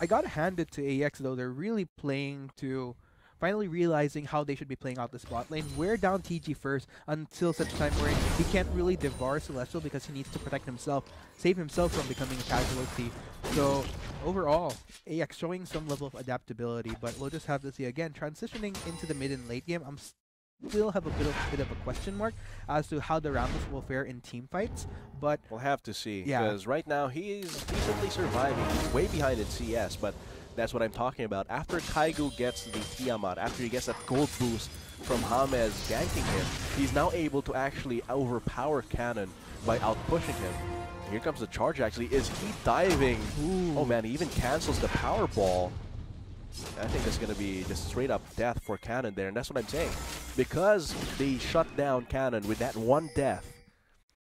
I got to hand it to AEX though. They're really playing to finally realizing how they should be playing out the spot lane. Wear down TG first until such time where he can't really devour Celestial because he needs to protect himself, save himself from becoming a casualty. So overall, AEX showing some level of adaptability, but we'll just have to see again, transitioning into the mid and late game. I'm still have a bit of a question mark as to how the Ramos will fare in team fights, but we'll have to see. Yeah. Because right now he's decently surviving. He's way behind in CS, but that's what I'm talking about. After Kaigu gets the Tiamat, after he gets that gold boost from James ganking him, he's now able to actually overpower Cannon by outpushing him. Here comes the charge actually. Is he diving? Ooh. Oh man, he even cancels the power ball. I think that's going to be just straight up death for Cannon there, and that's what I'm saying. Because they shut down Cannon with that 1 death,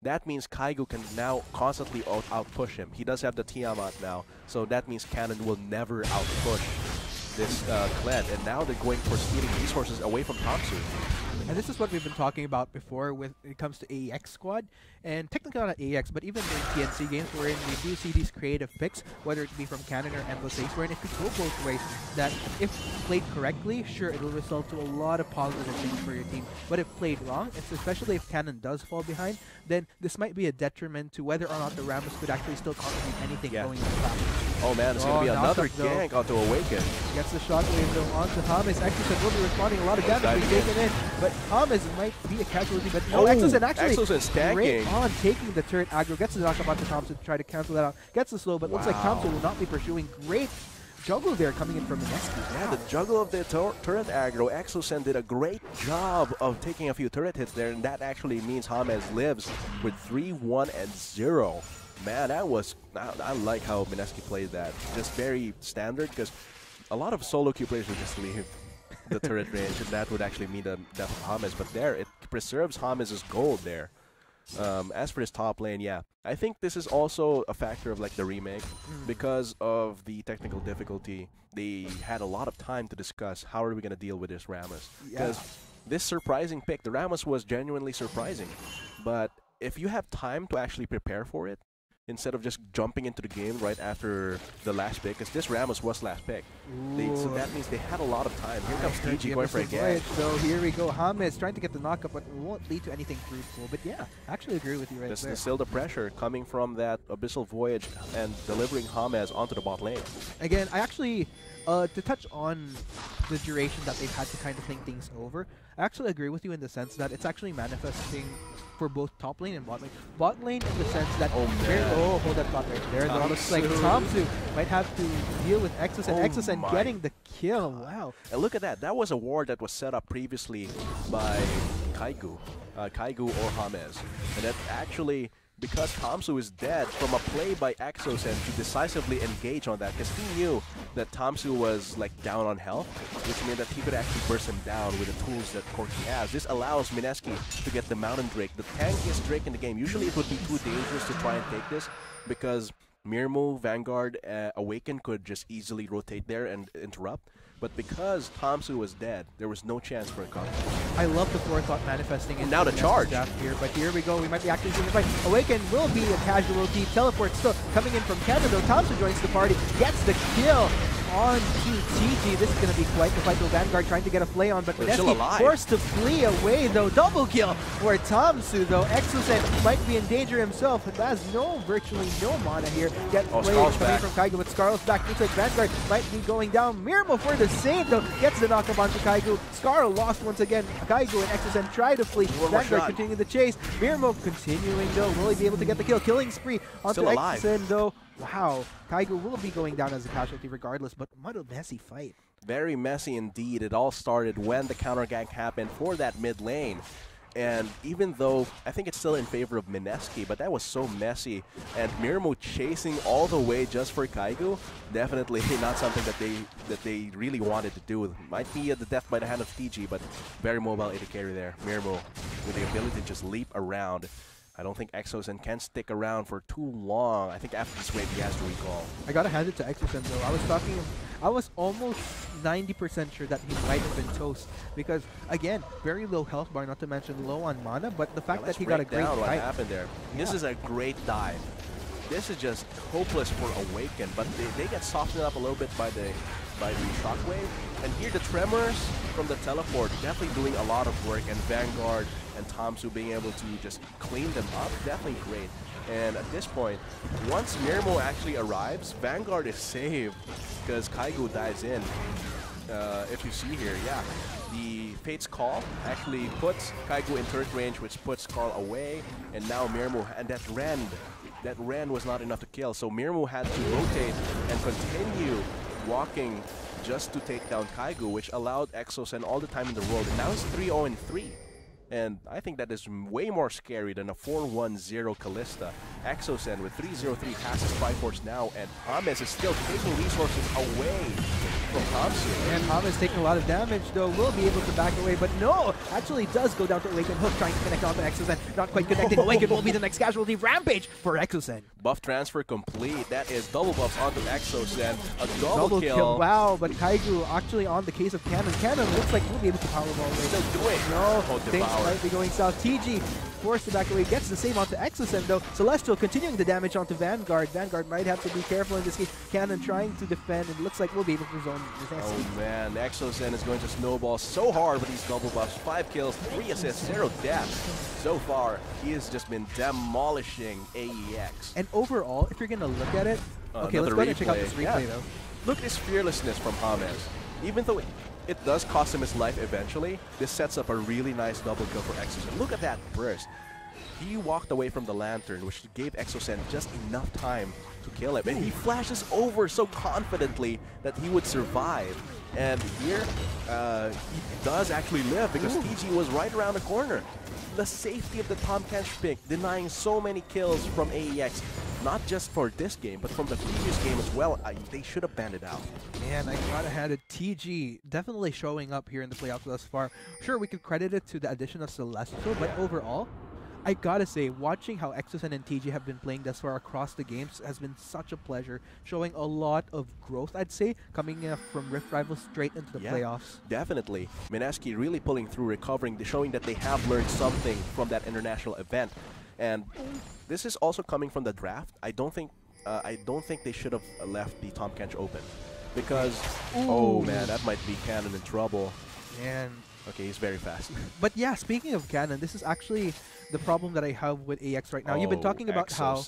that means Kaigu can now constantly outpush him. He does have the Tiamat now, so that means Cannon will never outpush this Kled. And now they're going for stealing resources away from Tomsu. And this is what we've been talking about before when it comes to AEX squad, and technically not AEX, but even in TNC games wherein we do see these creative picks, whether it be from Cannon or Endless Ace, wherein if you go both ways, that if played correctly, sure, it will result to a lot of positive things for your team. But if played wrong, especially if Cannon does fall behind, then this might be a detriment to whether or not the Ramos could actually still contribute anything going in the top. Oh man, it's going to be another gank onto Awaken. Gets the shockwave though onto James. Exosen will be responding, a lot of damage being taken in, but James might be a casualty, but no, Exosen actually stacking on taking the turret aggro, gets the knockup onto Thompson to try to cancel that out, gets the slow, but looks like Thompson will not be pursuing. Great juggle there coming in from Mineski. Yeah, the juggle of the turret aggro. Exosen did a great job of taking a few turret hits there, and that actually means James lives with 3-1-0. Man, that was... I like how Mineski played that. Just very standard, because a lot of solo queue players would just leave the turret range, and that would actually mean the death of James. But there, it preserves James' gold there. As for his top lane, yeah. I think this is also a factor of like the remake. Because of the technical difficulty, they had a lot of time to discuss how are we going to deal with this Ramos. Because this surprising pick, the Ramos was genuinely surprising. But if you have time to actually prepare for it, instead of just jumping into the game right after the last pick, because this Ramos was last pick. So that means they had a lot of time. Here comes TG going for a gank. So here we go. James trying to get the knockup, but it won't lead to anything fruitful. But yeah, I actually agree with you right there. Still the pressure coming from that Abyssal Voyage and delivering James onto the bot lane. Again, I actually, to touch on the duration that they've had to kind of think things over, I actually agree with you in the sense that it's actually manifesting for both top lane and bot lane. Bot lane in the sense that hold that thought right there. It looks like Tomsu might have to deal with Exosen. Exosen getting the kill. Wow. And look at that. That was a ward that was set up previously by Kaigu or James. And that actually, because Tomsu is dead, from a play by Exosen to decisively engage on that, because he knew that Tomsu was like down on health, which meant that he could actually burst him down with the tools that Corki has. This allows Mineski to get the Mountain Drake, the tankiest Drake in the game. Usually it would be too dangerous to try and take this, because Mirmo, Vanguard, Awaken could just easily rotate there and interrupt. But because Tamsu was dead, there was no chance for a counter. I love the forethought manifesting in Now the charge here, but here we go. We might be actually seeing a fight. Awaken will be a casualty. Teleport still coming in from Canada, though. Tamsu joins the party, gets the kill on to TG. This is going to be quite the fight, though. Vanguard trying to get a play on, but Mineski forced to flee away, though. Double kill for Tamsu, though. Exocet might be in danger himself, but has virtually no mana here. Get play coming from Kaigo, but Scarlet's back. Looks like Vanguard might be going down. Mirmo for the save, though. Gets the knockup onto Kaigo. Scarlet lost once again. Kaigo and Exocet try to flee. Vanguard continuing the chase. Mirmo continuing, though. Will he be able to get the kill? Killing spree onto Exocet, though. Wow, Kaigo will be going down as a casualty regardless, but what a messy fight. Very messy indeed. It all started when the counter gank happened for that mid lane. And even though I think it's still in favor of Mineski, but that was so messy. And Mirmo chasing all the way just for Kaigo, definitely not something that they really wanted to do. Might be the death by the hand of TG, but very mobile AD carry there. Mirmo with the ability to just leap around. I don't think Exocet can stick around for too long. I think after this wave he has to recall. I gotta hand it to Exocet though. I was almost 90% sure that he might have been toast because again, very low health bar, not to mention low on mana. But the fact that he got a great what fight. happened there. Yeah. This is a great dive. This is just hopeless for Awaken, but they get softened up a little bit by the shockwave. And here the tremors from the teleport definitely doing a lot of work, and Vanguard and Tamsu being able to just clean them up, definitely great. And at this point, once Mirmo actually arrives, Vanguard is saved because Kaigo dives in. If you see here, yeah, the Fate's Call actually puts Kaigo in turret range, which puts Carl away, and now Mirmo, and that Rend was not enough to kill, so Mirmo had to rotate and continue walking just to take down Kaigo, which allowed Exocet all the time in the world. And now it's 3-0-3. And I think that is way more scary than a 4-1-0 Kalista. Exocet with 3-0-3 passes 5 force now, and Hames is still taking resources away from Tamsu. And Hames taking a lot of damage, though, will be able to back away, but no! Actually does go down to Awaken. Hook trying to connect onto Exocet. Not quite connecting. Awaken will be the next casualty. Rampage for Exocet. Buff transfer complete. That is double buffs onto Exocet. A double kill. Wow, but Kaigo actually on the case of Cannon. Cannon looks like he'll be able to powerball away. Still do it. No, things Devour. might be going south. TG forced to back away, gets the save onto Exocet though. Celestial continuing the damage onto Vanguard. Vanguard might have to be careful in this case. Cannon trying to defend, and it looks like we'll be able to zone this. Oh man, Exocet is going to snowball so hard with these double buffs. 5 kills, 3 assists, 0 deaths. So far, he has just been demolishing AEX. And overall, if you're going to look at it, okay, let's go ahead and check out this replay though. Look at his fearlessness from Hames. Even though it does cost him his life eventually, this sets up a really nice double kill for Exocet. Look at that burst. He walked away from the lantern, which gave Exocet just enough time to kill him. And he flashes over so confidently that he would survive. And here, he does actually live because TG was right around the corner. The safety of the Tom Kench pick, denying so many kills from AEX. Not just for this game, but from the previous game as well. They should have banned it out. Man, I gotta hand it. TG definitely showing up here in the playoffs thus far. Sure, we could credit it to the addition of Celestial, but overall, I gotta say, watching how Exocet and TG have been playing thus far across the games has been such a pleasure, showing a lot of growth, I'd say, coming from Rift Rivals straight into the playoffs. Definitely. Mineski really pulling through, recovering, showing that they have learned something from that international event. And this is also coming from the draft. I don't think they should have left the Tom Kench open. Because, oh man, that might be Cannon in trouble. And okay, he's very fast. But yeah, speaking of Cannon, this is actually the problem that I have with AEX right now. You've been talking about how...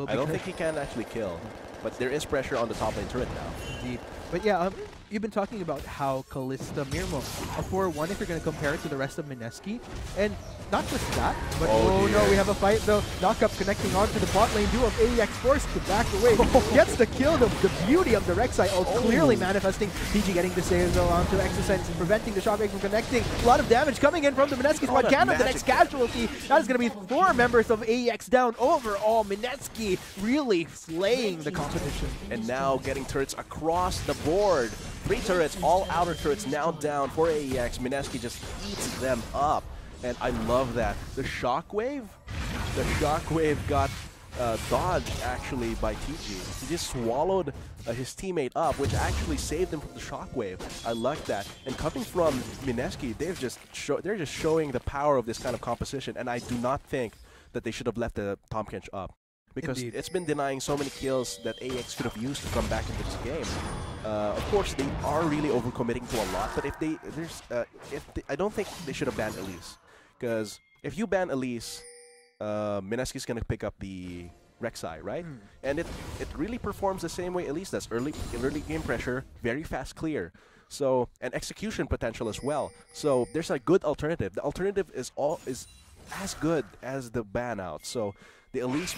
I don't think he can actually kill, but there is pressure on the top lane turret now. Indeed. But yeah, you've been talking about how Kalista Mirmo, a 4-1 if you're going to compare it to the rest of Mineski. And not just that, but oh no, we have a fight though. Knockup connecting onto the bot lane duo of AEX, forced to back away. Gets the kill, the beauty of the Rek'Sai clearly manifesting. TG getting the save though onto Exocet, preventing the shockwave from connecting. A lot of damage coming in from the Mineski squad. Cannon, the next casualty. That is going to be 4 members of AEX down. Overall, Mineski really slaying the competition. And now getting turrets across the board. 3 turrets, all outer turrets now down for AEX. Mineski just eats them up. And I love that. The shockwave got dodge actually by TG. He just swallowed his teammate up, which actually saved him from the shockwave. I like that. And coming from Mineski, they're just showing the power of this kind of composition. And I do not think that they should have left the Tom Kench up, because Indeed. it's been denying so many kills that AEX could have used to come back into this game. Of course, they are really overcommitting to a lot, but I don't think they should have banned Elise, because if you ban Elise, Mineski's gonna pick up the Rek'Sai, right? And it really performs the same way Elise does. Early game pressure, very fast clear. So, and execution potential as well. So there's a good alternative. The alternative is as good as the ban out. So the Elise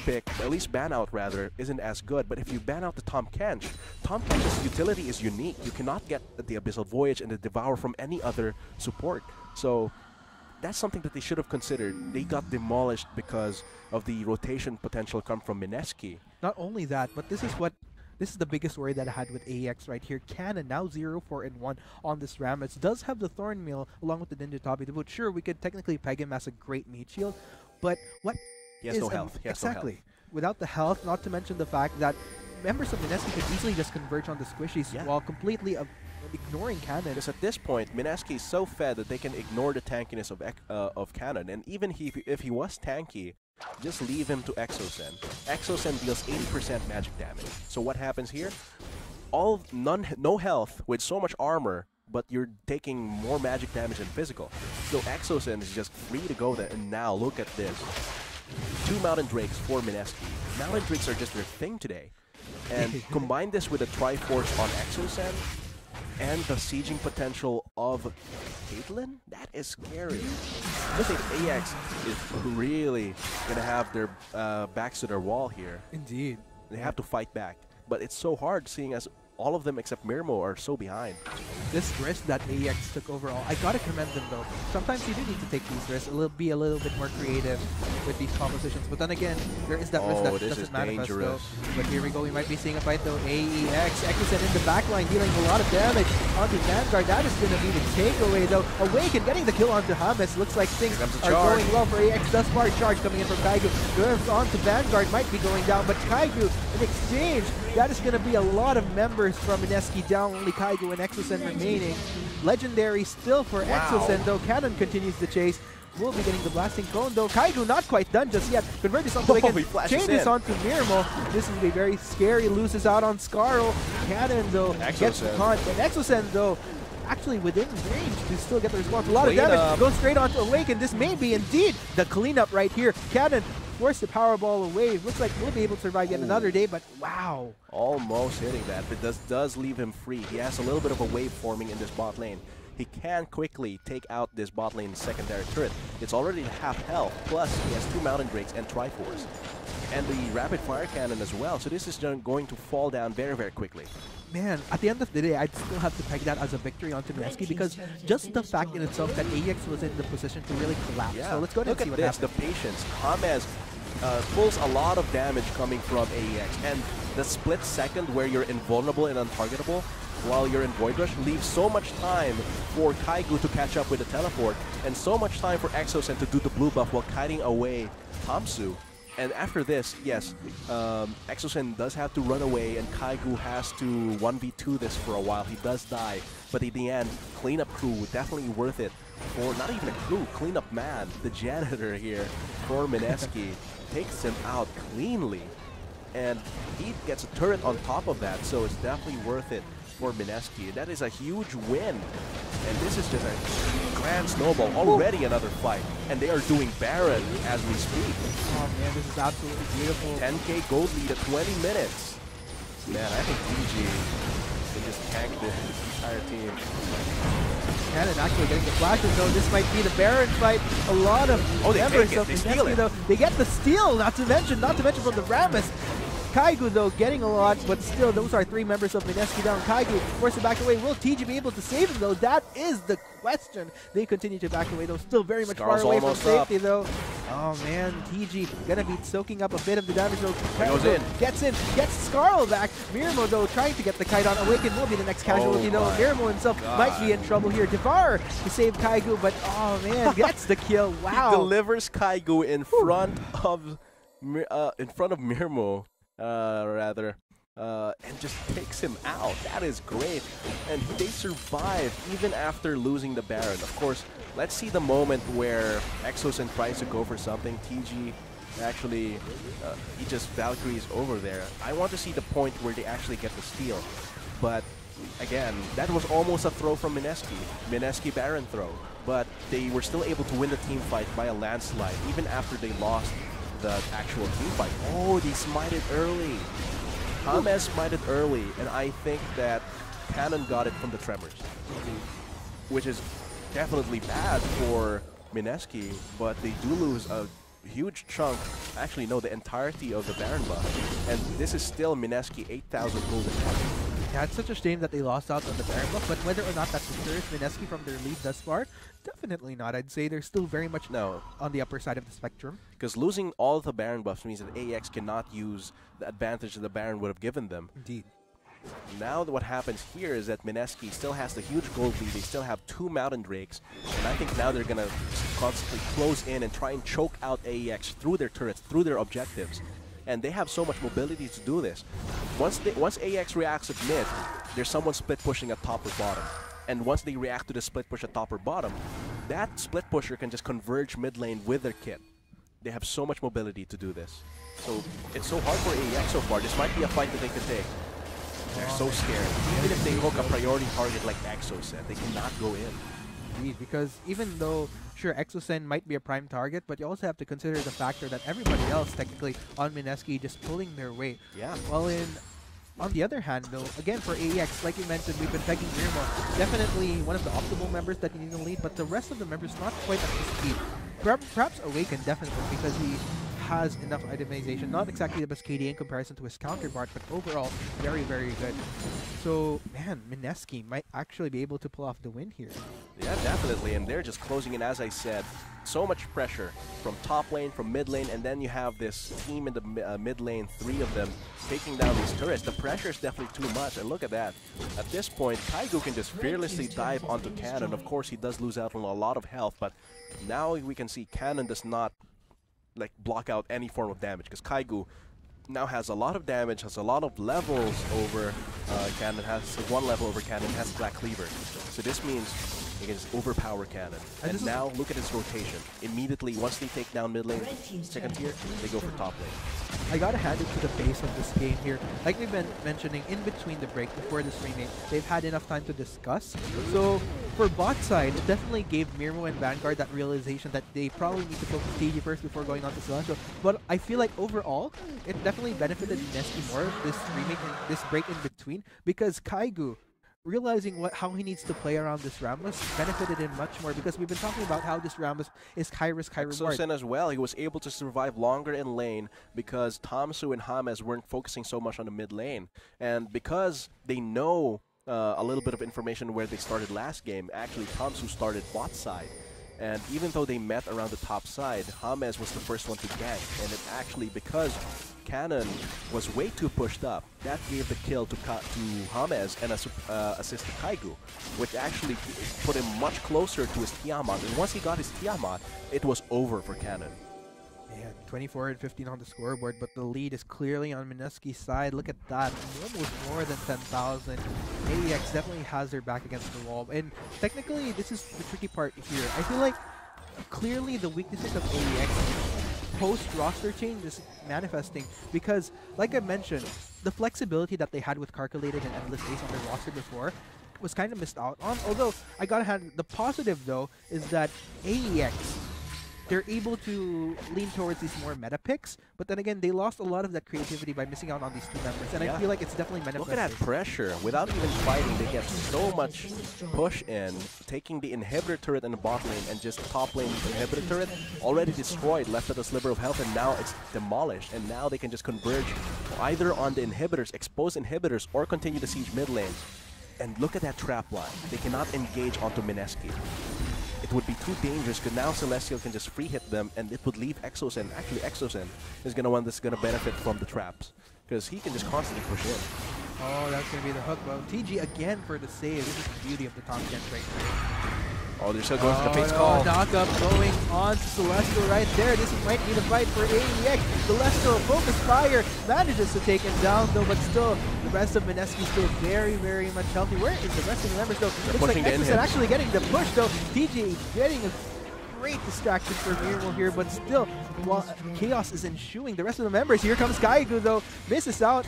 ban out rather, isn't as good. But if you ban out the Tom Kench's utility is unique. You cannot get the Abyssal Voyage and the Devour from any other support. So that's something that they should have considered. They got demolished because of the rotation potential come from Mineski. Not only that, but this is the biggest worry that I had with AEX right here. Cannon now 0-4-1 on this Rammus. Does have the Thornmail along with the Ninja Tabi. But sure, we could technically peg him as a great meat shield. But what He has no health. He has no exactly. health. Without the health, not to mention the fact that members of Mineski could easily just converge on the squishies while completely ignoring Cannon. Because at this point, Mineski is so fed that they can ignore the tankiness of Cannon. And even if he was tanky, just leave him to Exocen. Exocen deals 80% magic damage. So what happens here? No health with so much armor, but you're taking more magic damage than physical. So Exocen is just free to go there. And now look at this. 2 Mountain Drakes for Mineski. Mountain Drakes are just their thing today. And combine this with a Triforce on Exocen and the sieging potential of Caitlyn, that is scary. I think AEX is really going to have their backs to their wall here. Indeed. They have to fight back. But it's so hard seeing as all of them except Mirmo are so behind. This risk that AEX took overall, I gotta commend them though. Sometimes you do need to take these risks, be a little bit more creative with these compositions. But then again, there is that risk that doesn't manifest though. But here we go, we might be seeing a fight though. AEX, Exocen in the backline dealing a lot of damage onto Vanguard. That is going to be the takeaway though. Awaken getting the kill onto Hamas. Looks like things are going well for AEX. Thus far, charge coming in from Kaigu. Nerves onto Vanguard, might be going down, but Kaigu in exchange, that is going to be a lot of members from Mineski down, only Kaigu and Exocen remaining. Legendary still for Exocen though. Cannon continues the chase. Will be getting the blasting cone though. Kaigu not quite done just yet. Convert this onto Awaken. Changes onto Mirmo. This is be very scary. Loses out on Scarl. Cannon though gets the taunt. And Exocen though actually within range to still get the response. A lot of damage. Goes straight onto Awaken. This may be indeed the cleanup right here. Cannon force the Powerball away. Looks like we'll be able to survive yet another day, but wow. Almost hitting that, but does leave him free. He has a little bit of a wave forming in this bot lane. He can quickly take out this bot lane secondary turret. It's already half health, plus he has 2 Mountain Drakes and Triforce. And the Rapid Fire Cannon as well, so this is going to fall down very, very quickly. Man, at the end of the day, I'd still have to peg that as a victory onto Mineski because just the fact in itself that AEX was in the position to really collapse. Yeah. So let's go ahead and see what happens. Look at this, the patience. Hamas pulls a lot of damage coming from AEX, and the split second where you're invulnerable and untargetable while you're in Void Rush leaves so much time for Kaigu to catch up with the teleport, and so much time for Exocen to do the blue buff while kiting away Tamsu. And after this, yes, Exocen does have to run away, and Kaigu has to 1v2 this for a while. He does die, but in the end, cleanup crew definitely worth it. Or not even a crew, cleanup man, the janitor here for Mineski takes him out cleanly, and he gets a turret on top of that, so it's definitely worth it for Mineski. That is a huge win, and this is just a grand snowball. Already another fight, and they are doing Baron as we speak. Oh man, this is absolutely beautiful. 10k gold lead at 20 minutes. Man, I think DG can just tank this entire team. Cannon actually getting the flashes though. This might be the Baron fight. A lot of members of Mineski though. They get the steal, not to mention from the Rammus. Kaigu though getting a lot, but still those are 3 members of Mineski down. Kaigu forced to back away. Will TG be able to save him though? That is the question. They continue to back away though, still very much far away from safety though. Oh man, TG gonna be soaking up a bit of the damage though. Goes in. Gets Scarl back. Mirmo though trying to get the kite on. Awaken will be the next casualty though. Mirmo himself might be in trouble here. Devar to save Kaigu, but oh man, gets the kill. Wow. He delivers Kaigu in front of in front of Mirmo, rather. And just takes him out. That is great. And they survive even after losing the Baron. Of course, let's see the moment where Exosen tries to go for something. TG actually, he just Valkyries over there. I want to see the point where they actually get the steal. But again, that was almost a throw from Mineski. Mineski Baron throw. But they were still able to win the team fight by a landslide, even after they lost the actual team fight. Oh, they smited early. James smited early, and I think that Cannon got it from the Tremors, which is definitely bad for Mineski, but they do lose a huge chunk, actually no, the entirety of the Baron buff, and this is still Mineski 8,000 golden. Yeah, it's such a shame that they lost out on the Baron buff, but whether or not that deters Mineski from their lead thus far, definitely not. I'd say they're still very much on the upper side of the spectrum. Because losing all of the Baron buffs means that AEX cannot use the advantage that the Baron would have given them. Indeed. Now what happens here is that Mineski still has the huge gold lead. They still have 2 Mountain Drakes, and I think now they're going to constantly close in and try and choke out AEX through their turrets, through their objectives. And they have so much mobility to do this. Once AEX reacts at mid, there's someone split pushing at top or bottom. And once they react to the split push at top or bottom, that split pusher can just converge mid lane with their kit. They have so much mobility to do this. So it's so hard for AEX so far. This might be a fight that they could take. They're so scared. Even if they hook a priority target like Exosen, they cannot go in. Indeed, because even though, sure, Exosen might be a prime target, but you also have to consider the factor that everybody else, technically, on Mineski just pulling their weight. Yeah. While on the other hand, though, again, for AEX, like you mentioned, we've been pegging Mirmo. Definitely one of the optimal members that you need to lead, but the rest of the members not quite at his speed. Perhaps Awaken, definitely, because he has enough itemization. Not exactly the best KD in comparison to his counterpart, but overall, very, very good. So, man, Mineski might actually be able to pull off the win here. Yeah, definitely, and they're just closing in, as I said. So much pressure from top lane, from mid lane, and then you have this team in the mid lane, 3 of them, taking down these turrets. The pressure is definitely too much, and look at that. At this point, Kaigo can just fearlessly dive onto Cannon. Of course, he does lose out on a lot of health, but now we can see Cannon does not like block out any form of damage, because Kaigo now has a lot of damage, has a lot of levels over Cannon, has 1 level over Cannon, has Black Cleaver. So this means he can just overpower Cannon. And now look at his rotation. Immediately, once they take down mid lane, second tier, they go for top lane. I gotta hand it to the pace of this game here. Like we've been mentioning, in between the break, before this remake, they've had enough time to discuss. So for bot side, it definitely gave Mirmo and Vanguard that realization that they probably need to focus TG first before going on to Celestial. But I feel like overall, it definitely benefited Mineski more, this remake, this break in between, because Kaigo, realizing how he needs to play around this Rammus benefited him much more, because we've been talking about how this Rammus is high risk, high reward. Exosen as well, he was able to survive longer in lane because Tamsu and James weren't focusing so much on the mid lane. And because they know a little bit of information where they started last game, actually Tamsu started bot side. And even though they met around the top side, James was the first one to gank. And it actually, because Cannon was way too pushed up, that gave the kill to James and assisted Kaigo, which actually put him much closer to his Tiamat. And once he got his Tiamat, it was over for Cannon. Man, 24 and 15 on the scoreboard, but the lead is clearly on Mineski's side. Look at that, almost more than 10,000. AEX definitely has their back against the wall. And technically, this is the tricky part here. I feel like clearly the weaknesses of AEX post-roster change is manifesting, because, like I mentioned, the flexibility that they had with Calculated and Endless Days on their roster before was kind of missed out on. Although, I gotta hand the positive, though, is that AEX, they're able to lean towards these more meta picks, but then again, they lost a lot of that creativity by missing out on these 2 members, and I feel like it's definitely manifested. Look at that pressure. Without even fighting, they get so much push in, taking the inhibitor turret in the bot lane and just top lane inhibitor turret, already destroyed, left at a sliver of health, and now it's demolished, and now they can just converge either on the inhibitors, expose inhibitors, or continue the siege mid lane. And look at that trap line. They cannot engage onto Mineski. It would be too dangerous, because now Celestial can just free hit them, and it would leave Exosen. Actually, Exosen is going to one that's going to benefit from the traps, because he can just constantly push in. Oh, that's going to be the hook. Well, TG again for the save. This is the beauty of the top gen right here. Oh, they're still going for the face call. Knockup going on to Celestial right there. This might be the fight for AEX. Celestial, focus fire, manages to take him down though, but still, the rest of Mineski still very, very much healthy. Where is the rest of the members though? Looks like Exocet actually getting the push though. PG getting a great distraction for Miracle here, but still, while Chaos is ensuing the rest of the members. Here comes Kaigu though, misses out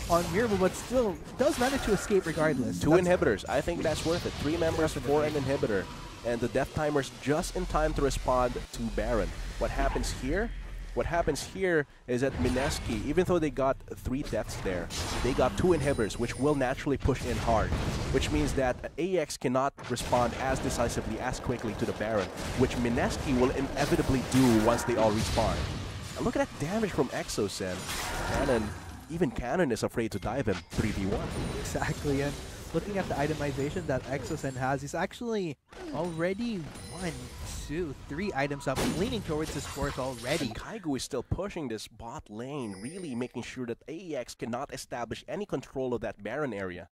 on Miracle, but still does manage to escape regardless. Two inhibitors, I think that's worth it. 3 members for an inhibitor. And the death timer's just in time to respond to Baron. What happens here? What happens here is that Mineski, even though they got 3 deaths there, they got 2 inhibitors, which will naturally push in hard. Which means that AEX cannot respond as decisively, as quickly to the Baron, which Mineski will inevitably do once they all respawn. And look at that damage from Exocet. Even Cannon is afraid to dive him 3v1. Exactly, and looking at the itemization that Exocet has, he's actually already 1, 2, 3 items up, leaning towards his fourth already. And Kaigu is still pushing this bot lane, really making sure that AEX cannot establish any control of that Baron area.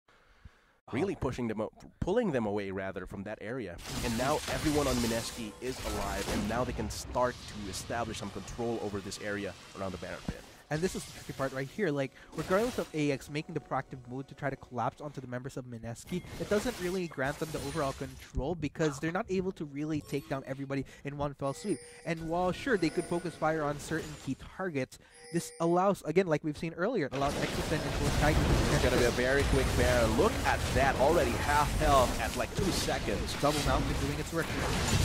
Really pushing them, pulling them away rather from that area. And now everyone on Mineski is alive, and now they can start to establish some control over this area around the Baron pit. And this is the tricky part right here, like, regardless of AEX making the proactive move to try to collapse onto the members of Mineski, it doesn't really grant them the overall control because they're not able to really take down everybody in one fell sweep. And while, sure, they could focus fire on certain key targets, this allows, again, like we've seen earlier, it allows Exocet and both Kaigu to It's gonna be a very quick Baron. Look at that, already half health at like 2 seconds. Double mountain doing its work.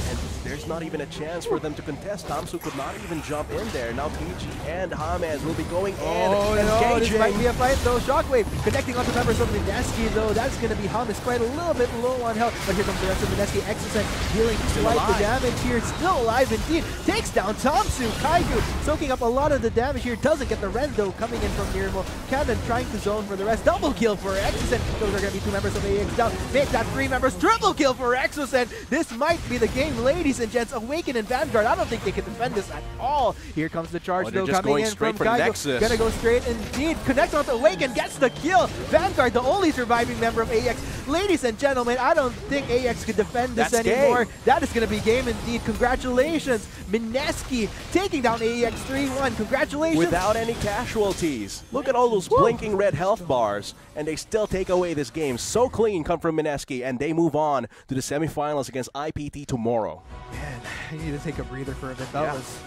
And there's not even a chance for them to contest. Tamsu could not even jump in there. Now PG and James will be going in. Oh no, this might be a fight though. Shockwave connecting onto members of Mineski though. That's going to be James quite a little bit low on health. But here comes the rest of Mineski. Exocet dealing quite the damage here. Still alive indeed. Takes down Tamsu. Kaigu soaking up a lot of the damage here. Doesn't get the Ren though coming in from Nirmal. Cannon trying to zone for the rest. Double kill for Exocet. Those are going to be 2 members of AEX down. Make that 3 members. Triple kill for Exocet. This might be the game, ladies and gents. Awaken and Vanguard. I don't think they can defend this at all. Here comes the charge though coming in from Kaigu. Gonna go straight indeed. Connects onto Awaken. Gets the kill. Vanguard, the only surviving member of AEX. Ladies and gentlemen, I don't think AEX could defend this anymore. That is going to be game indeed. Congratulations. Mineski taking down AEX 3-1. Congratulations. Without any casualties. Look at all those blinking red health bars, and they still take away this game. So clean come from Mineski, and they move on to the semifinals against IPT tomorrow. Man, I need to take a breather for a bit. That was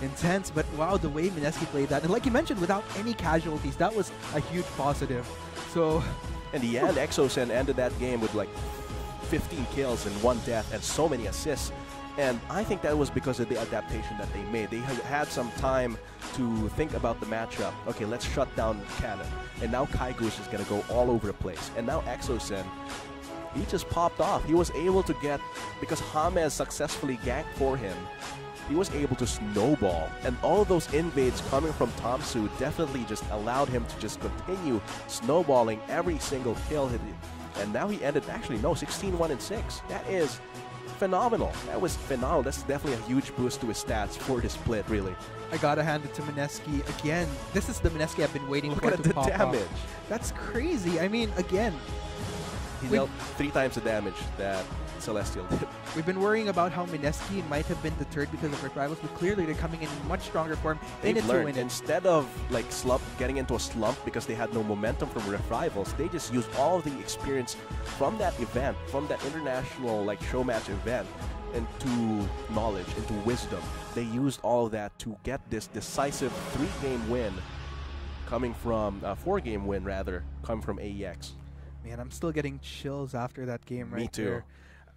intense, but wow, the way Mineski played that, and like you mentioned, without any casualties, that was a huge positive. So, in the end, Exocet ended that game with like 15 kills and 1 death and so many assists. And I think that was because of the adaptation that they made. They had some time to think about the matchup. Okay, let's shut down Cannon. And now Kaigu is just going to go all over the place. And now Exocet, he just popped off. He was able to get, because James successfully ganked for him, he was able to snowball. And all of those invades coming from Tamsu definitely just allowed him to just continue snowballing every single kill. And now he ended, actually, no, 16-1-6. That is phenomenal. That was phenomenal. That's definitely a huge boost to his stats for this split, really. I gotta hand it to Mineski again. This is the Mineski I've been waiting for to pop damage. Off. That's crazy. I mean, again, he dealt 3 times the damage that Celestial did. We've been worrying about how Mineski might have been deterred because of rivals, but clearly they're coming in much stronger form. They've learned. Instead of like getting into a slump because they had no momentum from rivals, they just used all of the experience from that event, from that international like show match event, into knowledge, into wisdom. They used all of that to get this decisive 3-game win coming from 4-game win rather, coming from AEX. Man, I'm still getting chills after that game right Me too. there.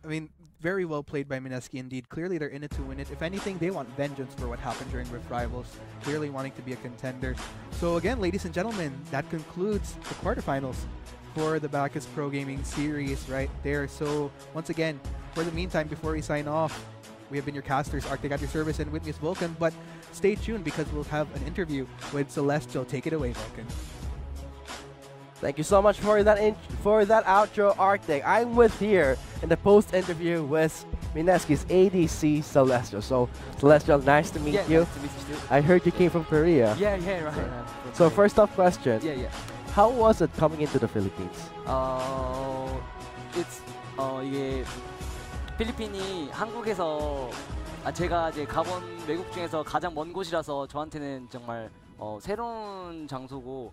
I mean, very well played by Mineski indeed. Clearly they're in it to win it. If anything, they want vengeance for what happened during Rift Rivals. Clearly wanting to be a contender. So again, ladies and gentlemen, that concludes the quarterfinals for the Bacchus Pro Gaming Series right there. So once again, for the meantime, before we sign off, we have been your casters, Arctic at your service, and with me is Vulcan. But stay tuned because we'll have an interview with Celestial. Take it away, Vulcan. Thank you so much for that outro, Arctic. I'm with here in the post-interview with Mineski's ADC Celestial. So, Celestial, nice to meet you. Nice to meet you too. I heard you came from Korea. Yeah, right. So, first off question. Yeah. How was it coming into the Philippines? It's 필리핀이 한국에서 제가 이제 가본 외국 중에서 가장 먼 곳이라서 저한테는 정말 새로운 장소고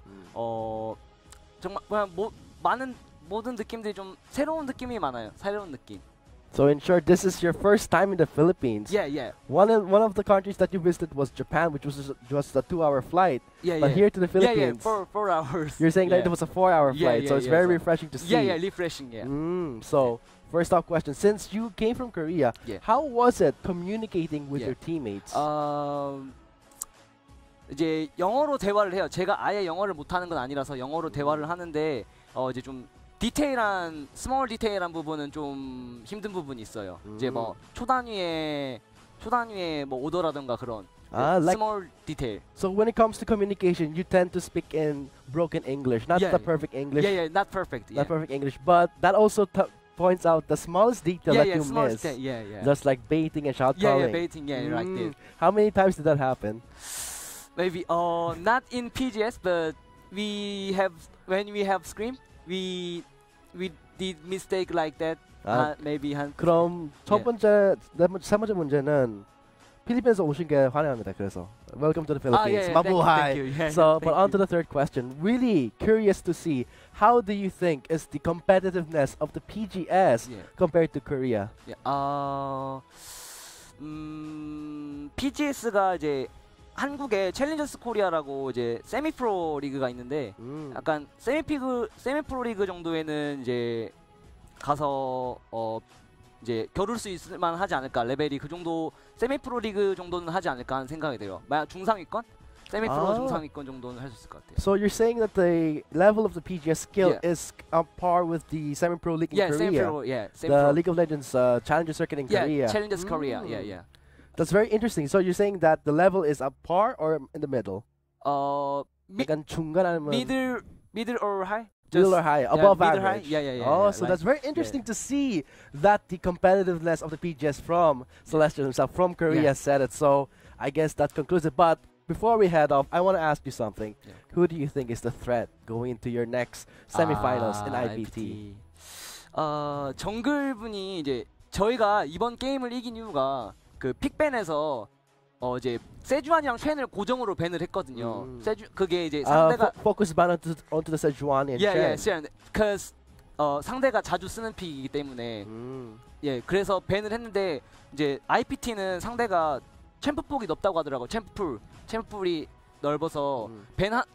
정말 많은 모든 느낌들이 좀 새로운 느낌이 많아요. 새로운 느낌. So in short, this is your first time in the Philippines. Yeah, yeah. One of the countries that you visited was Japan, which was just a 2-hour flight. Yeah, but yeah. here to the Philippines, yeah, 4 hours. You're saying that it was a 4-hour flight, so it's very so refreshing to see. Yeah, refreshing. Yeah. So first off question, since you came from Korea, how was it communicating with your teammates? 이제 영어로 대화를 해요. 제가 아예 영어를 못하는 건 아니라서 영어로 대화를 하는데 이제 좀 디테일한 스몰 디테일한 부분은 좀 힘든 부분이 있어요. 이제 뭐 초단위의 뭐 오더라든가 그런 small detail. So when it comes to communication, you tend to speak in broken English, not the perfect English. Yeah, not perfect. Not perfect English, but that also points out the smallest detail that you miss. Just like baiting and shout calling. Yeah, baiting. Yeah, like this. How many times did that happen? Maybe not in PGS, but when we have scrim, we did mistake like that. Maybe 한. 그럼 첫 번째, 세 번째 문제는 필리핀에서 오신 게 환영합니다. 그래서 welcome to the Philippines. Mabuhay. Thank you. Yeah, so, but on to the third question. Really curious to see how do you think is the competitiveness of the PGS compared to Korea? PGS가 이제 한국에 챌린저스 코리아라고 이제 세미 프로 리그가 있는데 약간 세미 프로 리그 정도에는 이제 가서 이제 겨룰 수 있을 만하지 않을까. 레벨이 그 정도 세미 프로 리그 정도는 하지 않을까 하는 생각이 들어요. 만약 중상위권? 세미 프로 중상위권 정도는 할 수 있을 것 같아요. So you're saying that the level of the PGS skill is on par with the semi pro league in Korea? The League of Legends Challenger Circuit in Korea. Challengers Korea. Yeah. That's very interesting. So you're saying that the level is up par or in the middle? 약간 중간 아니면 middle or high? Middle or high, above average. Yeah. Oh, so that's very interesting to see that the competitiveness of the PGS from Celestial himself, from Korea, said it. So I guess that concludes it. But before we head off, I want to ask you something. Who do you think is the threat going into your next semifinals in IBT? 정글분이 이제 저희가 이번 게임을 이긴 이유가 그 픽밴에서 이제 세주안이랑 쉔을 고정으로 밴을 했거든요. 그게 이제 상대가 focus ban onto the Sejuani and Shen. Because 상대가 자주 쓰는 픽이기 때문에 그래서 밴을 했는데 이제 IPT는 상대가 챔프폭이 높다고 하더라고. 챔프풀이 넓어서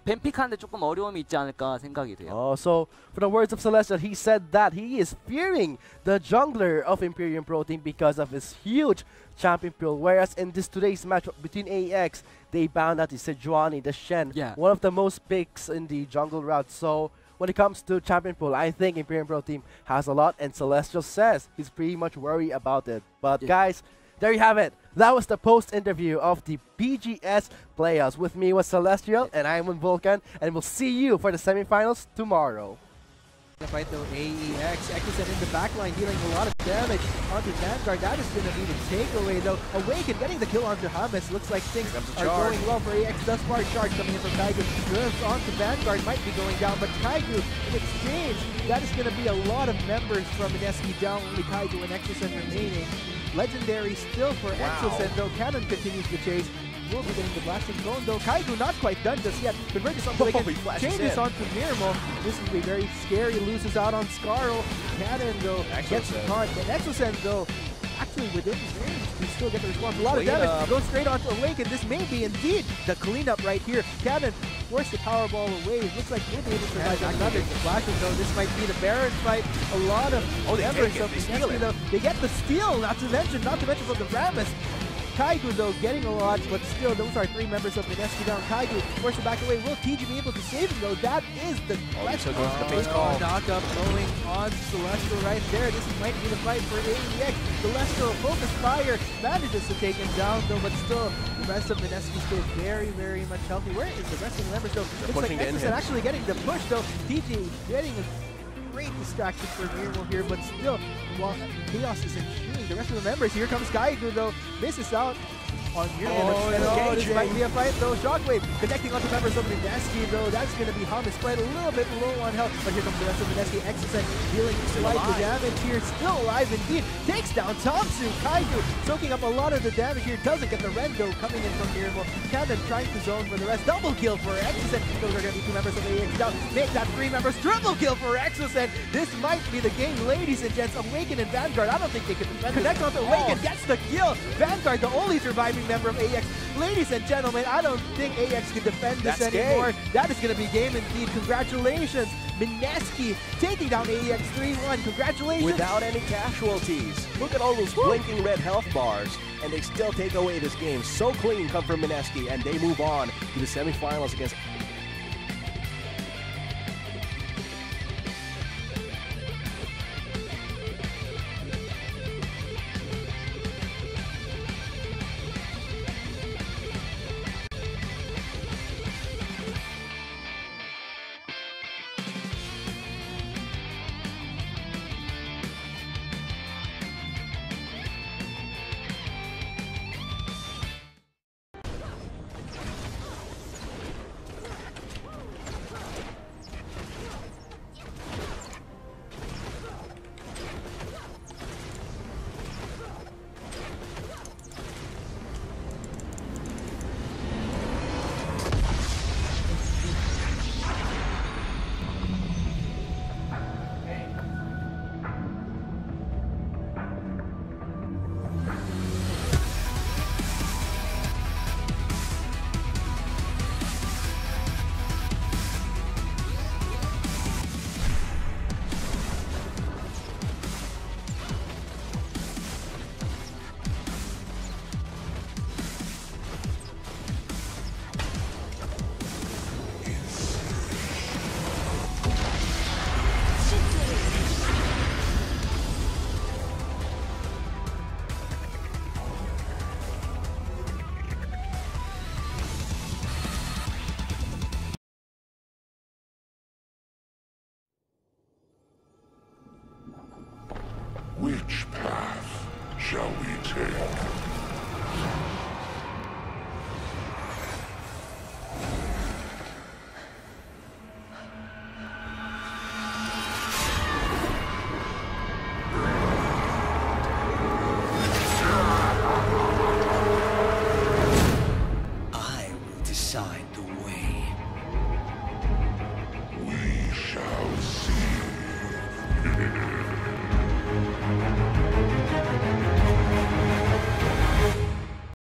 밴픽하는데 조금 어려움이 있지 않을까 생각이 돼요. So for the words of Celestial, he said that he is fearing the jungler of Imperium Pro Team because of his huge champion pool. Whereas in today's match between AEX, they bound out the Sejuani, the Shen, one of the most picks in the jungle route. So when it comes to champion pool, I think Imperium Pro Team has a lot, and Celestial says he's pretty much worried about it. But guys, there you have it. That was the post-interview of the PGS playoffs. With me was Celestial, and I'm with Vulcan, and we'll see you for the semifinals tomorrow. The fight though, AEX, Eccleston in the backline dealing a lot of damage onto Vanguard. That is going to be the takeaway though. Awaken getting the kill onto Hamas. Looks like things are going well for AEX. Thus far, charge coming in from Kaigu. Drifts onto Vanguard, might be going down, but Kaigu in exchange, that is going to be a lot of members from Mineski down. Only Kaigu and Eccleston remaining. Legendary still for Eccleston though. Cannon continues to chase. Will be getting the blasting cone though. Kaigu not quite done just yet. Converges onto Awaken. Changes onto Mirmo. This will be very scary. Loses out on Scarl. Cannon though gets caught. And Eccleston though actually within range can still get the response. A lot of damage. Goes straight onto Awaken. This may be indeed the cleanup right here. Cannon forced the Powerball away. Looks like we'll be able to survive another flashes though. This might be the Baron fight. A lot of members of the though. They get the steal, not to mention from the Rammus. Kaigu though getting a lot, but still those are 3 members of Mineski down. Kaigu forced to back away. Will TG be able to save him though? That is the question. Knock-up going on Celestial right there. This might be the fight for AEX. Celestial focus fire manages to take him down though, but still the rest of Mineski stay very, very much healthy. Where is the rest of the members though? Looks like Eccleston actually getting the push though. TG getting a great distraction for Mirmo here, but still, while Chaos is ensuing the rest of the members, here comes Kaigu though, misses out. on your Oh no, this engaging. might be a fight though. Shockwave connecting onto members of Mineski though. That's going to be Hum. It's quite a little bit low on health. But here comes the rest of Mineski. Exocet dealing quite the damage here. Still alive indeed. Takes down Tomsu. Kaiju soaking up a lot of the damage here. Doesn't get the Rendo coming in from here. Well, Camden trying to zone for the rest. Double kill for Exocet. Those are going to be 2 members of AEX down. Make that 3 members. Triple kill for Exocet. This might be the game, ladies and gents. Awaken and Vanguard. I don't think they can defend. Connect onto Awaken. Gets the kill. Vanguard, the only surviving member of AEX. Ladies and gentlemen, I don't think AEX can defend this anymore. That is going to be game indeed. Congratulations. Mineski taking down AEX 3-1. Congratulations. Without any casualties. Look at all those blinking red health bars, and they still take away this game. So clean come from Mineski, and they move on to the semifinals against Which path shall we take? I will decide